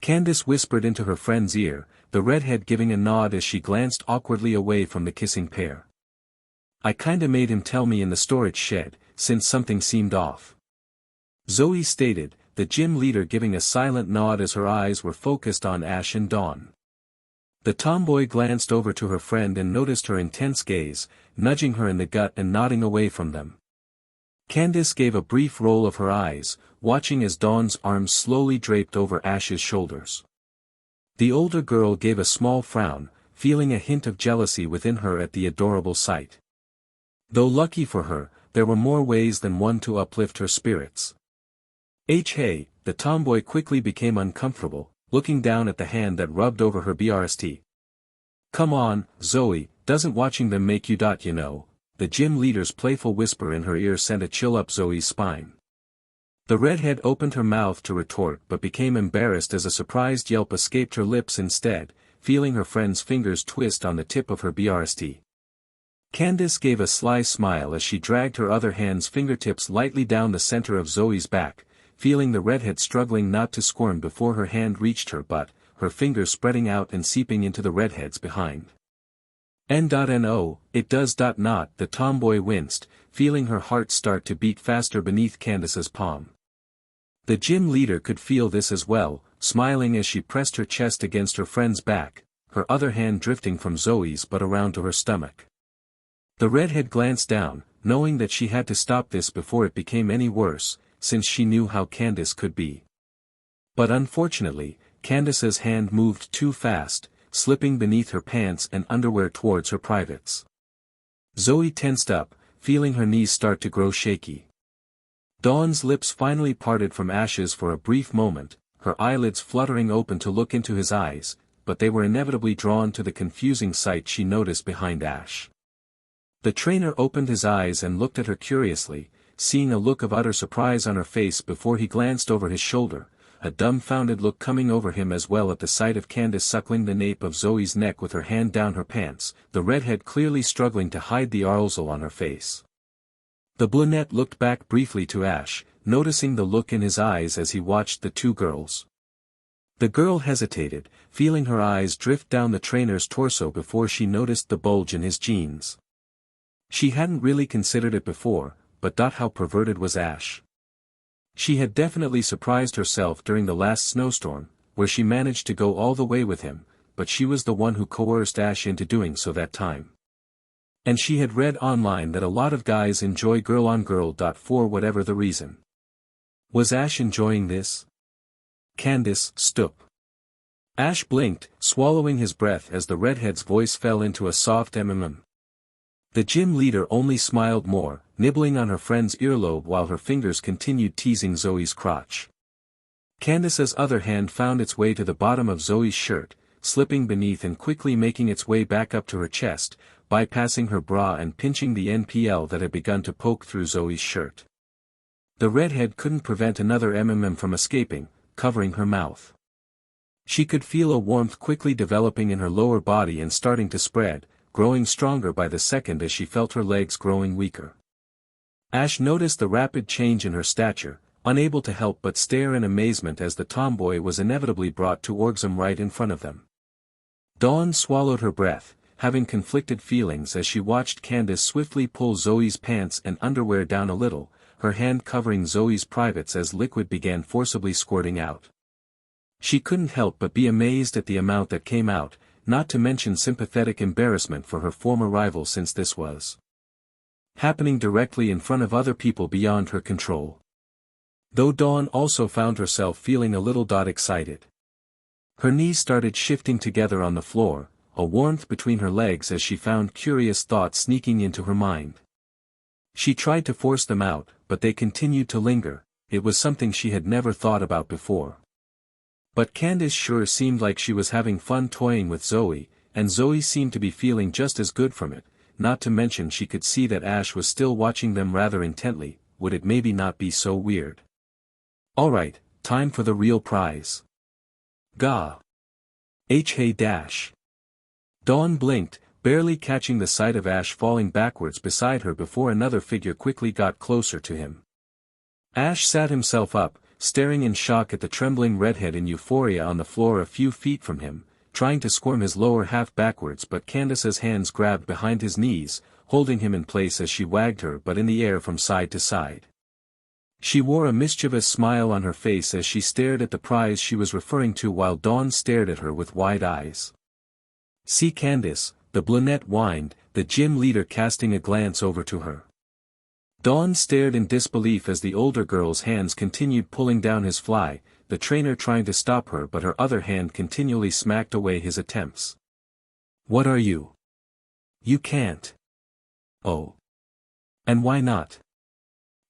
[SPEAKER 1] Candice whispered into her friend's ear, the redhead giving a nod as she glanced awkwardly away from the kissing pair. I kinda made him tell me in the storage shed, since something seemed off. Zoe stated, the gym leader giving a silent nod as her eyes were focused on Ash and Dawn. The tomboy glanced over to her friend and noticed her intense gaze, nudging her in the gut and nodding away from them. Candice gave a brief roll of her eyes, watching as Dawn's arms slowly draped over Ash's shoulders. The older girl gave a small frown, feeling a hint of jealousy within her at the adorable sight. Though lucky for her, there were more ways than one to uplift her spirits. Hey, the tomboy quickly became uncomfortable, looking down at the hand that rubbed over her breast. Come on, Zoe, doesn't watching them make you know, the gym leader's playful whisper in her ear sent a chill up Zoe's spine. The redhead opened her mouth to retort but became embarrassed as a surprised yelp escaped her lips instead, feeling her friend's fingers twist on the tip of her breast. Candice gave a sly smile as she dragged her other hand's fingertips lightly down the center of Zoe's back, feeling the redhead struggling not to squirm before her hand reached her butt, her fingers spreading out and seeping into the redhead's behind. No, it does not, the tomboy winced, feeling her heart start to beat faster beneath Candice's palm. The gym leader could feel this as well, smiling as she pressed her chest against her friend's back, her other hand drifting from Zoe's but around to her stomach. The redhead glanced down, knowing that she had to stop this before it became any worse, since she knew how Candice could be. But unfortunately, Candice's hand moved too fast, slipping beneath her pants and underwear towards her privates. Zoe tensed up, feeling her knees start to grow shaky. Dawn's lips finally parted from Ash's for a brief moment, her eyelids fluttering open to look into his eyes, but they were inevitably drawn to the confusing sight she noticed behind Ash. The trainer opened his eyes and looked at her curiously, seeing a look of utter surprise on her face before he glanced over his shoulder, a dumbfounded look coming over him as well at the sight of Candice suckling the nape of Zoe's neck with her hand down her pants, the redhead clearly struggling to hide the arousal on her face. The brunette looked back briefly to Ash, noticing the look in his eyes as he watched the two girls. The girl hesitated, feeling her eyes drift down the trainer's torso before she noticed the bulge in his jeans. She hadn't really considered it before, but how perverted was Ash. She had definitely surprised herself during the last snowstorm, where she managed to go all the way with him, but she was the one who coerced Ash into doing so that time. And she had read online that a lot of guys enjoy girl-on-girl. For whatever the reason. Was Ash enjoying this? Candice, stop. Ash blinked, swallowing his breath as the redhead's voice fell into a soft mm. The gym leader only smiled more, nibbling on her friend's earlobe while her fingers continued teasing Zoe's crotch. Candice's other hand found its way to the bottom of Zoe's shirt, slipping beneath and quickly making its way back up to her chest, bypassing her bra and pinching the NPL that had begun to poke through Zoe's shirt. The redhead couldn't prevent another from escaping, covering her mouth. She could feel a warmth quickly developing in her lower body and starting to spread, growing stronger by the second as she felt her legs growing weaker. Ash noticed the rapid change in her stature, unable to help but stare in amazement as the tomboy was inevitably brought to orgasm right in front of them. Dawn swallowed her breath, having conflicted feelings as she watched Candice swiftly pull Zoe's pants and underwear down a little, her hand covering Zoe's privates as liquid began forcibly squirting out. She couldn't help but be amazed at the amount that came out, not to mention sympathetic embarrassment for her former rival since this was happening directly in front of other people beyond her control. Though Dawn also found herself feeling a little excited. Her knees started shifting together on the floor, a warmth between her legs as she found curious thoughts sneaking into her mind. She tried to force them out, but they continued to linger. It was something she had never thought about before. But Candice sure seemed like she was having fun toying with Zoe, and Zoe seemed to be feeling just as good from it, not to mention she could see that Ash was still watching them rather intently. Would it maybe not be so weird? Alright, time for the real prize. Gah! Hey dash. Dawn blinked, barely catching the sight of Ash falling backwards beside her before another figure quickly got closer to him. Ash sat himself up, staring in shock at the trembling redhead in euphoria on the floor a few feet from him, trying to squirm his lower half backwards, but Candice's hands grabbed behind his knees, holding him in place as she wagged her butt in the air from side to side. She wore a mischievous smile on her face as she stared at the prize she was referring to while Dawn stared at her with wide eyes. "See Candice," the brunette whined, the gym leader casting a glance over to her. Dawn stared in disbelief as the older girl's hands continued pulling down his fly, the trainer trying to stop her but her other hand continually smacked away his attempts. "What are you? You can't." "Oh. And why not?"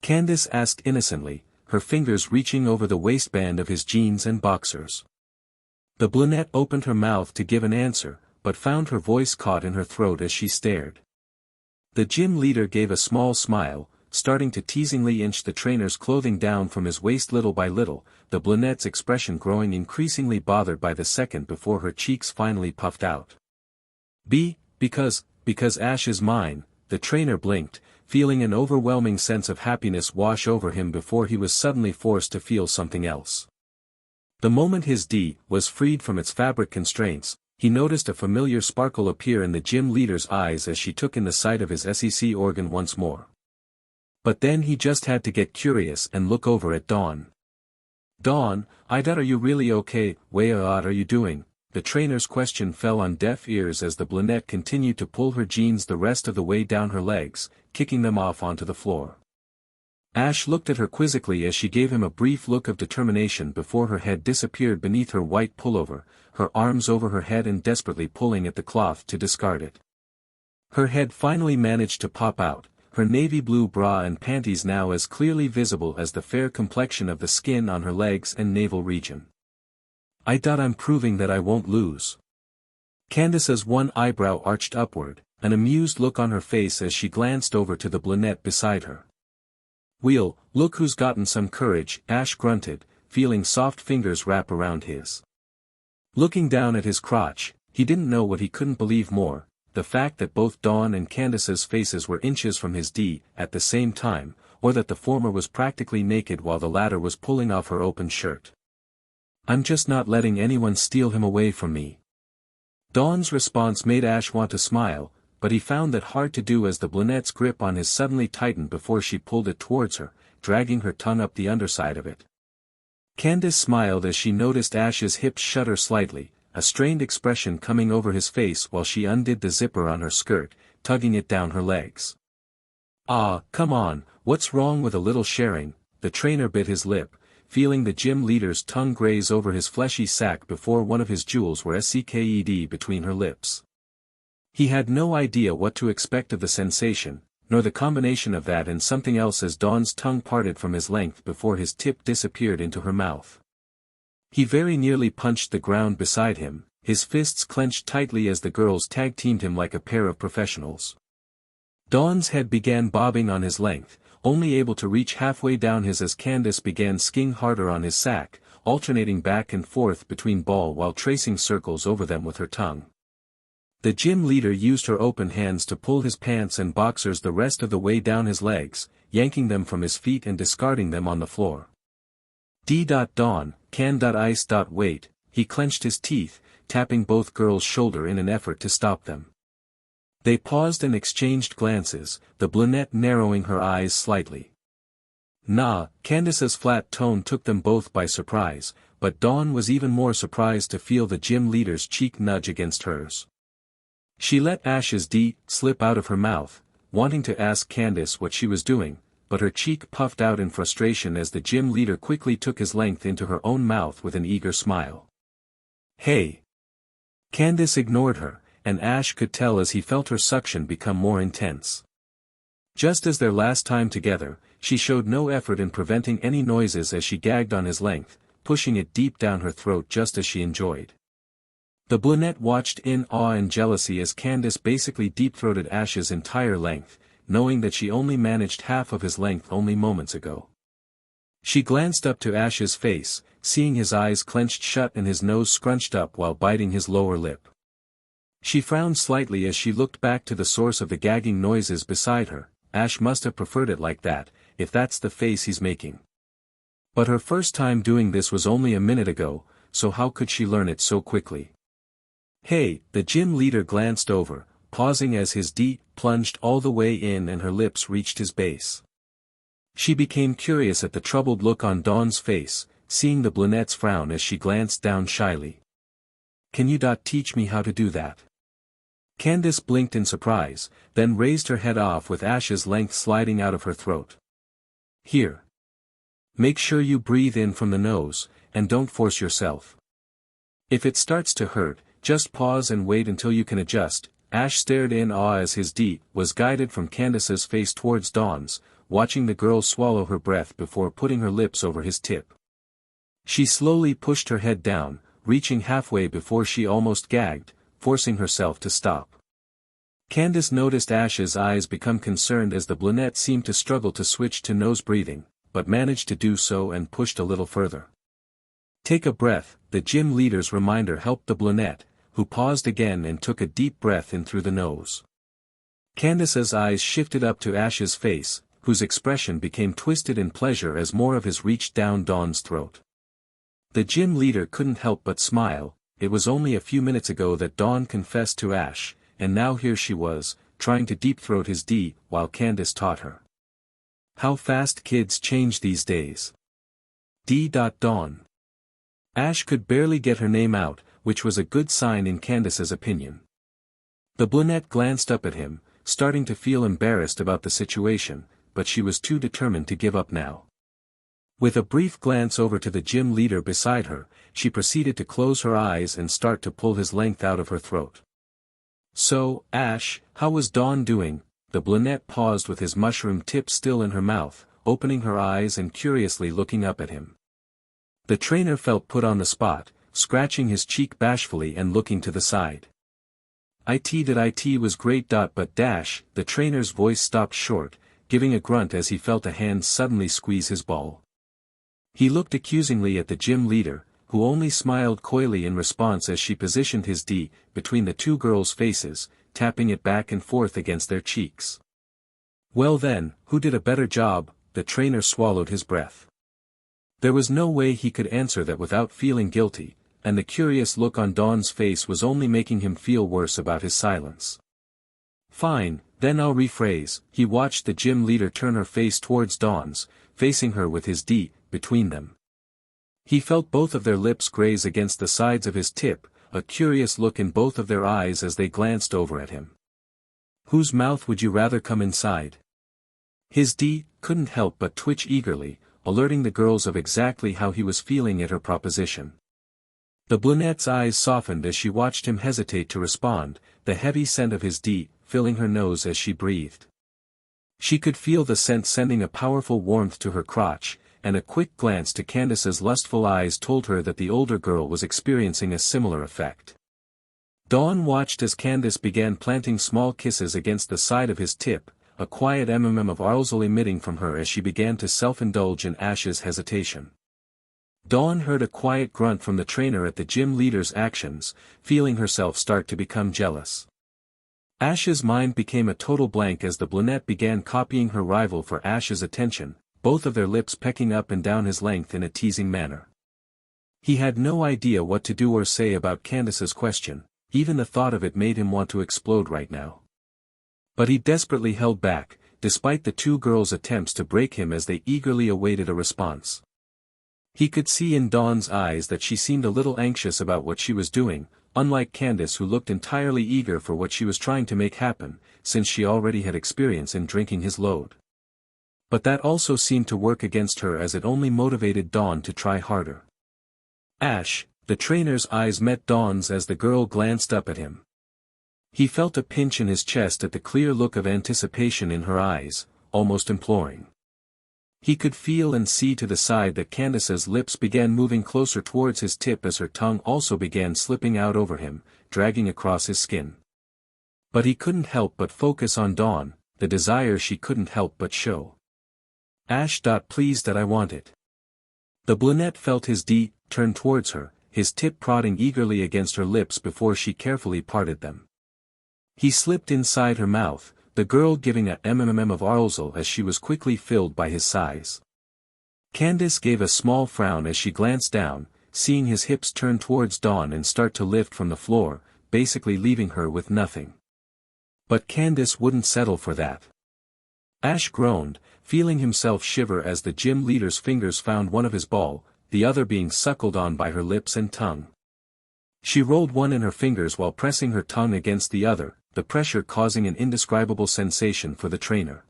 [SPEAKER 1] Candice asked innocently, her fingers reaching over the waistband of his jeans and boxers. The brunette opened her mouth to give an answer, but found her voice caught in her throat as she stared. The gym leader gave a small smile, starting to teasingly inch the trainer's clothing down from his waist little by little, the brunette's expression growing increasingly bothered by the second before her cheeks finally puffed out. Because Ash is mine," the trainer blinked, feeling an overwhelming sense of happiness wash over him before he was suddenly forced to feel something else. The moment his D was freed from its fabric constraints, he noticed a familiar sparkle appear in the gym leader's eyes as she took in the sight of his SEC organ once more. But then he just had to get curious and look over at Dawn. "Dawn, are you really okay? What are you doing?" The trainer's question fell on deaf ears as the brunette continued to pull her jeans the rest of the way down her legs, kicking them off onto the floor. Ash looked at her quizzically as she gave him a brief look of determination before her head disappeared beneath her white pullover, her arms over her head and desperately pulling at the cloth to discard it. Her head finally managed to pop out, her navy blue bra and panties now as clearly visible as the fair complexion of the skin on her legs and navel region. I'm proving that I won't lose." Candice's one eyebrow arched upward, an amused look on her face as she glanced over to the brunette beside her. "Well, look who's gotten some courage," Ash grunted, feeling soft fingers wrap around his. Looking down at his crotch, he didn't know what he couldn't believe more, the fact that both Dawn and Candice's faces were inches from his D at the same time, or that the former was practically naked while the latter was pulling off her open shirt. I'm just not letting anyone steal him away from me. Dawn's response made Ash want to smile, but he found that hard to do as the brunette's grip on his suddenly tightened before she pulled it towards her, dragging her tongue up the underside of it. Candice smiled as she noticed Ash's hips shudder slightly, a strained expression coming over his face while she undid the zipper on her skirt, tugging it down her legs. "Ah, come on, what's wrong with a little sharing?" The trainer bit his lip, feeling the gym leader's tongue graze over his fleshy sack before one of his jewels were sucked between her lips. He had no idea what to expect of the sensation, nor the combination of that and something else as Dawn's tongue parted from his length before his tip disappeared into her mouth. He very nearly punched the ground beside him, his fists clenched tightly as the girls tag-teamed him like a pair of professionals. Dawn's head began bobbing on his length, only able to reach halfway down his as Candice began skiing harder on his sack, alternating back and forth between ball while tracing circles over them with her tongue. The gym leader used her open hands to pull his pants and boxers the rest of the way down his legs, yanking them from his feet and discarding them on the floor. D.Dawn, can.ice. Wait, he clenched his teeth, tapping both girls' shoulder in an effort to stop them. They paused and exchanged glances, the brunette narrowing her eyes slightly. Nah, Candice's flat tone took them both by surprise, but Dawn was even more surprised to feel the gym leader's cheek nudge against hers. She let Ash's D slip out of her mouth, wanting to ask Candice what she was doing, but her cheek puffed out in frustration as the gym leader quickly took his length into her own mouth with an eager smile. "Hey!" Candice ignored her, and Ash could tell as he felt her suction become more intense. Just as their last time together, she showed no effort in preventing any noises as she gagged on his length, pushing it deep down her throat just as she enjoyed. The brunette watched in awe and jealousy as Candice basically deep-throated Ash's entire length, knowing that she only managed half of his length only moments ago. She glanced up to Ash's face, seeing his eyes clenched shut and his nose scrunched up while biting his lower lip. She frowned slightly as she looked back to the source of the gagging noises beside her. Ash must have preferred it like that, if that's the face he's making. But her first time doing this was only a minute ago, so how could she learn it so quickly? "Hey," the gym leader glanced over, pausing as his D plunged all the way in and her lips reached his base. She became curious at the troubled look on Dawn's face, seeing the brunette's frown as she glanced down shyly. "Can you teach me how to do that?" Candice blinked in surprise, then raised her head off with Ash's length sliding out of her throat. "Here. Make sure you breathe in from the nose, and don't force yourself. If it starts to hurt, just pause and wait until you can adjust." Ash stared in awe as his D was guided from Candice's face towards Dawn's, watching the girl swallow her breath before putting her lips over his tip. She slowly pushed her head down, reaching halfway before she almost gagged, forcing herself to stop. Candice noticed Ash's eyes become concerned as the brunette seemed to struggle to switch to nose breathing, but managed to do so and pushed a little further. "Take a breath," the gym leader's reminder helped the brunette, who paused again and took a deep breath in through the nose. Candice's eyes shifted up to Ash's face, whose expression became twisted in pleasure as more of his reached down Dawn's throat. The gym leader couldn't help but smile. It was only a few minutes ago that Dawn confessed to Ash, and now here she was, trying to deep-throat his D while Candice taught her. How fast kids change these days. D.Dawn. Ash could barely get her name out, which was a good sign in Candice's opinion. The brunette glanced up at him, starting to feel embarrassed about the situation, but she was too determined to give up now. With a brief glance over to the gym leader beside her, she proceeded to close her eyes and start to pull his length out of her throat. "So, Ash, how was Dawn doing?" The brunette paused with his mushroom tip still in her mouth, opening her eyes and curiously looking up at him. The trainer felt put on the spot, scratching his cheek bashfully and looking to the side. It was great. But the trainer's voice stopped short, giving a grunt as he felt a hand suddenly squeeze his ball. He looked accusingly at the gym leader, who only smiled coyly in response as she positioned his D between the two girls' faces, tapping it back and forth against their cheeks. "Well then, who did a better job?" The trainer swallowed his breath. There was no way he could answer that without feeling guilty, and the curious look on Dawn's face was only making him feel worse about his silence. Fine, then I'll rephrase. He watched the gym leader turn her face towards Dawn's, facing her with his D between them. He felt both of their lips graze against the sides of his tip, a curious look in both of their eyes as they glanced over at him. Whose mouth would you rather come inside? His D couldn't help but twitch eagerly, alerting the girls of exactly how he was feeling at her proposition. The brunette's eyes softened as she watched him hesitate to respond, the heavy scent of his D filling her nose as she breathed. She could feel the scent sending a powerful warmth to her crotch, and a quick glance to Candice's lustful eyes told her that the older girl was experiencing a similar effect. Dawn watched as Candice began planting small kisses against the side of his tip, a quiet of arousal emitting from her as she began to self-indulge in Ash's hesitation. Dawn heard a quiet grunt from the trainer at the gym leader's actions, feeling herself start to become jealous. Ash's mind became a total blank as the brunette began copying her rival for Ash's attention, both of their lips pecking up and down his length in a teasing manner. He had no idea what to do or say about Candice's question, even the thought of it made him want to explode right now. But he desperately held back, despite the two girls' attempts to break him as they eagerly awaited a response. He could see in Dawn's eyes that she seemed a little anxious about what she was doing, unlike Candice who looked entirely eager for what she was trying to make happen, since she already had experience in drinking his load. But that also seemed to work against her as it only motivated Dawn to try harder. Ash, the trainer's eyes met Dawn's as the girl glanced up at him. He felt a pinch in his chest at the clear look of anticipation in her eyes, almost imploring. He could feel and see to the side that Candice's lips began moving closer towards his tip as her tongue also began slipping out over him, dragging across his skin. But he couldn't help but focus on Dawn, the desire she couldn't help but show. Ash. Please that I want it. The brunette felt his D turn towards her, his tip prodding eagerly against her lips before she carefully parted them. He slipped inside her mouth, the girl giving a of arousal as she was quickly filled by his size. Candice gave a small frown as she glanced down, seeing his hips turn towards Dawn and start to lift from the floor, basically leaving her with nothing. But Candice wouldn't settle for that. Ash groaned, feeling himself shiver as the gym leader's fingers found one of his ball, the other being suckled on by her lips and tongue. She rolled one in her fingers while pressing her tongue against the other, the pressure causing an indescribable sensation for the trainer.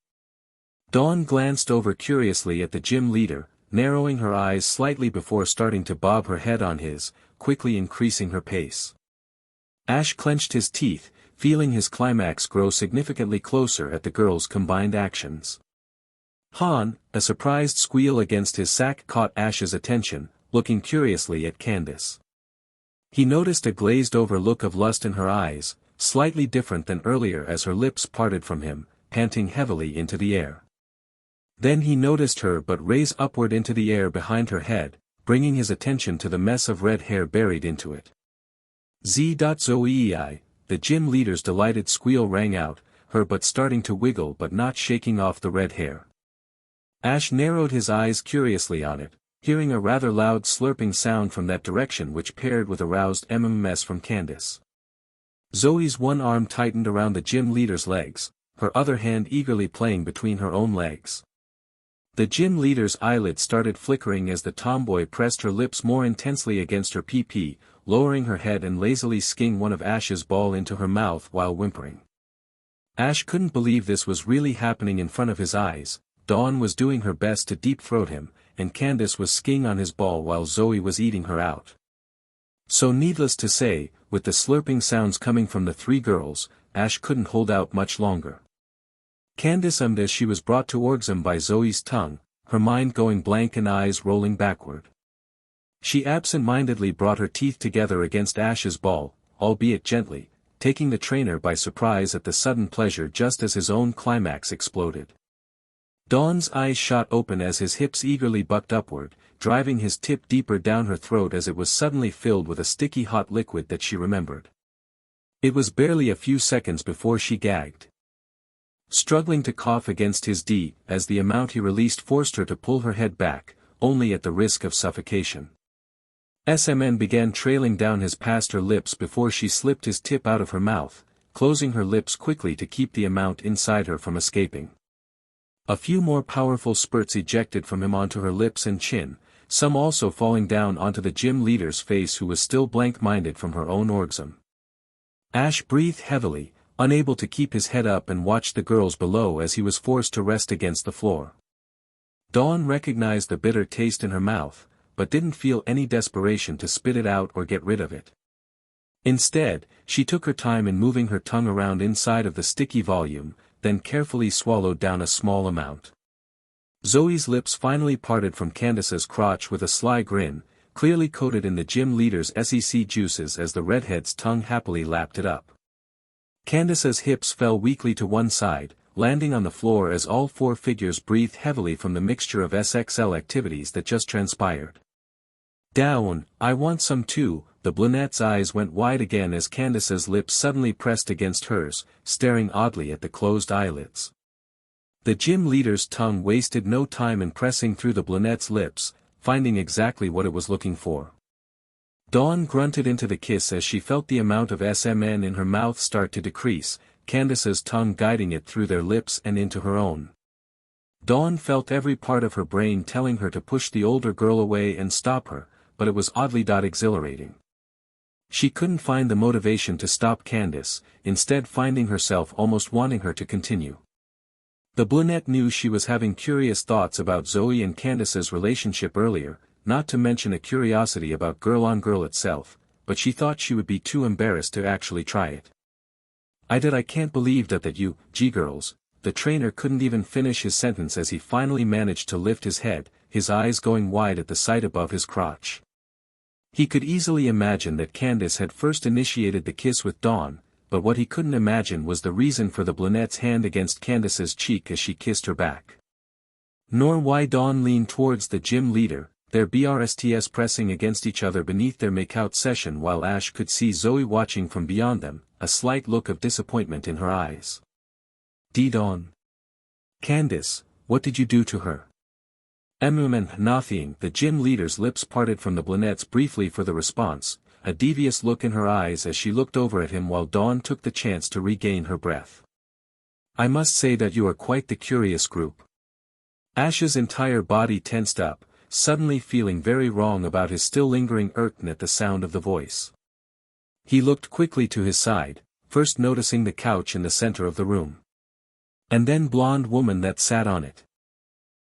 [SPEAKER 1] Dawn glanced over curiously at the gym leader, narrowing her eyes slightly before starting to bob her head on his, quickly increasing her pace. Ash clenched his teeth, feeling his climax grow significantly closer at the girl's combined actions. Han, a surprised squeal against his sack caught Ash's attention, looking curiously at Candice. He noticed a glazed-over look of lust in her eyes, slightly different than earlier as her lips parted from him, panting heavily into the air. Then he noticed her but raise upward into the air behind her head, bringing his attention to the mess of red hair buried into it. AshxZoey, the gym leader's delighted squeal rang out, her butt starting to wiggle but not shaking off the red hair. Ash narrowed his eyes curiously on it, hearing a rather loud slurping sound from that direction which paired with a roused mess from Candice. Zoe's one arm tightened around the gym leader's legs, her other hand eagerly playing between her own legs. The gym leader's eyelids started flickering as the tomboy pressed her lips more intensely against her PP, lowering her head and lazily skinning one of Ash's ball into her mouth while whimpering. Ash couldn't believe this was really happening in front of his eyes. Dawn was doing her best to deep-throat him, and Candice was skiing on his ball while Zoe was eating her out. So needless to say, with the slurping sounds coming from the three girls, Ash couldn't hold out much longer. Candice ummed as she was brought to orgasm by Zoe's tongue, her mind going blank and eyes rolling backward. She absent-mindedly brought her teeth together against Ash's ball, albeit gently, taking the trainer by surprise at the sudden pleasure just as his own climax exploded. Dawn's eyes shot open as his hips eagerly bucked upward, driving his tip deeper down her throat as it was suddenly filled with a sticky hot liquid that she remembered. It was barely a few seconds before she gagged. Struggling to cough against his D, as the amount he released forced her to pull her head back, only at the risk of suffocation. SMN began trailing down his past her lips before she slipped his tip out of her mouth, closing her lips quickly to keep the amount inside her from escaping. A few more powerful spurts ejected from him onto her lips and chin, some also falling down onto the gym leader's face, who was still blank-minded from her own orgasm. Ash breathed heavily, unable to keep his head up, and watched the girls below as he was forced to rest against the floor. Dawn recognized the bitter taste in her mouth, but didn't feel any desperation to spit it out or get rid of it. Instead, she took her time in moving her tongue around inside of the sticky volume, then carefully swallowed down a small amount. Zoe's lips finally parted from Candice's crotch with a sly grin, clearly coated in the gym leader's SEC juices as the redhead's tongue happily lapped it up. Candice's hips fell weakly to one side, landing on the floor as all four figures breathed heavily from the mixture of SXL activities that just transpired. Down, I want some too. The brunette's eyes went wide again as Candice's lips suddenly pressed against hers, staring oddly at the closed eyelids. The gym leader's tongue wasted no time in pressing through the brunette's lips, finding exactly what it was looking for. Dawn grunted into the kiss as she felt the amount of SMN in her mouth start to decrease, Candice's tongue guiding it through their lips and into her own. Dawn felt every part of her brain telling her to push the older girl away and stop her, but it was oddly exhilarating. She couldn't find the motivation to stop Candice, instead finding herself almost wanting her to continue. The brunette knew she was having curious thoughts about Zoe and Candice's relationship earlier, not to mention a curiosity about girl-on-girl itself, but she thought she would be too embarrassed to actually try it. I can't believe that you, G-girls. The trainer couldn't even finish his sentence as he finally managed to lift his head, his eyes going wide at the sight above his crotch. He could easily imagine that Candice had first initiated the kiss with Dawn, but what he couldn't imagine was the reason for the brunette's hand against Candice's cheek as she kissed her back. Nor why Dawn leaned towards the gym leader, their BRSTs pressing against each other beneath their makeout session, while Ash could see Zoe watching from beyond them, a slight look of disappointment in her eyes. Dawn. Candice, what did you do to her? Nothing. The gym leader's lips parted from the brunette's briefly for the response, a devious look in her eyes as she looked over at him while Dawn took the chance to regain her breath. I must say that you are quite the curious group. Ash's entire body tensed up, suddenly feeling very wrong about his still lingering irking at the sound of the voice. He looked quickly to his side, first noticing the couch in the center of the room. And then blonde woman that sat on it.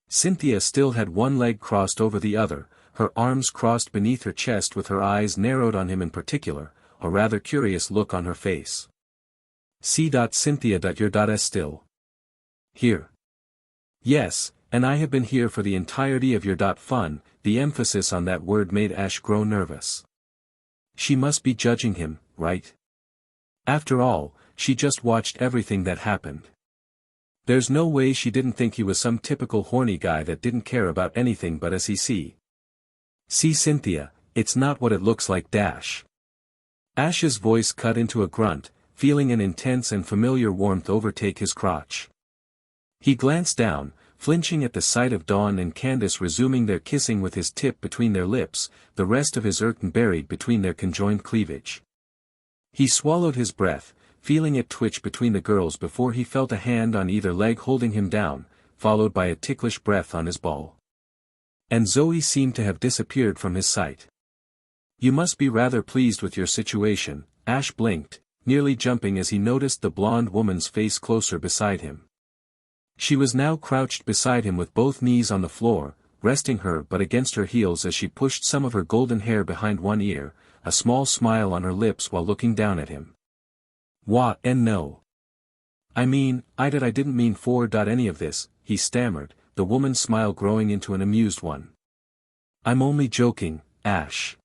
[SPEAKER 1] Cynthia still had one leg crossed over the other, her arms crossed beneath her chest with her eyes narrowed on him in particular, a rather curious look on her face. Cynthia. You're still here. Yes, and I have been here for the entirety of your fun. The emphasis on that word made Ash grow nervous. She must be judging him, right? After all, she just watched everything that happened. There's no way she didn't think he was some typical horny guy that didn't care about anything but SEC. See Cynthia, it's not what it looks like. Ash's voice cut into a grunt, feeling an intense and familiar warmth overtake his crotch. He glanced down, flinching at the sight of Dawn and Candice resuming their kissing with his tip between their lips, the rest of his erken buried between their conjoined cleavage. He swallowed his breath, feeling it twitch between the girls before he felt a hand on either leg holding him down, followed by a ticklish breath on his ball. And Zoe seemed to have disappeared from his sight. You must be rather pleased with your situation, Ash blinked, nearly jumping as he noticed the blonde woman's face closer beside him. She was now crouched beside him with both knees on the floor, resting her butt against her heels as she pushed some of her golden hair behind one ear, a small smile on her lips while looking down at him. No. I mean, I didn't mean for any of this, he stammered, the woman's smile growing into an amused one. I'm only joking, Ash.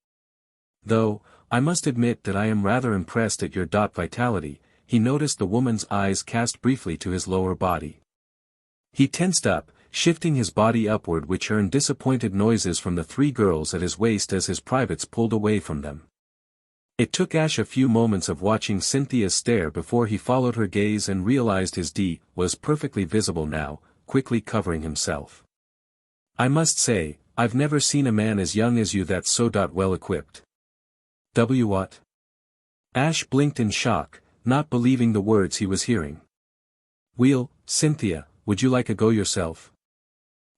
[SPEAKER 1] Though, I must admit that I am rather impressed at your vitality. He noticed the woman's eyes cast briefly to his lower body. He tensed up, shifting his body upward, which earned disappointed noises from the three girls at his waist as his privates pulled away from them. It took Ash a few moments of watching Cynthia's stare before he followed her gaze and realized his was perfectly visible now, quickly covering himself. I must say, I've never seen a man as young as you that's so well equipped. What? Ash blinked in shock, not believing the words he was hearing. Cynthia, would you like a go yourself?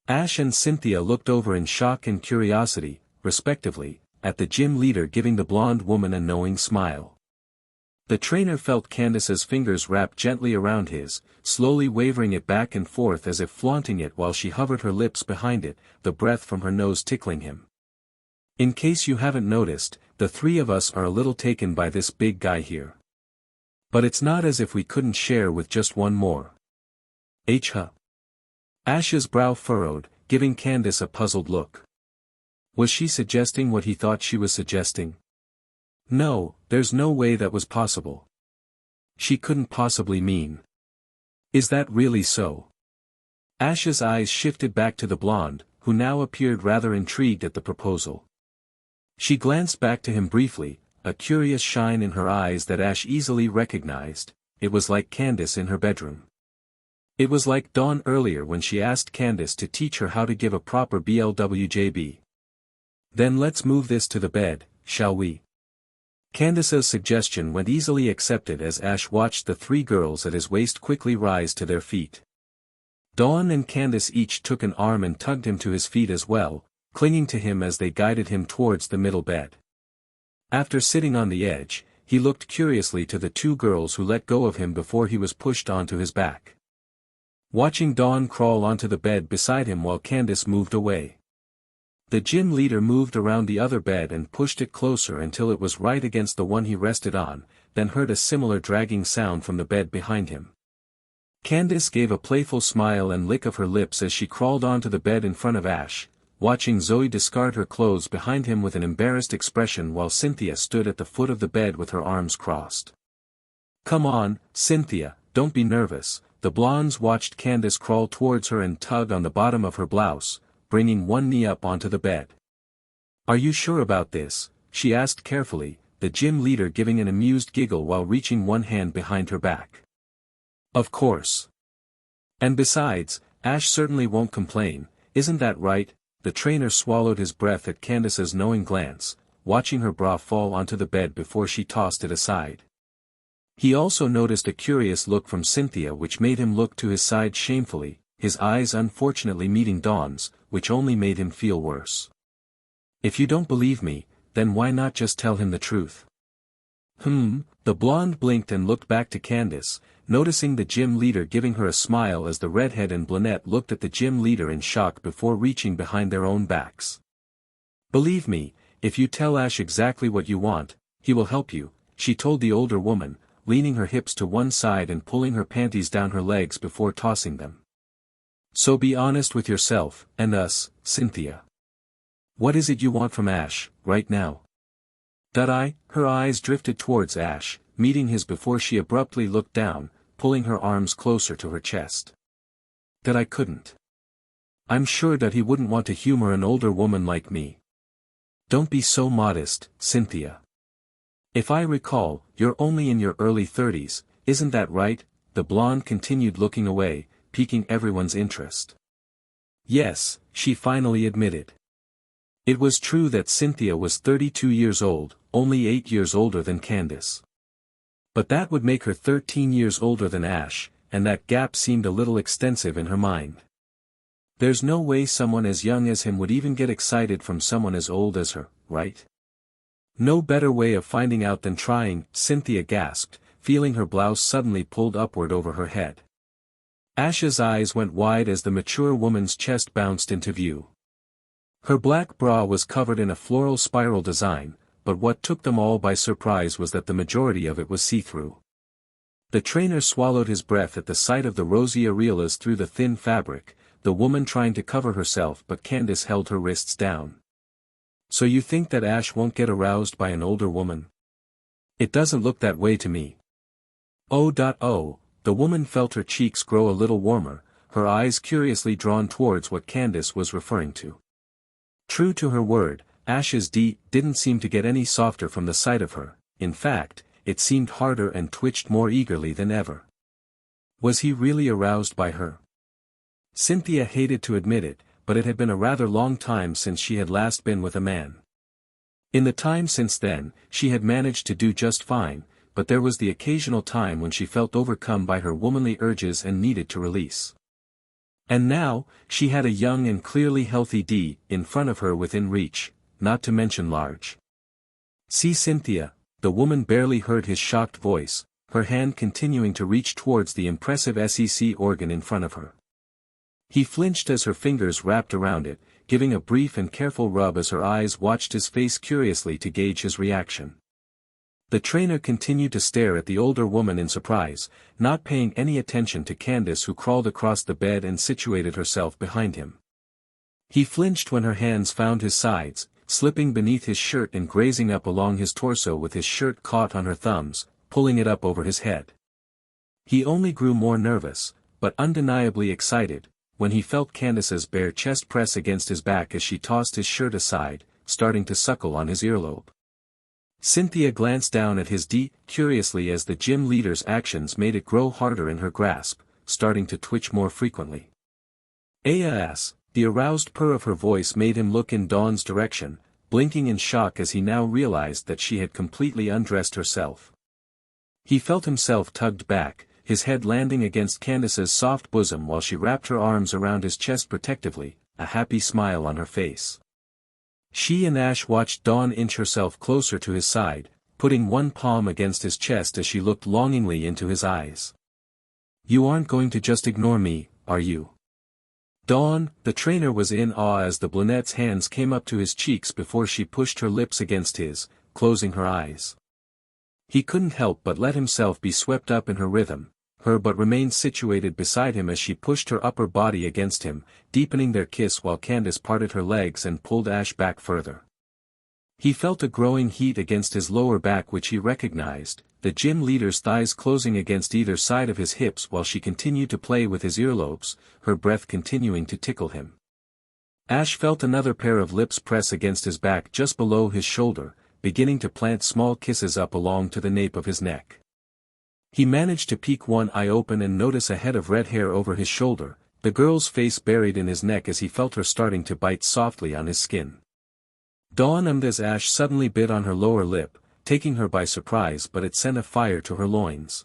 [SPEAKER 1] Ash and Cynthia looked over in shock and curiosity, respectively, at the gym leader giving the blonde woman a knowing smile. The trainer felt Candice's fingers wrap gently around his, slowly wavering it back and forth as if flaunting it while she hovered her lips behind it, the breath from her nose tickling him. In case you haven't noticed, the three of us are a little taken by this big guy here. But it's not as if we couldn't share with just one more. Ash's brow furrowed, giving Candice a puzzled look. Was she suggesting what he thought she was suggesting? No, there's no way that was possible. She couldn't possibly mean. Is that really so? Ash's eyes shifted back to the blonde, who now appeared rather intrigued at the proposal. She glanced back to him briefly, a curious shine in her eyes that Ash easily recognized. It was like Candice in her bedroom. It was like Dawn earlier when she asked Candice to teach her how to give a proper BLWJB. Then let's move this to the bed, shall we? Candice's suggestion went easily accepted as Ash watched the three girls at his waist quickly rise to their feet. Dawn and Candice each took an arm and tugged him to his feet as well, clinging to him as they guided him towards the middle bed. After sitting on the edge, he looked curiously to the two girls who let go of him before he was pushed onto his back. Watching Dawn crawl onto the bed beside him while Candice moved away. The gym leader moved around the other bed and pushed it closer until it was right against the one he rested on, then heard a similar dragging sound from the bed behind him. Candice gave a playful smile and lick of her lips as she crawled onto the bed in front of Ash, watching Zoey discard her clothes behind him with an embarrassed expression while Cynthia stood at the foot of the bed with her arms crossed. Come on, Cynthia, don't be nervous. The blondes watched Candice crawl towards her and tug on the bottom of her blouse, bringing one knee up onto the bed. Are you sure about this? She asked carefully, the gym leader giving an amused giggle while reaching one hand behind her back. Of course. And besides, Ash certainly won't complain, isn't that right? The trainer swallowed his breath at Candice's knowing glance, watching her bra fall onto the bed before she tossed it aside. He also noticed a curious look from Cynthia which made him look to his side shamefully, his eyes unfortunately meeting Dawn's, which only made him feel worse. If you don't believe me, then why not just tell him the truth? The blonde blinked and looked back to Candice, noticing the gym leader giving her a smile as the redhead and brunette looked at the gym leader in shock before reaching behind their own backs. Believe me, if you tell Ash exactly what you want, he will help you, she told the older woman, leaning her hips to one side and pulling her panties down her legs before tossing them. So be honest with yourself, and us, Cynthia. What is it you want from Ash, right now? Her eyes drifted towards Ash, meeting his before she abruptly looked down, pulling her arms closer to her chest. That I couldn't. I'm sure that he wouldn't want to humor an older woman like me. Don't be so modest, Cynthia. If I recall, you're only in your early 30s, isn't that right? The blonde continued looking away, piquing everyone's interest. Yes, she finally admitted. It was true that Cynthia was 32 years old, only 8 years older than Candice. But that would make her 13 years older than Ash, and that gap seemed a little extensive in her mind. There's no way someone as young as him would even get excited from someone as old as her, right? No better way of finding out than trying, Cynthia gasped, feeling her blouse suddenly pulled upward over her head. Ash's eyes went wide as the mature woman's chest bounced into view. Her black bra was covered in a floral spiral design, but what took them all by surprise was that the majority of it was see-through. The trainer swallowed his breath at the sight of the rosy areolas through the thin fabric, the woman trying to cover herself but Candice held her wrists down. So you think that Ash won't get aroused by an older woman? It doesn't look that way to me. Oh, the woman felt her cheeks grow a little warmer, her eyes curiously drawn towards what Candice was referring to. True to her word, Ash's D didn't seem to get any softer from the sight of her, in fact, it seemed harder and twitched more eagerly than ever. Was he really aroused by her? Cynthia hated to admit it, but it had been a rather long time since she had last been with a man. In the time since then, she had managed to do just fine, but there was the occasional time when she felt overcome by her womanly urges and needed to release. And now, she had a young and clearly healthy D in front of her within reach, not to mention large. "See Cynthia," the woman barely heard his shocked voice, her hand continuing to reach towards the impressive SEC organ in front of her. He flinched as her fingers wrapped around it, giving a brief and careful rub as her eyes watched his face curiously to gauge his reaction. The trainer continued to stare at the older woman in surprise, not paying any attention to Candice, who crawled across the bed and situated herself behind him. He flinched when her hands found his sides, slipping beneath his shirt and grazing up along his torso with his shirt caught on her thumbs, pulling it up over his head. He only grew more nervous, but undeniably excited, when he felt Candice's bare chest press against his back as she tossed his shirt aside, starting to suckle on his earlobe. Cynthia glanced down at his D curiously as the gym leader's actions made it grow harder in her grasp, starting to twitch more frequently. "Ass," the aroused purr of her voice made him look in Dawn's direction, blinking in shock as he now realized that she had completely undressed herself. He felt himself tugged back, his head landing against Candice's soft bosom while she wrapped her arms around his chest protectively, a happy smile on her face. She and Ash watched Dawn inch herself closer to his side, putting one palm against his chest as she looked longingly into his eyes. "You aren't going to just ignore me, are you?" Dawn, the trainer, was in awe as the brunette's hands came up to his cheeks before she pushed her lips against his, closing her eyes. He couldn't help but let himself be swept up in her rhythm, but remained situated beside him as she pushed her upper body against him, deepening their kiss while Candice parted her legs and pulled Ash back further. He felt a growing heat against his lower back which he recognized, the gym leader's thighs closing against either side of his hips while she continued to play with his earlobes, her breath continuing to tickle him. Ash felt another pair of lips press against his back just below his shoulder, beginning to plant small kisses up along to the nape of his neck. He managed to peek one eye open and notice a head of red hair over his shoulder, the girl's face buried in his neck as he felt her starting to bite softly on his skin. Dawn ummed as Ash suddenly bit on her lower lip, taking her by surprise, but it sent a fire to her loins.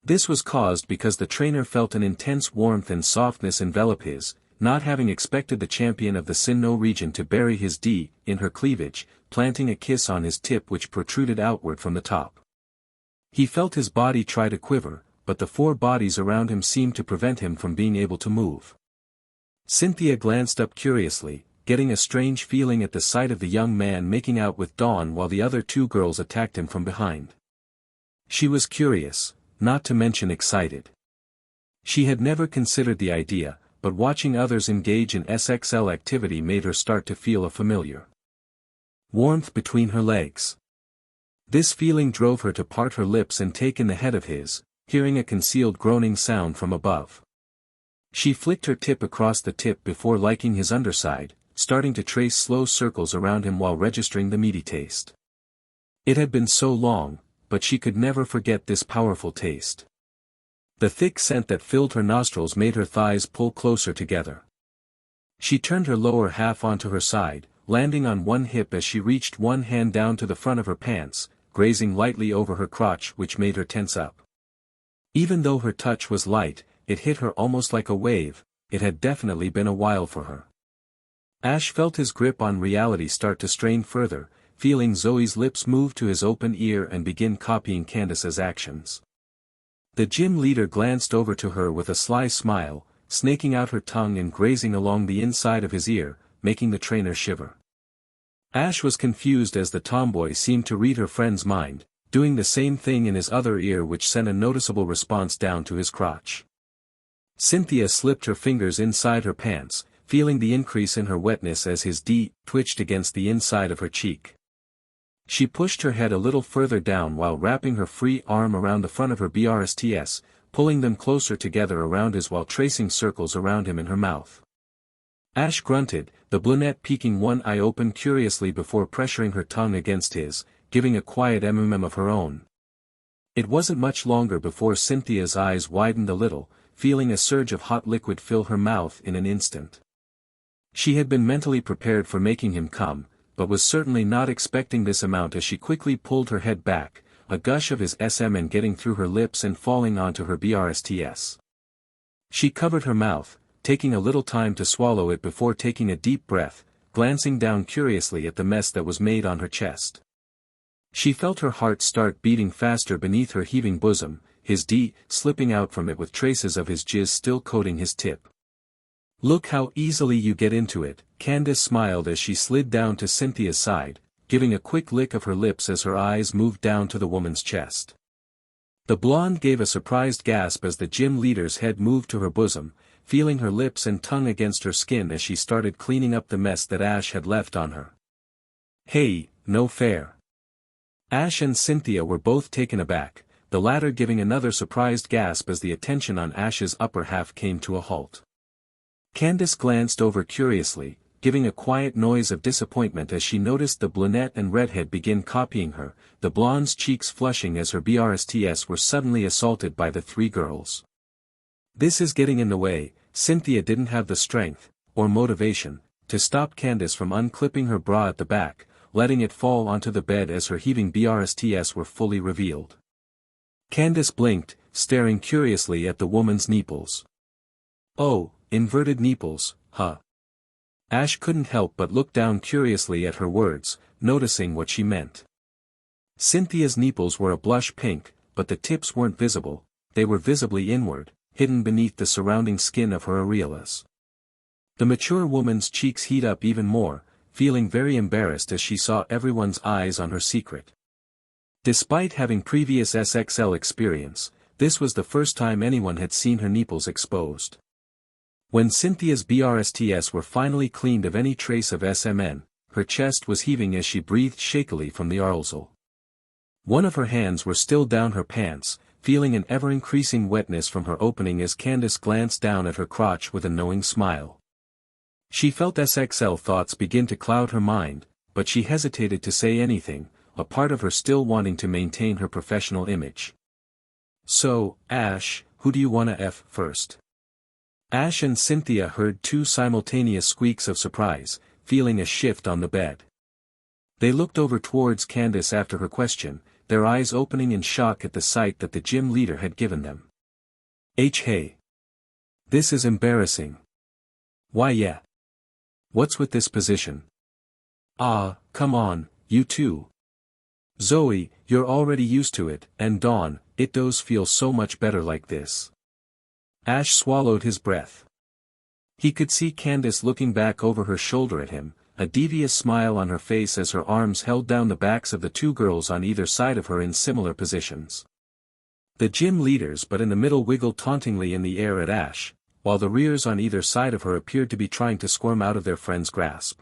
[SPEAKER 1] This was caused because the trainer felt an intense warmth and softness envelop his, not having expected the champion of the Sinnoh region to bury his D in her cleavage, planting a kiss on his tip which protruded outward from the top. He felt his body try to quiver, but the four bodies around him seemed to prevent him from being able to move. Cynthia glanced up curiously, getting a strange feeling at the sight of the young man making out with Dawn while the other two girls attacked him from behind. She was curious, not to mention excited. She had never considered the idea, but watching others engage in SXL activity made her start to feel a familiar warmth between her legs. This feeling drove her to part her lips and take in the head of his, hearing a concealed groaning sound from above. She flicked her tip across the tip before liking his underside, starting to trace slow circles around him while registering the meaty taste. It had been so long, but she could never forget this powerful taste. The thick scent that filled her nostrils made her thighs pull closer together. She turned her lower half onto her side, landing on one hip as she reached one hand down to the front of her pants, grazing lightly over her crotch which made her tense up. Even though her touch was light, it hit her almost like a wave. It had definitely been a while for her. Ash felt his grip on reality start to strain further, feeling Zoe's lips move to his open ear and begin copying Candice's actions. The gym leader glanced over to her with a sly smile, snaking out her tongue and grazing along the inside of his ear, making the trainer shiver. Ash was confused as the tomboy seemed to read her friend's mind, doing the same thing in his other ear which sent a noticeable response down to his crotch. Cynthia slipped her fingers inside her pants, feeling the increase in her wetness as his D twitched against the inside of her cheek. She pushed her head a little further down while wrapping her free arm around the front of her BRSTS, pulling them closer together around his while tracing circles around him in her mouth. Ash grunted, the brunette peeking one eye open curiously before pressuring her tongue against his, giving a quiet mm of her own. It wasn't much longer before Cynthia's eyes widened a little, feeling a surge of hot liquid fill her mouth in an instant. She had been mentally prepared for making him come, but was certainly not expecting this amount as she quickly pulled her head back, a gush of his SM getting through her lips and falling onto her brsts. She covered her mouth, taking a little time to swallow it before taking a deep breath, glancing down curiously at the mess that was made on her chest. She felt her heart start beating faster beneath her heaving bosom, his D slipping out from it with traces of his jizz still coating his tip. "Look how easily you get into it," Candice smiled as she slid down to Cynthia's side, giving a quick lick of her lips as her eyes moved down to the woman's chest. The blonde gave a surprised gasp as the gym leader's head moved to her bosom, feeling her lips and tongue against her skin as she started cleaning up the mess that Ash had left on her. "Hey, no fair." Ash and Cynthia were both taken aback, the latter giving another surprised gasp as the attention on Ash's upper half came to a halt. Candice glanced over curiously, giving a quiet noise of disappointment as she noticed the brunette and redhead begin copying her, the blonde's cheeks flushing as her brsts were suddenly assaulted by the three girls. "This is getting in the way." Cynthia didn't have the strength, or motivation, to stop Candice from unclipping her bra at the back, letting it fall onto the bed as her heaving brsts were fully revealed. Candice blinked, staring curiously at the woman's nipples. "Oh, inverted nipples, huh?" Ash couldn't help but look down curiously at her words, noticing what she meant. Cynthia's nipples were a blush pink, but the tips weren't visible, they were visibly inward, hidden beneath the surrounding skin of her areolas. The mature woman's cheeks heat up even more, feeling very embarrassed as she saw everyone's eyes on her secret. Despite having previous SXL experience, this was the first time anyone had seen her nipples exposed. When Cynthia's brsts were finally cleaned of any trace of SMN, her chest was heaving as she breathed shakily from the arsle. One of her hands were still down her pants, feeling an ever-increasing wetness from her opening as Candice glanced down at her crotch with a knowing smile. She felt SXL thoughts begin to cloud her mind, but she hesitated to say anything, a part of her still wanting to maintain her professional image. "So, Ash, who do you wanna F first?" Ash and Cynthia heard two simultaneous squeaks of surprise, feeling a shift on the bed. They looked over towards Candice after her question, their eyes opening in shock at the sight that the gym leader had given them. Hey. This is embarrassing. Why yeah. What's with this position? Ah, come on, you two. Zoey, you're already used to it, and Dawn, it does feel so much better like this. Ash swallowed his breath. He could see Candice looking back over her shoulder at him, a devious smile on her face as her arms held down the backs of the two girls on either side of her in similar positions. The gym leaders but in the middle wiggled tauntingly in the air at Ash, while the rears on either side of her appeared to be trying to squirm out of their friend's grasp.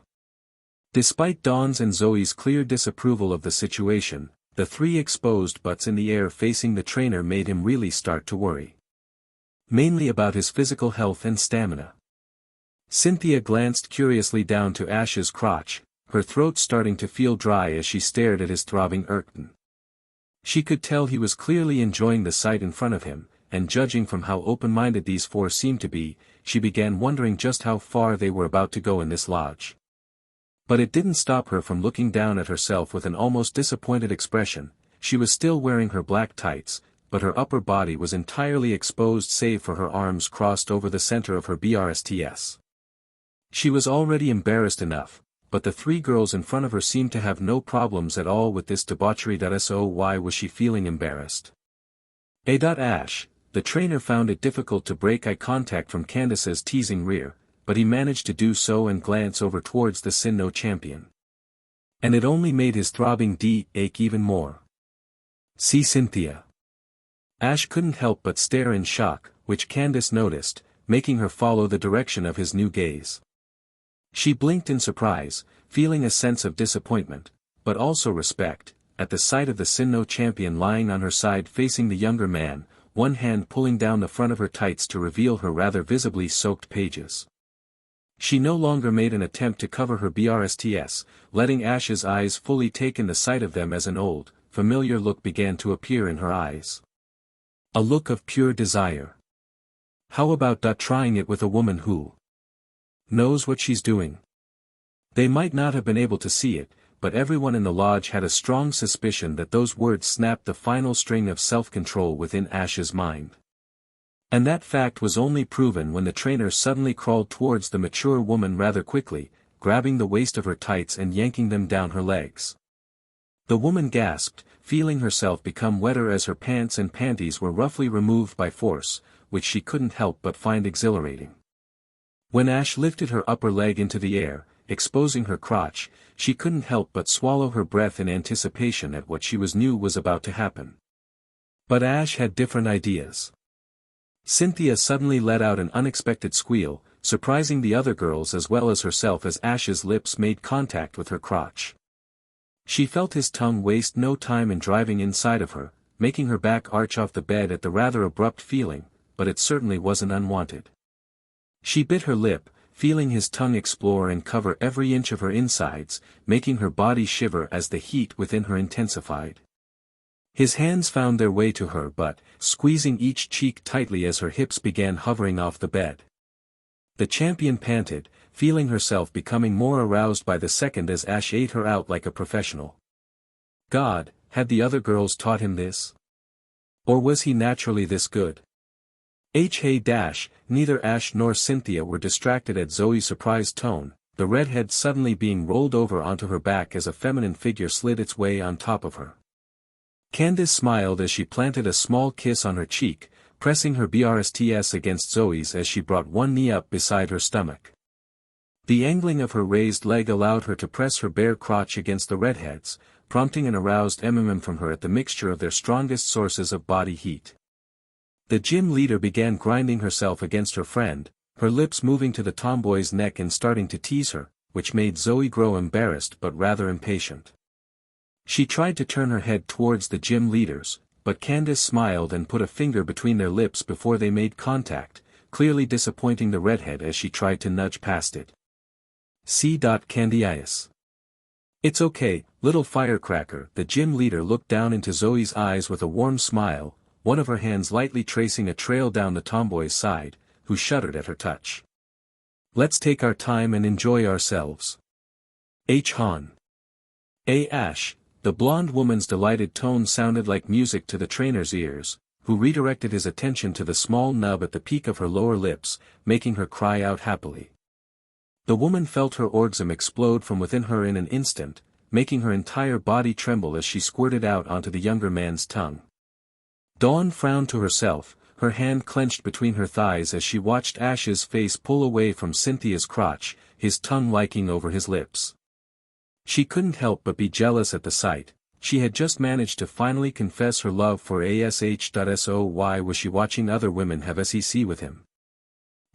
[SPEAKER 1] Despite Dawn's and Zoe's clear disapproval of the situation, the three exposed butts in the air facing the trainer made him really start to worry. Mainly about his physical health and stamina. Cynthia glanced curiously down to Ash's crotch, her throat starting to feel dry as she stared at his throbbing erection. She could tell he was clearly enjoying the sight in front of him, and judging from how open-minded these four seemed to be, she began wondering just how far they were about to go in this lodge. But it didn't stop her from looking down at herself with an almost disappointed expression. She was still wearing her black tights, but her upper body was entirely exposed save for her arms crossed over the center of her brsts. She was already embarrassed enough, but the three girls in front of her seemed to have no problems at all with this debauchery. So why was she feeling embarrassed? Ash, the trainer found it difficult to break eye contact from Candice's teasing rear, but he managed to do so and glance over towards the Sinnoh champion. And it only made his throbbing D ache even more. See Cynthia. Ash couldn't help but stare in shock, which Candice noticed, making her follow the direction of his new gaze. She blinked in surprise, feeling a sense of disappointment, but also respect, at the sight of the Sinnoh champion lying on her side facing the younger man, one hand pulling down the front of her tights to reveal her rather visibly soaked pages. She no longer made an attempt to cover her brsts, letting Ash's eyes fully take in the sight of them as an old, familiar look began to appear in her eyes. A look of pure desire. How about trying it with a woman who knows what she's doing. They might not have been able to see it, but everyone in the lodge had a strong suspicion that those words snapped the final string of self-control within Ash's mind. And that fact was only proven when the trainer suddenly crawled towards the mature woman rather quickly, grabbing the waist of her tights and yanking them down her legs. The woman gasped, feeling herself become wetter as her pants and panties were roughly removed by force, which she couldn't help but find exhilarating. When Ash lifted her upper leg into the air, exposing her crotch, she couldn't help but swallow her breath in anticipation at what she knew was about to happen. But Ash had different ideas. Cynthia suddenly let out an unexpected squeal, surprising the other girls as well as herself as Ash's lips made contact with her crotch. She felt his tongue waste no time in driving inside of her, making her back arch off the bed at the rather abrupt feeling, but it certainly wasn't unwanted. She bit her lip, feeling his tongue explore and cover every inch of her insides, making her body shiver as the heat within her intensified. His hands found their way to her butt, squeezing each cheek tightly as her hips began hovering off the bed. The champion panted, feeling herself becoming more aroused by the second as Ash ate her out like a professional. God, had the other girls taught him this? Or was he naturally this good? Hey dash, neither Ash nor Cynthia were distracted at Zoe's surprised tone, the redhead suddenly being rolled over onto her back as a feminine figure slid its way on top of her. Candice smiled as she planted a small kiss on her cheek, pressing her breasts against Zoe's as she brought one knee up beside her stomach. The angling of her raised leg allowed her to press her bare crotch against the redhead's, prompting an aroused from her at the mixture of their strongest sources of body heat. The gym leader began grinding herself against her friend, her lips moving to the tomboy's neck and starting to tease her, which made Zoe grow embarrassed but rather impatient. She tried to turn her head towards the gym leaders, but Candice smiled and put a finger between their lips before they made contact, clearly disappointing the redhead as she tried to nudge past it. C.Candice. It's okay, little firecracker. The gym leader looked down into Zoe's eyes with a warm smile, one of her hands lightly tracing a trail down the tomboy's side, who shuddered at her touch. Let's take our time and enjoy ourselves. AshxDawn. Ash. The blonde woman's delighted tone sounded like music to the trainer's ears, who redirected his attention to the small nub at the peak of her lower lips, making her cry out happily. The woman felt her orgasm explode from within her in an instant, making her entire body tremble as she squirted out onto the younger man's tongue. Dawn frowned to herself, her hand clenched between her thighs as she watched Ash's face pull away from Cynthia's crotch, his tongue licking over his lips. She couldn't help but be jealous at the sight. She had just managed to finally confess her love for AshxZoey. Why was she watching other women have sex with him?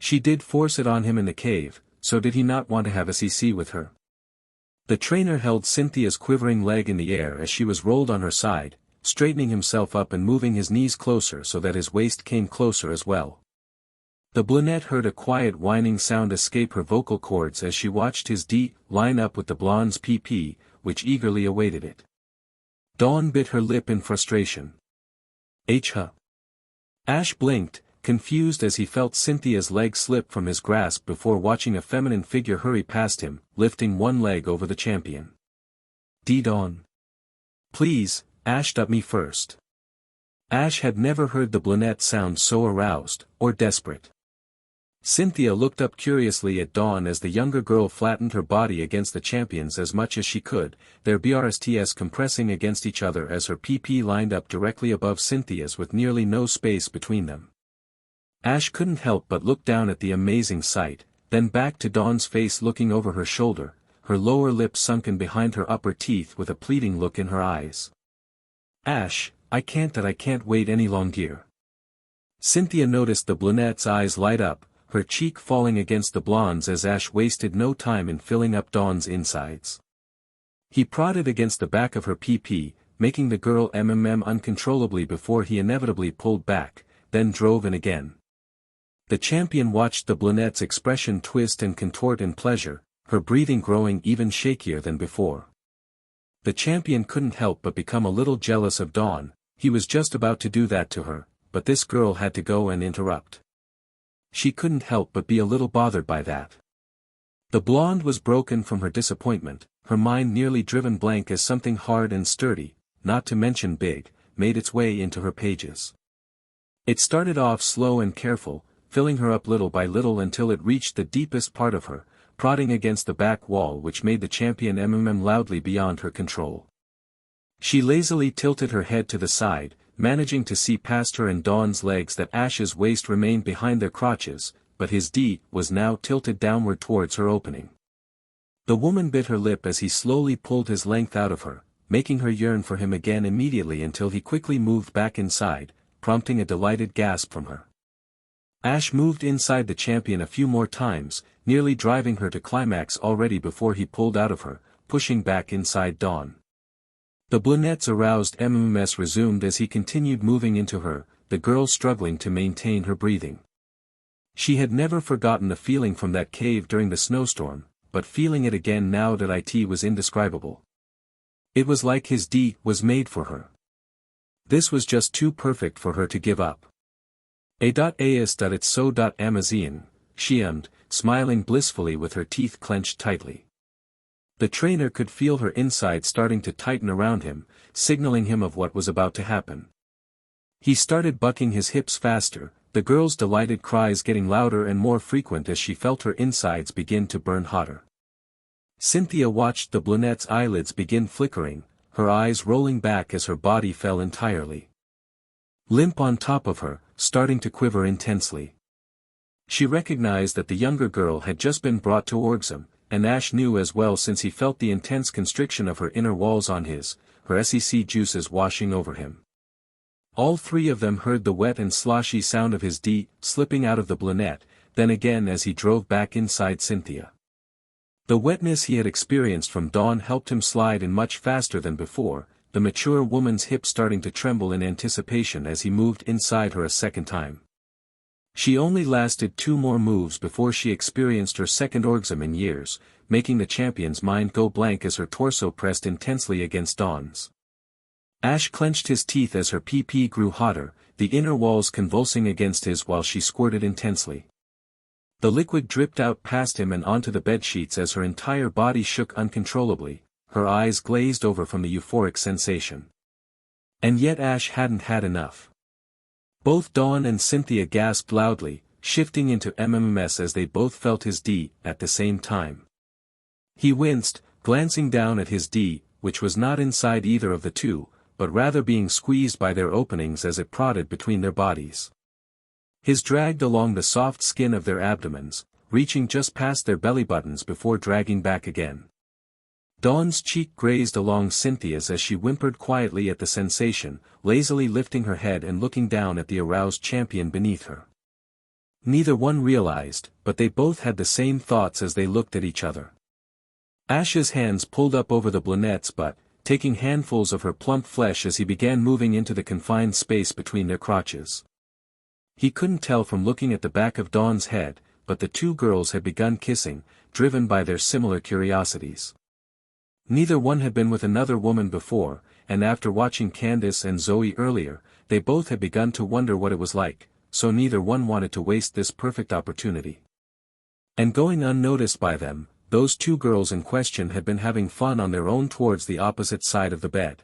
[SPEAKER 1] She did force it on him in the cave, so did he not want to have sex with her? The trainer held Cynthia's quivering leg in the air as she was rolled on her side, straightening himself up and moving his knees closer so that his waist came closer as well. The brunette heard a quiet whining sound escape her vocal cords as she watched his D line up with the blonde's PP, which eagerly awaited it. Dawn bit her lip in frustration. Ash blinked, confused as he felt Cynthia's leg slip from his grasp before watching a feminine figure hurry past him, lifting one leg over the champion. Dawn. Please, Ash, me first. Ash had never heard the brunette sound so aroused, or desperate. Cynthia looked up curiously at Dawn as the younger girl flattened her body against the champion's as much as she could, their breasts compressing against each other as her PP lined up directly above Cynthia's with nearly no space between them. Ash couldn't help but look down at the amazing sight, then back to Dawn's face looking over her shoulder, her lower lip sunken behind her upper teeth with a pleading look in her eyes. Ash, I can't wait any longer. Cynthia noticed the brunette's eyes light up, her cheek falling against the blonde's as Ash wasted no time in filling up Dawn's insides. He prodded against the back of her PP, making the girl uncontrollably before he inevitably pulled back, then drove in again. The champion watched the brunette's expression twist and contort in pleasure, her breathing growing even shakier than before. The champion couldn't help but become a little jealous of Dawn. He was just about to do that to her, but this girl had to go and interrupt. She couldn't help but be a little bothered by that. The blonde was broken from her disappointment, her mind nearly driven blank as something hard and sturdy, not to mention big, made its way into her pages. It started off slow and careful, filling her up little by little until it reached the deepest part of her, prodding against the back wall which made the champion loudly beyond her control. She lazily tilted her head to the side, managing to see past her and Dawn's legs that Ash's waist remained behind their crotches, but his D was now tilted downward towards her opening. The woman bit her lip as he slowly pulled his length out of her, making her yearn for him again immediately until he quickly moved back inside, prompting a delighted gasp from her. Ash moved inside the champion a few more times, nearly driving her to climax already before he pulled out of her, pushing back inside Dawn. The brunette's aroused MMS resumed as he continued moving into her, the girl struggling to maintain her breathing. She had never forgotten the feeling from that cave during the snowstorm, but feeling it again now that it was indescribable. It was like his D was made for her. This was just too perfect for her to give up. It's so Amazon, she hummed, smiling blissfully with her teeth clenched tightly. The trainer could feel her inside starting to tighten around him, signaling him of what was about to happen. He started bucking his hips faster, the girl's delighted cries getting louder and more frequent as she felt her insides begin to burn hotter. Cynthia watched the brunette's eyelids begin flickering, her eyes rolling back as her body fell entirely limp on top of her, starting to quiver intensely. She recognized that the younger girl had just been brought to orgasm, and Ash knew as well since he felt the intense constriction of her inner walls on his, her SEC juices washing over him. All three of them heard the wet and sloshy sound of his D slipping out of the brunette, then again as he drove back inside Cynthia. The wetness he had experienced from Dawn helped him slide in much faster than before, the mature woman's hip starting to tremble in anticipation as he moved inside her a second time. She only lasted 2 more moves before she experienced her second orgasm in years, making the champion's mind go blank as her torso pressed intensely against Dawn's. Ash clenched his teeth as her PP grew hotter, the inner walls convulsing against his while she squirted intensely. The liquid dripped out past him and onto the bedsheets as her entire body shook uncontrollably, her eyes glazed over from the euphoric sensation. And yet Ash hadn't had enough. Both Dawn and Cynthia gasped loudly, shifting into MMS as they both felt his D at the same time. He winced, glancing down at his D, which was not inside either of the two, but rather being squeezed by their openings as it prodded between their bodies. His dragged along the soft skin of their abdomens, reaching just past their belly buttons before dragging back again. Dawn's cheek grazed along Cynthia's as she whimpered quietly at the sensation, lazily lifting her head and looking down at the aroused champion beneath her. Neither one realized, but they both had the same thoughts as they looked at each other. Ash's hands pulled up over the brunette's butt, taking handfuls of her plump flesh as he began moving into the confined space between their crotches. He couldn't tell from looking at the back of Dawn's head, but the two girls had begun kissing, driven by their similar curiosities. Neither one had been with another woman before, and after watching Candice and Zoe earlier, they both had begun to wonder what it was like, so neither one wanted to waste this perfect opportunity. And going unnoticed by them, those two girls in question had been having fun on their own towards the opposite side of the bed.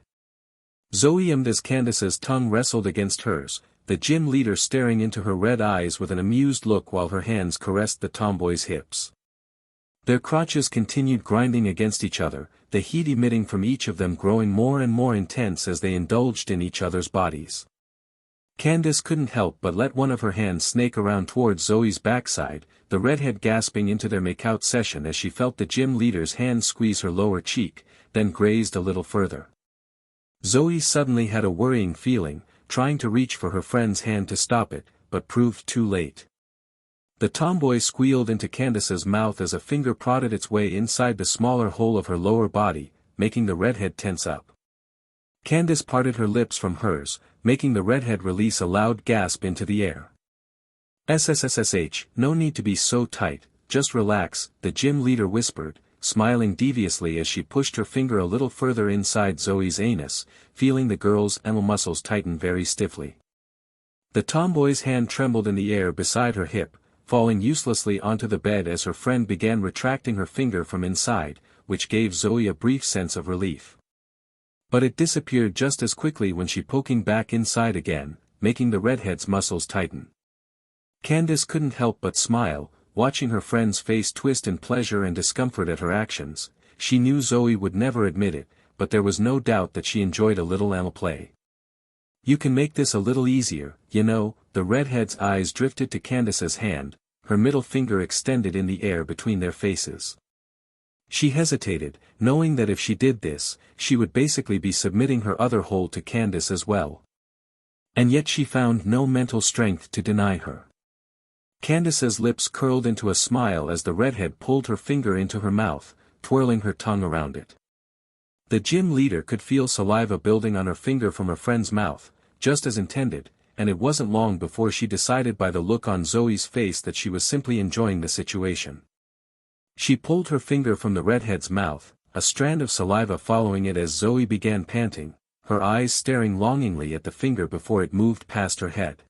[SPEAKER 1] Zoe hummed as Candice's tongue wrestled against hers, the gym leader staring into her red eyes with an amused look while her hands caressed the tomboy's hips. Their crotches continued grinding against each other, the heat emitting from each of them growing more and more intense as they indulged in each other's bodies. Candice couldn't help but let one of her hands snake around towards Zoe's backside, the redhead gasping into their makeout session as she felt the gym leader's hand squeeze her lower cheek, then grazed a little further. Zoe suddenly had a worrying feeling, trying to reach for her friend's hand to stop it, but proved too late. The tomboy squealed into Candice's mouth as a finger prodded its way inside the smaller hole of her lower body, making the redhead tense up. Candice parted her lips from hers, making the redhead release a loud gasp into the air. SSSSH, no need to be so tight, just relax, the gym leader whispered, smiling deviously as she pushed her finger a little further inside Zoe's anus, feeling the girl's anal muscles tighten very stiffly. The tomboy's hand trembled in the air beside her hip, falling uselessly onto the bed as her friend began retracting her finger from inside, which gave Zoey a brief sense of relief. But it disappeared just as quickly when she poking back inside again, making the redhead's muscles tighten. Candice couldn't help but smile, watching her friend's face twist in pleasure and discomfort at her actions. She knew Zoey would never admit it, but there was no doubt that she enjoyed a little animal play. "You can make this a little easier, you know." The redhead's eyes drifted to Candice's hand, her middle finger extended in the air between their faces. She hesitated, knowing that if she did this, she would basically be submitting her other hole to Candice as well. And yet she found no mental strength to deny her. Candice's lips curled into a smile as the redhead pulled her finger into her mouth, twirling her tongue around it. The gym leader could feel saliva building on her finger from her friend's mouth, just as intended, and it wasn't long before she decided by the look on Zoey's face that she was simply enjoying the situation. She pulled her finger from the redhead's mouth, a strand of saliva following it as Zoey began panting, her eyes staring longingly at the finger before it moved past her head.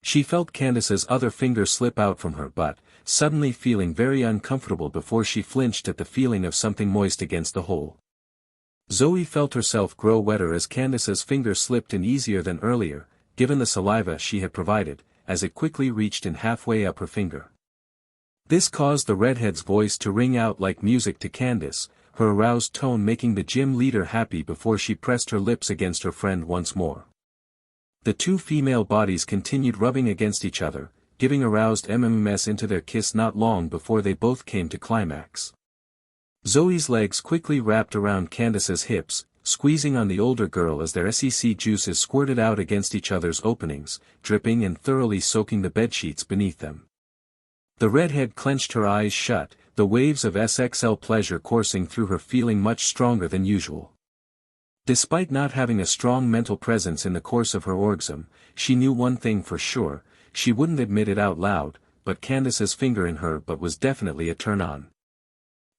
[SPEAKER 1] She felt Candice's other finger slip out from her but, suddenly feeling very uncomfortable before she flinched at the feeling of something moist against the hole. Zoey felt herself grow wetter as Candice's finger slipped in easier than earlier, given the saliva she had provided, as it quickly reached in halfway up her finger. This caused the redhead's voice to ring out like music to Candice, her aroused tone making the gym leader happy before she pressed her lips against her friend once more. The two female bodies continued rubbing against each other, giving aroused MMS into their kiss not long before they both came to climax. Zoey's legs quickly wrapped around Candice's hips, squeezing on the older girl as their SEC juices squirted out against each other's openings, dripping and thoroughly soaking the bedsheets beneath them. The redhead clenched her eyes shut, the waves of SXL pleasure coursing through her feeling much stronger than usual. Despite not having a strong mental presence in the course of her orgasm, she knew one thing for sure, she wouldn't admit it out loud, but Candice's finger in her butt was definitely a turn-on.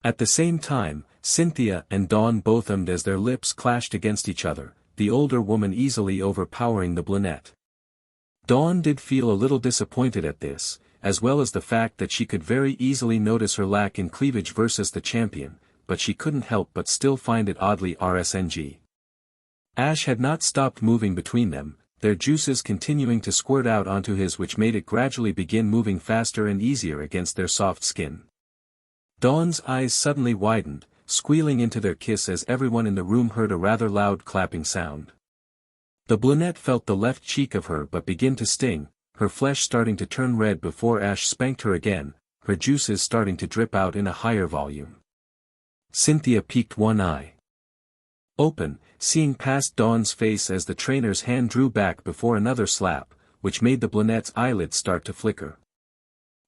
[SPEAKER 1] At the same time, Cynthia and Dawn both hummed as their lips clashed against each other, the older woman easily overpowering the brunette. Dawn did feel a little disappointed at this, as well as the fact that she could very easily notice her lack in cleavage versus the champion, but she couldn't help but still find it oddly RSNG. Ash had not stopped moving between them, their juices continuing to squirt out onto his, which made it gradually begin moving faster and easier against their soft skin. Dawn's eyes suddenly widened, squealing into their kiss as everyone in the room heard a rather loud clapping sound. The brunette felt the left cheek of her butt begin to sting, her flesh starting to turn red before Ash spanked her again, her juices starting to drip out in a higher volume. Cynthia peeked one eye open, seeing past Dawn's face as the trainer's hand drew back before another slap, which made the brunette's eyelids start to flicker.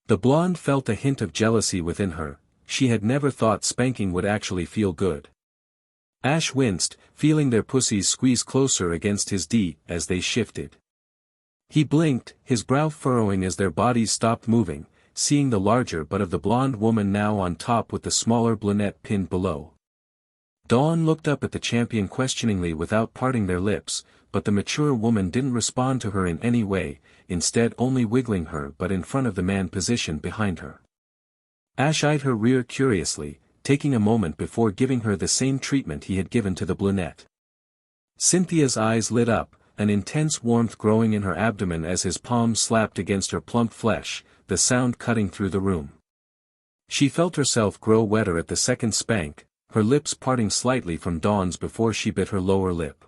[SPEAKER 1] The blonde felt a hint of jealousy within her, she had never thought spanking would actually feel good. Ash winced, feeling their pussies squeeze closer against his D as they shifted. He blinked, his brow furrowing as their bodies stopped moving, seeing the larger butt of the blonde woman now on top with the smaller brunette pinned below. Dawn looked up at the champion questioningly without parting their lips, but the mature woman didn't respond to her in any way, instead only wiggling her butt in front of the man positioned behind her. Ash eyed her rear curiously, taking a moment before giving her the same treatment he had given to the brunette. Cynthia's eyes lit up, an intense warmth growing in her abdomen as his palms slapped against her plump flesh, the sound cutting through the room. She felt herself grow wetter at the second spank, her lips parting slightly from Dawn's before she bit her lower lip.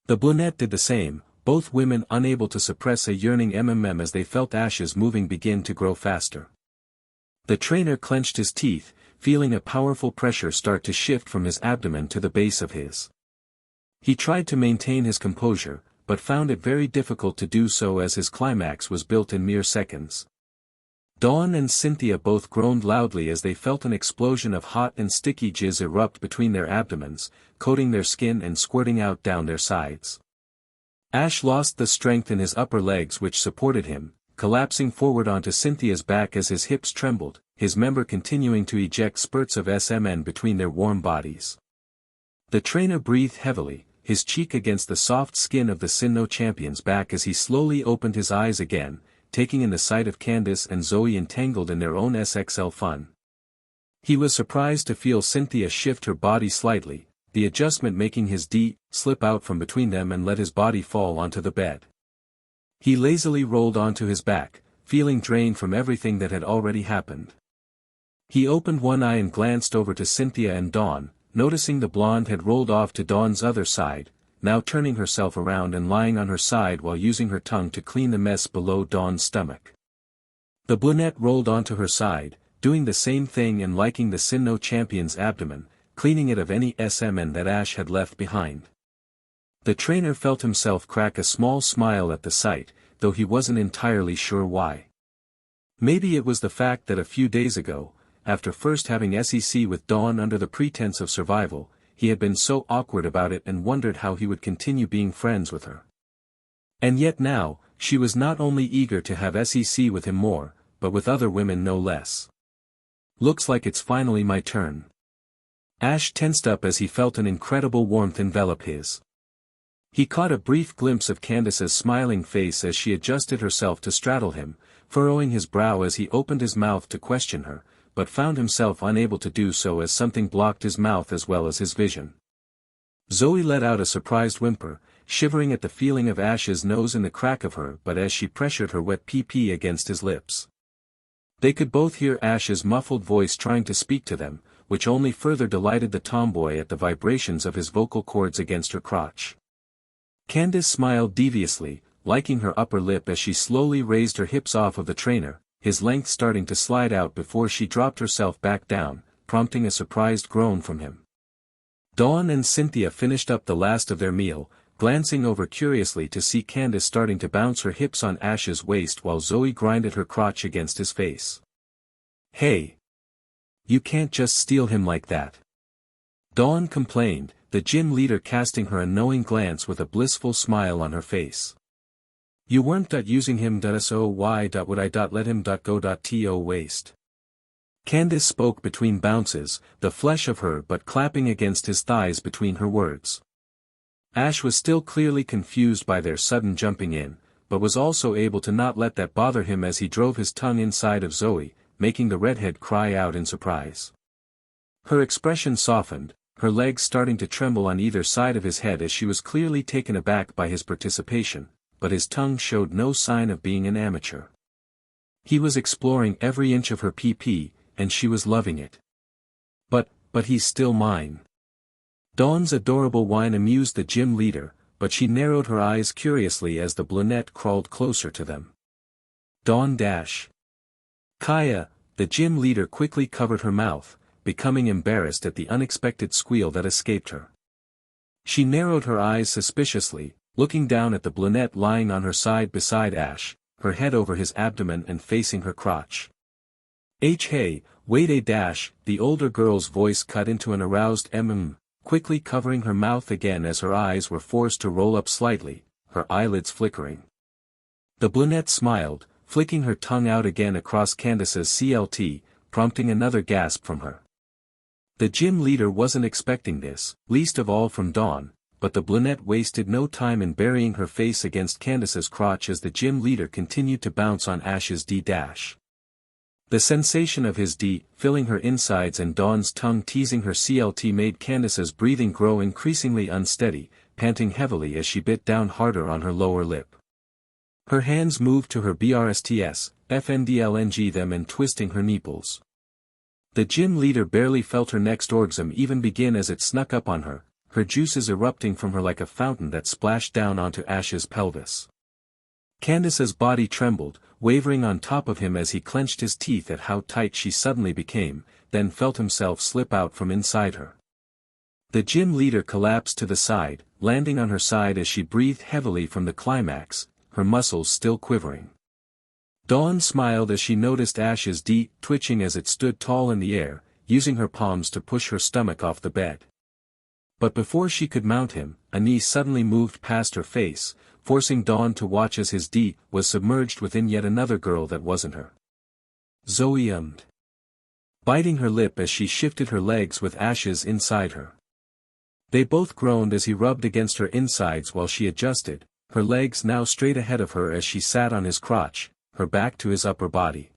[SPEAKER 1] The brunette did the same, both women unable to suppress a yearning as they felt Ash's moving begin to grow faster. The trainer clenched his teeth, feeling a powerful pressure start to shift from his abdomen to the base of his. He tried to maintain his composure, but found it very difficult to do so as his climax was built in mere seconds. Dawn and Cynthia both groaned loudly as they felt an explosion of hot and sticky jizz erupt between their abdomens, coating their skin and squirting out down their sides. Ash lost the strength in his upper legs which supported him, collapsing forward onto Cynthia's back as his hips trembled, his member continuing to eject spurts of SMN between their warm bodies. The trainer breathed heavily, his cheek against the soft skin of the Sinnoh champion's back as he slowly opened his eyes again, taking in the sight of Candice and Zoey entangled in their own SXL fun. He was surprised to feel Cynthia shift her body slightly, the adjustment making his D slip out from between them and let his body fall onto the bed. He lazily rolled onto his back, feeling drained from everything that had already happened. He opened one eye and glanced over to Cynthia and Dawn, noticing the blonde had rolled off to Dawn's other side, now turning herself around and lying on her side while using her tongue to clean the mess below Dawn's stomach. The brunette rolled onto her side, doing the same thing and liking the Sinnoh champion's abdomen, cleaning it of any SMN that Ash had left behind. The trainer felt himself crack a small smile at the sight, though he wasn't entirely sure why. Maybe it was the fact that a few days ago, after first having SEC with Dawn under the pretense of survival, he had been so awkward about it and wondered how he would continue being friends with her. And yet now, she was not only eager to have SEC with him more, but with other women no less. Looks like it's finally my turn. Ash tensed up as he felt an incredible warmth envelop his. He caught a brief glimpse of Candice's smiling face as she adjusted herself to straddle him, furrowing his brow as he opened his mouth to question her, but found himself unable to do so as something blocked his mouth as well as his vision. Zoey let out a surprised whimper, shivering at the feeling of Ash's nose in the crack of her but as she pressured her wet pee-pee against his lips. They could both hear Ash's muffled voice trying to speak to them, which only further delighted the tomboy at the vibrations of his vocal cords against her crotch. Candice smiled deviously, liking her upper lip as she slowly raised her hips off of the trainer, his length starting to slide out before she dropped herself back down, prompting a surprised groan from him. Dawn and Cynthia finished up the last of their meal, glancing over curiously to see Candice starting to bounce her hips on Ash's waist while Zoey grinded her crotch against his face. "Hey! You can't just steal him like that," Dawn complained, the gym leader casting her a knowing glance with a blissful smile on her face. "You weren't using him so why would I let him go to waste?" Candice spoke between bounces, the flesh of her but clapping against his thighs between her words. Ash was still clearly confused by their sudden jumping in, but was also able to not let that bother him as he drove his tongue inside of Zoey, making the redhead cry out in surprise. Her expression softened, her legs starting to tremble on either side of his head as she was clearly taken aback by his participation, but his tongue showed no sign of being an amateur. He was exploring every inch of her pee-pee, and she was loving it. But he's still mine." Dawn's adorable whine amused the gym leader, but she narrowed her eyes curiously as the brunette crawled closer to them. "Dawn dash. Kaya," the gym leader quickly covered her mouth, becoming embarrassed at the unexpected squeal that escaped her. She narrowed her eyes suspiciously, looking down at the brunette lying on her side beside Ash, her head over his abdomen and facing her crotch. Hey, wait a dash," the older girl's voice cut into an aroused quickly covering her mouth again as her eyes were forced to roll up slightly, her eyelids flickering. The brunette smiled, flicking her tongue out again across Candice's CLT, prompting another gasp from her. The gym leader wasn't expecting this, least of all from Dawn, but the brunette wasted no time in burying her face against Candice's crotch as the gym leader continued to bounce on Ash's D dash. The sensation of his D, filling her insides and Dawn's tongue teasing her CLT made Candice's breathing grow increasingly unsteady, panting heavily as she bit down harder on her lower lip. Her hands moved to her BRSTS, FNDLNG them and twisting her nipples. The gym leader barely felt her next orgasm even begin as it snuck up on her, her juices erupting from her like a fountain that splashed down onto Ash's pelvis. Candice's body trembled, wavering on top of him as he clenched his teeth at how tight she suddenly became, then felt himself slip out from inside her. The gym leader collapsed to the side, landing on her side as she breathed heavily from the climax, her muscles still quivering. Dawn smiled as she noticed Ash's D twitching as it stood tall in the air, using her palms to push her stomach off the bed. But before she could mount him, a knee suddenly moved past her face, forcing Dawn to watch as his D was submerged within yet another girl that wasn't her. Zoey ummed, biting her lip as she shifted her legs with Ash's inside her. They both groaned as he rubbed against her insides while she adjusted, her legs now straight ahead of her as she sat on his crotch, her back to his upper body.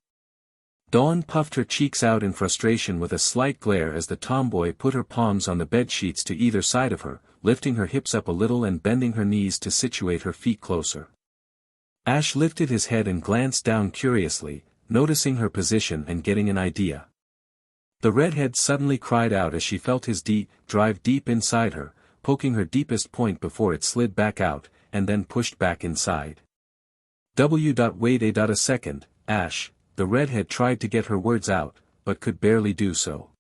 [SPEAKER 1] Dawn puffed her cheeks out in frustration with a slight glare as the tomboy put her palms on the bedsheets to either side of her, lifting her hips up a little and bending her knees to situate her feet closer. Ash lifted his head and glanced down curiously, noticing her position and getting an idea. The redhead suddenly cried out as she felt his drive deep inside her, poking her deepest point before it slid back out, and then pushed back inside. Wait a second, Ash, the redhead tried to get her words out, but could barely do so.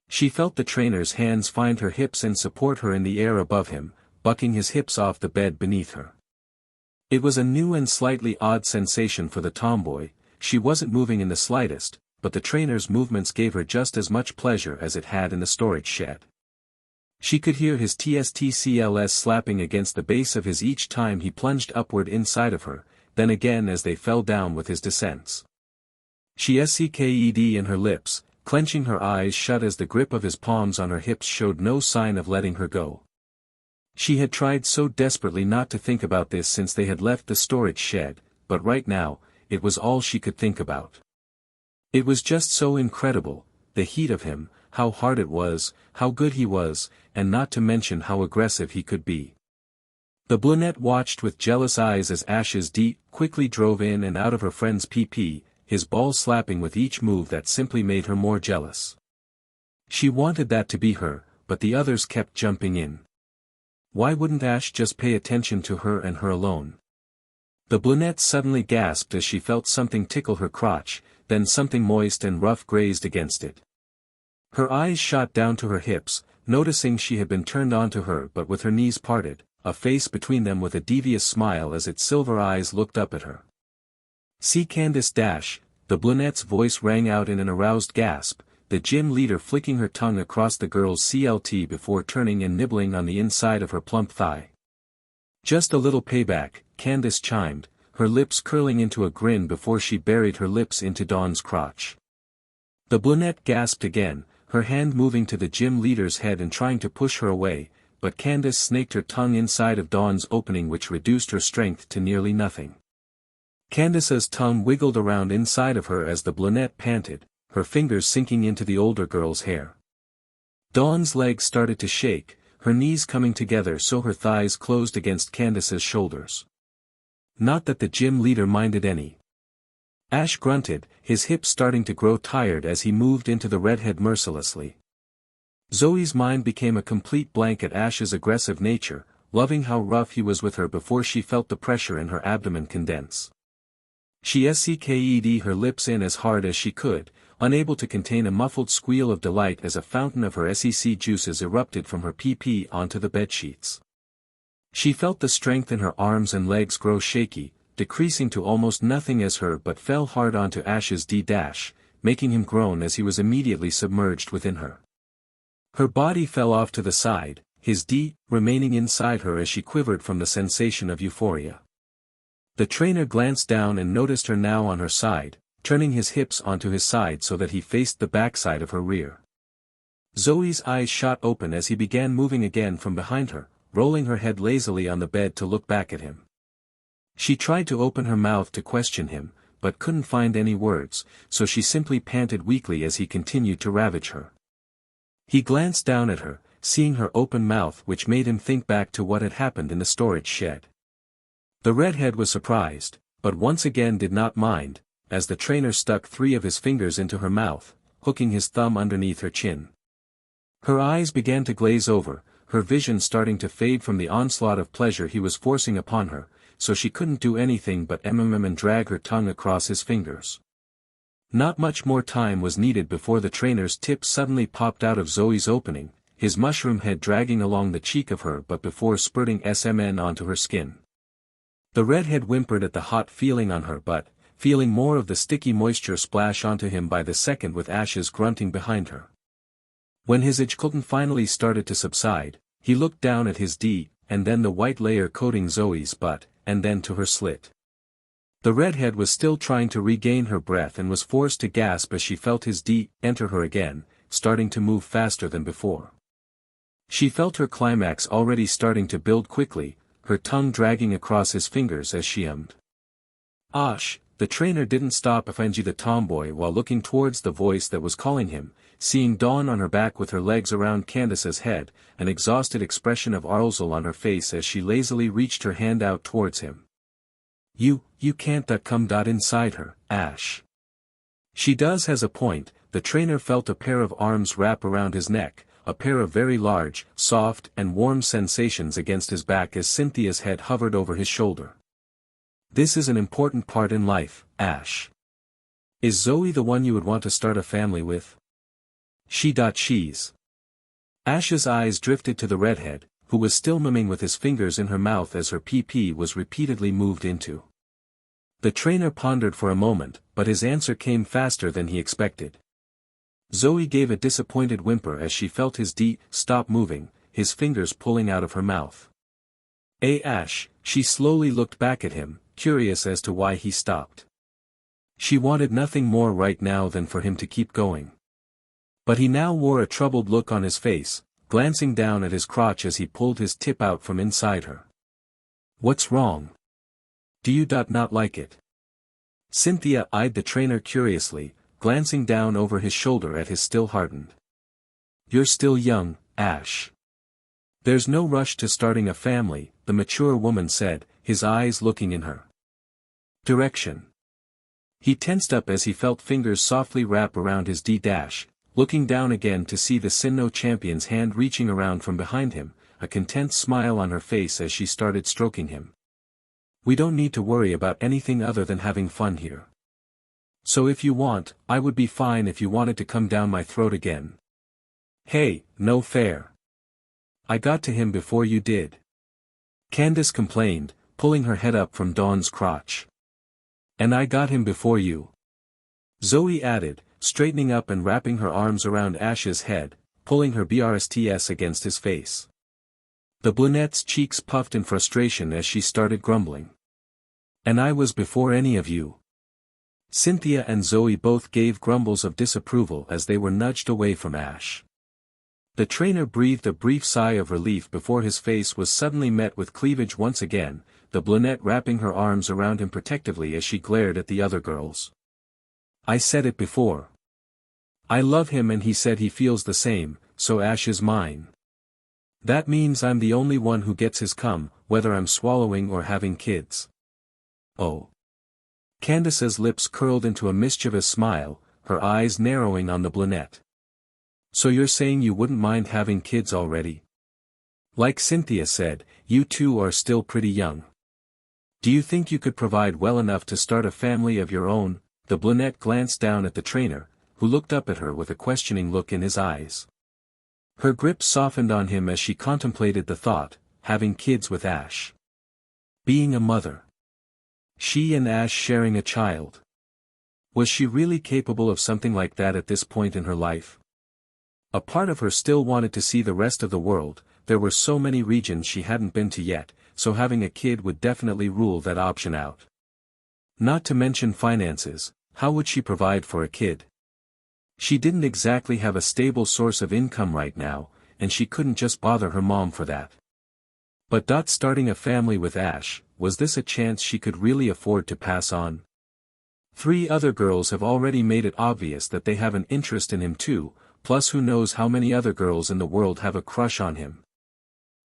[SPEAKER 1] She felt the trainer's hands find her hips and support her in the air above him, bucking his hips off the bed beneath her. It was a new and slightly odd sensation for the tomboy. She wasn't moving in the slightest, but the trainer's movements gave her just as much pleasure as it had in the storage shed. She could hear his TSTCLS slapping against the base of his each time he plunged upward inside of her, then again as they fell down with his descents. She sucked in her lips, clenching her eyes shut as the grip of his palms on her hips showed no sign of letting her go. She had tried so desperately not to think about this since they had left the storage shed, but right now, it was all she could think about. It was just so incredible, the heat of him, how hard it was, how good he was, and not to mention how aggressive he could be. The brunette watched with jealous eyes as AshxDawn quickly drove in and out of her friend's PP, his balls slapping with each move that simply made her more jealous. She wanted that to be her, but the others kept jumping in. Why wouldn't Ash just pay attention to her and her alone? The brunette suddenly gasped as she felt something tickle her crotch, then something moist and rough grazed against it. Her eyes shot down to her hips, noticing she had been turned on to her but with her knees parted, a face between them with a devious smile as its silver eyes looked up at her. AshxCandice, the brunette's voice rang out in an aroused gasp, the gym leader flicking her tongue across the girl's CLT before turning and nibbling on the inside of her plump thigh. Just a little payback, Candice chimed, her lips curling into a grin before she buried her lips into Dawn's crotch. The brunette gasped again, her hand moving to the gym leader's head and trying to push her away, but Candice snaked her tongue inside of Dawn's opening which reduced her strength to nearly nothing. Candice's tongue wiggled around inside of her as the brunette panted, her fingers sinking into the older girl's hair. Dawn's legs started to shake, her knees coming together so her thighs closed against Candice's shoulders. Not that the gym leader minded any. Ash grunted, his hips starting to grow tired as he moved into the redhead mercilessly. Zoe's mind became a complete blank at Ash's aggressive nature, loving how rough he was with her before she felt the pressure in her abdomen condense. She sucked her lips in as hard as she could, unable to contain a muffled squeal of delight as a fountain of her SEC juices erupted from her PP onto the bedsheets. She felt the strength in her arms and legs grow shaky, decreasing to almost nothing as her butt fell hard onto Ash's making him groan as he was immediately submerged within her. Her body fell off to the side, his remaining inside her as she quivered from the sensation of euphoria. The trainer glanced down and noticed her now on her side, turning his hips onto his side so that he faced the backside of her rear. Zoe's eyes shot open as he began moving again from behind her, rolling her head lazily on the bed to look back at him. She tried to open her mouth to question him, but couldn't find any words, so she simply panted weakly as he continued to ravage her. He glanced down at her, seeing her open mouth which made him think back to what had happened in the storage shed. The redhead was surprised, but once again did not mind, as the trainer stuck 3 of his fingers into her mouth, hooking his thumb underneath her chin. Her eyes began to glaze over, her vision starting to fade from the onslaught of pleasure he was forcing upon her, so she couldn't do anything but and drag her tongue across his fingers. Not much more time was needed before the trainer's tip suddenly popped out of Zoe's opening, his mushroom head dragging along the cheek of her but before spurting SMN onto her skin. The redhead whimpered at the hot feeling on her butt, feeling more of the sticky moisture splash onto him by the second with Ash's grunting behind her. When his ejaculation finally started to subside, he looked down at his and then the white layer coating Zoe's butt, and then to her slit. The redhead was still trying to regain her breath and was forced to gasp as she felt his enter her again, starting to move faster than before. She felt her climax already starting to build quickly, her tongue dragging across his fingers as she ummed. Ash, The trainer didn't stop offending the tomboy while looking towards the voice that was calling him, seeing Dawn on her back with her legs around Candice's head, an exhausted expression of arousal on her face as she lazily reached her hand out towards him. You can't come inside her, Ash. She does has a point. The trainer felt a pair of arms wrap around his neck, a pair of very large, soft and warm sensations against his back as Cynthia's head hovered over his shoulder. This is an important part in life, Ash. Is Zoe the one you would want to start a family with? She's. Ash's eyes drifted to the redhead, who was still mumming with his fingers in her mouth as her PP was repeatedly moved into. The trainer pondered for a moment, but his answer came faster than he expected. Zoe gave a disappointed whimper as she felt his stop moving, his fingers pulling out of her mouth. Ash, she slowly looked back at him, curious as to why he stopped. She wanted nothing more right now than for him to keep going. But he now wore a troubled look on his face, glancing down at his crotch as he pulled his tip out from inside her. What's wrong? Do you not like it? Cynthia eyed the trainer curiously, glancing down over his shoulder at his still hardened. You're still young, Ash. There's no rush to starting a family, the mature woman said, his eyes looking in her direction. He tensed up as he felt fingers softly wrap around his looking down again to see the Sinnoh champion's hand reaching around from behind him, a content smile on her face as she started stroking him. We don't need to worry about anything other than having fun here. So if you want, I would be fine if you wanted to come down my throat again. Hey, no fair. I got to him before you did. Candice complained, pulling her head up from Dawn's crotch. And I got him before you. Zoe added, straightening up and wrapping her arms around Ash's head, pulling her brsts against his face. The brunette's cheeks puffed in frustration as she started grumbling. And I was before any of you. Cynthia and Zoe both gave grumbles of disapproval as they were nudged away from Ash. The trainer breathed a brief sigh of relief before his face was suddenly met with cleavage once again, the brunette wrapping her arms around him protectively as she glared at the other girls. I said it before. I love him and he said he feels the same, so Ash is mine. That means I'm the only one who gets his cum, whether I'm swallowing or having kids. Oh. Candice's lips curled into a mischievous smile, her eyes narrowing on the brunette. So you're saying you wouldn't mind having kids already? Like Cynthia said, you two are still pretty young. Do you think you could provide well enough to start a family of your own? The brunette glanced down at the trainer, who looked up at her with a questioning look in his eyes. Her grip softened on him as she contemplated the thought, having kids with Ash. Being a mother. She and Ash sharing a child. Was she really capable of something like that at this point in her life? A part of her still wanted to see the rest of the world, there were so many regions she hadn't been to yet, so having a kid would definitely rule that option out. Not to mention finances, how would she provide for a kid? She didn't exactly have a stable source of income right now, and she couldn't just bother her mom for that. But starting a family with Ash, was this a chance she could really afford to pass on? 3 other girls have already made it obvious that they have an interest in him too, plus who knows how many other girls in the world have a crush on him.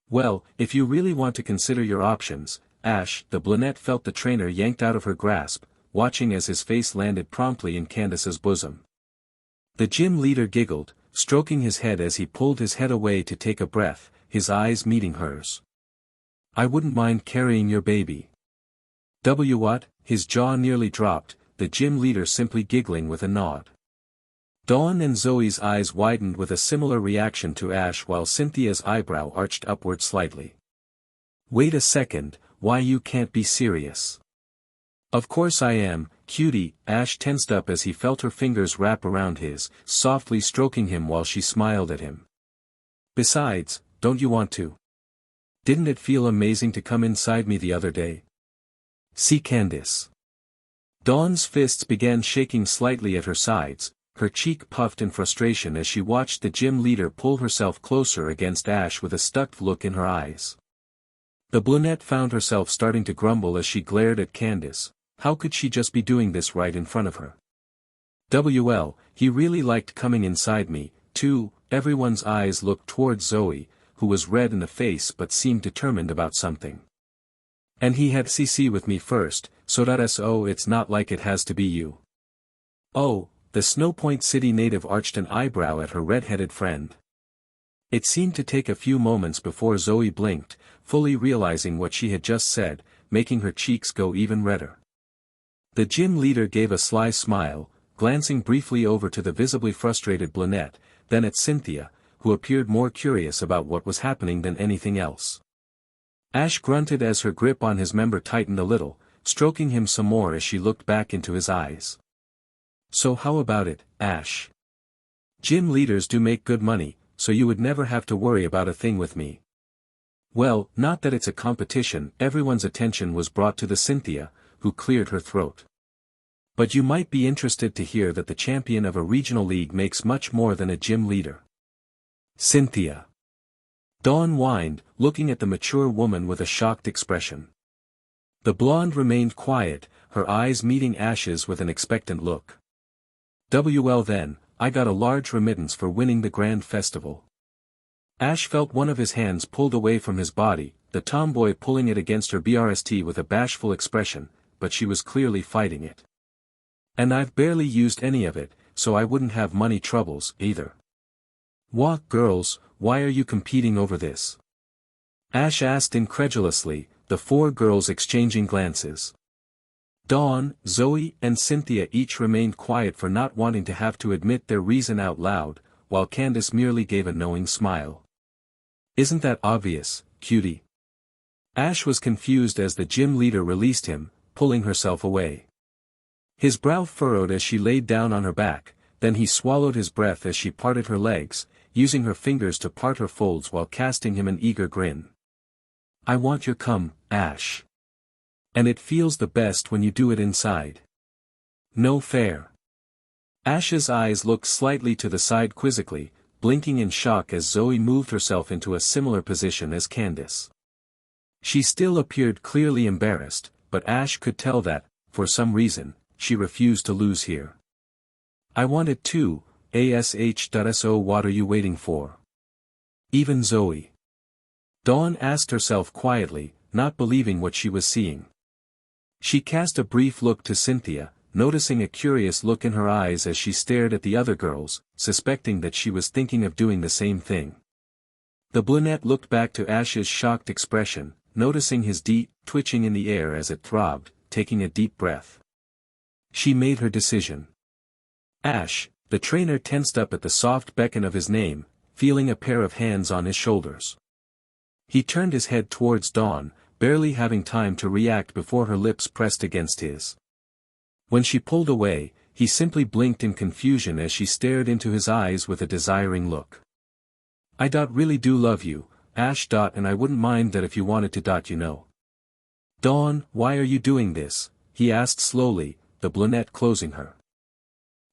[SPEAKER 1] Well, if you really want to consider your options, Ash, the brunette felt the trainer yanked out of her grasp, watching as his face landed promptly in Candice's bosom. The gym leader giggled, stroking his head as he pulled his head away to take a breath, his eyes meeting hers. I wouldn't mind carrying your baby. What? His jaw nearly dropped, the gym leader simply giggling with a nod. Dawn and Zoe's eyes widened with a similar reaction to Ash while Cynthia's eyebrow arched upward slightly. Wait a second, why you can't be serious? Of course I am, cutie. Ash tensed up as he felt her fingers wrap around his, softly stroking him while she smiled at him. Besides, don't you want to? Didn't it feel amazing to come inside me the other day? See Candice. Dawn's fists began shaking slightly at her sides, her cheek puffed in frustration as she watched the gym leader pull herself closer against Ash with a stuck look in her eyes. The brunette found herself starting to grumble as she glared at Candice, How could she just be doing this right in front of her? He really liked coming inside me, too. Everyone's eyes looked towards Zoey, who was red in the face but seemed determined about something. And he had CC with me first, so it's not like it has to be you. Oh, the Snowpoint City native arched an eyebrow at her red-headed friend. It seemed to take a few moments before Zoey blinked, fully realizing what she had just said, making her cheeks go even redder. The gym leader gave a sly smile, glancing briefly over to the visibly frustrated brunette, then at Cynthia, who appeared more curious about what was happening than anything else. Ash grunted as her grip on his member tightened a little, stroking him some more as she looked back into his eyes. So how about it, Ash? Gym leaders do make good money, so you would never have to worry about a thing with me. Well, not that it's a competition. Everyone's attention was brought to the Cynthia, who cleared her throat. But you might be interested to hear that the champion of a regional league makes much more than a gym leader. Cynthia. Dawn whined, looking at the mature woman with a shocked expression. The blonde remained quiet, her eyes meeting Ash's with an expectant look. Then, I got a large remittance for winning the grand festival. Ash felt one of his hands pulled away from his body, the tomboy pulling it against her BRST with a bashful expression, but she was clearly fighting it. And I've barely used any of it, so I wouldn't have money troubles, either. What, girls, why are you competing over this? Ash asked incredulously, the four girls exchanging glances. Dawn, Zoey, and Cynthia each remained quiet for not wanting to have to admit their reason out loud, while Candice merely gave a knowing smile. Isn't that obvious, cutie? Ash was confused as the gym leader released him, pulling herself away. His brow furrowed as she laid down on her back, then he swallowed his breath as she parted her legs, using her fingers to part her folds while casting him an eager grin. I want your cum, Ash. And it feels the best when you do it inside. No fair. Ash's eyes looked slightly to the side quizzically, blinking in shock as Zoey moved herself into a similar position as Candice. She still appeared clearly embarrassed, but Ash could tell that, for some reason, she refused to lose here. I want it too, ASH.SO. What are you waiting for? Even Zoey. Dawn asked herself quietly, not believing what she was seeing. She cast a brief look to Cynthia, noticing a curious look in her eyes as she stared at the other girls, suspecting that she was thinking of doing the same thing. The brunette looked back to Ash's shocked expression, noticing his deep, twitching in the air as it throbbed, taking a deep breath. She made her decision. Ash, the trainer tensed up at the soft beckon of his name, feeling a pair of hands on his shoulders. He turned his head towards Dawn, barely having time to react before her lips pressed against his. When she pulled away, he simply blinked in confusion as she stared into his eyes with a desiring look. I really do love you, Ash. And I wouldn't mind that if you wanted to. You know. Dawn, why are you doing this? He asked slowly, the brunette closing her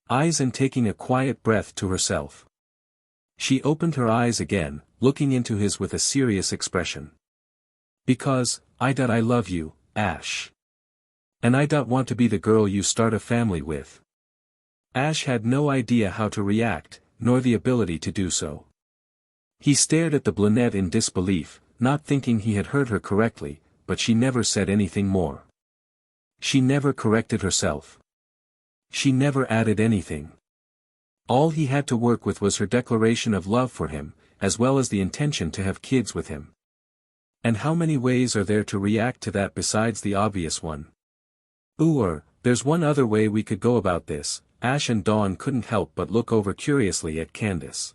[SPEAKER 1] eyes and taking a quiet breath to herself. She opened her eyes again, looking into his with a serious expression. Because, I love you, Ash. And I want to be the girl you start a family with. Ash had no idea how to react, nor the ability to do so. He stared at the brunette in disbelief, not thinking he had heard her correctly, but she never said anything more. She never corrected herself. She never added anything. All he had to work with was her declaration of love for him, as well as the intention to have kids with him. And how many ways are there to react to that besides the obvious one? There's one other way we could go about this. Ash and Dawn couldn't help but look over curiously at Candice.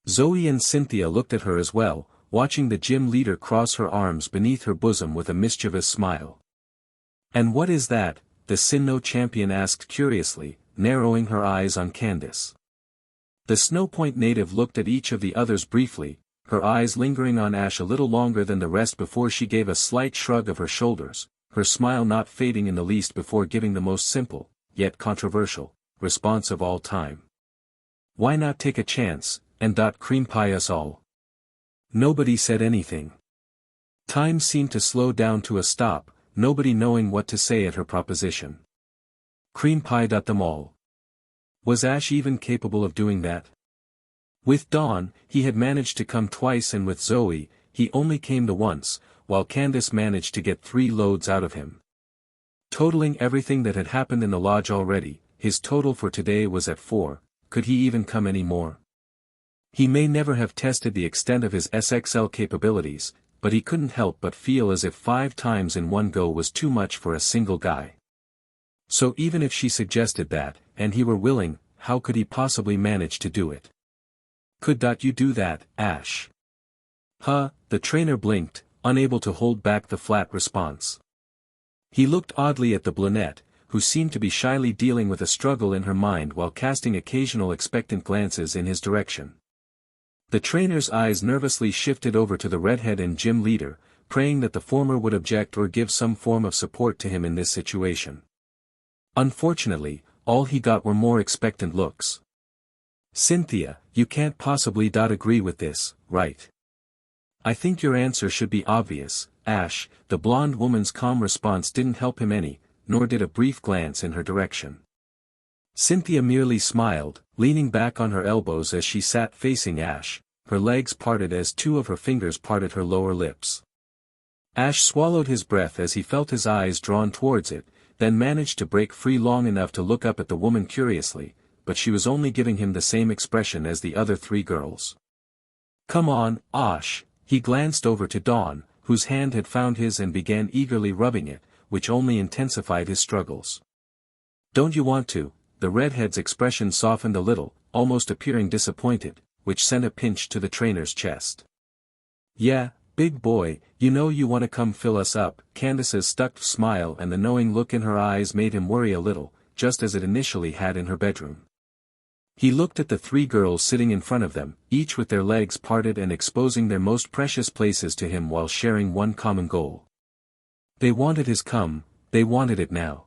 [SPEAKER 1] Zoey and Cynthia looked at her as well, watching the gym leader cross her arms beneath her bosom with a mischievous smile. And what is that? The Sinnoh champion asked curiously, narrowing her eyes on Candice. The Snowpoint native looked at each of the others briefly, her eyes lingering on Ash a little longer than the rest before she gave a slight shrug of her shoulders, her smile not fading in the least before giving the most simple, yet controversial, response of all time. Why not take a chance, and cream pie us all? Nobody said anything. Time seemed to slow down to a stop, nobody knowing what to say at her proposition. Cream pie. Them all. Was Ash even capable of doing that? With Dawn, he had managed to come twice, and with Zoe, he only came the once, while Candice managed to get 3 loads out of him. Totaling everything that had happened in the lodge already, his total for today was at 4, could he even come any more? He may never have tested the extent of his SXL capabilities, but he couldn't help but feel as if 5 times in one go was too much for a single guy. So even if she suggested that, and he were willing, how could he possibly manage to do it? Could you do that, Ash? Huh, the trainer blinked, unable to hold back the flat response. He looked oddly at the brunette, who seemed to be shyly dealing with a struggle in her mind while casting occasional expectant glances in his direction. The trainer's eyes nervously shifted over to the redhead and gym leader, praying that the former would object or give some form of support to him in this situation. Unfortunately, all he got were more expectant looks. Cynthia, you can't possibly agree with this, right? I think your answer should be obvious, Ash. The blonde woman's calm response didn't help him any, nor did a brief glance in her direction. Cynthia merely smiled, leaning back on her elbows as she sat facing Ash, her legs parted as 2 of her fingers parted her lower lips. Ash swallowed his breath as he felt his eyes drawn towards it, then managed to break free long enough to look up at the woman curiously, but she was only giving him the same expression as the other 3 girls. Come on, Ash. He glanced over to Dawn, whose hand had found his and began eagerly rubbing it, which only intensified his struggles. Don't you want to? The redhead's expression softened a little, almost appearing disappointed, which sent a pinch to the trainer's chest. Yeah, big boy, you know you want to come fill us up. Candice's stuck smile and the knowing look in her eyes made him worry a little, just as it initially had in her bedroom. He looked at the 3 girls sitting in front of them, each with their legs parted and exposing their most precious places to him while sharing one common goal. They wanted his cum, they wanted it now.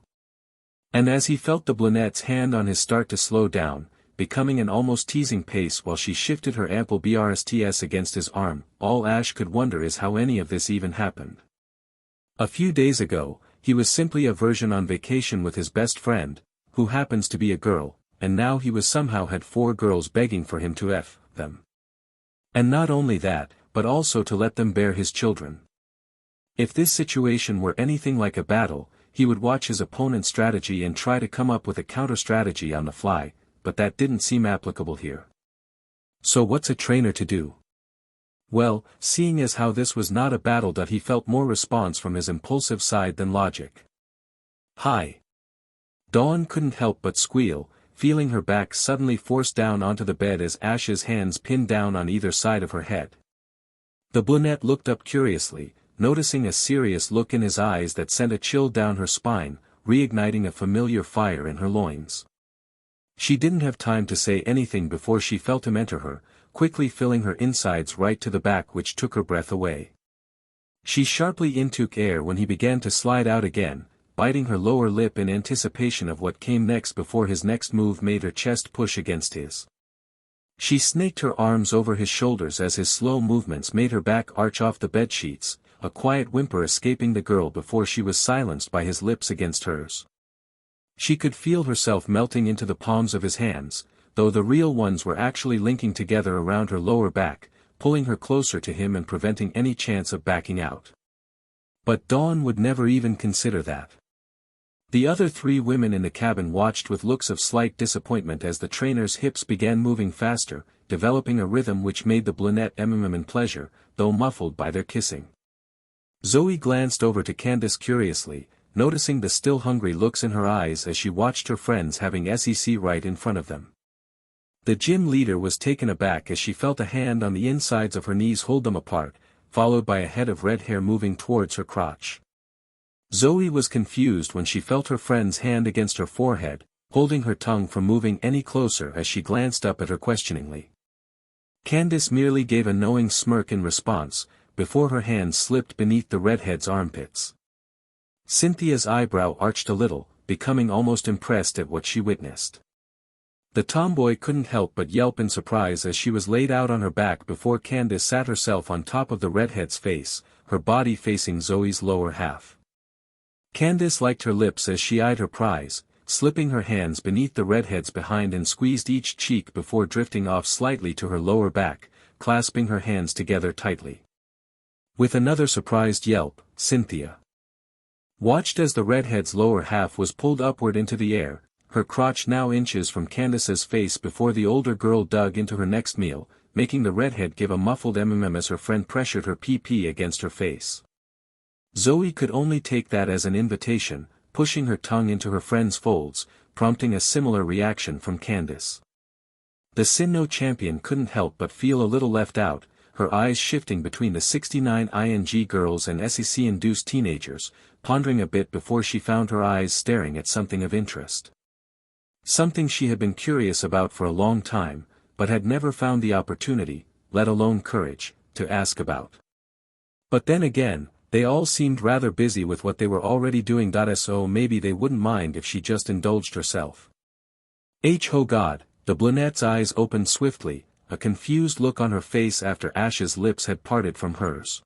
[SPEAKER 1] And as he felt the brunette's hand on his start to slow down, becoming an almost teasing pace while she shifted her ample BRSTS against his arm, all Ash could wonder is how any of this even happened. A few days ago, he was simply a virgin on vacation with his best friend, who happens to be a girl, and now he was somehow had 4 girls begging for him to F them. And not only that, but also to let them bear his children. If this situation were anything like a battle, he would watch his opponent's strategy and try to come up with a counter-strategy on the fly, but that didn't seem applicable here. So what's a trainer to do? Well, seeing as how this was not a battle, he felt more response from his impulsive side than logic. Hi. Dawn couldn't help but squeal, feeling her back suddenly forced down onto the bed as Ash's hands pinned down on either side of her head. The brunette looked up curiously, noticing a serious look in his eyes that sent a chill down her spine, reigniting a familiar fire in her loins. She didn't have time to say anything before she felt him enter her, quickly filling her insides right to the back, which took her breath away. She sharply intook air when he began to slide out again, biting her lower lip in anticipation of what came next before his next move made her chest push against his. She snaked her arms over his shoulders as his slow movements made her back arch off the bedsheets, a quiet whimper escaping the girl before she was silenced by his lips against hers. She could feel herself melting into the palms of his hands, though the real ones were actually linking together around her lower back, pulling her closer to him and preventing any chance of backing out. But Dawn would never even consider that. The other 3 women in the cabin watched with looks of slight disappointment as the trainer's hips began moving faster, developing a rhythm which made the brunette in pleasure, though muffled by their kissing. Zoe glanced over to Candice curiously, noticing the still hungry looks in her eyes as she watched her friends having SEC right in front of them. The gym leader was taken aback as she felt a hand on the insides of her knees hold them apart, followed by a head of red hair moving towards her crotch. Zoe was confused when she felt her friend's hand against her forehead, holding her tongue from moving any closer as she glanced up at her questioningly. Candice merely gave a knowing smirk in response, before her hand slipped beneath the redhead's armpits. Cynthia's eyebrow arched a little, becoming almost impressed at what she witnessed. The tomboy couldn't help but yelp in surprise as she was laid out on her back before Candice sat herself on top of the redhead's face, her body facing Zoe's lower half. Candice liked her lips as she eyed her prize, slipping her hands beneath the redhead's behind and squeezed each cheek before drifting off slightly to her lower back, clasping her hands together tightly. With another surprised yelp, Cynthia watched as the redhead's lower half was pulled upward into the air, her crotch now inches from Candice's face before the older girl dug into her next meal, making the redhead give a muffled as her friend pressured her PP against her face. Zoey could only take that as an invitation, pushing her tongue into her friend's folds, prompting a similar reaction from Candice. The Sinnoh champion couldn't help but feel a little left out, her eyes shifting between the 69 ING girls and SEC-induced teenagers, pondering a bit before she found her eyes staring at something of interest. Something she had been curious about for a long time, but had never found the opportunity, let alone courage, to ask about. But then again, they all seemed rather busy with what they were already doing. So maybe they wouldn't mind if she just indulged herself. Oh God, the brunette's eyes opened swiftly, a confused look on her face after Ash's lips had parted from hers.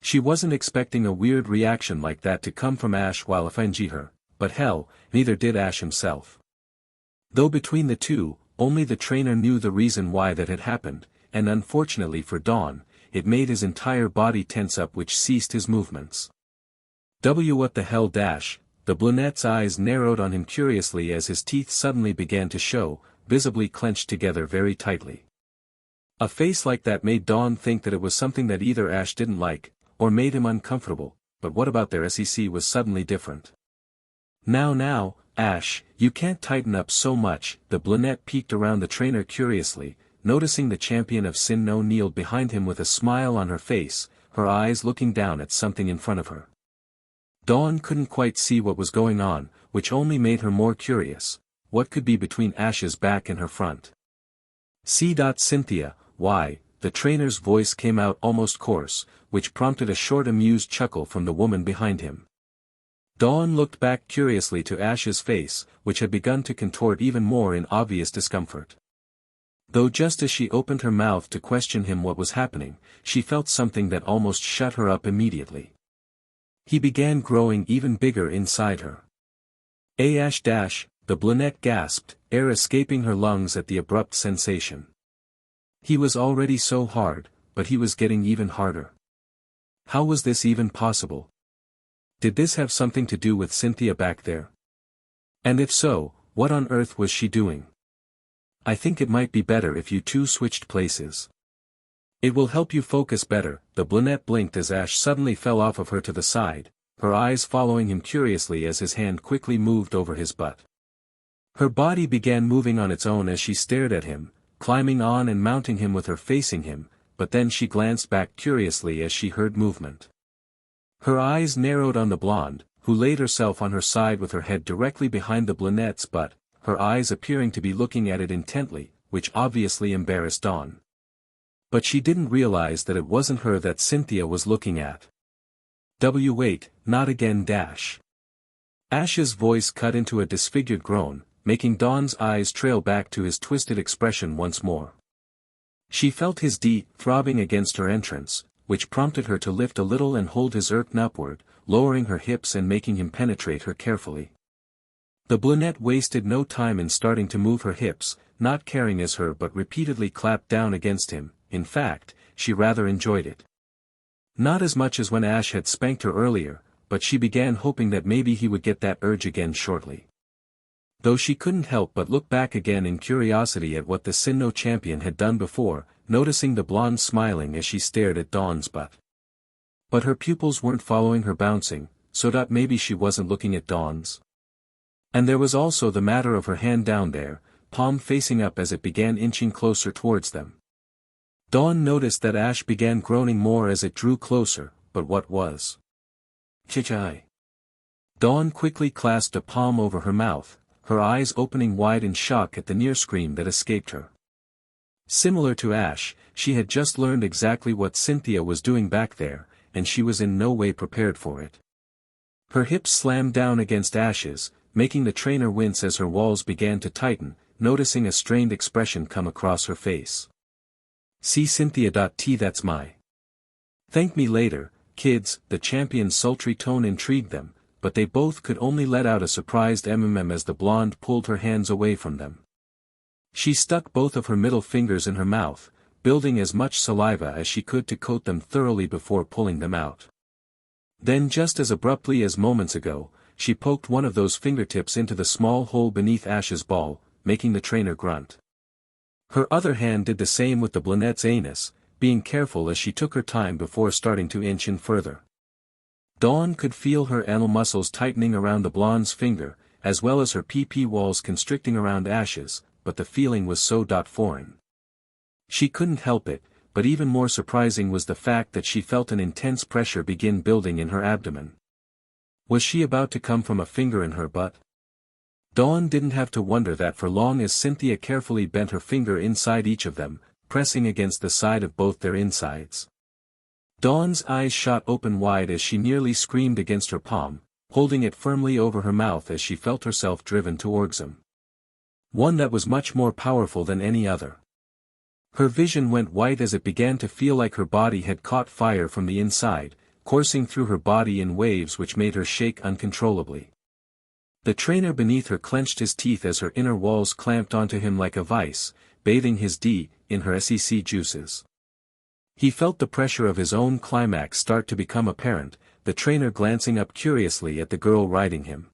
[SPEAKER 1] She wasn't expecting a weird reaction like that to come from Ash while offending her, but hell, neither did Ash himself. Though between the two, only the trainer knew the reason why that had happened, and unfortunately for Dawn, it made his entire body tense up which ceased his movements. What the hell dash, the brunette's eyes narrowed on him curiously as his teeth suddenly began to show, visibly clenched together very tightly. A face like that made Dawn think that it was something that either Ash didn't like, or made him uncomfortable, but what about their SEC was suddenly different. Now, Ash, you can't tighten up so much, the brunette peeked around the trainer curiously, noticing the champion of Sinnoh kneeled behind him with a smile on her face, her eyes looking down at something in front of her. Dawn couldn't quite see what was going on, which only made her more curious. What could be between Ash's back and her front? Cynthia, why, the trainer's voice came out almost coarse, which prompted a short amused chuckle from the woman behind him. Dawn looked back curiously to Ash's face, which had begun to contort even more in obvious discomfort. Though just as she opened her mouth to question him what was happening, she felt something that almost shut her up immediately. He began growing even bigger inside her. The brunette gasped, air escaping her lungs at the abrupt sensation. He was already so hard, but he was getting even harder. How was this even possible? Did this have something to do with Cynthia back there? And if so, what on earth was she doing? I think it might be better if you two switched places. It will help you focus better, the brunette blinked as Ash suddenly fell off of her to the side, her eyes following him curiously as his hand quickly moved over his butt. Her body began moving on its own as she stared at him, climbing on and mounting him with her facing him, but then she glanced back curiously as she heard movement. Her eyes narrowed on the blonde, who laid herself on her side with her head directly behind the brunette's butt, her eyes appearing to be looking at it intently, which obviously embarrassed Dawn. But she didn't realize that it wasn't her that Cynthia was looking at. Wait, not again dash. Ash's voice cut into a disfigured groan, making Dawn's eyes trail back to his twisted expression once more. She felt his D throbbing against her entrance, which prompted her to lift a little and hold his errand upward, lowering her hips and making him penetrate her carefully. The brunette wasted no time in starting to move her hips, not caring as her but repeatedly clapped down against him. In fact, she rather enjoyed it. Not as much as when Ash had spanked her earlier, but she began hoping that maybe he would get that urge again shortly. Though she couldn't help but look back again in curiosity at what the Sinnoh champion had done before, noticing the blonde smiling as she stared at Dawn's butt. But her pupils weren't following her bouncing, so that maybe she wasn't looking at Dawn's. And there was also the matter of her hand down there, palm facing up as it began inching closer towards them. Dawn noticed that Ash began groaning more as it drew closer, but what was? Chichai. Dawn quickly clasped a palm over her mouth, her eyes opening wide in shock at the near scream that escaped her. Similar to Ash, she had just learned exactly what Cynthia was doing back there, and she was in no way prepared for it. Her hips slammed down against Ash's, making the trainer wince as her walls began to tighten, noticing a strained expression come across her face. See Cynthia. That's my. Thank me later, kids. The champion's sultry tone intrigued them, but they both could only let out a surprised as the blonde pulled her hands away from them. She stuck both of her middle fingers in her mouth, building as much saliva as she could to coat them thoroughly before pulling them out. Then just as abruptly as moments ago, she poked one of those fingertips into the small hole beneath Ash's ball, making the trainer grunt. Her other hand did the same with the blunette's anus, being careful as she took her time before starting to inch in further. Dawn could feel her anal muscles tightening around the blonde's finger, as well as her PP walls constricting around Ash's, but the feeling was so foreign. She couldn't help it, but even more surprising was the fact that she felt an intense pressure begin building in her abdomen. Was she about to come from a finger in her butt? Dawn didn't have to wonder that for long as Cynthia carefully bent her finger inside each of them, pressing against the side of both their insides. Dawn's eyes shot open wide as she nearly screamed against her palm, holding it firmly over her mouth as she felt herself driven to orgasm. One that was much more powerful than any other. Her vision went white as it began to feel like her body had caught fire from the inside, coursing through her body in waves which made her shake uncontrollably. The trainer beneath her clenched his teeth as her inner walls clamped onto him like a vice, bathing his D in her SEC juices. He felt the pressure of his own climax start to become apparent, the trainer glancing up curiously at the girl riding him.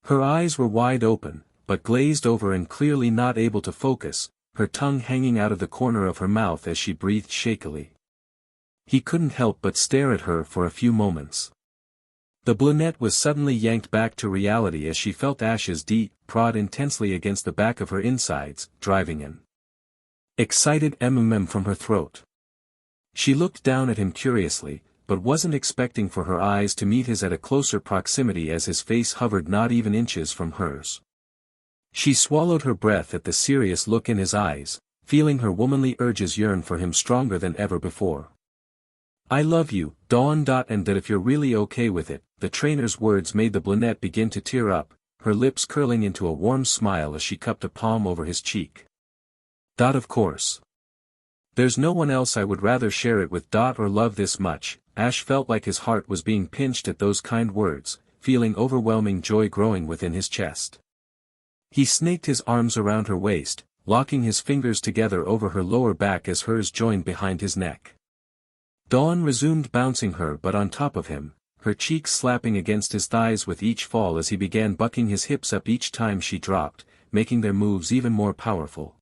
[SPEAKER 1] Her eyes were wide open, but glazed over and clearly not able to focus, her tongue hanging out of the corner of her mouth as she breathed shakily. He couldn't help but stare at her for a few moments. The brunette was suddenly yanked back to reality as she felt Ash's D prod intensely against the back of her insides, driving an excited from her throat. She looked down at him curiously, but wasn't expecting for her eyes to meet his at a closer proximity as his face hovered not even inches from hers. She swallowed her breath at the serious look in his eyes, feeling her womanly urges yearn for him stronger than ever before. "I love you, Dawn. And that if you're really okay with it," the trainer's words made the brunette begin to tear up, her lips curling into a warm smile as she cupped a palm over his cheek. "Of course. There's no one else I would rather share it with. Or love this much." Ash felt like his heart was being pinched at those kind words, feeling overwhelming joy growing within his chest. He snaked his arms around her waist, locking his fingers together over her lower back as hers joined behind his neck. Dawn resumed bouncing her butt on top of him, her cheeks slapping against his thighs with each fall as he began bucking his hips up each time she dropped, making their moves even more powerful.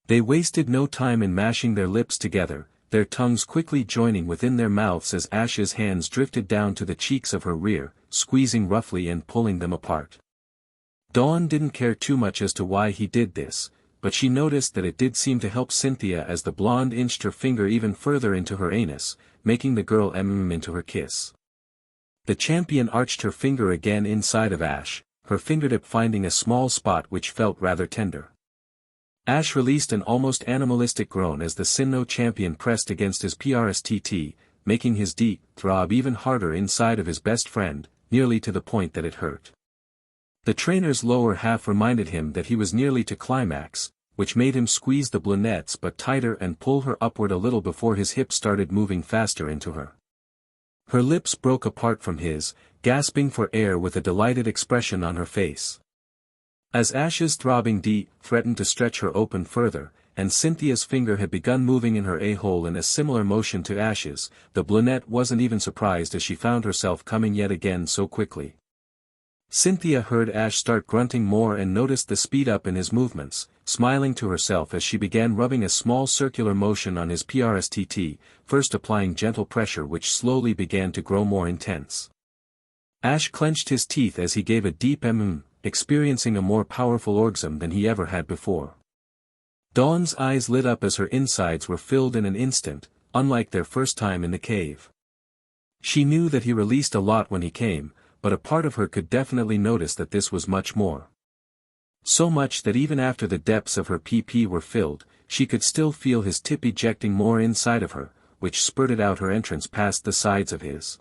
[SPEAKER 1] They wasted no time in mashing their lips together, their tongues quickly joining within their mouths as Ash's hands drifted down to the cheeks of her rear, squeezing roughly and pulling them apart. Dawn didn't care too much as to why he did this, but she noticed that it did seem to help Cynthia as the blonde inched her finger even further into her anus, making the girl into her kiss. The champion arched her finger again inside of Ash, her fingertip finding a small spot which felt rather tender. Ash released an almost animalistic groan as the Sinnoh champion pressed against his PRSTT, making his D throb even harder inside of his best friend, nearly to the point that it hurt. The trainer's lower half reminded him that he was nearly to climax, which made him squeeze the brunette's butt tighter and pull her upward a little before his hips started moving faster into her. Her lips broke apart from his, gasping for air with a delighted expression on her face. As Ash's throbbing D threatened to stretch her open further, and Cynthia's finger had begun moving in her a-hole in a similar motion to Ash's, the brunette wasn't even surprised as she found herself coming yet again so quickly. Cynthia heard Ash start grunting more and noticed the speed up in his movements, smiling to herself as she began rubbing a small circular motion on his PRSTT, first applying gentle pressure which slowly began to grow more intense. Ash clenched his teeth as he gave a deep experiencing a more powerful orgasm than he ever had before. Dawn's eyes lit up as her insides were filled in an instant, unlike their first time in the cave. She knew that he released a lot when he came, but a part of her could definitely notice that this was much more. So much that even after the depths of her PP were filled, she could still feel his tip ejecting more inside of her, which spurted out her entrance past the sides of his.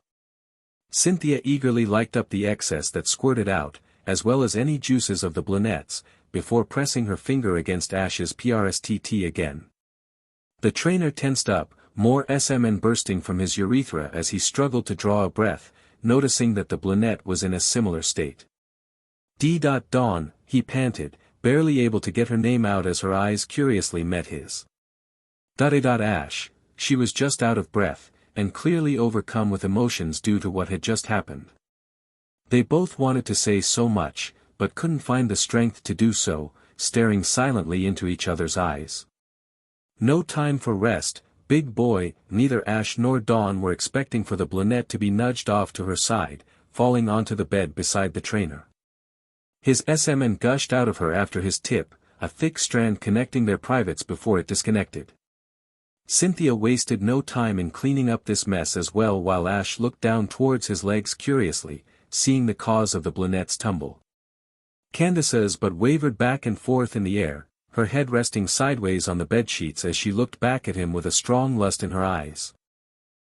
[SPEAKER 1] Cynthia eagerly liked up the excess that squirted out, as well as any juices of the brunette's, before pressing her finger against Ash's PRSTT again. The trainer tensed up, more SMN bursting from his urethra as he struggled to draw a breath, noticing that the brunette was in a similar state. "Dawn," he panted, barely able to get her name out as her eyes curiously met his. Ash. She was just out of breath, and clearly overcome with emotions due to what had just happened. They both wanted to say so much, but couldn't find the strength to do so, staring silently into each other's eyes. No time for rest, big boy. Neither Ash nor Dawn were expecting for the brunette to be nudged off to her side, falling onto the bed beside the trainer. His semen gushed out of her after his tip, a thick strand connecting their privates before it disconnected. Cynthia wasted no time in cleaning up this mess as well while Ash looked down towards his legs curiously, seeing the cause of the brunette's tumble. Candice's but wavered back and forth in the air, her head resting sideways on the bedsheets as she looked back at him with a strong lust in her eyes.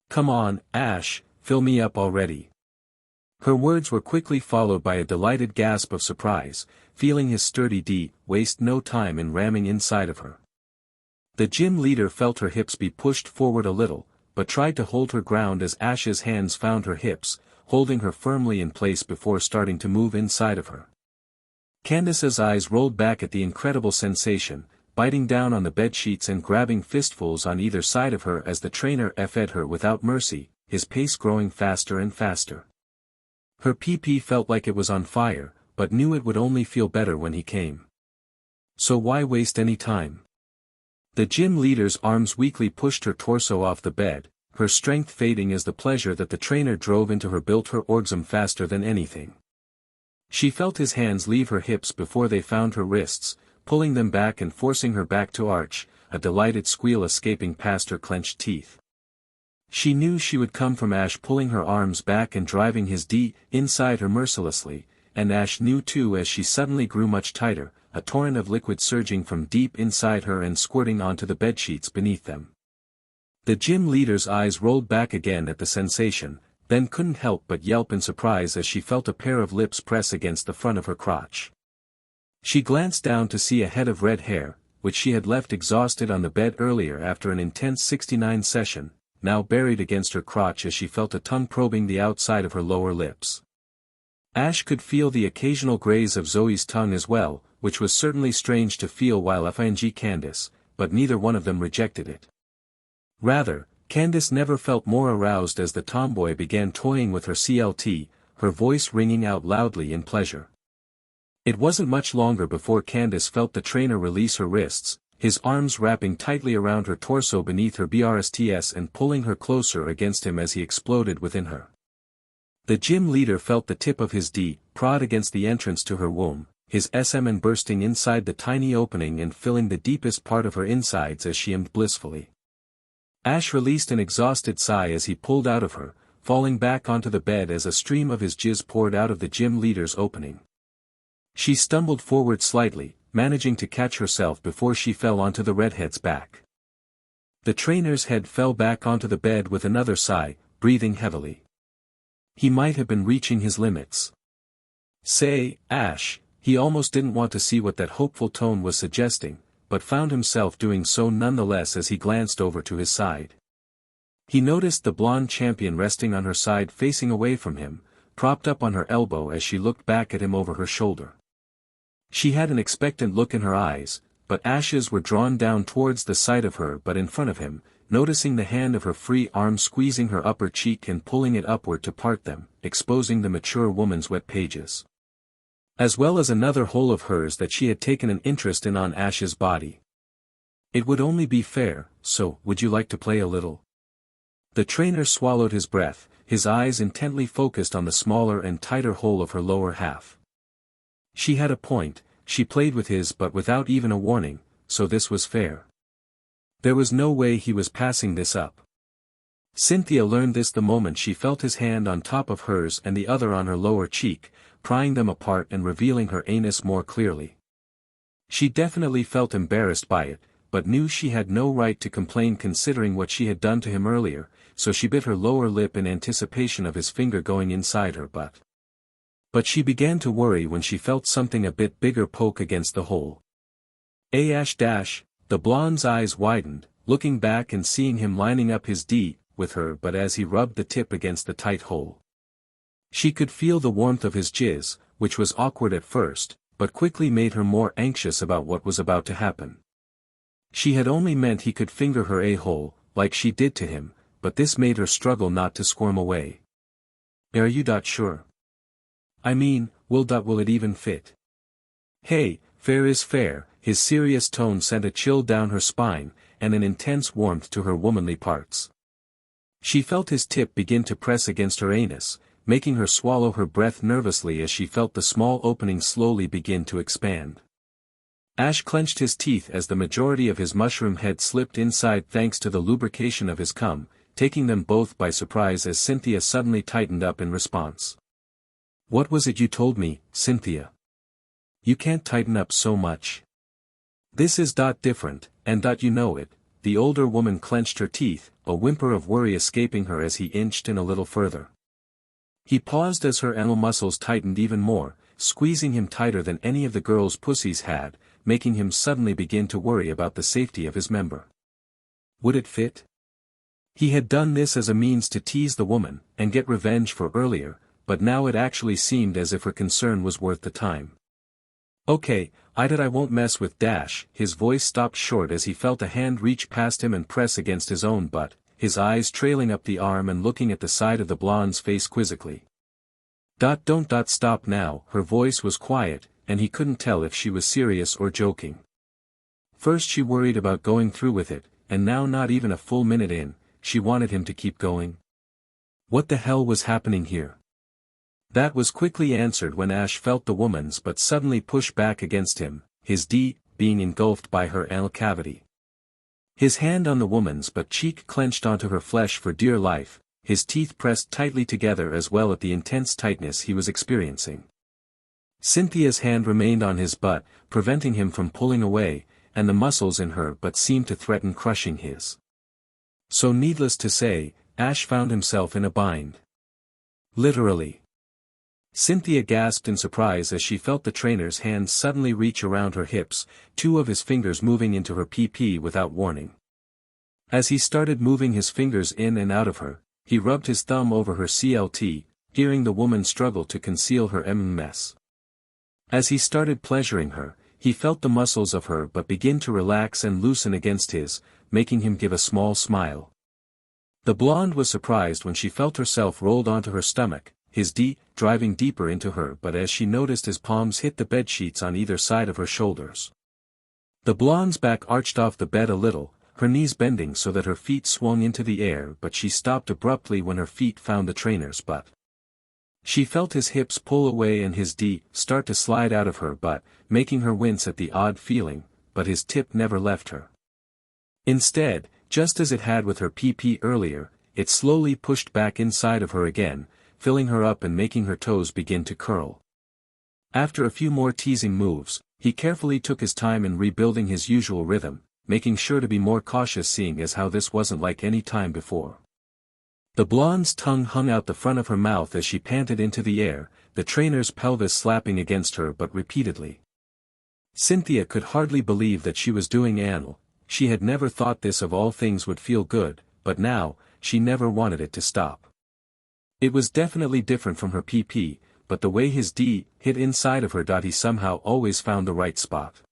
[SPEAKER 1] "Come on, Ash, fill me up already." Her words were quickly followed by a delighted gasp of surprise, feeling his sturdy D waste no time in ramming inside of her. The gym leader felt her hips be pushed forward a little, but tried to hold her ground as Ash's hands found her hips, holding her firmly in place before starting to move inside of her. Candice's eyes rolled back at the incredible sensation, biting down on the bedsheets and grabbing fistfuls on either side of her as the trainer fed her without mercy, his pace growing faster and faster. Her PP felt like it was on fire, but knew it would only feel better when he came. So why waste any time? The gym leader's arms weakly pushed her torso off the bed, her strength fading as the pleasure that the trainer drove into her built her orgasm faster than anything. She felt his hands leave her hips before they found her wrists, pulling them back and forcing her back to arch, a delighted squeal escaping past her clenched teeth. She knew she would come from Ash pulling her arms back and driving his D inside her mercilessly, and Ash knew too as she suddenly grew much tighter, a torrent of liquid surging from deep inside her and squirting onto the bedsheets beneath them. The gym leader's eyes rolled back again at the sensation, then couldn't help but yelp in surprise as she felt a pair of lips press against the front of her crotch. She glanced down to see a head of red hair, which she had left exhausted on the bed earlier after an intense 69 session, now buried against her crotch as she felt a tongue probing the outside of her lower lips. Ash could feel the occasional graze of Zoe's tongue as well, which was certainly strange to feel while AshxCandice, but neither one of them rejected it. Rather, Candice never felt more aroused as the tomboy began toying with her CLT, her voice ringing out loudly in pleasure. It wasn't much longer before Candice felt the trainer release her wrists, his arms wrapping tightly around her torso beneath her BRSTS and pulling her closer against him as he exploded within her. The gym leader felt the tip of his D prod against the entrance to her womb, his semen bursting inside the tiny opening and filling the deepest part of her insides as she emmed blissfully. Ash released an exhausted sigh as he pulled out of her, falling back onto the bed as a stream of his jizz poured out of the gym leader's opening. She stumbled forward slightly, managing to catch herself before she fell onto the redhead's back. The trainer's head fell back onto the bed with another sigh, breathing heavily. He might have been reaching his limits. "Say, Ash," he almost didn't want to see what that hopeful tone was suggesting, but found himself doing so nonetheless as he glanced over to his side. He noticed the blonde champion resting on her side facing away from him, propped up on her elbow as she looked back at him over her shoulder. She had an expectant look in her eyes, but Ash's were drawn down towards the side of her but in front of him, noticing the hand of her free arm squeezing her upper cheek and pulling it upward to part them, exposing the mature woman's wet pages. As well as another hole of hers that she had taken an interest in on Ash's body. "It would only be fair, so would you like to play a little?" The trainer swallowed his breath, his eyes intently focused on the smaller and tighter hole of her lower half. She had a point, she played with his but without even a warning, so this was fair. There was no way he was passing this up. Cynthia learned this the moment she felt his hand on top of hers and the other on her lower cheek, prying them apart and revealing her anus more clearly. She definitely felt embarrassed by it, but knew she had no right to complain considering what she had done to him earlier, so she bit her lower lip in anticipation of his finger going inside her butt. But she began to worry when she felt something a bit bigger poke against the hole. The blonde's eyes widened, looking back and seeing him lining up his D with her but as he rubbed the tip against the tight hole. She could feel the warmth of his jizz, which was awkward at first, but quickly made her more anxious about what was about to happen. She had only meant he could finger her a-hole, like she did to him, but this made her struggle not to squirm away. Are you sure? I mean, will it even fit? Hey, fair is fair. His serious tone sent a chill down her spine, and an intense warmth to her womanly parts. She felt his tip begin to press against her anus, making her swallow her breath nervously as she felt the small opening slowly begin to expand. Ash clenched his teeth as the majority of his mushroom head slipped inside thanks to the lubrication of his cum, taking them both by surprise as Cynthia suddenly tightened up in response. What was it you told me, Cynthia? You can't tighten up so much. This is different, and you know it. The older woman clenched her teeth, a whimper of worry escaping her as he inched in a little further. He paused as her anal muscles tightened even more, squeezing him tighter than any of the girl's pussies had, making him suddenly begin to worry about the safety of his member. Would it fit? He had done this as a means to tease the woman, and get revenge for earlier, but now it actually seemed as if her concern was worth the time. Okay, I won't mess with Dash. His voice stopped short as he felt a hand reach past him and press against his own butt, his eyes trailing up the arm and looking at the side of the blonde's face quizzically. Don't stop now. Her voice was quiet, and he couldn't tell if she was serious or joking. First she worried about going through with it, and now not even a full minute in, she wanted him to keep going. What the hell was happening here? That was quickly answered when Ash felt the woman's butt suddenly push back against him, his being engulfed by her anal cavity. His hand on the woman's butt cheek clenched onto her flesh for dear life, his teeth pressed tightly together as well at the intense tightness he was experiencing. Cynthia's hand remained on his butt, preventing him from pulling away, and the muscles in her butt seemed to threaten crushing his. So needless to say, Ash found himself in a bind. Literally. Cynthia gasped in surprise as she felt the trainer's hands suddenly reach around her hips, two of his fingers moving into her PP without warning. As he started moving his fingers in and out of her, he rubbed his thumb over her CLT, hearing the woman struggle to conceal her mess. As he started pleasuring her, he felt the muscles of her butt begin to relax and loosen against his, making him give a small smile. The blonde was surprised when she felt herself rolled onto her stomach, his driving deeper into her but as she noticed his palms hit the bedsheets on either side of her shoulders. The blonde's back arched off the bed a little, her knees bending so that her feet swung into the air but she stopped abruptly when her feet found the trainer's butt. She felt his hips pull away and his start to slide out of her butt, making her wince at the odd feeling, but his tip never left her. Instead, just as it had with her PP earlier, it slowly pushed back inside of her again, filling her up and making her toes begin to curl. After a few more teasing moves, he carefully took his time in rebuilding his usual rhythm, making sure to be more cautious seeing as how this wasn't like any time before. The blonde's tongue hung out the front of her mouth as she panted into the air, the trainer's pelvis slapping against her but repeatedly. Cynthia could hardly believe that she was doing anal. She had never thought this of all things would feel good, but now, she never wanted it to stop. It was definitely different from her PP, but the way his hit inside of her he somehow always found the right spot.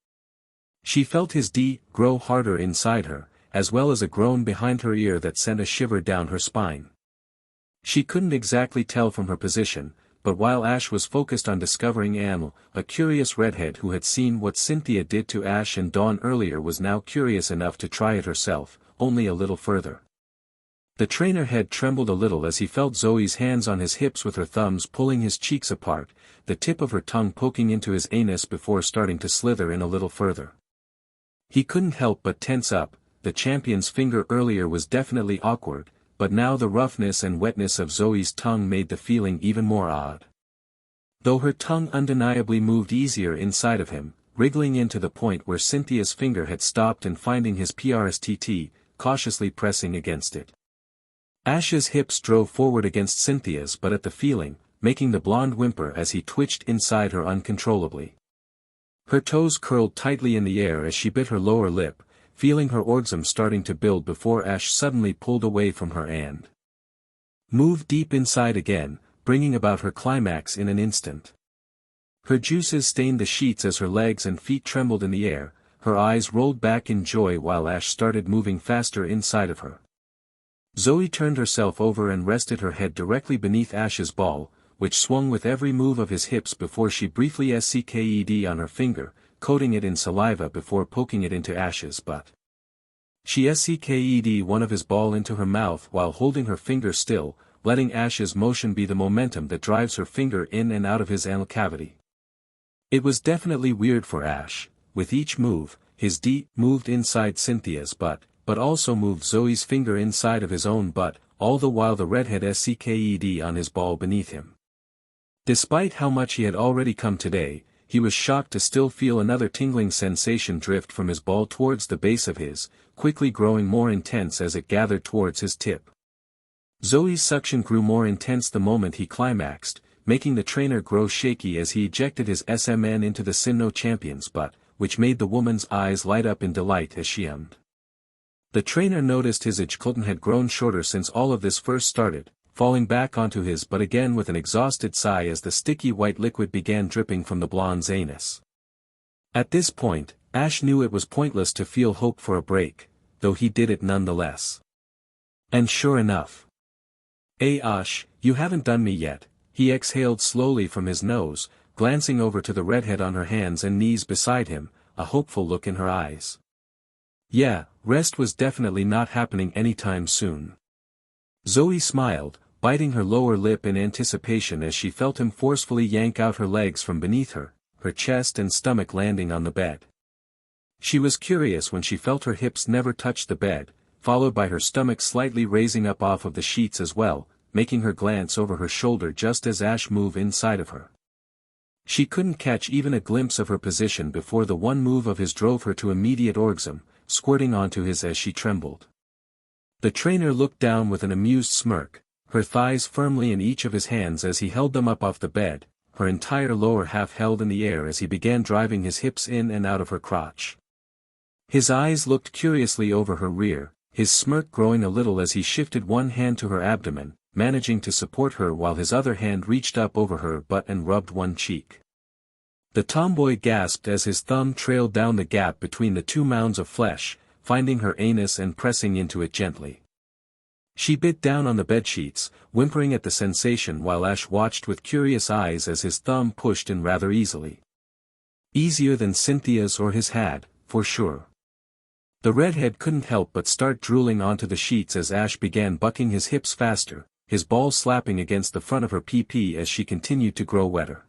[SPEAKER 1] She felt his grow harder inside her, as well as a groan behind her ear that sent a shiver down her spine. She couldn't exactly tell from her position, but while Ash was focused on discovering anal, a curious redhead who had seen what Cynthia did to AshxDawn earlier was now curious enough to try it herself, only a little further. The trainer head trembled a little as he felt Zoe's hands on his hips with her thumbs pulling his cheeks apart, the tip of her tongue poking into his anus before starting to slither in a little further. He couldn't help but tense up. The champion's finger earlier was definitely awkward, but now the roughness and wetness of Zoe's tongue made the feeling even more odd. Though her tongue undeniably moved easier inside of him, wriggling in to the point where Cynthia's finger had stopped and finding his PRSTT, cautiously pressing against it. Ash's hips drove forward against Cynthia's but at the feeling, making the blonde whimper as he twitched inside her uncontrollably. Her toes curled tightly in the air as she bit her lower lip, feeling her orgasm starting to build before Ash suddenly pulled away from her and moved deep inside again, bringing about her climax in an instant. Her juices stained the sheets as her legs and feet trembled in the air, her eyes rolled back in joy while Ash started moving faster inside of her. Zoey turned herself over and rested her head directly beneath Ash's ball, which swung with every move of his hips before she briefly SCKED on her finger, coating it in saliva before poking it into Ash's butt. She SCKED one of his ball into her mouth while holding her finger still, letting Ash's motion be the momentum that drives her finger in and out of his anal cavity. It was definitely weird for Ash. With each move, his D moved inside Cynthia's butt, but also moved Zoey's finger inside of his own butt, all the while the redhead SCKED on his ball beneath him. Despite how much he had already come today, he was shocked to still feel another tingling sensation drift from his ball towards the base of his, quickly growing more intense as it gathered towards his tip. Zoey's suction grew more intense the moment he climaxed, making the trainer grow shaky as he ejected his SMN into the Sinnoh champion's butt, which made the woman's eyes light up in delight as she ummed. The trainer noticed his AshxCandice had grown shorter since all of this first started, falling back onto his butt again with an exhausted sigh as the sticky white liquid began dripping from the blonde's anus. At this point, Ash knew it was pointless to feel hope for a break, though he did it nonetheless. And sure enough. Ash, you haven't done me yet, he exhaled slowly from his nose, glancing over to the redhead on her hands and knees beside him, a hopeful look in her eyes. Yeah, rest was definitely not happening anytime soon. Zoey smiled, biting her lower lip in anticipation as she felt him forcefully yank out her legs from beneath her, her chest and stomach landing on the bed. She was curious when she felt her hips never touch the bed, followed by her stomach slightly raising up off of the sheets as well, making her glance over her shoulder just as Ash moved inside of her. She couldn't catch even a glimpse of her position before the one move of his drove her to immediate orgasm, squirting onto his as she trembled. The trainer looked down with an amused smirk, her thighs firmly in each of his hands as he held them up off the bed, her entire lower half held in the air as he began driving his hips in and out of her crotch. His eyes looked curiously over her rear, his smirk growing a little as he shifted one hand to her abdomen, managing to support her while his other hand reached up over her butt and rubbed one cheek. The tomboy gasped as his thumb trailed down the gap between the two mounds of flesh, finding her anus and pressing into it gently. She bit down on the bedsheets, whimpering at the sensation while Ash watched with curious eyes as his thumb pushed in rather easily. Easier than Cynthia's or his had, for sure. The redhead couldn't help but start drooling onto the sheets as Ash began bucking his hips faster, his ball slapping against the front of her PP as she continued to grow wetter.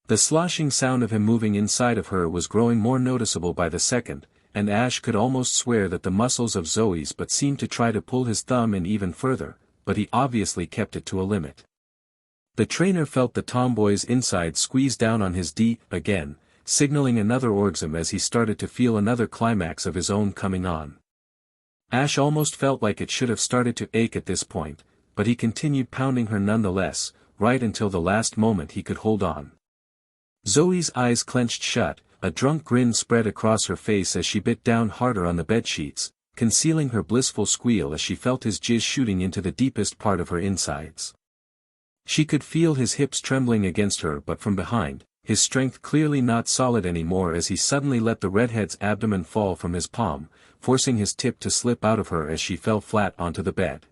[SPEAKER 1] The sloshing sound of him moving inside of her was growing more noticeable by the second, and Ash could almost swear that the muscles of Zoey's butt seemed to try to pull his thumb in even further, but he obviously kept it to a limit. The trainer felt the tomboy's inside squeeze down on his D again, signaling another orgasm as he started to feel another climax of his own coming on. Ash almost felt like it should have started to ache at this point, but he continued pounding her nonetheless, right until the last moment he could hold on. Zoey's eyes clenched shut, a drunk grin spread across her face as she bit down harder on the bedsheets, concealing her blissful squeal as she felt his jizz shooting into the deepest part of her insides. She could feel his hips trembling against her but from behind, his strength clearly not solid anymore as he suddenly let the redhead's abdomen fall from his palm, forcing his tip to slip out of her as she fell flat onto the bed.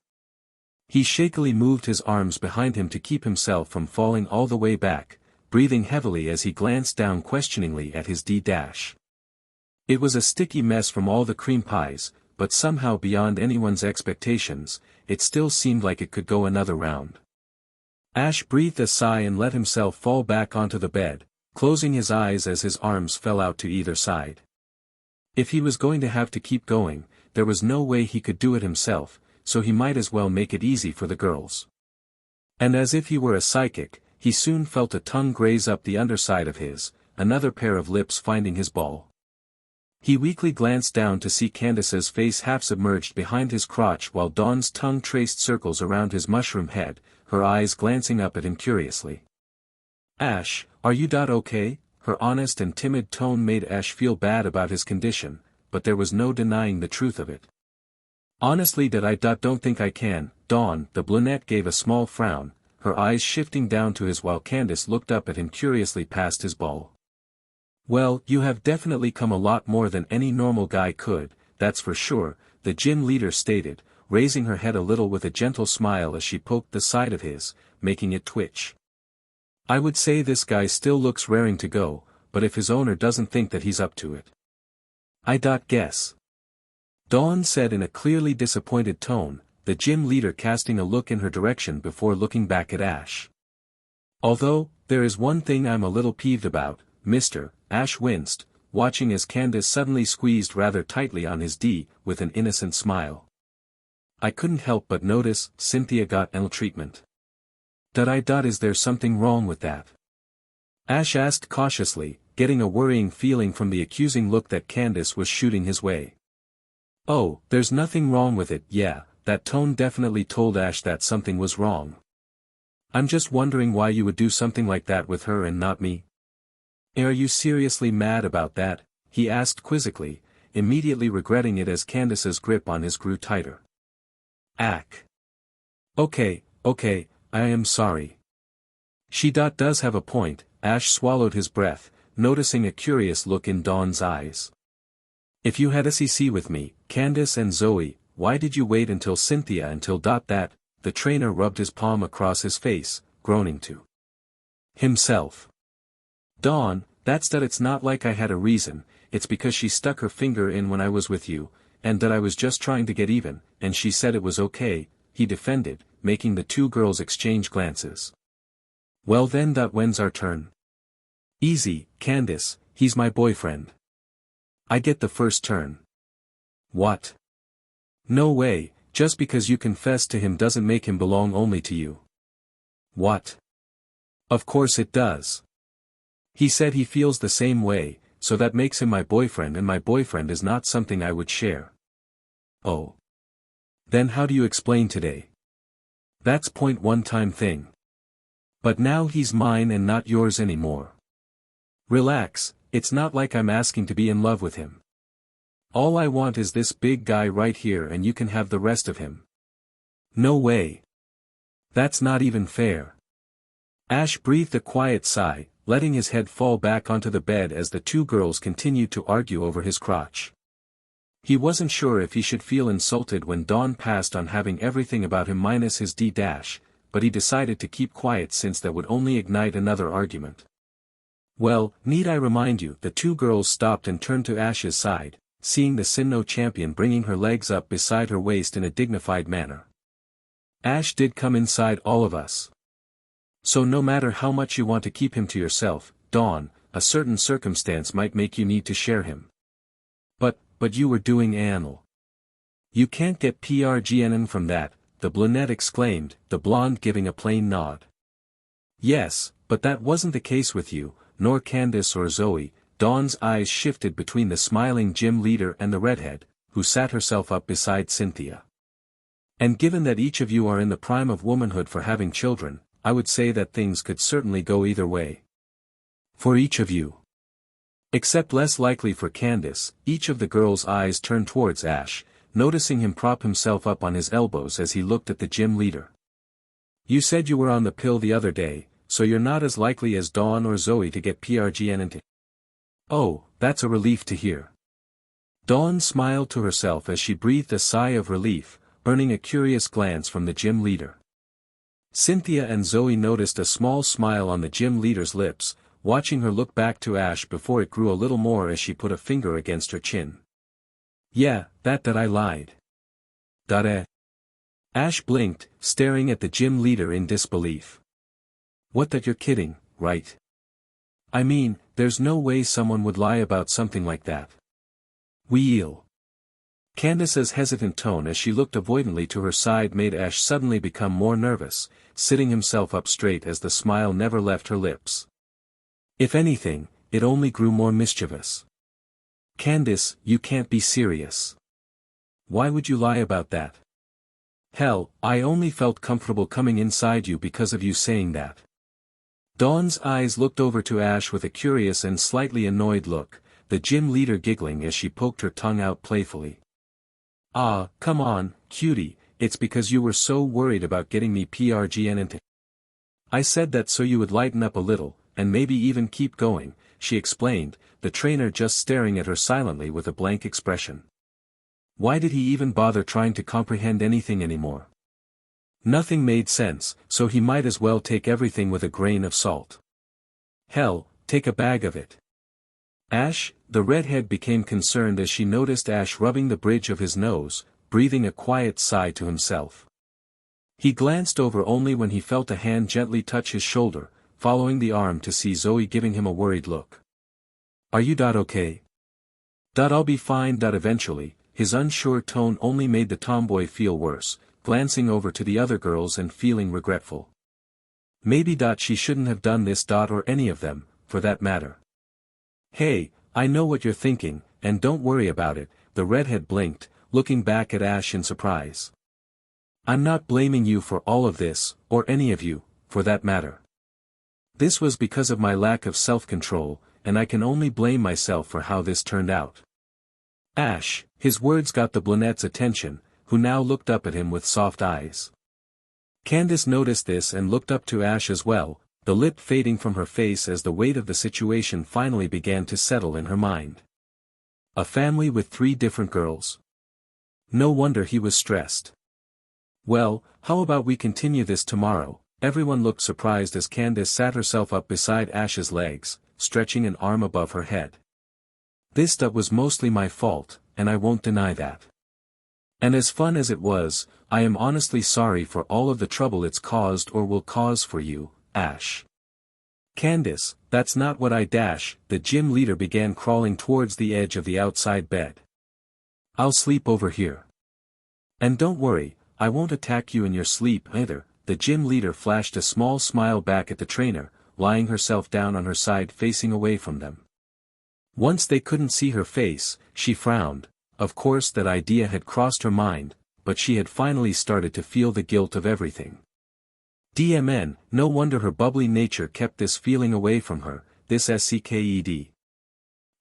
[SPEAKER 1] He shakily moved his arms behind him to keep himself from falling all the way back, breathing heavily as he glanced down questioningly at his D-. It was a sticky mess from all the cream pies, but somehow beyond anyone's expectations, it still seemed like it could go another round. Ash breathed a sigh and let himself fall back onto the bed, closing his eyes as his arms fell out to either side. If he was going to have to keep going, there was no way he could do it himself, so he might as well make it easy for the girls. And as if he were a psychic, he soon felt a tongue graze up the underside of his, another pair of lips finding his ball. He weakly glanced down to see Candice's face half submerged behind his crotch while Dawn's tongue traced circles around his mushroom head, her eyes glancing up at him curiously. Ash, are you okay? Her honest and timid tone made Ash feel bad about his condition, but there was no denying the truth of it. Honestly that I don't think I can, Dawn. The brunette gave a small frown, her eyes shifting down to his while Candice looked up at him curiously past his ball. "Well, you have definitely come a lot more than any normal guy could, that's for sure," the gym leader stated, raising her head a little with a gentle smile as she poked the side of his, making it twitch. "I would say this guy still looks raring to go, but if his owner doesn't think that he's up to it. I guess." Dawn said in a clearly disappointed tone, the gym leader casting a look in her direction before looking back at Ash. "Although, there is one thing I'm a little peeved about, Mr. Ash winced, watching as Candice suddenly squeezed rather tightly on his D, with an innocent smile. "I couldn't help but notice, Cynthia got ill treatment. Is there something wrong with that?" Ash asked cautiously, getting a worrying feeling from the accusing look that Candice was shooting his way. "Oh, there's nothing wrong with it, yeah," that tone definitely told Ash that something was wrong. "I'm just wondering why you would do something like that with her and not me." "Are you seriously mad about that?" he asked quizzically, immediately regretting it as Candice's grip on his grew tighter. "Ack. Okay, I am sorry." She does have a point, Ash swallowed his breath, noticing a curious look in Dawn's eyes. "If you had a CC with me, Candice and Zoey, why did you wait until Cynthia until that?" The trainer rubbed his palm across his face, groaning to himself. "Dawn, it's not like I had a reason, it's because she stuck her finger in when I was with you, and that I was just trying to get even, and she said it was okay," he defended, making the two girls exchange glances. "Well then, when's our turn?" "Easy, Candice, he's my boyfriend. I get the first turn." "What? No way, just because you confessed to him doesn't make him belong only to you." "What? Of course it does. He said he feels the same way, so that makes him my boyfriend, and my boyfriend is not something I would share." "Oh. Then how do you explain today?" "That's one-time thing. But now he's mine and not yours anymore." "Relax, it's not like I'm asking to be in love with him. All I want is this big guy right here and you can have the rest of him." "No way. That's not even fair." Ash breathed a quiet sigh, letting his head fall back onto the bed as the two girls continued to argue over his crotch. He wasn't sure if he should feel insulted when Dawn passed on having everything about him minus his D-, but he decided to keep quiet since that would only ignite another argument. "Well, need I remind you?" The two girls stopped and turned to Ash's side, seeing the Sinnoh champion bringing her legs up beside her waist in a dignified manner. "Ash did come inside all of us. So no matter how much you want to keep him to yourself, Dawn, a certain circumstance might make you need to share him." But you were doing anal. "You can't get PRGNN from that," the brunette exclaimed, the blonde giving a plain nod. "Yes, but that wasn't the case with you, nor Candice or Zoey." Dawn's eyes shifted between the smiling gym leader and the redhead, who sat herself up beside Cynthia. "And given that each of you are in the prime of womanhood for having children, I would say that things could certainly go either way. For each of you. Except less likely for Candice." Each of the girls' eyes turned towards Ash, noticing him prop himself up on his elbows as he looked at the gym leader. "You said you were on the pill the other day, so you're not as likely as Dawn or Zoey to get PRGNN. "Oh, that's a relief to hear." Dawn smiled to herself as she breathed a sigh of relief, earning a curious glance from the gym leader. Cynthia and Zoey noticed a small smile on the gym leader's lips, watching her look back to Ash before it grew a little more as she put a finger against her chin. "Yeah, that I lied." Ash blinked, staring at the gym leader in disbelief. "What, that you're kidding, right? I mean, there's no way someone would lie about something like that." "We'll." Candice's hesitant tone as she looked avoidantly to her side made Ash suddenly become more nervous, sitting himself up straight as the smile never left her lips. If anything, it only grew more mischievous. "Candice, you can't be serious. Why would you lie about that? Hell, I only felt comfortable coming inside you because of you saying that." Dawn's eyes looked over to Ash with a curious and slightly annoyed look, the gym leader giggling as she poked her tongue out playfully. "Ah, come on, cutie, it's because you were so worried about getting me PRGNN. I said that so you would lighten up a little, and maybe even keep going, she explained, the trainer just staring at her silently with a blank expression. Why did he even bother trying to comprehend anything anymore? Nothing made sense, so he might as well take everything with a grain of salt. Hell, take a bag of it. Ash, the redhead became concerned as she noticed Ash rubbing the bridge of his nose, breathing a quiet sigh to himself. He glanced over only when he felt a hand gently touch his shoulder, following the arm to see Zoe giving him a worried look. Are you okay? I'll be fine. Eventually, his unsure tone only made the tomboy feel worse, glancing over to the other girls and feeling regretful. Maybe she shouldn't have done this. Or any of them, for that matter. Hey, I know what you're thinking, and don't worry about it, the redhead blinked, looking back at Ash in surprise. I'm not blaming you for all of this, or any of you, for that matter. This was because of my lack of self-control, and I can only blame myself for how this turned out. Ash, his words got the brunette's attention, who now looked up at him with soft eyes. Candice noticed this and looked up to Ash as well, the lip fading from her face as the weight of the situation finally began to settle in her mind. A family with 3 different girls. No wonder he was stressed. Well, how about we continue this tomorrow? Everyone looked surprised as Candice sat herself up beside Ash's legs, stretching an arm above her head. This was mostly my fault, and I won't deny that. And as fun as it was, I am honestly sorry for all of the trouble it's caused or will cause for you, Ash. Candice, that's not what the gym leader began crawling towards the edge of the outside bed. I'll sleep over here. And don't worry, I won't attack you in your sleep either, the gym leader flashed a small smile back at the trainer, lying herself down on her side facing away from them. Once they couldn't see her face, she frowned. Of course that idea had crossed her mind, but she had finally started to feel the guilt of everything. DMN, no wonder her bubbly nature kept this feeling away from her, this SCKED.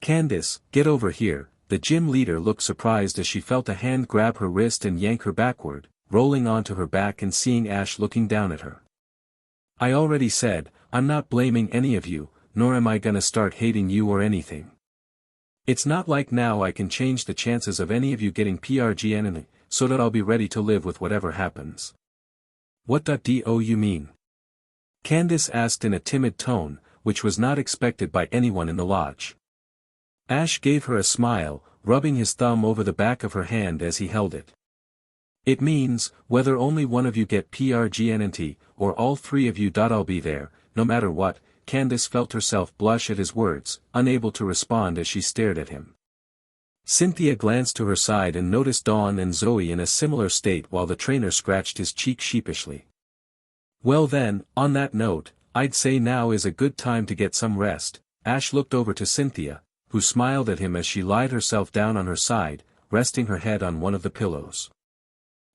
[SPEAKER 1] Candice, get over here, the gym leader looked surprised as she felt a hand grab her wrist and yank her backward, rolling onto her back and seeing Ash looking down at her. I already said, I'm not blaming any of you, nor am I gonna start hating you or anything. It's not like now I can change the chances of any of you getting PRGN, so that I'll be ready to live with whatever happens. What do you mean? Candice asked in a timid tone, which was not expected by anyone in the lodge. Ash gave her a smile, rubbing his thumb over the back of her hand as he held it. It means, whether only one of you get PRGNT, or all 3 of you. I'll be there, no matter what. Candice felt herself blush at his words, unable to respond as she stared at him. Cynthia glanced to her side and noticed Dawn and Zoe in a similar state while the trainer scratched his cheek sheepishly. Well then, on that note, I'd say now is a good time to get some rest. Ash looked over to Cynthia, who smiled at him as she lied herself down on her side, resting her head on one of the pillows.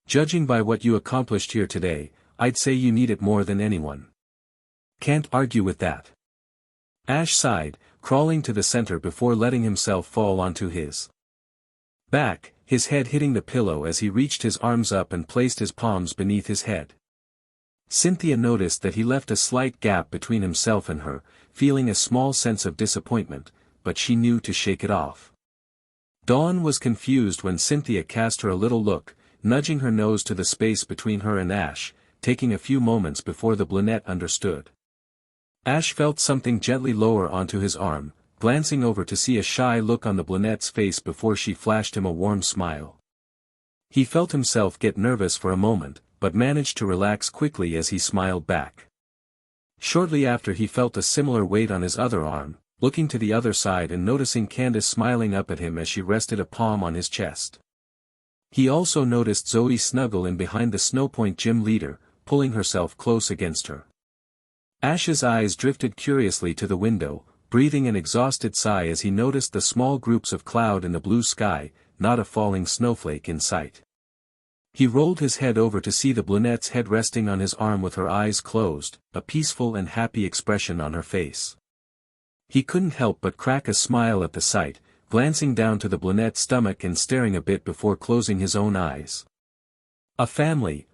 [SPEAKER 1] Judging by what you accomplished here today, I'd say you need it more than anyone. Can't argue with that. Ash sighed, crawling to the center before letting himself fall onto his back, his head hitting the pillow as he reached his arms up and placed his palms beneath his head. Cynthia noticed that he left a slight gap between himself and her, feeling a small sense of disappointment, but she knew to shake it off. Dawn was confused when Cynthia cast her a little look, nudging her nose to the space between her and Ash, taking a few moments before the brunette understood. Ash felt something gently lower onto his arm, glancing over to see a shy look on the brunette's face before she flashed him a warm smile. He felt himself get nervous for a moment, but managed to relax quickly as he smiled back. Shortly after he felt a similar weight on his other arm, looking to the other side and noticing Candice smiling up at him as she rested a palm on his chest. He also noticed Zoe snuggle in behind the Snowpoint gym leader, pulling herself close against her. Ash's eyes drifted curiously to the window, breathing an exhausted sigh as he noticed the small groups of cloud in the blue sky, not a falling snowflake in sight. He rolled his head over to see the brunette's head resting on his arm with her eyes closed, a peaceful and happy expression on her face. He couldn't help but crack a smile at the sight, glancing down to the brunette's stomach and staring a bit before closing his own eyes. A family,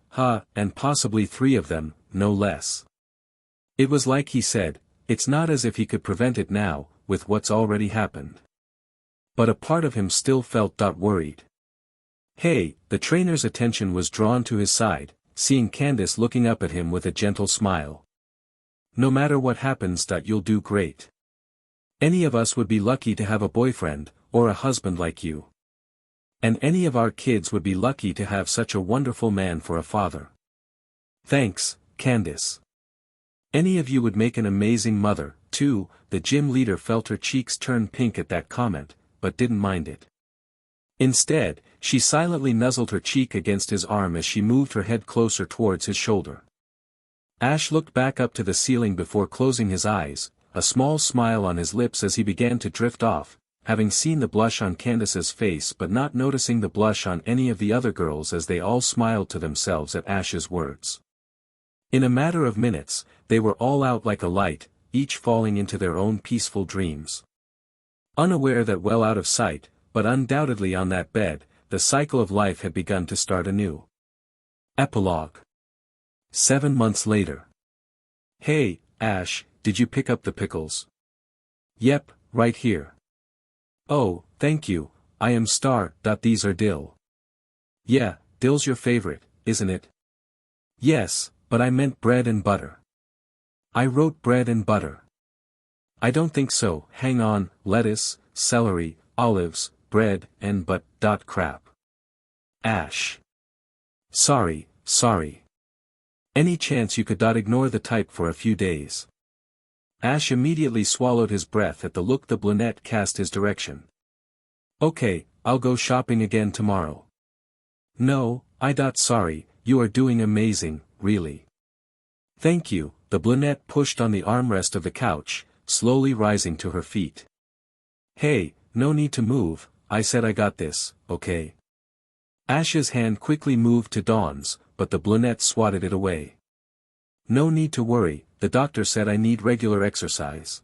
[SPEAKER 1] and possibly 3 of them, no less. It was like he said, it's not as if he could prevent it now, with what's already happened. But a part of him still felt worried. Hey, the trainer's attention was drawn to his side, seeing Candice looking up at him with a gentle smile. No matter what happens, you'll do great. Any of us would be lucky to have a boyfriend, or a husband like you. And any of our kids would be lucky to have such a wonderful man for a father. Thanks, Candice. Any of you would make an amazing mother, too. The gym leader felt her cheeks turn pink at that comment, but didn't mind it. Instead, she silently nuzzled her cheek against his arm as she moved her head closer towards his shoulder. Ash looked back up to the ceiling before closing his eyes, a small smile on his lips as he began to drift off, having seen the blush on Candice's face but not noticing the blush on any of the other girls as they all smiled to themselves at Ash's words. In a matter of minutes, they were all out like a light, each falling into their own peaceful dreams. Unaware that well out of sight, but undoubtedly on that bed, the cycle of life had begun to start anew. Epilogue. 7 months later. Hey, Ash, did you pick up the pickles? Yep, right here. Oh, thank you, I am Star. These are dill. Yeah, dill's your favorite, isn't it? Yes, but I meant bread and butter. I wrote bread and butter. I don't think so. Hang on, lettuce, celery, olives, bread, and crap. Ash. Sorry. Any chance you could ignore the type for a few days? Ash immediately swallowed his breath at the look the brunette cast his direction. Okay, I'll go shopping again tomorrow. No, sorry, you are doing amazing, really. Thank you, the brunette pushed on the armrest of the couch, slowly rising to her feet. Hey, no need to move, I said I got this, okay? Ash's hand quickly moved to Dawn's, but the brunette swatted it away. No need to worry, the doctor said I need regular exercise.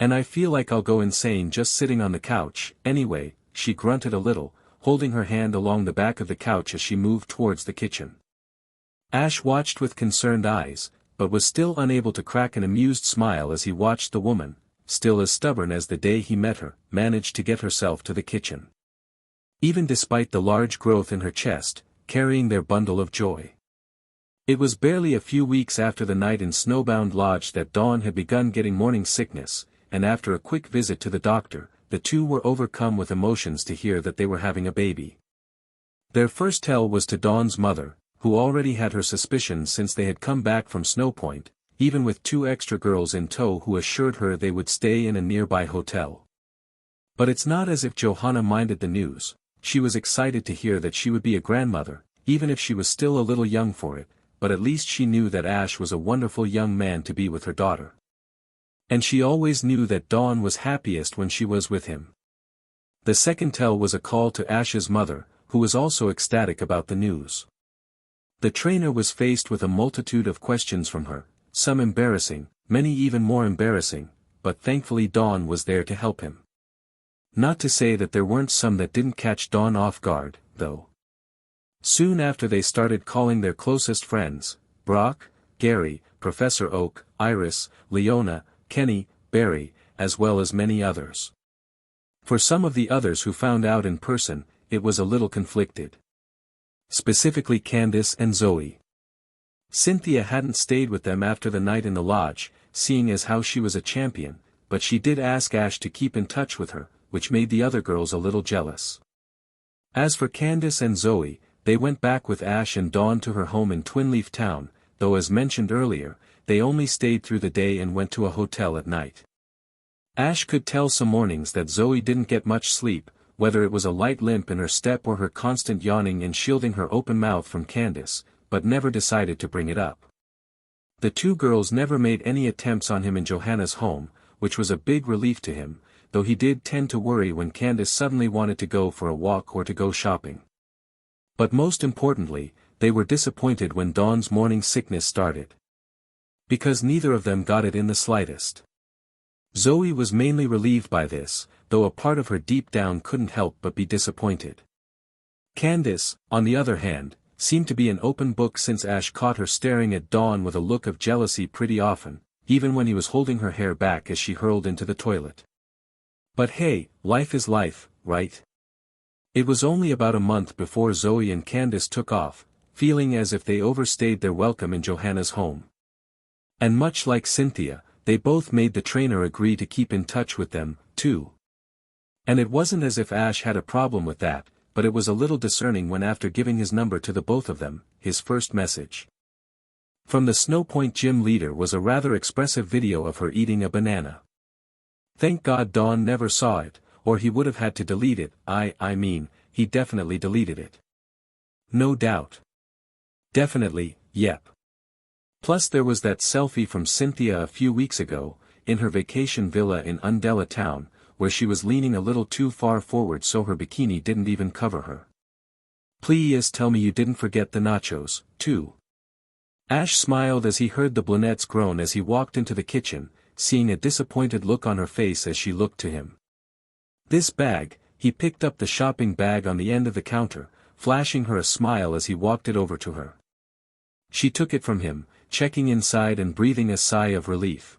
[SPEAKER 1] And I feel like I'll go insane just sitting on the couch. Anyway, she grunted a little, holding her hand along the back of the couch as she moved towards the kitchen. Ash watched with concerned eyes, but was still unable to crack an amused smile as he watched the woman, still as stubborn as the day he met her, manage to get herself to the kitchen. Even despite the large growth in her chest, carrying their bundle of joy. It was barely a few weeks after the night in Snowbound Lodge that Dawn had begun getting morning sickness, and after a quick visit to the doctor, the two were overcome with emotions to hear that they were having a baby. Their first tell was to Dawn's mother, who already had her suspicions since they had come back from Snowpoint, even with 2 extra girls in tow who assured her they would stay in a nearby hotel. But it's not as if Johanna minded the news. She was excited to hear that she would be a grandmother, even if she was still a little young for it, but at least she knew that Ash was a wonderful young man to be with her daughter. And she always knew that Dawn was happiest when she was with him. The second tell was a call to Ash's mother, who was also ecstatic about the news. The trainer was faced with a multitude of questions from her, some embarrassing, many even more embarrassing, but thankfully Dawn was there to help him. Not to say that there weren't some that didn't catch Dawn off guard, though. Soon after they started calling their closest friends, Brock, Gary, Professor Oak, Iris, Leona, Kenny, Barry, as well as many others. For some of the others who found out in person, it was a little conflicted. Specifically Candice and Zoey. Cynthia hadn't stayed with them after the night in the lodge, seeing as how she was a champion, but she did ask Ash to keep in touch with her, which made the other girls a little jealous. As for Candice and Zoey, they went back with Ash and Dawn to her home in Twin Leaf Town, though as mentioned earlier, they only stayed through the day and went to a hotel at night. Ash could tell some mornings that Zoey didn't get much sleep, whether it was a light limp in her step or her constant yawning and shielding her open mouth from Candice, but never decided to bring it up. The 2 girls never made any attempts on him in Johanna's home, which was a big relief to him, though he did tend to worry when Candice suddenly wanted to go for a walk or to go shopping. But most importantly, they were disappointed when Dawn's morning sickness started. Because neither of them got it in the slightest. Zoey was mainly relieved by this, though a part of her deep down couldn't help but be disappointed. Candice, on the other hand, seemed to be an open book since Ash caught her staring at Dawn with a look of jealousy pretty often, even when he was holding her hair back as she hurled into the toilet. But hey, life is life, right? It was only about a month before Zoey and Candice took off, feeling as if they overstayed their welcome in Johanna's home. And much like Cynthia, they both made the trainer agree to keep in touch with them, too. And it wasn't as if Ash had a problem with that, but it was a little discerning when after giving his number to the both of them, his first message from the Snowpoint gym leader was a rather expressive video of her eating a banana. Thank God Dawn never saw it, or he would have had to delete it. I mean, he definitely deleted it. No doubt. Definitely, yep. Plus there was that selfie from Cynthia a few weeks ago, in her vacation villa in Undella town, where she was leaning a little too far forward so her bikini didn't even cover her. Please tell me you didn't forget the nachos, too. Ash smiled as he heard the brunette's groan as he walked into the kitchen, seeing a disappointed look on her face as she looked to him. This bag, he picked up the shopping bag on the end of the counter, flashing her a smile as he walked it over to her. She took it from him, checking inside and breathing a sigh of relief.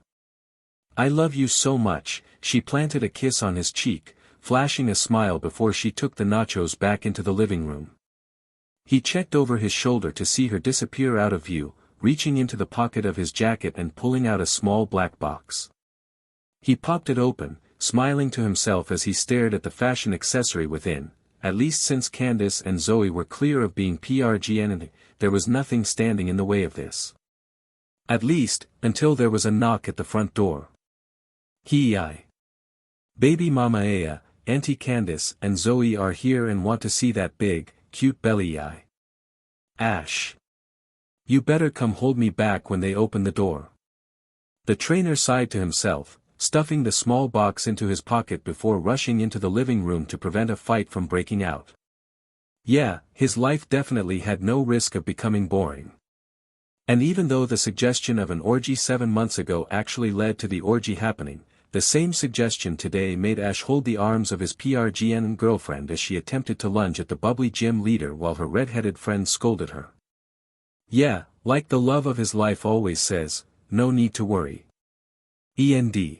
[SPEAKER 1] I love you so much, she planted a kiss on his cheek, flashing a smile before she took the nachos back into the living room. He checked over his shoulder to see her disappear out of view, reaching into the pocket of his jacket and pulling out a small black box. He popped it open, smiling to himself as he stared at the fashion accessory within. At least since Candice and Zoey were clear of being PRGN, there was nothing standing in the way of this. At least, until there was a knock at the front door. Baby Mama Aya, Auntie Candice and Zoey are here and want to see that big, cute belly. Ash. You better come hold me back when they open the door. The trainer sighed to himself, stuffing the small box into his pocket before rushing into the living room to prevent a fight from breaking out. Yeah, his life definitely had no risk of becoming boring. And even though the suggestion of an orgy 7 months ago actually led to the orgy happening, the same suggestion today made Ash hold the arms of his PRGN girlfriend as she attempted to lunge at the bubbly gym leader while her red-headed friend scolded her. Yeah, like the love of his life always says, no need to worry. END.